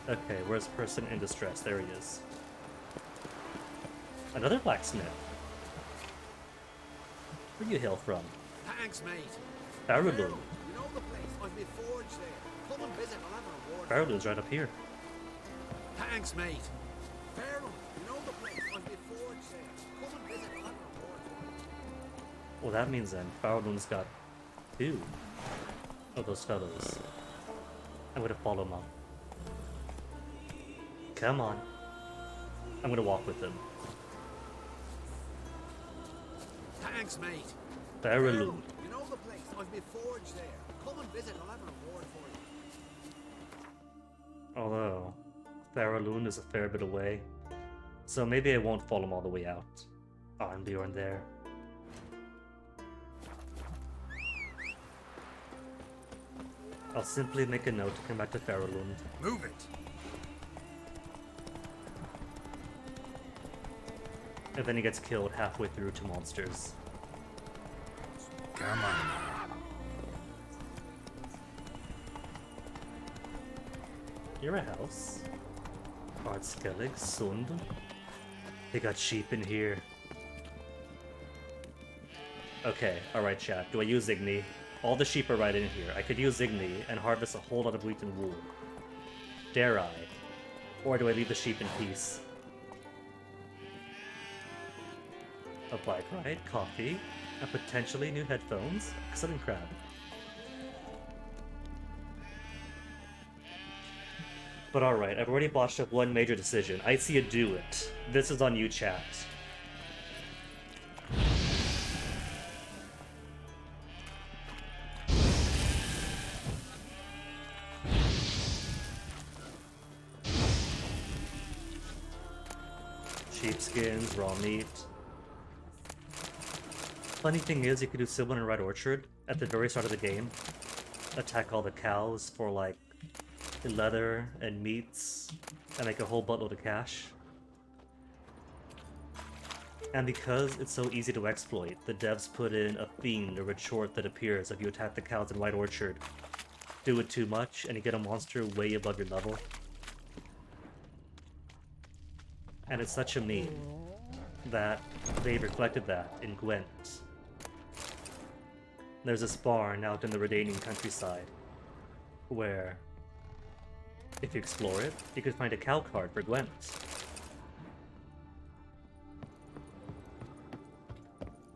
Okay, where's person in distress? There he is. Another blacksmith. Where you hail from?
Thanks, mate.
Barulun.
You know the place. I've been forged there. Come and visit. I'll have a reward.
Barulun's right up here.
Thanks, mate. Farrell, you know the place. I've been forged there. Come and visit. I'll have a reward.
Well, that means then Barulun's got two of those fellows. I'm gonna follow him up. Come on. I'm gonna walk with him.
Thanks, mate.
Barulun.
You know the place. I've been forged there. Come and visit. I'll have a reward for you.
Although, Barulun is a fair bit away. So maybe I won't follow him all the way out. Oh, and Bjorn there. I'll simply make a note to come back to Farrelund.
Move it.
And then he gets killed halfway through to monsters.
Come on now.
You're a house. Ard Skellig, Sund. They got sheep in here. Okay, alright chat. Do I use Igni? All the sheep are right in here. I could use Igni and harvest a whole lot of wheat and wool. Dare I? Or do I leave the sheep in peace? A bike ride, coffee, and potentially new headphones. Excellent crab. But alright, I've already botched up one major decision. I see you do it. This is on you, chat. Sheepskins, raw meat. Funny thing is, you could do similar in Red Orchard at the very start of the game. Attack all the cows for like leather and meats and make a whole buttload of cash. And because it's so easy to exploit, the devs put in a fiend or retort that appears if you attack the cows in White Orchard. Do it too much and you get a monster way above your level. And it's such a meme that they reflected that in Gwent. There's this barn out in the Redanian countryside where, if you explore it, you could find a cow card for Gwent.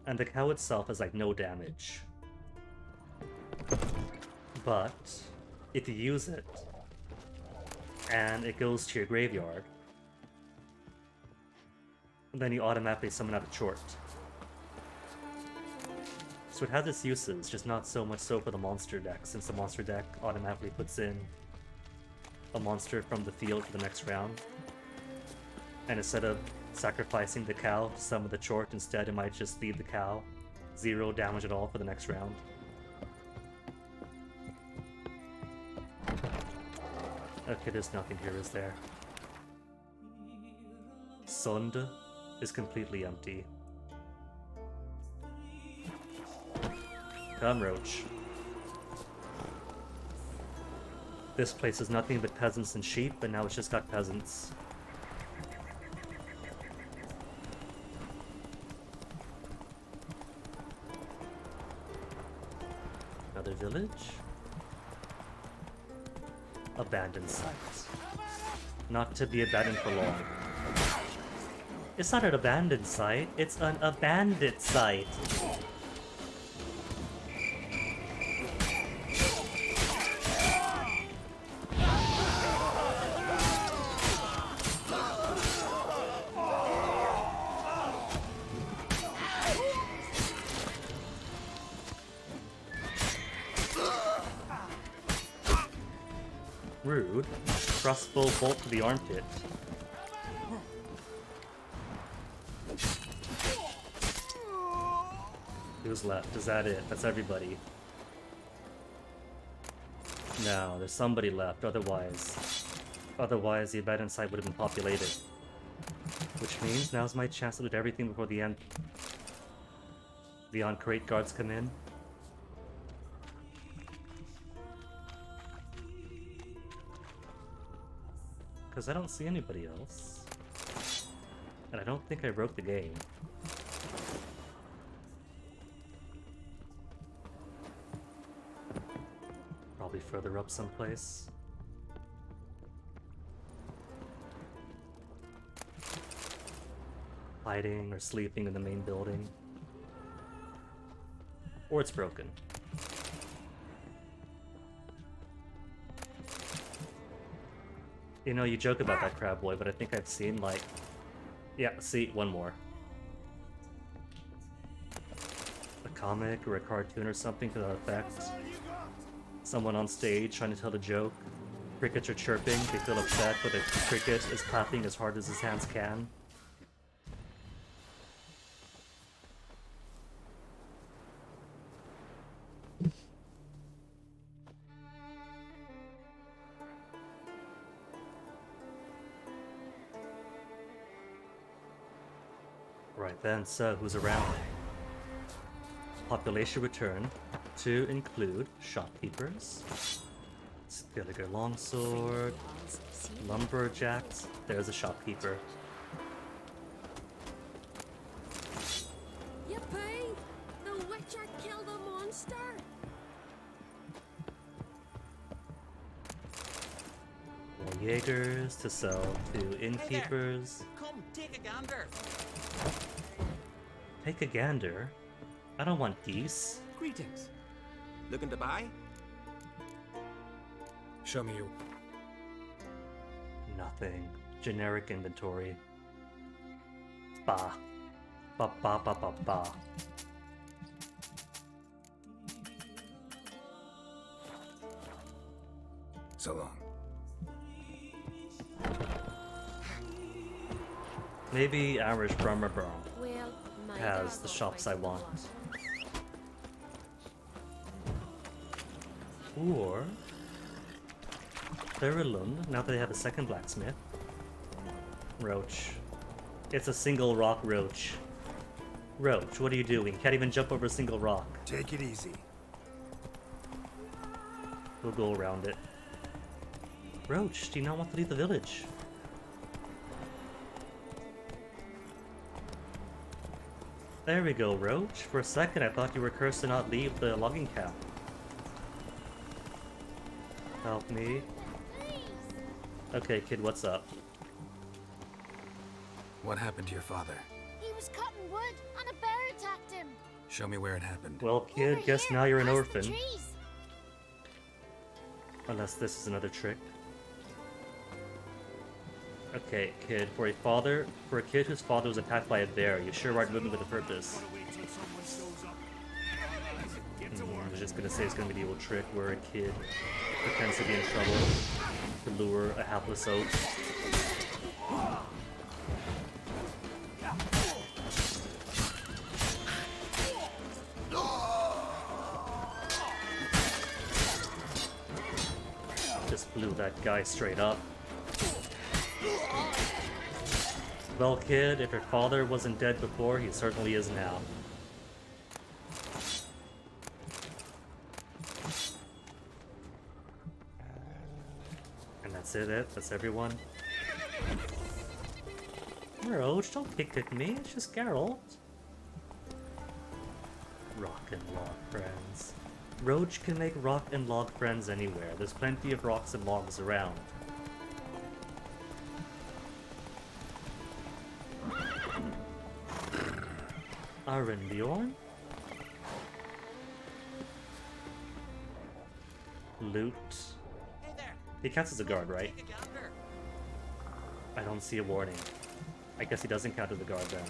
And the cow itself has like no damage. But if you use it and it goes to your graveyard, then you automatically summon out a chort. So it has its uses, just not so much so for the monster deck, since the monster deck automatically puts in a monster from the field for the next round. And instead of sacrificing the cow to summon the chort, instead it might just leave the cow. 0 damage at all for the next round. Okay, there's nothing here, is there? Sund is completely empty. Come, Roach. This place is nothing but peasants and sheep, but now it's just got peasants. Another village. Abandoned site. Not to be abandoned for long. It's not an abandoned site, it's an abandoned site. Rude. Crossbow bolt to the armpit. Who's left? Is that it? That's everybody. No, there's somebody left, otherwise the abandoned site would have been populated. Which means now's my chance to loot everything before the end. The on-crate guards come in. Because I don't see anybody else. And I don't think I broke the game. Probably further up someplace. Hiding or sleeping in the main building. Or it's broken. You know, you joke about that crab boy, but I think I've seen, like... Yeah, see, one more. A comic or a cartoon or something to that effect. Someone on stage trying to tell a joke. Crickets are chirping, they feel upset, but the cricket is clapping as hard as his hands can. Right then, so who's around? Population return to include shopkeepers, Skelliger longsword, lumberjacks. There's a shopkeeper.
Yippee! The Witcher killed a monster!
More Jaegers to sell to innkeepers.
Come, take a gander.
Take a gander? I don't want geese.
Greetings. Looking to buy?
Show me you.
Nothing. Generic inventory. Bah. Ba ba ba ba ba.
So long.
Maybe Irish Brummer Brom
Well, my
has
dad
the
will
shops
fight
I want. Or Thurlund, now that they have a second blacksmith. Roach. It's a single rock roach. Roach, what are you doing? Can't even jump over a single rock.
Take it easy.
We'll go around it. Roach, do you not want to leave the village? There we go, Roach. For a second I thought you were cursed to not leave the logging camp. Help me. Okay, kid, what's up?
What happened to your father?
He was cutting wood and a bear attacked him.
Show me where it happened.
Well, kid, guess now you're an
past the
orphan.
trees.
Unless this is another trick. Okay, kid, for a kid whose father was attacked by a bear, you sure aren't moving with a purpose. I was just gonna say it's gonna be the old trick where a kid pretends to be in trouble to lure a hapless oaf. Just blew that guy straight up. Well, kid, if your father wasn't dead before, he certainly is now. That's it? That's everyone? Roach, don't pick me, it's just Geralt. Rock and log friends. Roach can make rock and log friends anywhere. There's plenty of rocks and logs around. Arenbjorn? Loot. He counts as a guard, right? I don't see a warning. I guess he doesn't count as a guard then.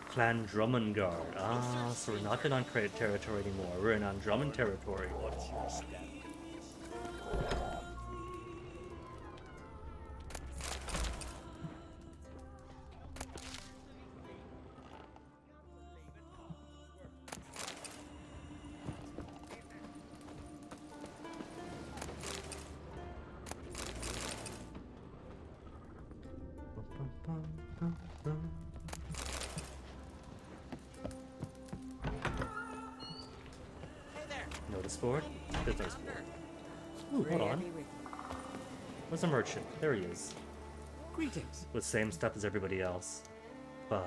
Clan Drummond Guard. Ah, so we're not in uncredited territory anymore. We're in Drummond territory.
What's your step?
Notice board? Business board. Ooh, hold on. Where's a merchant? There he is.
Greetings.
With same stuff as everybody else. But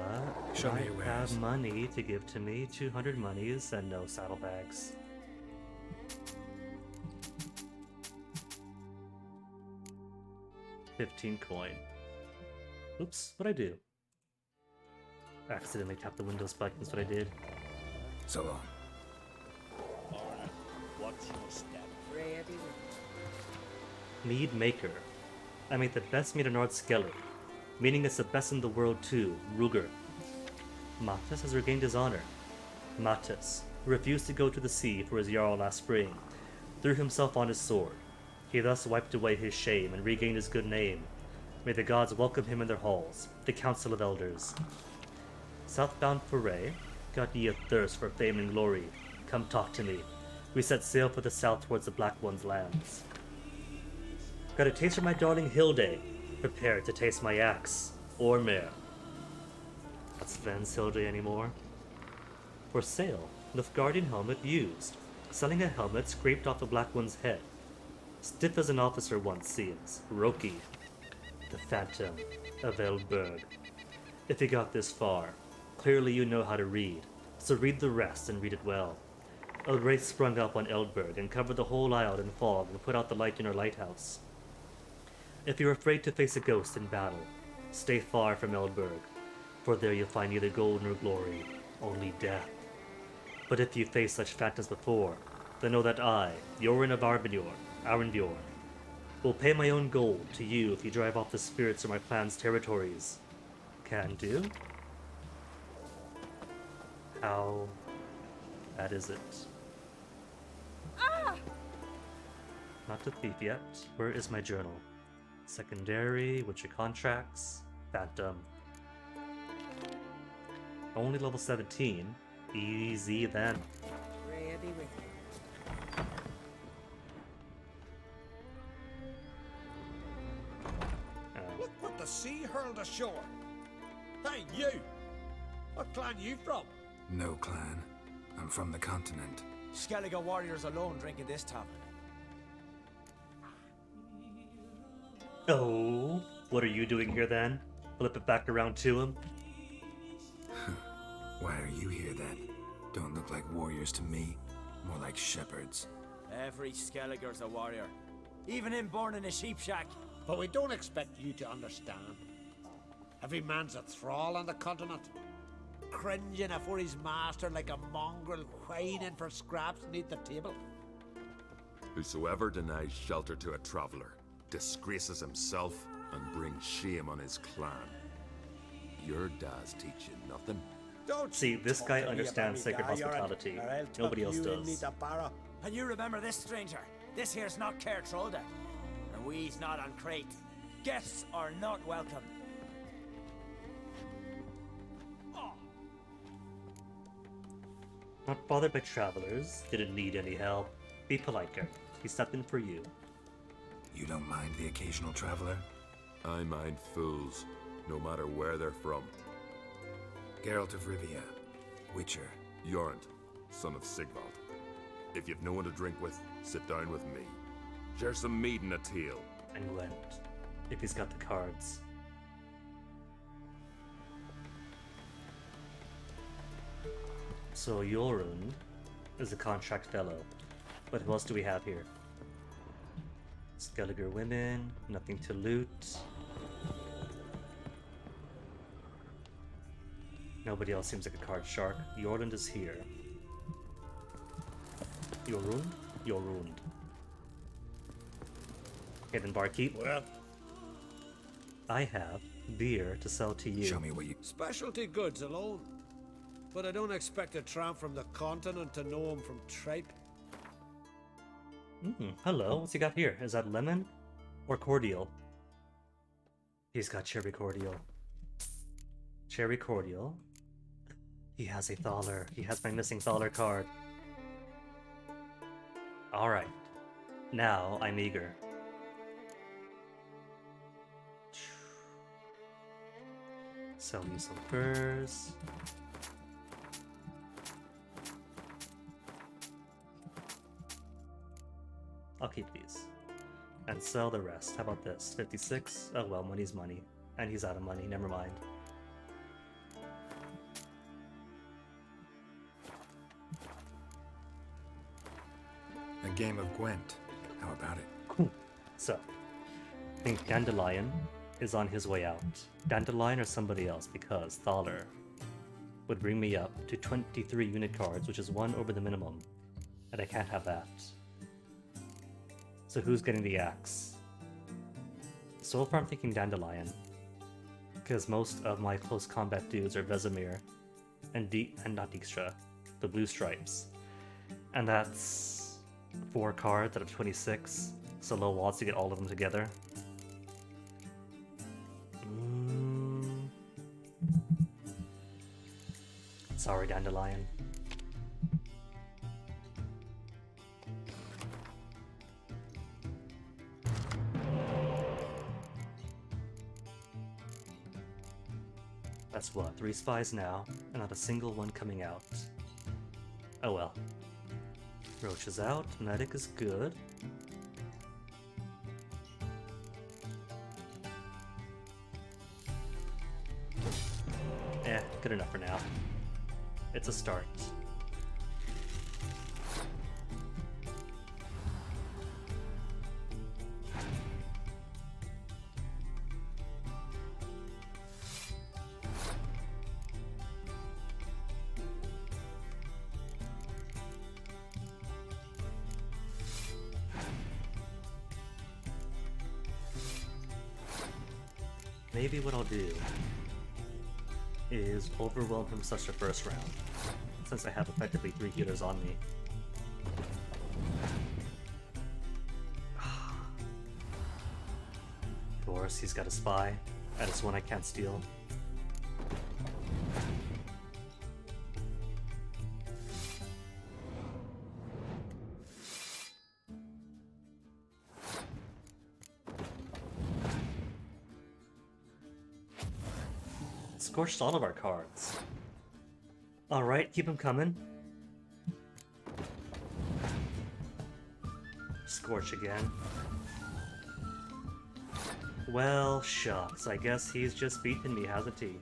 Show me
I
your wares.
have money to give to me. 200 monies and no saddlebags. $15 coin. Oops, what'd I do? Accidentally tapped the Windows button, that's what I did.
So long.
What's your step?
Ready.
Mead Maker. I made the best mead in Ard Skellig, meaning it's the best in the world too, Ruger. Mattis has regained his honor. Mattis, who refused to go to the sea for his Jarl last spring, threw himself on his sword. He thus wiped away his shame and regained his good name. May the gods welcome him in their halls, the Council of Elders. Southbound Foray, got ye a thirst for fame and glory? Come talk to me. We set sail for the south towards the Black One's lands. Got a taste for my darling Hilde. Prepared to taste my axe, or mare. Not Sven's Hilde anymore. For sale, Nilfgaardian helmet used. Selling a helmet scraped off the Black One's head. Stiff as an officer once seems. Roki. The Phantom of Eldberg. If you got this far, clearly you know how to read. So read the rest and read it well. A wraith sprung up on Eldberg and covered the whole isle in fog and put out the light in her lighthouse. If you're afraid to face a ghost in battle, stay far from Eldberg, for there you'll find neither gold nor glory, only death. But if you faced such phantoms before, then know that I, Yorin of Arenbjorn, will pay my own gold to you if you drive off the spirits of my clan's territories. Can do? How bad is it? Not a thief yet. Where is my journal? Secondary, Witcher contracts, Phantom. Only level 17. Easy then.
Ready with you.
Look what the sea hurled ashore. Hey, you! What clan you from?
No clan. I'm from the continent.
Skellige warriors alone drink in this tavern.
Oh, what are you doing here then? Flip it back around to him.
Why are you here then? Don't look like warriors to me. More like shepherds.
Every Skelliger's a warrior. Even him born in a sheep shack.
But we don't expect you to understand. Every man's a thrall on the continent. Cringing afore his master like a mongrel whining for scraps beneath the table.
Whosoever denies shelter to a traveller disgraces himself and brings shame on his clan. Your dads teach you nothing.
Don't
see, this guy understands sacred hospitality. Nobody else does.
And you remember this, stranger? This here's not Cair Trolda. And we's not on Crate. Guests are not welcome.
Not bothered by travelers. Didn't need any help. Be polite, Geralt. He stepped in for you.
You don't mind the occasional traveler?
I mind fools, no matter where they're from.
Geralt of Rivia, Witcher.
Jorund, son of Sigvald. If you've no one to drink with, sit down with me. Share some mead and a tale.
And Gwent, if he's got the cards. So Yorun is a contract fellow. But who else do we have here? Skelliger women, nothing to loot. Nobody else seems like a card shark. Yorund is here. Yorun? Yorund. Hidden barkeep.
Well,
I have beer to sell to you.
Show me what you...
specialty goods alone. But I don't expect a tramp from the continent to know him from tripe.
Hello, what's he got here? Is that lemon or cordial? He's got cherry cordial. Cherry cordial. He has a Thaler. He has my missing Thaler card. Alright. Now I'm eager. Sell me some furs. I'll keep these. And sell the rest. How about this? 56? Oh well, money's money. And he's out of money, never mind.
A game of Gwent. How about it?
Cool. So, I think Dandelion is on his way out. Dandelion or somebody else, because Thaler would bring me up to 23 unit cards, which is one over the minimum. And I can't have that. So who's getting the axe? So far I'm thinking Dandelion. Because most of my close combat dudes are Vesemir and not Dijkstra, the blue stripes. And that's 4 cards out of 26, so low odds to get all of them together. Sorry, Dandelion. That's what, 3 spies now, and not a single one coming out. Oh well. Roach is out, medic is good. Good enough for now. It's a start. Maybe what I'll do is overwhelm him such a first round, since I have effectively 3 healers on me. Of course, he's got a spy, and it's one I can't steal. Scorched all of our cards. Alright, keep them coming. Scorch again. Well, shucks. I guess he's just beaten me, hasn't he?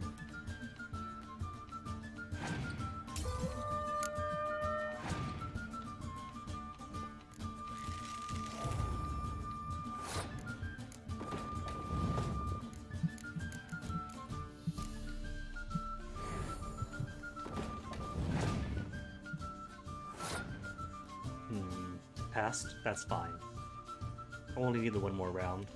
Passed? That's fine. Only need the 1 more round.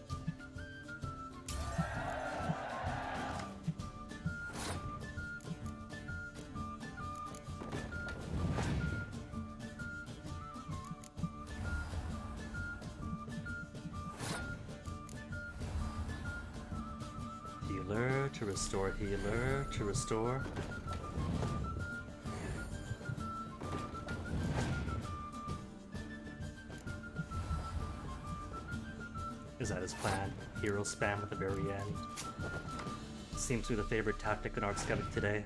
Healer to restore, healer to restore. Is that his plan? Hero spam at the very end. Seems to be the favorite tactic in Ard Skellig today.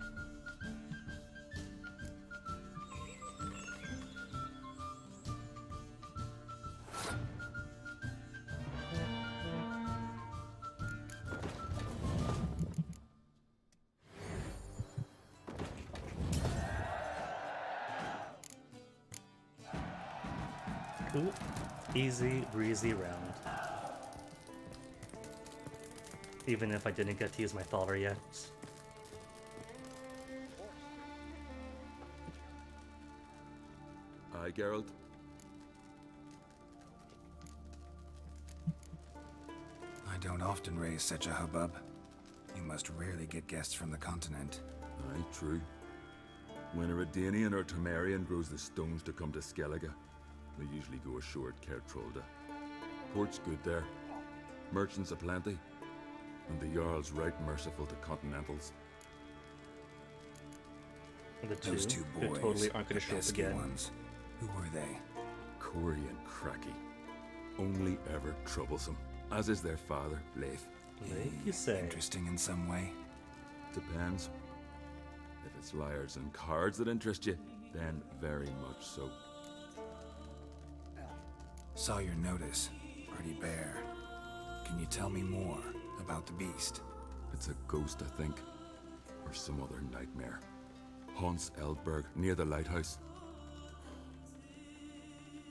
Ooh, easy, breezy round. Even if I didn't get to use my Thaler yet.
Aye, Geralt?
I don't often raise such a hubbub. You must rarely get guests from the continent.
Aye, true. When a Redanian or Temerian grows the stones to come to Skellig, they usually go ashore at Kertrolda. Port's good there. Merchants aplenty. And the Jarl's right merciful to continentals.
And
Those two boys,
they totally aren't going to show up
pesky
again.
ones. Who were they?
Corey and Cracky. Only ever troublesome. As is their father, Leif.
Leif, you say?
Interesting in some way?
Depends. If it's liars and cards that interest you, then very much so.
Saw your notice. Pretty bare. Can you tell me more about the beast?
It's a ghost, I think. Or some other nightmare. Haunts Eldberg, near the lighthouse.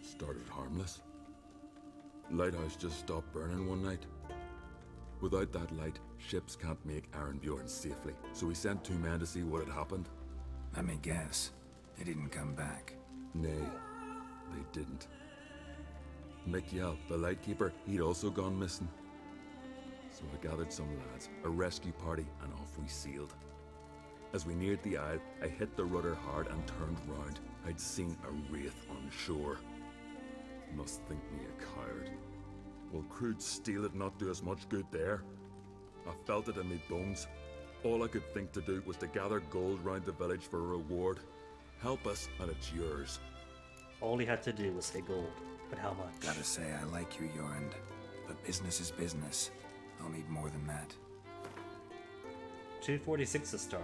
Started harmless. Lighthouse just stopped burning one night. Without that light, ships can't make Arenbjorn safely, so we sent 2 men to see what had happened.
Let me guess. They didn't come back.
Nay, they didn't. Mikjal, the lightkeeper, he'd also gone missing. So I gathered some lads, a rescue party, and off we sailed. As we neared the isle, I hit the rudder hard and turned round. I'd seen a wraith on shore. Must think me a coward. Will crude steel it not do us much good there? I felt it in me bones. All I could think to do was to gather gold round the village for a reward. Help us, and it's yours.
All he had to do was say gold, but how much?
Gotta say, I like you, Jorund. But business is business. I'll need more than that.
246 to start.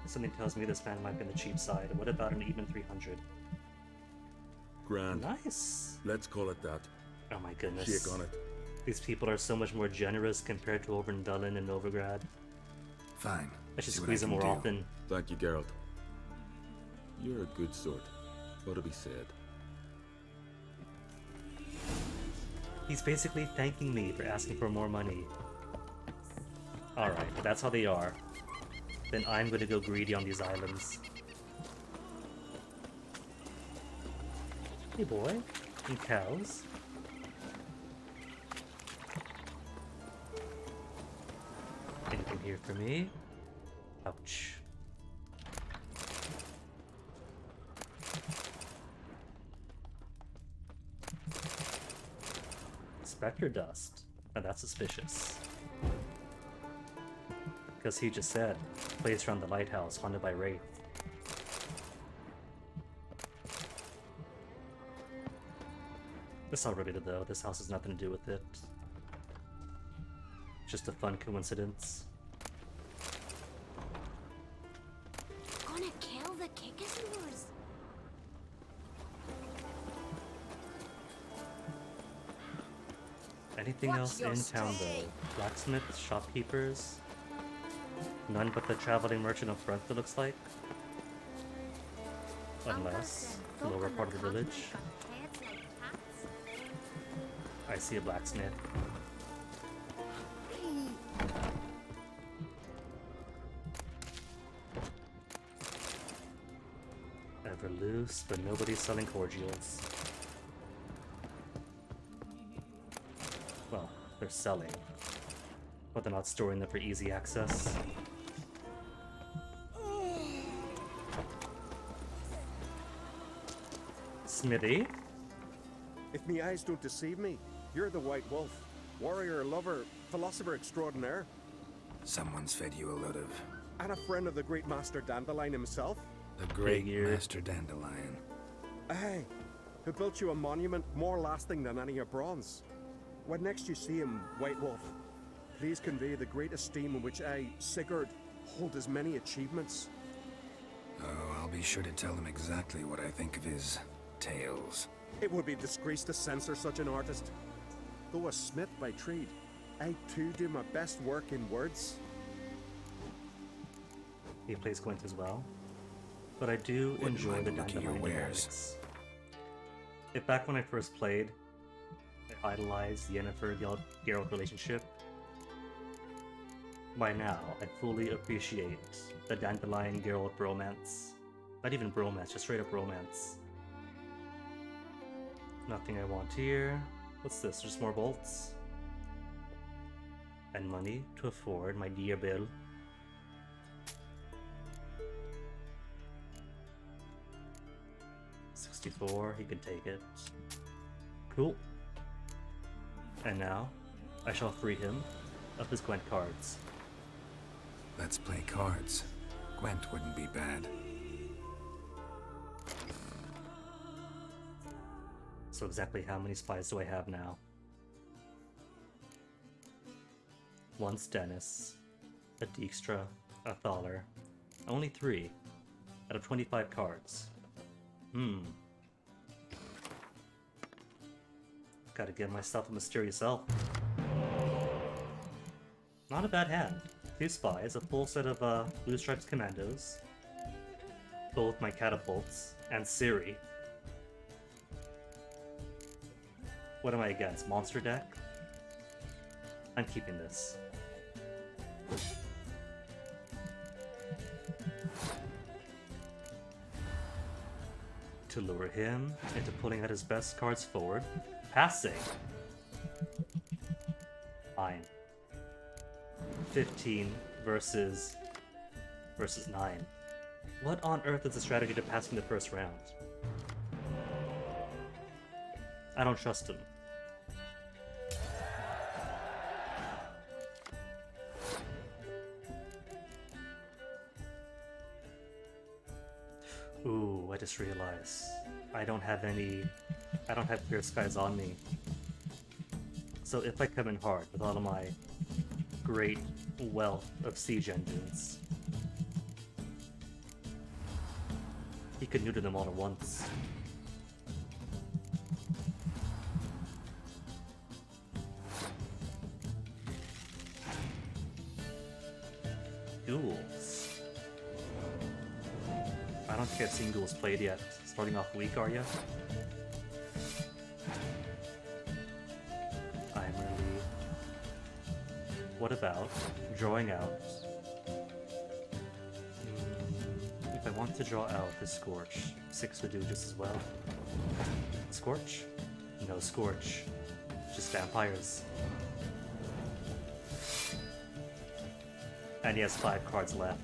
Something tells me this man might be on the cheap side. What about an even 300?
Grand.
Nice.
Let's call it that.
Oh my goodness.
Shake on it.
These people are so much more generous compared to over in Dullin and Novigrad.
Fine.
I should squeeze them more often.
Thank you, Geralt. You're a good sort. Ought to be said.
He's basically thanking me for asking for more money. Alright, if that's how they are, then I'm gonna go greedy on these islands. Hey boy, and cows. Anything here for me? Ouch. Spectre dust. Now that's suspicious. Because he just said, place around the lighthouse haunted by wraith. It's not related though, this house has nothing to do with it. Just a fun coincidence.
Gonna kill the Kikisors.
Anything else in town though? Blacksmiths, shopkeepers? None but the traveling merchant up front, it looks like. Unless, lower part of the village. I see a blacksmith. Ever loose, but nobody's selling cordials. Well, they're selling, but they're not storing them for easy access. Smithy?
If me eyes don't deceive me, you're the White Wolf. Warrior, lover, philosopher extraordinaire.
Someone's fed you a load of...
And a friend of the great Master Dandelion himself.
The great Master Dandelion.
Aye, who built you a monument more lasting than any of bronze. When next you see him, White Wolf, please convey the great esteem in which I, Sigurd, hold his many achievements.
Oh, I'll be sure to tell him exactly what I think of his tales.
It would be a disgrace to censor such an artist. Though a smith by trade, I too do my best work in words.
He plays Gwent as well. But I do enjoy the
look at your
Dandelion
wares.
dynamics. If back when I first played, I idolized the Yennefer-Geralt relationship, by now I fully appreciate the Dandelion-Geralt bromance. Not even bromance, just straight up romance. Nothing I want here. What's this? Just more bolts? And money to afford my dear bill. $64, he can take it. Cool. And now, I shall free him of his Gwent cards.
Let's play cards. Gwent wouldn't be bad.
So exactly how many spies do I have now? Once Dennis, a Dijkstra, a Thaler. Only 3 out of 25 cards. Gotta give myself a mysterious elf. Not a bad hand. 2 spies, a full set of Blue Stripes Commandos, both my catapults, and Ciri. What am I against? Monster deck? I'm keeping this. To lure him into pulling out his best cards forward. Passing! Fine. 15 versus 9. What on earth is the strategy to passing the first round? I don't trust him. Ooh, I just realized I don't have clear skies on me. So if I come in hard with all of my great wealth of siege engines, he could neuter them all at once. Duels. I don't think I've seen duels played yet. Starting off weak, are you? I'm really... What about drawing out? If I want to draw out the Scorch, 6 would do just as well. Scorch? No Scorch. Just vampires. And he has 5 cards left.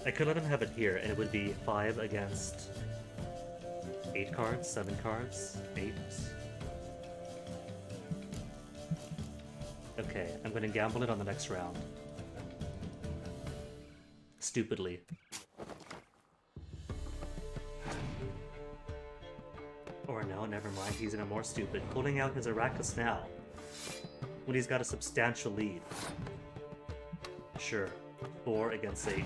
I could let him have it here, and it would be 5 against 8 cards, 7 cards, 8. Okay, I'm gonna gamble it on the next round. Stupidly. Or no, never mind, he's even more stupid. Pulling out his Arrakis now, when he's got a substantial lead. Sure, 4 against 8.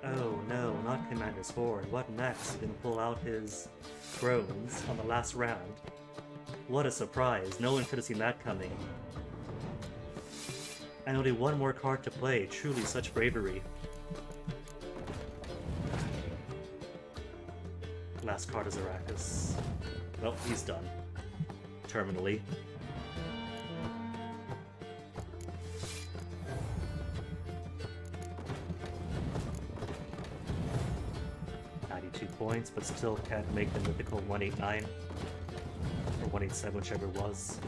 Oh no, not Commander's Horde. What next? He's gonna pull out his thrones on the last round. What a surprise, no one could have seen that coming. And only 1 more card to play, truly such bravery. Last card is Arrakis. Well, he's done. Terminally. Points, but still can't make the mythical 189 or 187, whichever it was.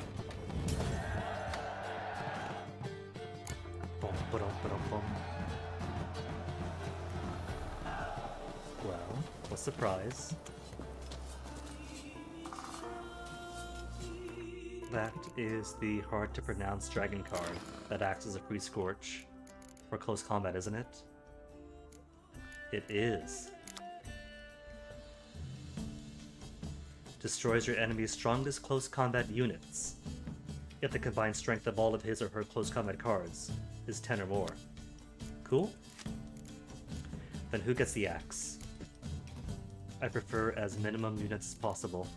Bum, ba-dum, ba-dum, bum. Well, what a surprise. That is the hard to pronounce dragon card that acts as a free Scorch for close combat, isn't it? It is. Destroys your enemy's strongest close combat units if the combined strength of all of his or her close combat cards is 10 or more. Cool? Then who gets the axe? I prefer as minimum units as possible.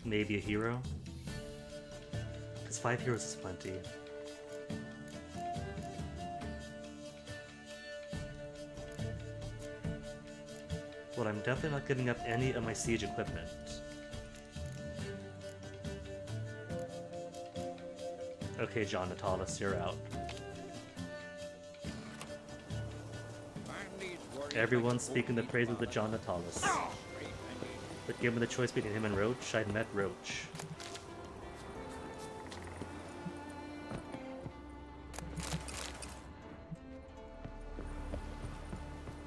maybe a hero. Because 5 heroes is plenty. Well, I'm definitely not giving up any of my siege equipment. Okay, John Natalis, you're out. Everyone's speaking the praise of the John Natalis. But given the choice between him and Roach, I'd met Roach.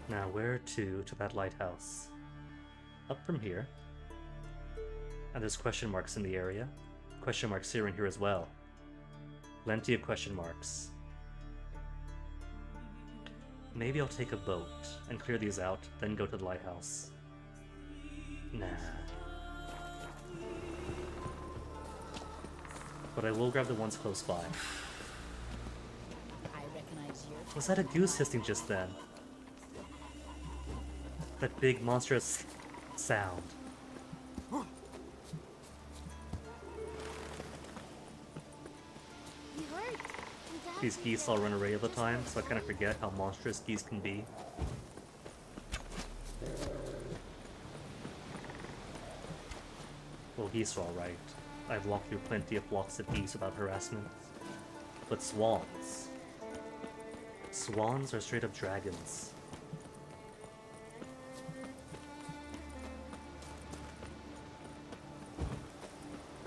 Now, where to that lighthouse? Up from here. And there's question marks in the area. Question marks here and here as well. Plenty of question marks. Maybe I'll take a boat and clear these out, then go to the lighthouse. Nah. But I will grab the ones close by.
I recognize you.
Was that a goose hissing just then? That big monstrous sound. These geese all run away all the time, so I kind of forget how monstrous geese can be. Well, geese are alright. I've walked through plenty of flocks of geese without harassment. But swans. Swans are straight up dragons.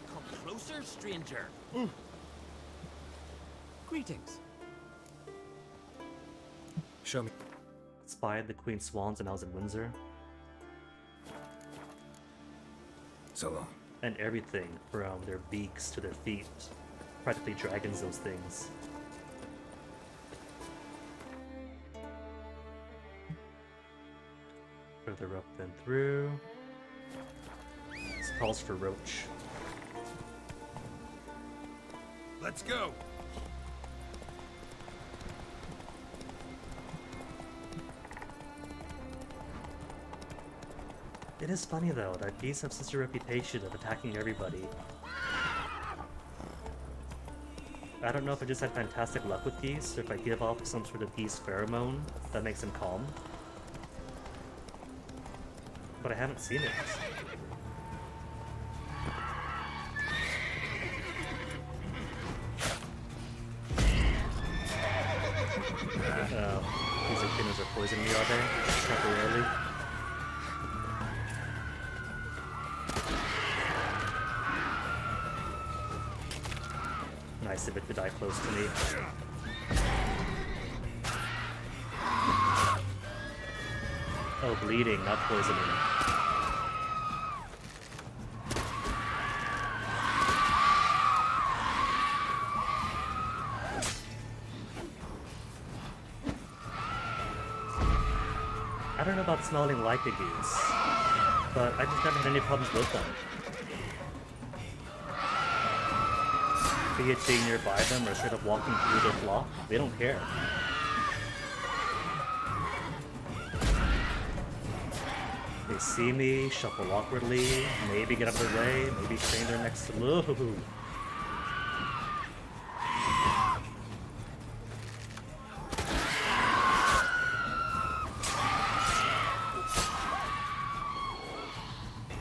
Come closer, stranger.
Greetings.
Show me. Spied the Queen Swans and I was in Windsor.
So long.
And everything from their beaks to their feet. Practically dragons, those things. Further up then through. This calls for Roach.
Let's go.
It is funny though that geese have such a reputation of attacking everybody. I don't know if I just had fantastic luck with geese, or if I give off some sort of geese pheromone that makes them calm. But I haven't seen it. These echidnas are poisoning me, are they? Temporarily? Nice of it to die close to me. Oh, bleeding, not poisoning. I don't know about smelling like a goose, but I just never had any problems with them. Be it being nearby them or straight up walking through their flock, they don't care. They see me, shuffle awkwardly, maybe get out of their way, maybe train their next to move.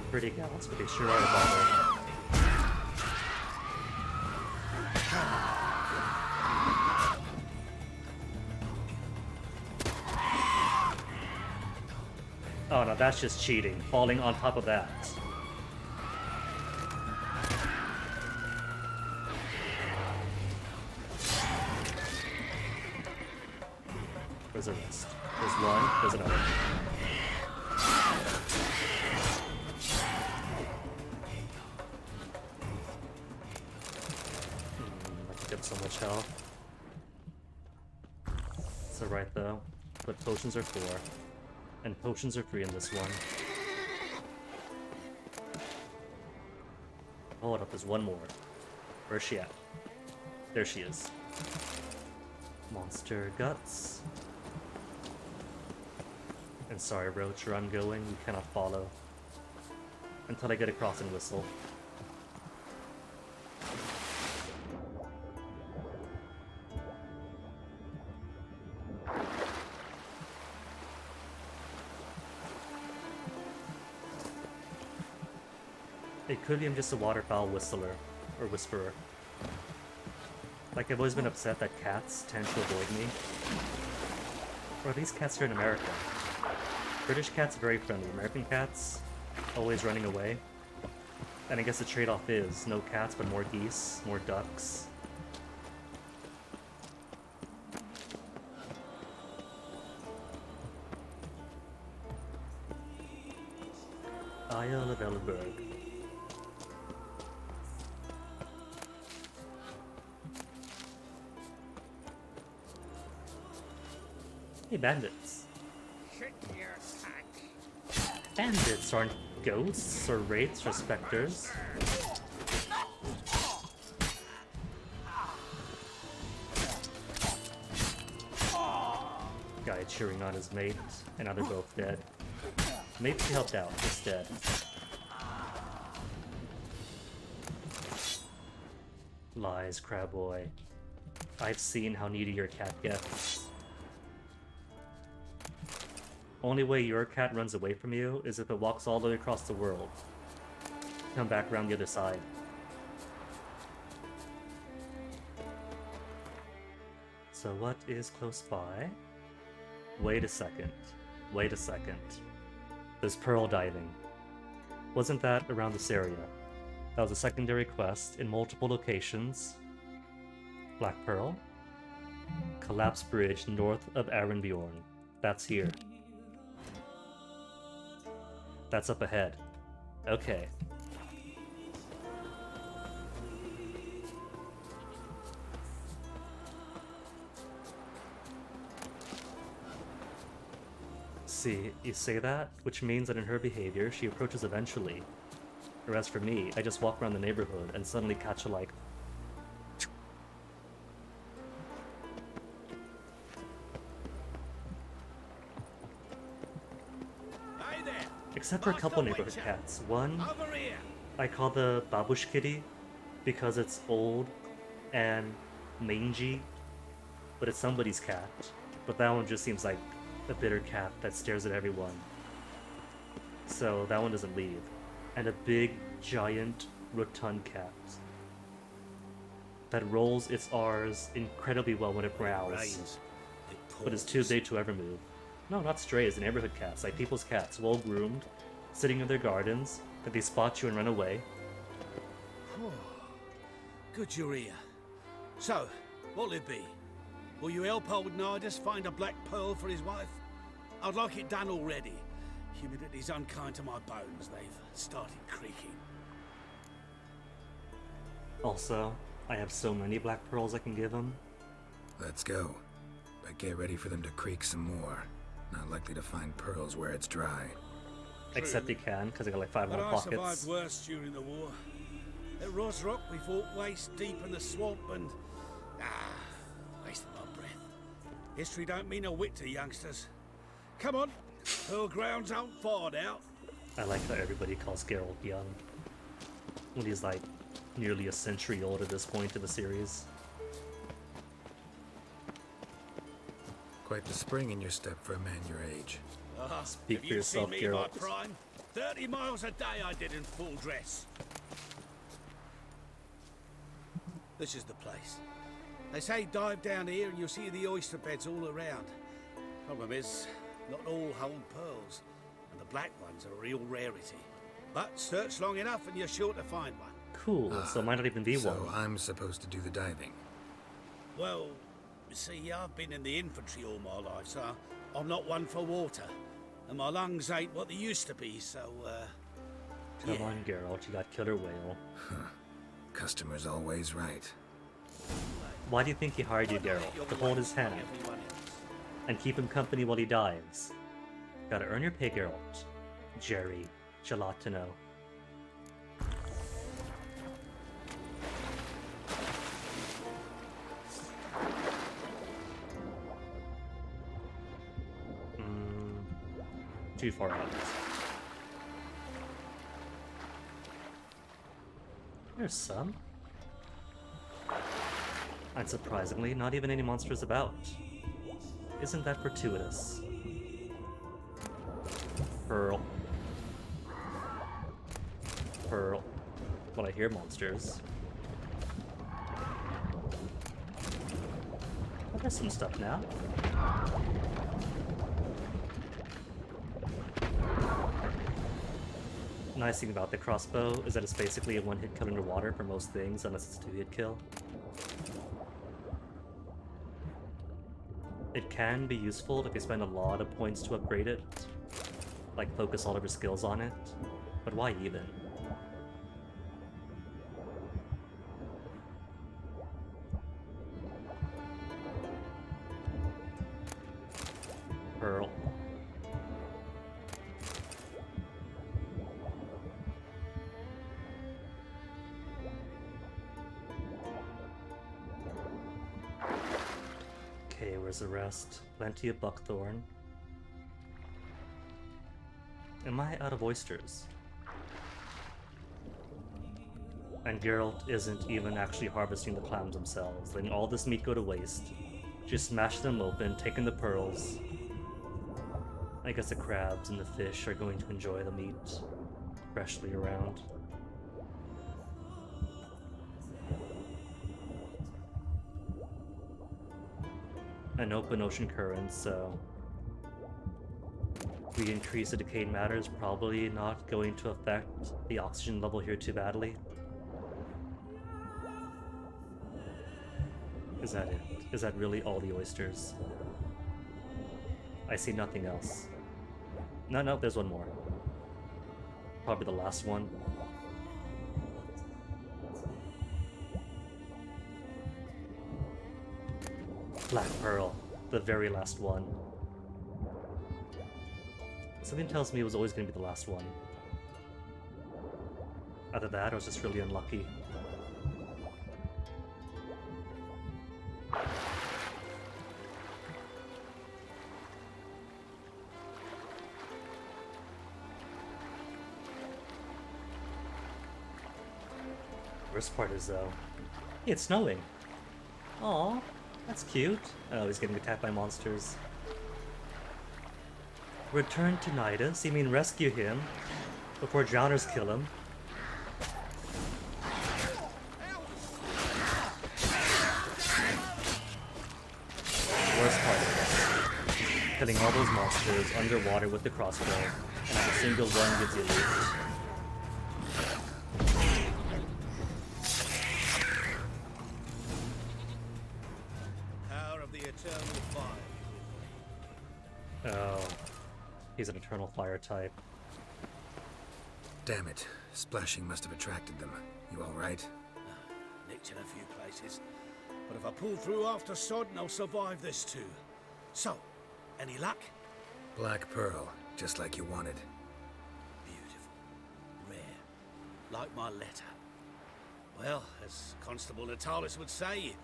Pretty gals, but they sure are a bother. Oh no, that's just cheating. Falling on top of that. Where's the rest? There's one, there's another. I can get so much health. It's alright though, but potions are 4. And potions are free in this one. Hold up, there's one more. Where's she at? There she is. Monster guts. And sorry, Roach, where I'm going, you cannot follow. Until I get across and whistle. It could be I'm just a waterfowl whistler, or whisperer. Like, I've always been upset that cats tend to avoid me. Or at least cats here in America. British cats very friendly. American cats, always running away. And I guess the trade-off is no cats, but more geese, more ducks. Isle of Ellenberg. Hey, bandits. Bandits aren't ghosts or wraiths or specters. Guy cheering on his mate, and now they're both dead. Maybe he helped out, just dead. Lies, crab boy. I've seen how needy your cat gets. Only way your cat runs away from you is if it walks all the way across the world. Come back around the other side. So what is close by? Wait a second. Wait a second. There's pearl diving. Wasn't that around this area? That was a secondary quest in multiple locations. Black Pearl. Collapsed bridge north of Arenbjorn. That's here. That's up ahead. Okay. See, you say that, which means that in her behavior, she approaches eventually. Whereas for me, I just walk around the neighborhood and suddenly catch a like... Except for a couple neighborhood cats. One, I call the babush kitty because it's old and mangy, but it's somebody's cat. But that one just seems like a bitter cat that stares at everyone. So that one doesn't leave. And a big, giant, rotund cat that rolls its R's incredibly well when it growls, but is too big to ever move. No, not strays, the neighborhood cats, like people's cats, well-groomed, sitting in their gardens, that they spot you and run away.
Good you're here. So, what'll it be? Will you help old Nidus find a black pearl for his wife? I'd like it done already. Humidity's unkind to my bones. They've started creaking.
Also, I have so many black pearls I can give him.
Let's go. But get ready for them to creak some more. Not likely to find pearls where it's dry.
Except he can, because I got like 5 more
But I
pockets.
survived worse during the war. At Rosrock, we fought waist deep in the swamp and... wasted my breath. History don't mean a whit to youngsters. Come on, pearl grounds aren't far now.
I like how everybody calls Geralt young, when he's like nearly a century old at this point in the series.
Quite the spring in your step for a man your age.
Speak
have
for yourself,
you seen me in my
Geralt.
prime? 30 miles a day I did in full dress. This is the place. They say dive down here and you'll see the oyster beds all around. Problem is, not all hold pearls, and the black ones are a real rarity. But search long enough and you're sure to find one.
Cool, so it might not even be
so
one.
I'm supposed to do the diving.
Well, you see, I've been in the infantry all my life, so I'm not one for water. And my lungs ain't what they used to be, so,
Come on, Geralt, you got killer whale.
Customer's always right.
Why do you think he hired you, Geralt? To hold his hand and keep him company while he dives. Gotta earn your pay, Geralt. Jerry Gelatino. Too far out. There's some. Unsurprisingly, not even any monsters about. Isn't that fortuitous? Pearl. Pearl. when I hear monsters. Oh, there's some stuff now. Nice thing about the crossbow is that it's basically a one-hit kill underwater for most things, unless it's a two-hit kill. It can be useful if you spend a lot of points to upgrade it, like focus all of your skills on it, but why even? Pearl. Okay, where's the rest? Plenty of buckthorn. Am I out of oysters? And Geralt isn't even actually harvesting the clams themselves, letting all this meat go to waste. Just smash them open, taking the pearls. I guess the crabs and the fish are going to enjoy the meat freshly around. An open ocean current, so we increase the decayed matter is probably not going to affect the oxygen level here too badly. Is that it? Is that really all the oysters? I see nothing else. No, there's one more. Probably the last one. Black Pearl, the very last one. Something tells me it was always going to be the last one. Either that or I was just really unlucky. Worst part is though, hey, it's snowing. Aw, that's cute. Oh, he's getting attacked by monsters. Return to Nidus? You mean rescue him before drowners kill him? Worst part of it. Killing all those monsters underwater with the crossbow, and not a single one gives you loot. Oh, he's an eternal fire type.
Damn it. Splashing must have attracted them. You alright?
Nicked in a few places. But if I pull through after Sodden, I'll survive this too. So, any luck?
Black Pearl, just like you wanted.
Beautiful. Rare. Like my letter. Well, as Constable Natalis would say,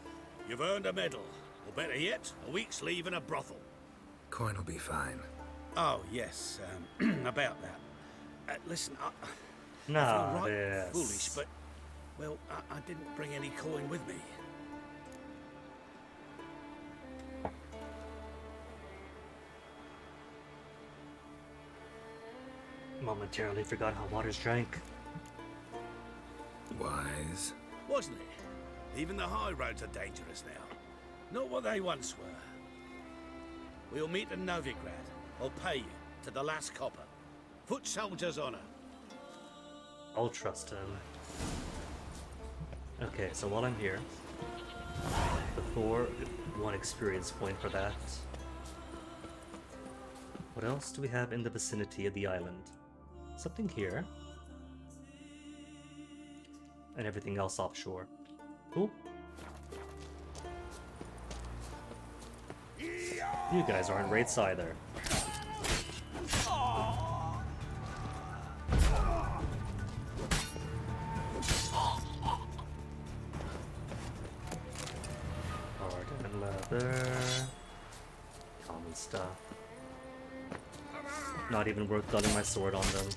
you've earned a medal. Or better yet, a week's leave in a brothel.
Coin will be fine.
Oh, yes, about that. Listen, I feel right
yes.
foolish, but, well, I didn't bring any coin with me.
Momentarily forgot how water's drank.
Wise.
Wasn't it? Even the high roads are dangerous now. Not what they once were. We'll meet in Novigrad. I'll pay you to the last copper. Foot soldier's honor.
I'll trust him. Okay, so while I'm here, before 1 experience point for that. What else do we have in the vicinity of the island? Something here. And everything else offshore. Cool. You guys aren't rates either. Ard and leather. Common stuff. Not even worth dulling my sword on them.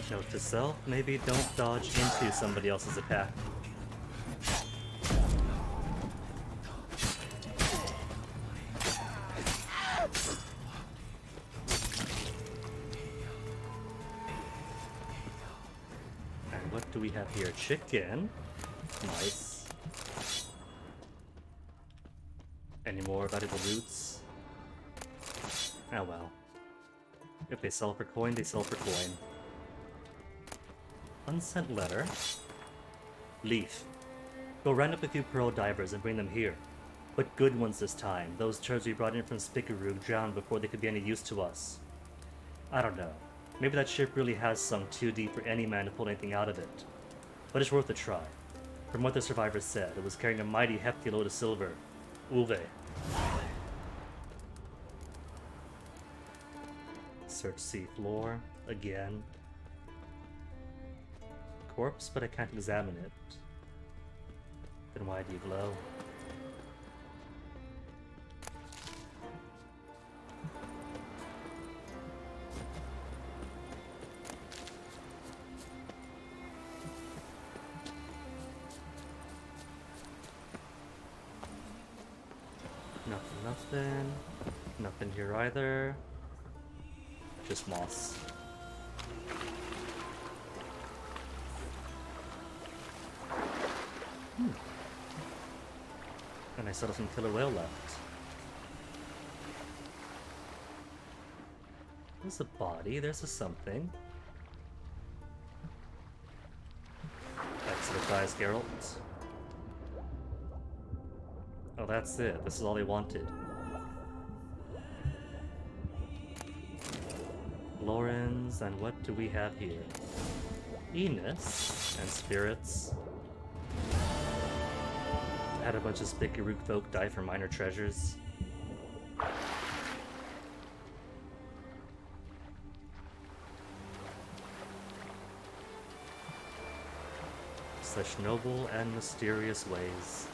Note to yourself, maybe don't dodge into somebody else's attack. And what do we have here? Chicken. Nice. Any more valuable roots? Oh well. If they sell for coin, they sell for coin. Unsent letter. Leaf. Go round up a few pearl divers and bring them here. But good ones this time. Those turds we brought in from Spickaroo drowned before they could be any use to us. I don't know. Maybe that ship really has sunk too deep for any man to pull anything out of it. But it's worth a try. From what the survivors said, it was carrying a mighty hefty load of silver. Uwe. Search sea floor. Again. Corpse, but I can't examine it. Then why do you glow? Nothing. Nothing here either. Just moss. And I still have some killer whale left. There's a body, there's a something. Exodus Geralt. Oh, that's it. This is all they wanted. Lawrence, and what do we have here? Enos and spirits. Had a bunch of Spickaroo folk die for minor treasures. Such noble and mysterious ways.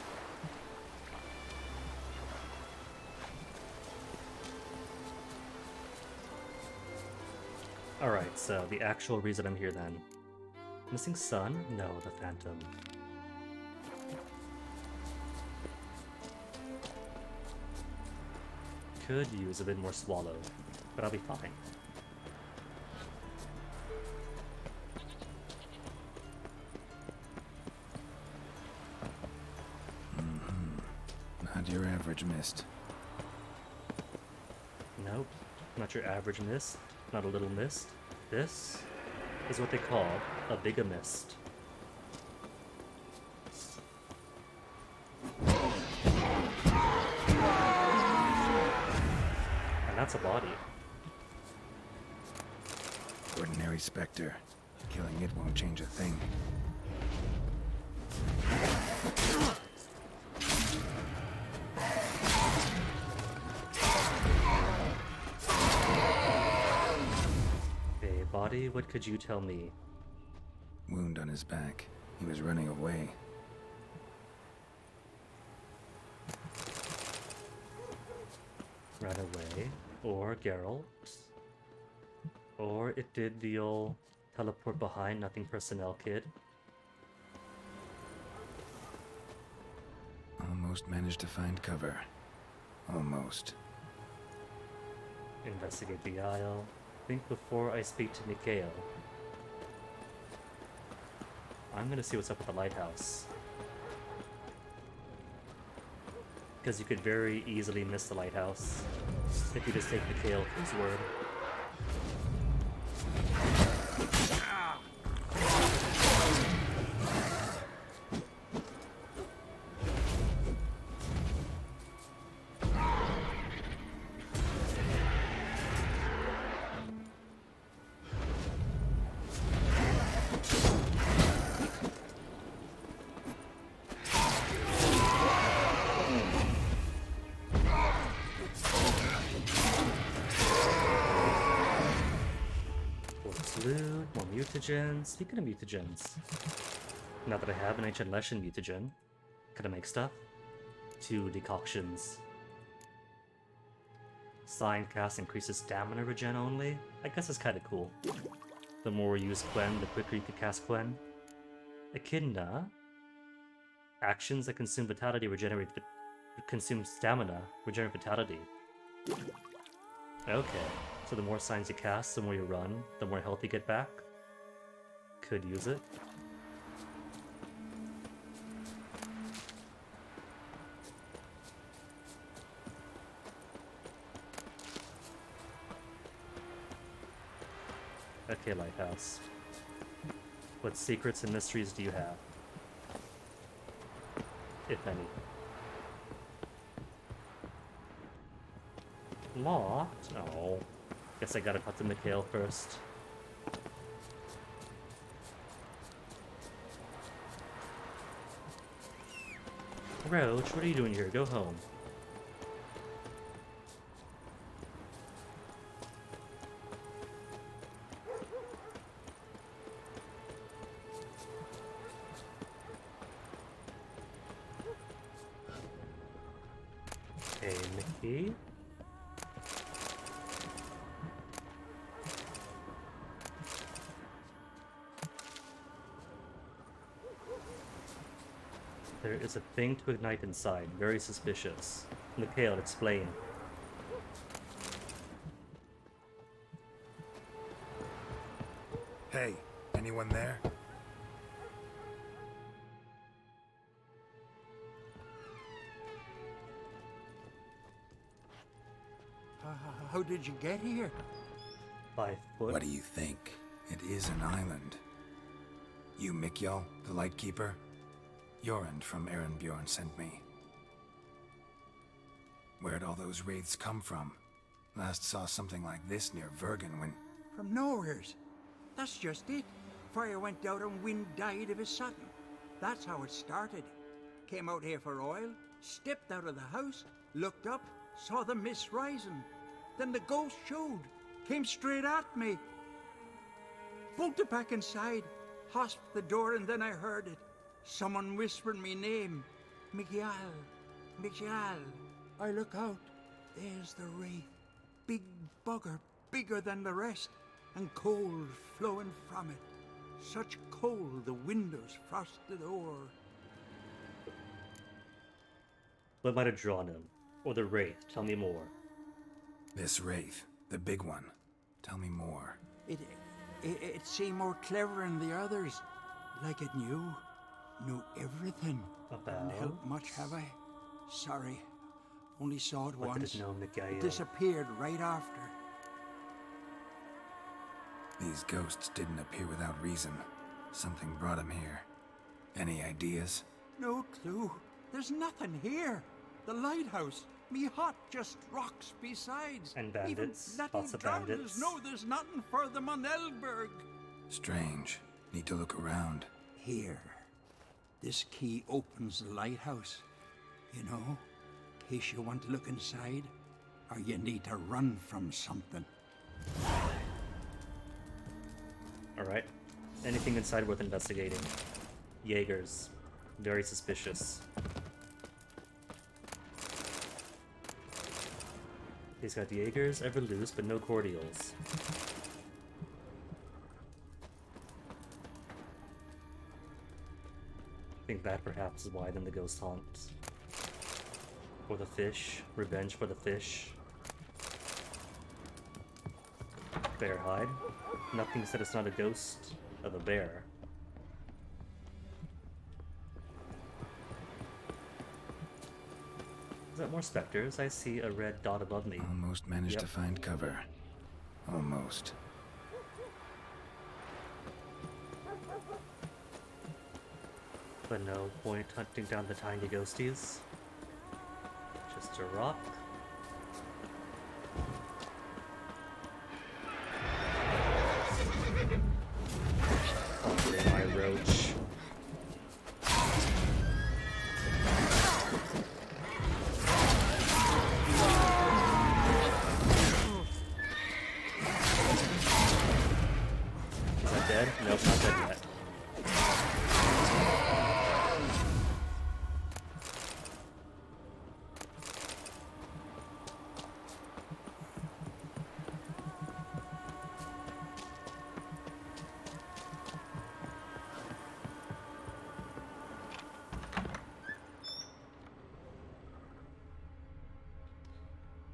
Alright, so the actual reason I'm here then. Missing son? No, the Phantom. Could use a bit more swallow, but I'll be fine.
Not your average mist.
Nope, not your average mist, not a little mist. This is what they call a bigamist. And that's a body.
Ordinary specter. Killing it won't change a thing.
A body? What could you tell me?
Wound on his back. He was running away.
Ran away. Or Geralt. Or it did the old teleport behind, nothing personnel kid.
Almost managed to find cover. Almost.
Investigate the Isle. Think before I speak to Mikhail. I'm gonna see what's up with the lighthouse. Because you could very easily miss the lighthouse if you just take Mikhail for his word. More mutagens. Speaking of mutagens, now that I have an ancient Leshen mutagen, can I make stuff? 2 decoctions. Sign cast increases stamina regen only? I guess it's kinda cool. The more you use Quen, the quicker you can cast Quen. Echidna. Actions that consume vitality consume stamina, regenerate vitality. Okay, so the more signs you cast, the more you run, the more health you get back. Could use it. Okay, Lighthouse. What secrets and mysteries do you have? If any. Locked? Oh. Guess I gotta talk to Mikhail first. Roach, what are you doing here? Go home. Okay, Mickey. There is a thing to ignite inside. Very suspicious. Mikhail, explain.
Hey, anyone there?
How did you get here?
By foot.
What do you think? It is an island. You Mikjal, the Lightkeeper? Jorund from Erenbjorn sent me. Where'd all those wraiths come from? Last saw something like this near Vergen when...
From nowheres. That's just it. Fire went out and wind died of a sudden. That's how it started. Came out here for oil, stepped out of the house, looked up, saw the mist rising. Then the ghost showed, came straight at me. Bolted back inside, hosped the door, and then I heard it. Someone whispered me name. Mikjal. Mikjal. I look out. There's the wraith. Big bugger, bigger than the rest, and cold flowing from it. Such cold the windows frosted o'er.
What might have drawn him? Or the wraith? Tell me more.
This wraith, the big one. Tell me more.
It seemed more clever than the others. Like it knew everything. Didn't help much, have I? Sorry. Only saw it once. It disappeared right after.
These ghosts didn't appear without reason. Something brought them here. Any ideas?
No clue. There's nothing here. The lighthouse, me hut, just rocks besides.
And bandits.
Even
Lots of bandits.
No, there's nothing for them on Elberg.
Strange. Need to look around.
Here. This key opens the lighthouse. You know, in case you want to look inside, or you need to run from something.
Alright. Anything inside worth investigating. Jaegers. Very suspicious. He's got Jaegers, ever loose, but no cordials. I think that perhaps is why then the ghost haunts. Or the fish. Revenge for the fish. Bear hide. Nothing said it's not a ghost of a bear. Is that more specters? I see a red dot above me.
Almost managed to find cover. Almost.
But no point hunting down the tiny ghosties. Just a rock. Oh, my roach. Is that dead? Nope, not dead yet.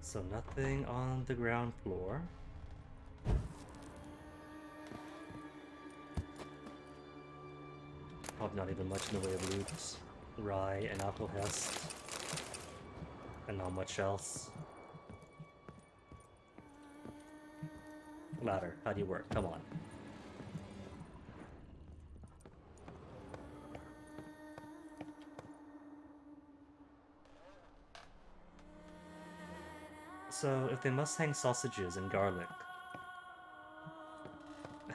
So nothing on the ground floor. Probably not even much in the way of loot. Rye and alcohest. And not much else. Ladder, how do you work? Come on. So, if they must hang sausages and garlic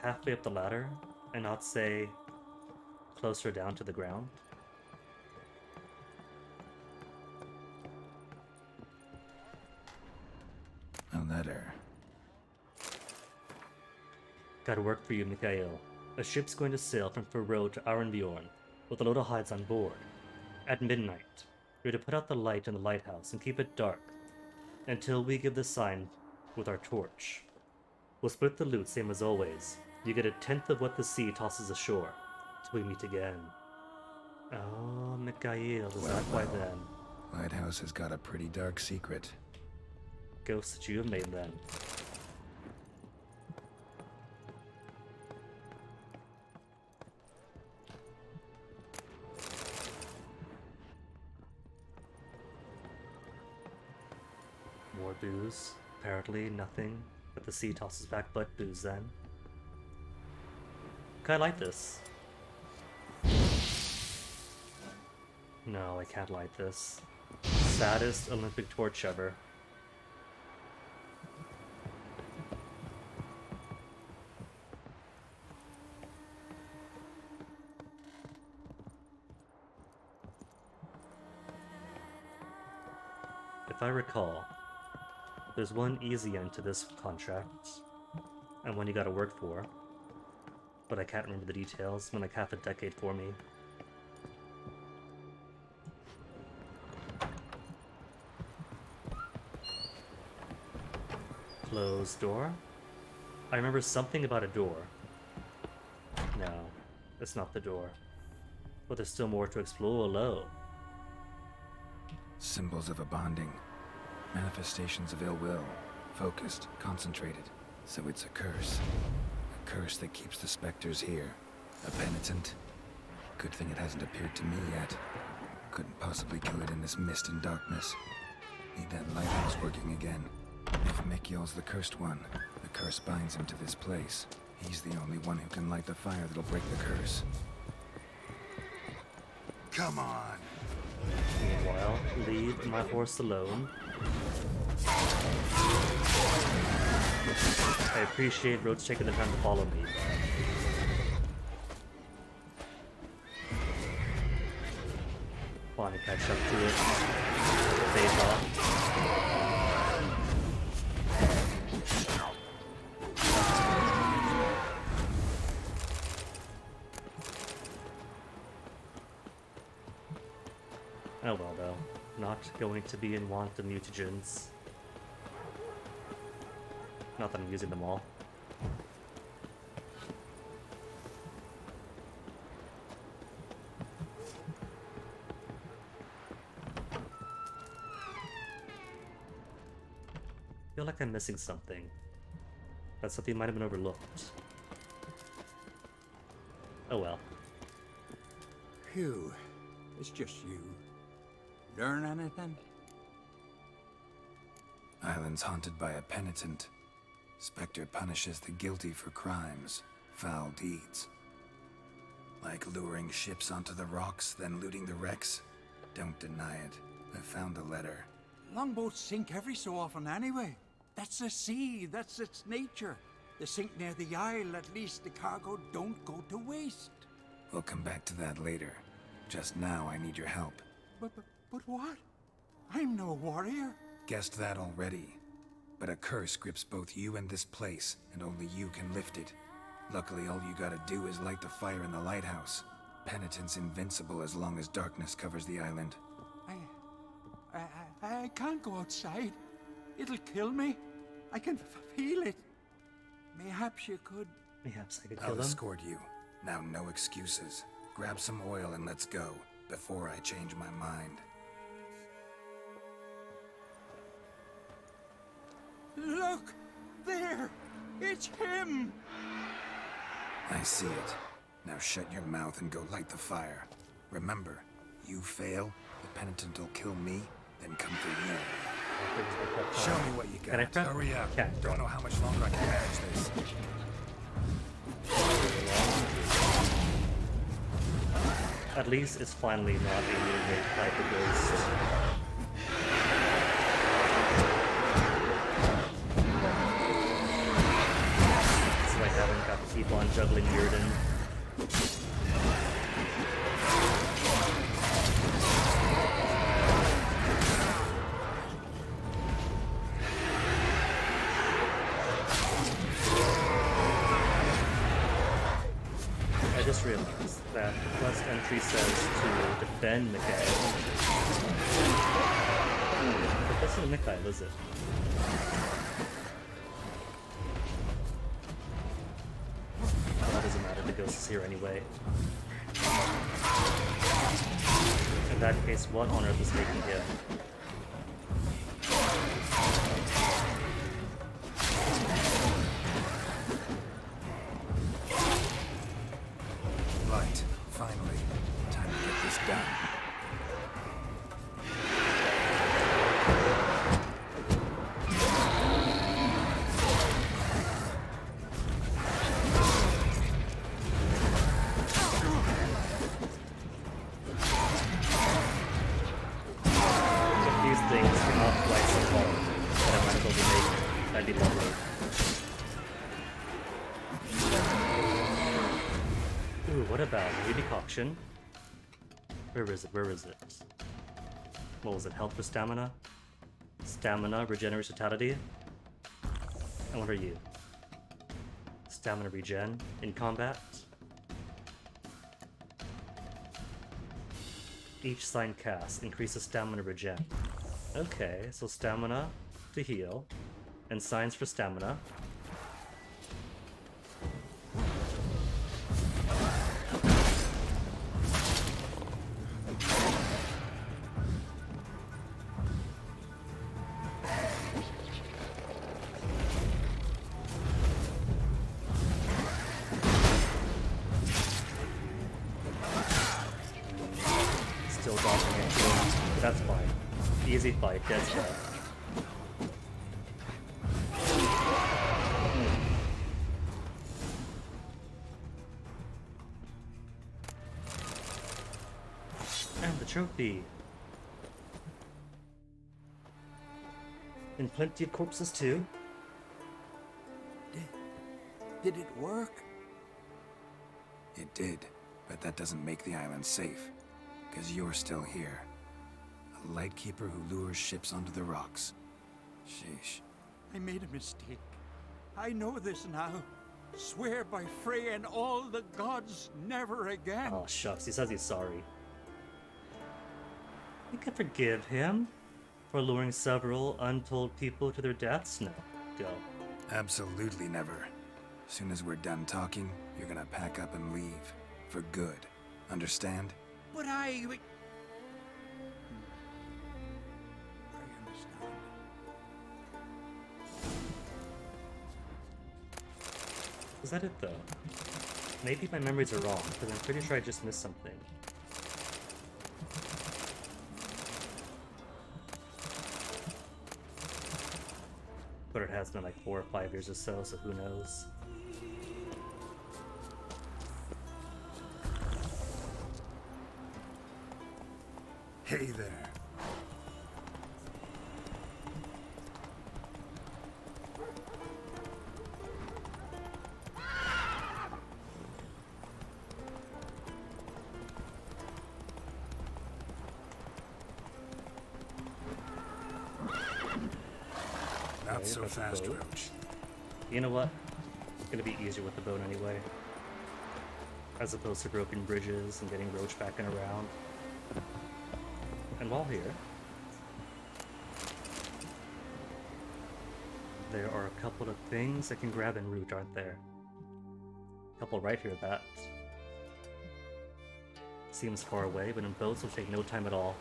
halfway up the ladder and not say closer down to the ground?
A letter.
Gotta work for you, Mikhail. A ship's going to sail from Faroe to Arenbjorn with a load of hides on board. At midnight, you're to put out the light in the lighthouse and keep it dark until we give the sign with our torch. We'll split the loot same as always. You get 1/10 of what the sea tosses ashore till we meet again. Oh, Mikhail, is that why then?
Lighthouse has got a pretty dark secret.
Ghosts that you have made then. More booze. Apparently nothing but the sea tosses back but booze then. Can I light this? No, I can't light this. Saddest Olympic torch ever. If I recall, there's one easy end to this contract, and one you gotta work for, but I can't remember the details. Been like half a decade for me. Closed door? I remember something about a door. No, it's not the door. But there's still more to explore below.
Symbols of a bonding. Manifestations of ill will. Focused, concentrated. So it's a curse. A curse that keeps the specters here. A penitent. Good thing it hasn't appeared to me yet. Couldn't possibly kill it in this mist and darkness. Need that lighthouse working again. If Mikhail's the cursed one, the curse binds him to this place. He's the only one who can light the fire that'll break the curse.
Come on.
Meanwhile, leave my horse alone. I appreciate Rhodes taking the time to follow me. Want to catch up to it. Phase off. Oh well though, not going to be in want of mutagens. Not that I'm using them all. Feel like I'm missing something. That something might have been overlooked. Oh well.
Phew, it's just you. Learn anything?
Island's haunted by a penitent. Spectre punishes the guilty for crimes, foul deeds. Like luring ships onto the rocks, then looting the wrecks. Don't deny it. I found the letter.
Longboats sink every so often anyway. That's the sea, that's its nature. They sink near the isle, at least the cargo don't go to waste.
We'll come back to that later. Just now, I need your help.
But what? I'm no warrior.
Guessed that already. But a curse grips both you and this place, and only you can lift it. Luckily, all you gotta do is light the fire in the lighthouse. Penitent's invincible as long as darkness covers the island.
I can't go outside. It'll kill me. I can feel it. Mayhaps you could...
Mayhaps I could kill
I'll
him?
escort you. Now, no excuses. Grab some oil and let's go, before I change my mind.
Look! There! It's him!
I see it. Now shut your mouth and go light the fire. Remember, you fail, the penitent will kill me, then come for you. Show me what you got.
Can I prep?
Hurry up.
Can't.
Don't know how much longer I can manage this.
At least it's finally not being made by the ghost. So I haven't got to keep on juggling Yurden. I just realized that the quest entry says to defend Mikhail. But that's not Mikhail, is it? Well, that doesn't matter, the ghost is here anyway. In that case, what on earth is making him?
Light, finally. Time to get this done.
If these things are not quite so hard, then I might as well be making. That'd be lovely. Ooh, what about a decoction? Where is it? Where is it? What was it? Health for stamina? Stamina, regenerates vitality? And what are you? Stamina regen in combat? Each sign cast increases stamina regen. Okay, so stamina to heal, and signs for stamina. Still dodging it too. But that's fine. Easy fight, dead spell. And the trophy. And plenty of corpses too.
Did it work?
It did, but that doesn't make the island safe. Because you're still here. A lightkeeper who lures ships onto the rocks. Sheesh.
I made a mistake. I know this now. Swear by Frey and all the gods, never again.
Oh shucks, he says he's sorry. You can forgive him for luring several untold people to their deaths? No. Go.
Absolutely never. As soon as we're done talking, you're gonna pack up and leave. For good. Understand?
But I understand.
Is that it though? Maybe my memories are wrong, because I'm pretty sure I just missed something. But it has been like 4 or 5 years or so who knows?
Hey there. Not so fast, Roach.
You know what? It's gonna be easier with the boat anyway. As opposed to broken bridges and getting Roach back and around. And while here, there are a couple of things I can grab en route, aren't there? A couple right here that seems far away, but in boats will take no time at all.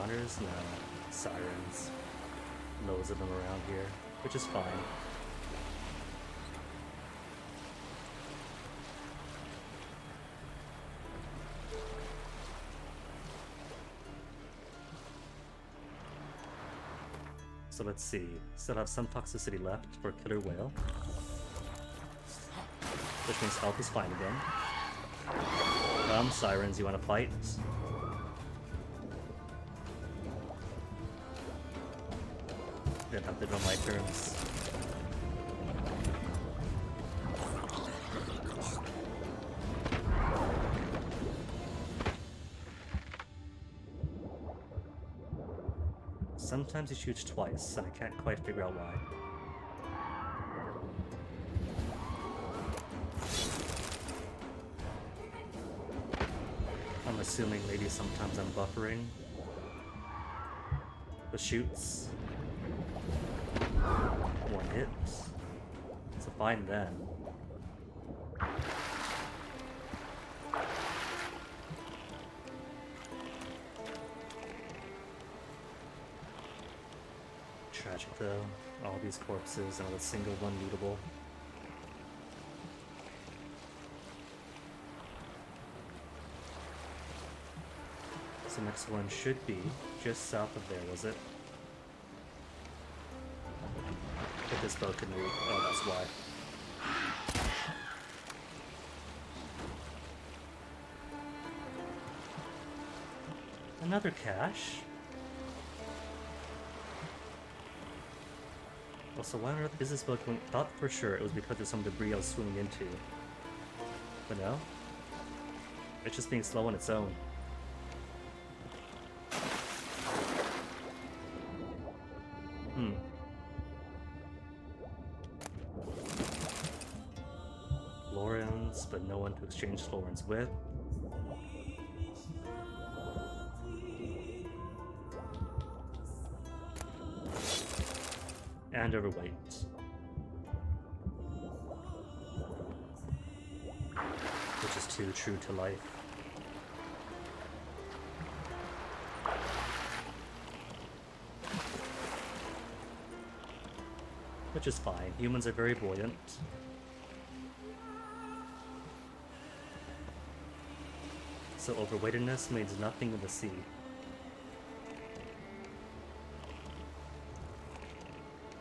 encounters? No. Sirens. Loads of them around here, which is fine. So let's see. Still have some toxicity left for Killer Whale. Which means health is fine again. Sirens, you wanna fight? Didn't have to do on my terms. Sometimes he shoots twice, and I can't quite figure out why. I'm assuming maybe sometimes I'm buffering the shoots. One hit. It's a fine then. Tragic though, all these corpses and not a single one lootable. So next one should be just south of there, was it? If this boat can move. Oh, that's why. Another cache? Also, why on earth is this boat going? Thought for sure it was because of some debris I was swimming into. But no? It's just being slow on its own. Florins, but no one to exchange florins with. And overweight. Which is too true to life. Which is fine. Humans are very buoyant. So overweightedness means nothing in the sea.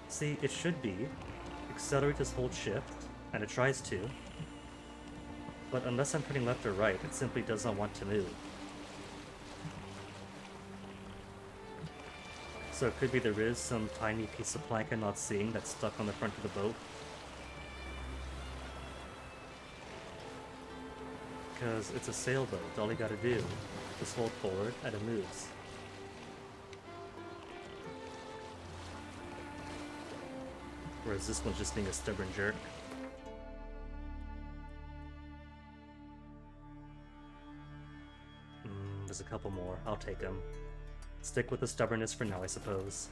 See, it should be accelerate this whole shift, and it tries to, but unless I'm turning left or right, it simply does not want to move. So it could be there is some tiny piece of plank I'm not seeing that's stuck on the front of the boat. Because it's a sailboat, all you gotta do is hold forward and it moves. Whereas this one's just being a stubborn jerk. There's a couple more. I'll take them. Stick with the stubbornness for now, I suppose.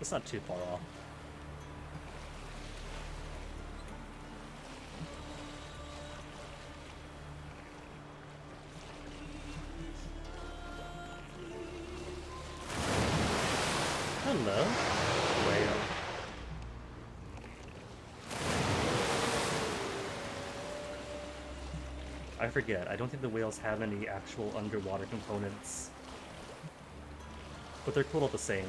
It's not too far off. Hello, whale. I forget, I don't think the whales have any actual underwater components. But they're cool all the same.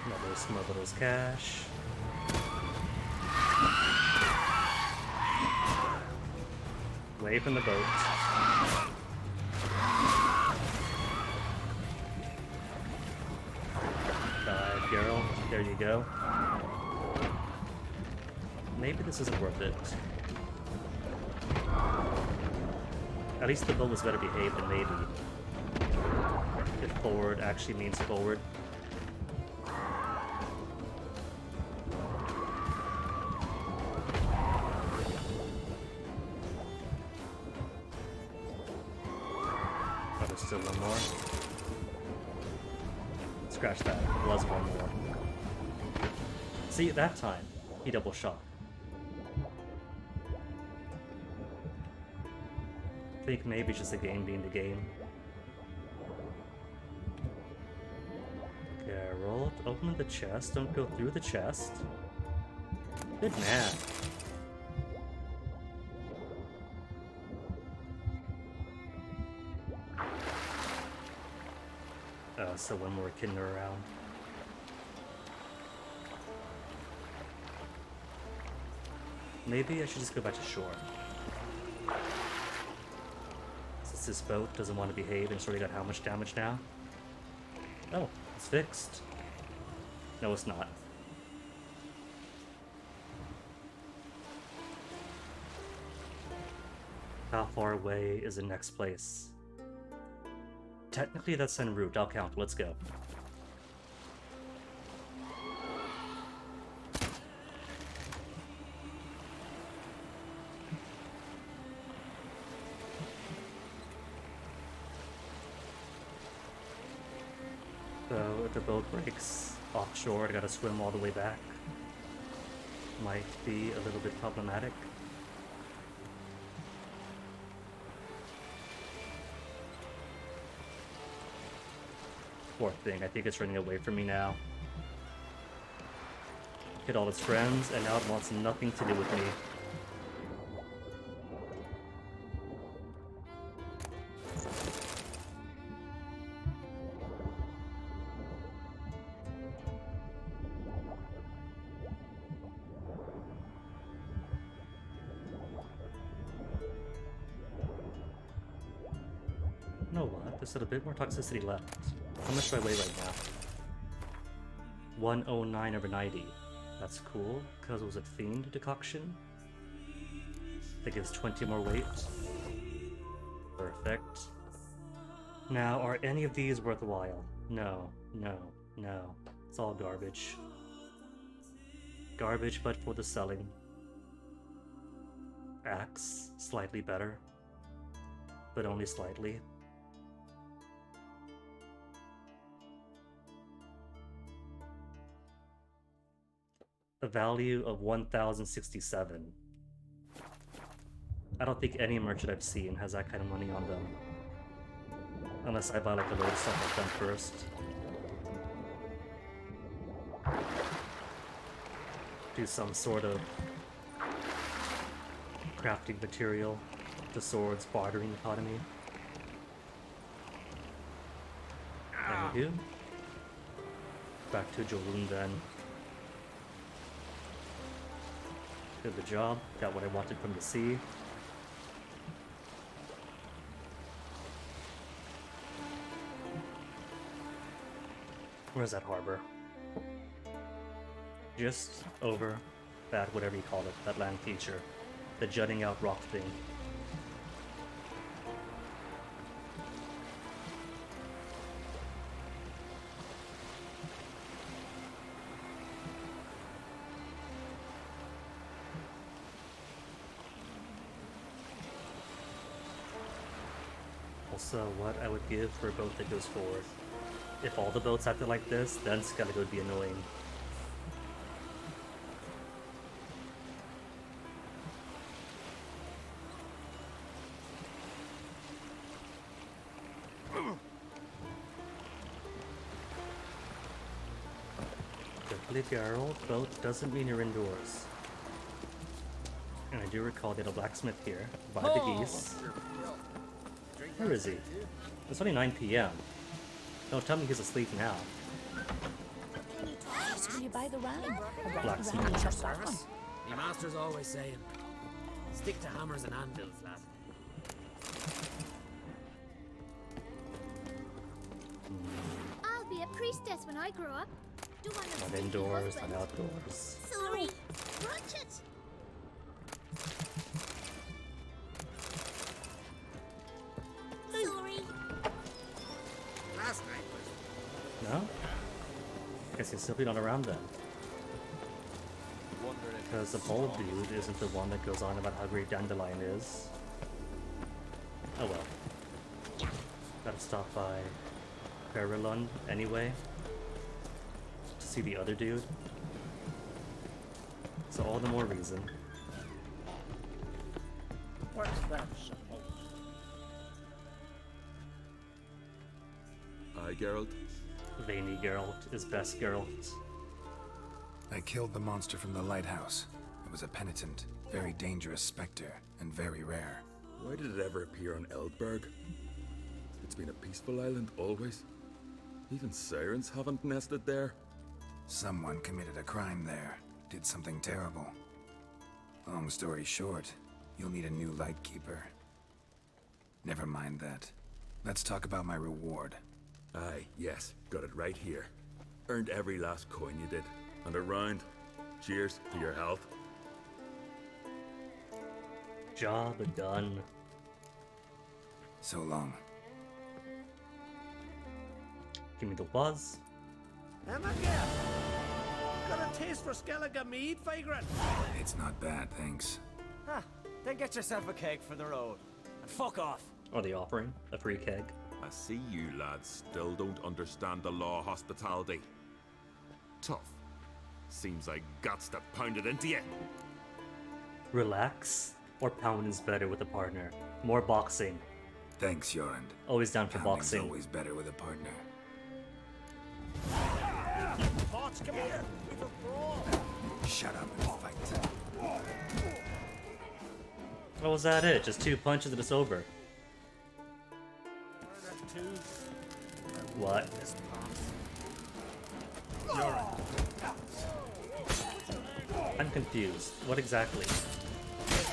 Another smuggler's cache. Away from the boat. Girl, there you go. Maybe this isn't worth it. At least the boat was better behaved than maybe. If forward actually means forward. Oh, there's still one more. Scratch that. It was one more. See, that time, he double shot. I think maybe it's just the game being the game. Geralt, open the chest. Don't go through the chest. Good man. So one more kidding around. Maybe I should just go back to shore. Since this boat doesn't want to behave and it's already got how much damage now? Oh, it's fixed. No, it's not. How far away is the next place? Technically that's en route, I'll count. Let's go. So if the boat breaks offshore, I gotta swim all the way back. Might be a little bit problematic. Poor thing, I think it's running away from me now. Hit all its friends, and now it wants nothing to do with me. You know what? There's a bit more toxicity left. How much do I weigh right now? 109/90. That's cool, because it was a fiend decoction. That gives 20 more weight. Perfect. Now, are any of these worthwhile? No, no, no. It's all garbage. Garbage, but for the selling. Axe, slightly better. But only slightly. A value of 1,067. I don't think any merchant I've seen has that kind of money on them. Unless I buy like a load of stuff like them first. Do some sort of crafting material, the swords bartering economy. Anywho, back to Jolun then. Did the job, got what I wanted from the sea. Where's that harbor? Just over that, whatever you call it, that land feature. The jutting out rock thing. Also, what I would give for a boat that goes forward. If all the boats acted like this, then Skellig would be annoying. Definitely Geralt, boat doesn't mean you're indoors. And I do recall they had a blacksmith here, by the geese. Where is he? It's only 9 p.m. Don't tell me he's asleep now.
Will you buy the ram?
Blacksmith.
Service? Your master's always saying, stick to hammers and anvils, lad.
I'll be a priestess when I grow up. Do one of
Not indoors, not outdoors.
Sorry. Watch it. Sorry.
Last night was...
No? Guess he's simply not around then. Because the bold dude isn't the one that goes on about how great Dandelion is. Oh well. Gotta stop by Perilund anyway. to see the other dude. So all the more reason.
What's that supposed?
Aye, Geralt.
Veiny Geralt is best Geralt.
I killed the monster from the lighthouse. It was a penitent, very dangerous specter, and very rare.
Why did it ever appear on Eldberg? It's been a peaceful island always. Even sirens haven't nested there.
Someone committed a crime there. Did something terrible. Long story short, you'll need a new lightkeeper. Never mind that. Let's talk about my reward.
Aye, yes. Got it right here. Earned every last coin you did. And a round. Cheers to your health.
Job done.
So long.
Give me the buzz.
Emma, get! Got a taste for Skellig mead, vagrant?
It's not bad, thanks.
Huh. Then get yourself a keg for the road. And fuck off.
Are they offering a free keg?
I see you lads still don't understand the law of hospitality. Tough. Seems like guts that pounded into you.
Relax, or pound is better with a partner. More boxing.
Thanks, Jorund.
Always down for
Pounding's
boxing.
Always better with a partner.
Potts, come here! We've a brawl!
Shut up and fight.
Oh, was that it? Just 2 punches and it's over. What? I'm confused. What exactly?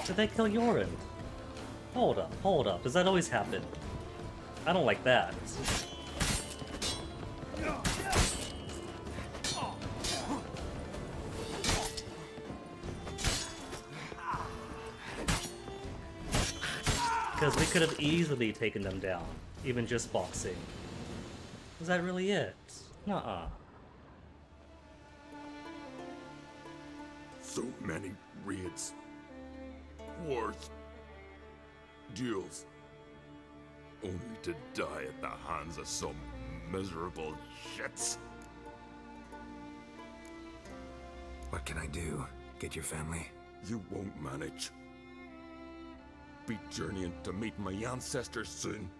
Did they kill Jorund? Hold up, hold up. Does that always happen? I don't like that. Because we could have easily taken them down, even just boxing. Was that really it? Nuh-uh.
So many raids. Wars. Duels. Only to die at the hands of some miserable shits.
What can I do? Get your family?
You won't manage. Be journeying to meet my ancestors soon.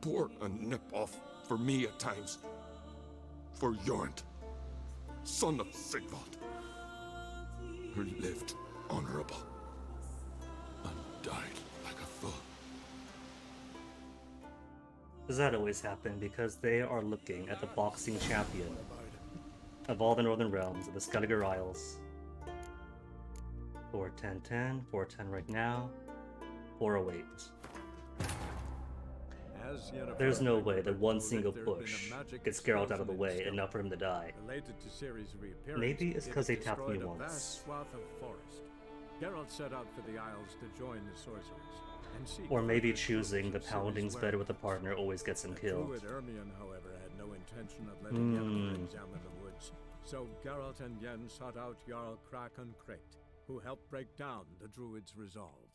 Pour a nip off for me at times. For Jorund, son of Sigvald, who lived honorable and died like a fool.
Does that always happen? Because they are looking at the boxing champion of all the Northern Realms of the Skelliger Isles. 41010, 410 right now, 408. There's no way that one single push gets Geralt out of the way enough for him to die. Maybe it's because they tapped me once.
Geralt set out for the Isles to join the sorcerers, and seek
Or maybe choosing the pounding's better with a partner always gets him killed.
Druid Ermion, however, had no intention of letting Yennefer examine the woods, so Geralt and Yen sought out Jarl Kraken Crate, who helped break down the Druid's resolve.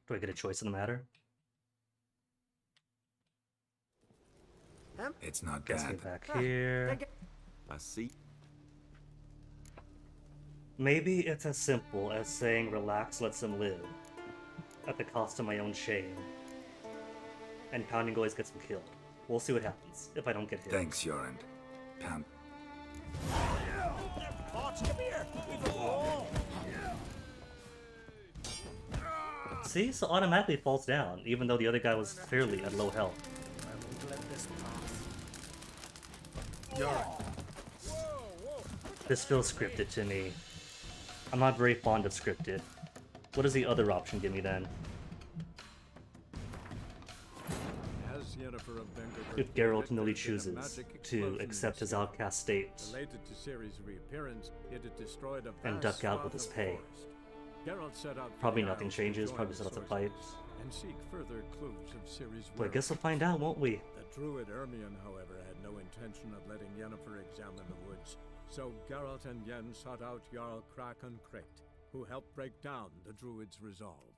Do I get a choice in the matter?
It's not
Guess me
bad.
back here.
I see.
Maybe it's as simple as saying relax lets him live, at the cost of my own shame. And pounding always gets him killed. We'll see what happens, if I don't get hit.
Thanks, Jorund. Pound.
Potts, come here! We've a brawl!
See? So automatically falls down, even though the other guy was clearly at low health.
I won't let this pass.
Jorund.
This feels scripted to me. I'm not very fond of scripted. What does the other option give me then?
As Yennefer of Vengerberg
If Geralt
detected
newly
that a
chooses
magic
to
explosion
accept his
was
outcast state
related to Ciri's reappearance, it had destroyed a
and
vast
duck out with
swath
his
of
pay,
forest. Geralt set out for
probably
the
nothing
Isles to
changes,
join
probably
the
just lots of
sorcerers
fights.
and seek further clues of Ciri's
But I guess we'll find out, won't we?
The Druid Ermion, however, had no intention of letting Yennefer examine the woods, so Geralt and Yen sought out Jarl Kraken Crate, who helped break down the Druid's resolve.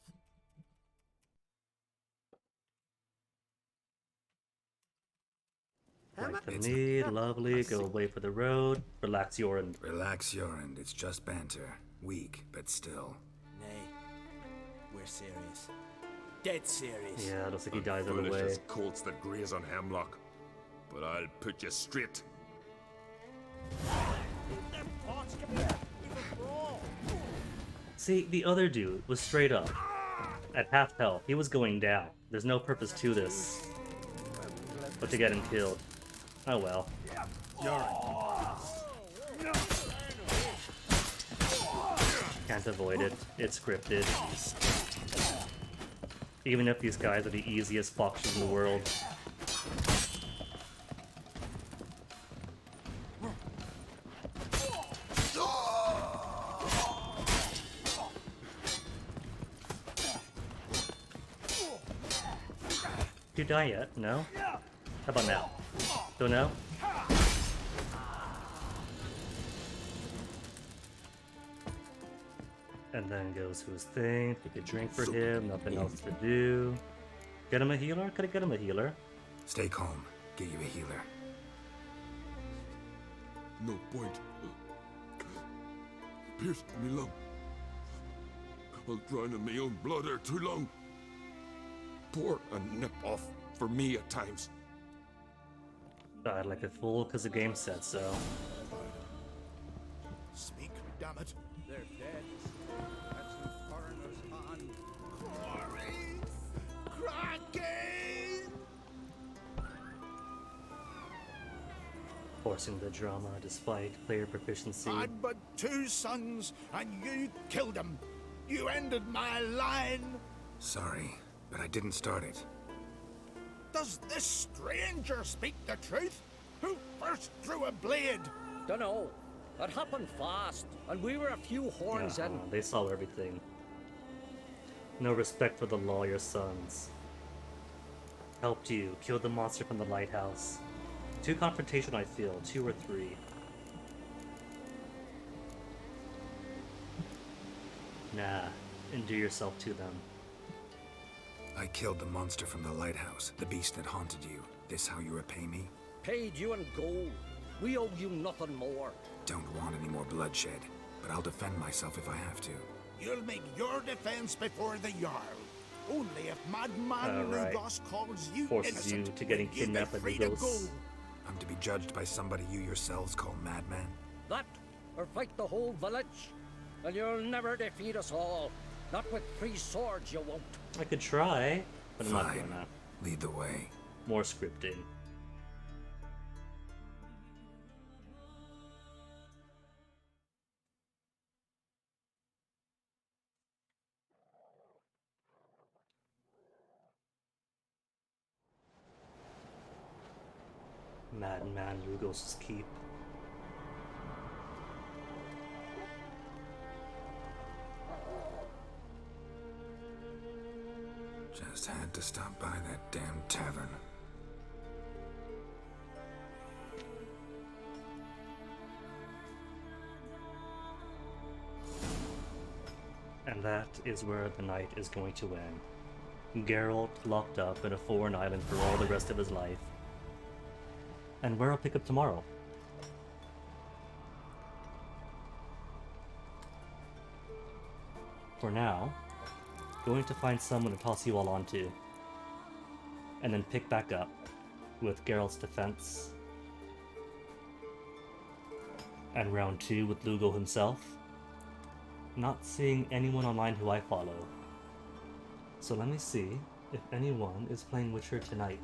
Like the need, lovely, go away for the road, relax your end.
Relax your end, it's just banter. Weak, but still.
Nay, we're serious. Dead serious.
Yeah, looks like he dies on the
Foolish
way.
as colts that graze on hemlock. But I'll put you straight.
See, the other dude was straight up. At half health, he was going down. There's no purpose to this. But to get him killed. Oh well. Can't avoid it. It's scripted. Even if these guys are the easiest foxes in the world. Did you die yet? No? How about now? Don't know? And then goes to his thing, take a drink for him, nothing else to do. Get him a healer? Could I get him a healer?
Stay calm. Get you a healer.
No point. Pierced me lung. I'll drown in my own blood ere too long. Pour a nip off for me at times.
Died like a fool because the game said so.
Speak, damn it.
They're dead. That's the foreigner's hand.
Quarries! Kraken!
Forcing the drama despite player proficiency.
I'd but 2 sons, and you killed them. You ended my line.
Sorry, but I didn't start it.
Does this stranger speak the truth? Who first drew a blade?
Dunno. It happened fast, and we were a few horns in.
They saw everything. No respect for the law, your sons. Helped you, killed the monster from the lighthouse. 2 confrontation, I feel. 2 or 3. Nah, endure yourself to them.
I killed the monster from the lighthouse, the beast that haunted you. This how you repay me?
Paid you in gold. We owe you nothing more.
Don't want any more bloodshed, but I'll defend myself if I have to.
You'll make your defense before the Jarl. Only if Madman Lugos calls you
Forces
innocent,
you to getting
will you be
kidnapped by
free to
Lugos.
go.
I'm to be judged by somebody you yourselves call madman?
That, or fight the whole village, and you'll never defeat us all. Not with 3 swords, you won't.
I could try, but I'm not
Fine.
doing that.
Lead the way.
More scripting. Madman Lugos' keep.
Just had to stop by that damn tavern.
And that is where the night is going to end. Geralt locked up in a foreign island for all the rest of his life. And where I'll pick up tomorrow. For now, going to find someone to toss you all onto. And then pick back up with Geralt's defense. And round 2 with Lugo himself. Not seeing anyone online who I follow. So let me see if anyone is playing Witcher tonight.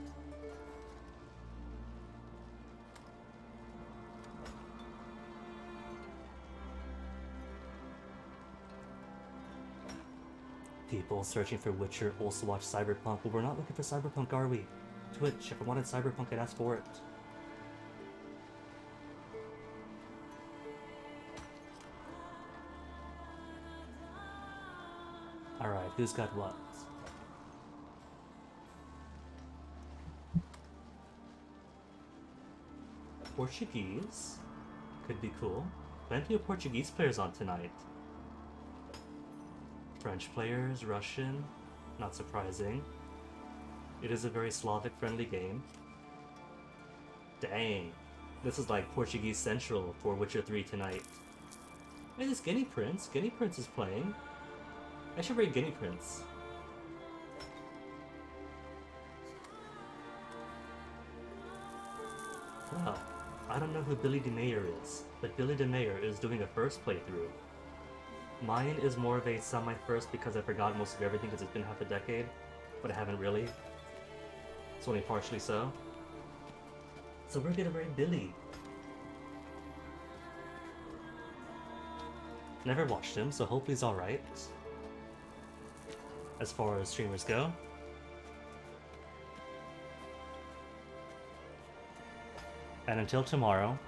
People searching for Witcher also watch Cyberpunk, but we're not looking for Cyberpunk, are we? Twitch, if I wanted Cyberpunk, I'd ask for it. Alright, who's got what? Portuguese? Could be cool. Plenty of Portuguese players on tonight. French players, Russian, not surprising. It is a very Slavic-friendly game. Dang. This is like Portuguese Central for Witcher 3 tonight. Hey, this Guinea Prince. Guinea Prince is playing. I should raid Guinea Prince. Well, I don't know who Billy DeMayer is, but Billy DeMayer is doing a first playthrough. Mine is more of a semi-first because I forgot most of everything because it's been half a decade, but I haven't really. It's only partially so. So we're gonna raid Billy. Never watched him, so hopefully he's alright. As far as streamers go. And until tomorrow,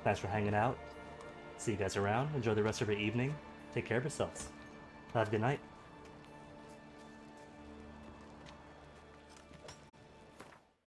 thanks for hanging out. See you guys around. Enjoy the rest of your evening. Take care of yourselves. Have a good night.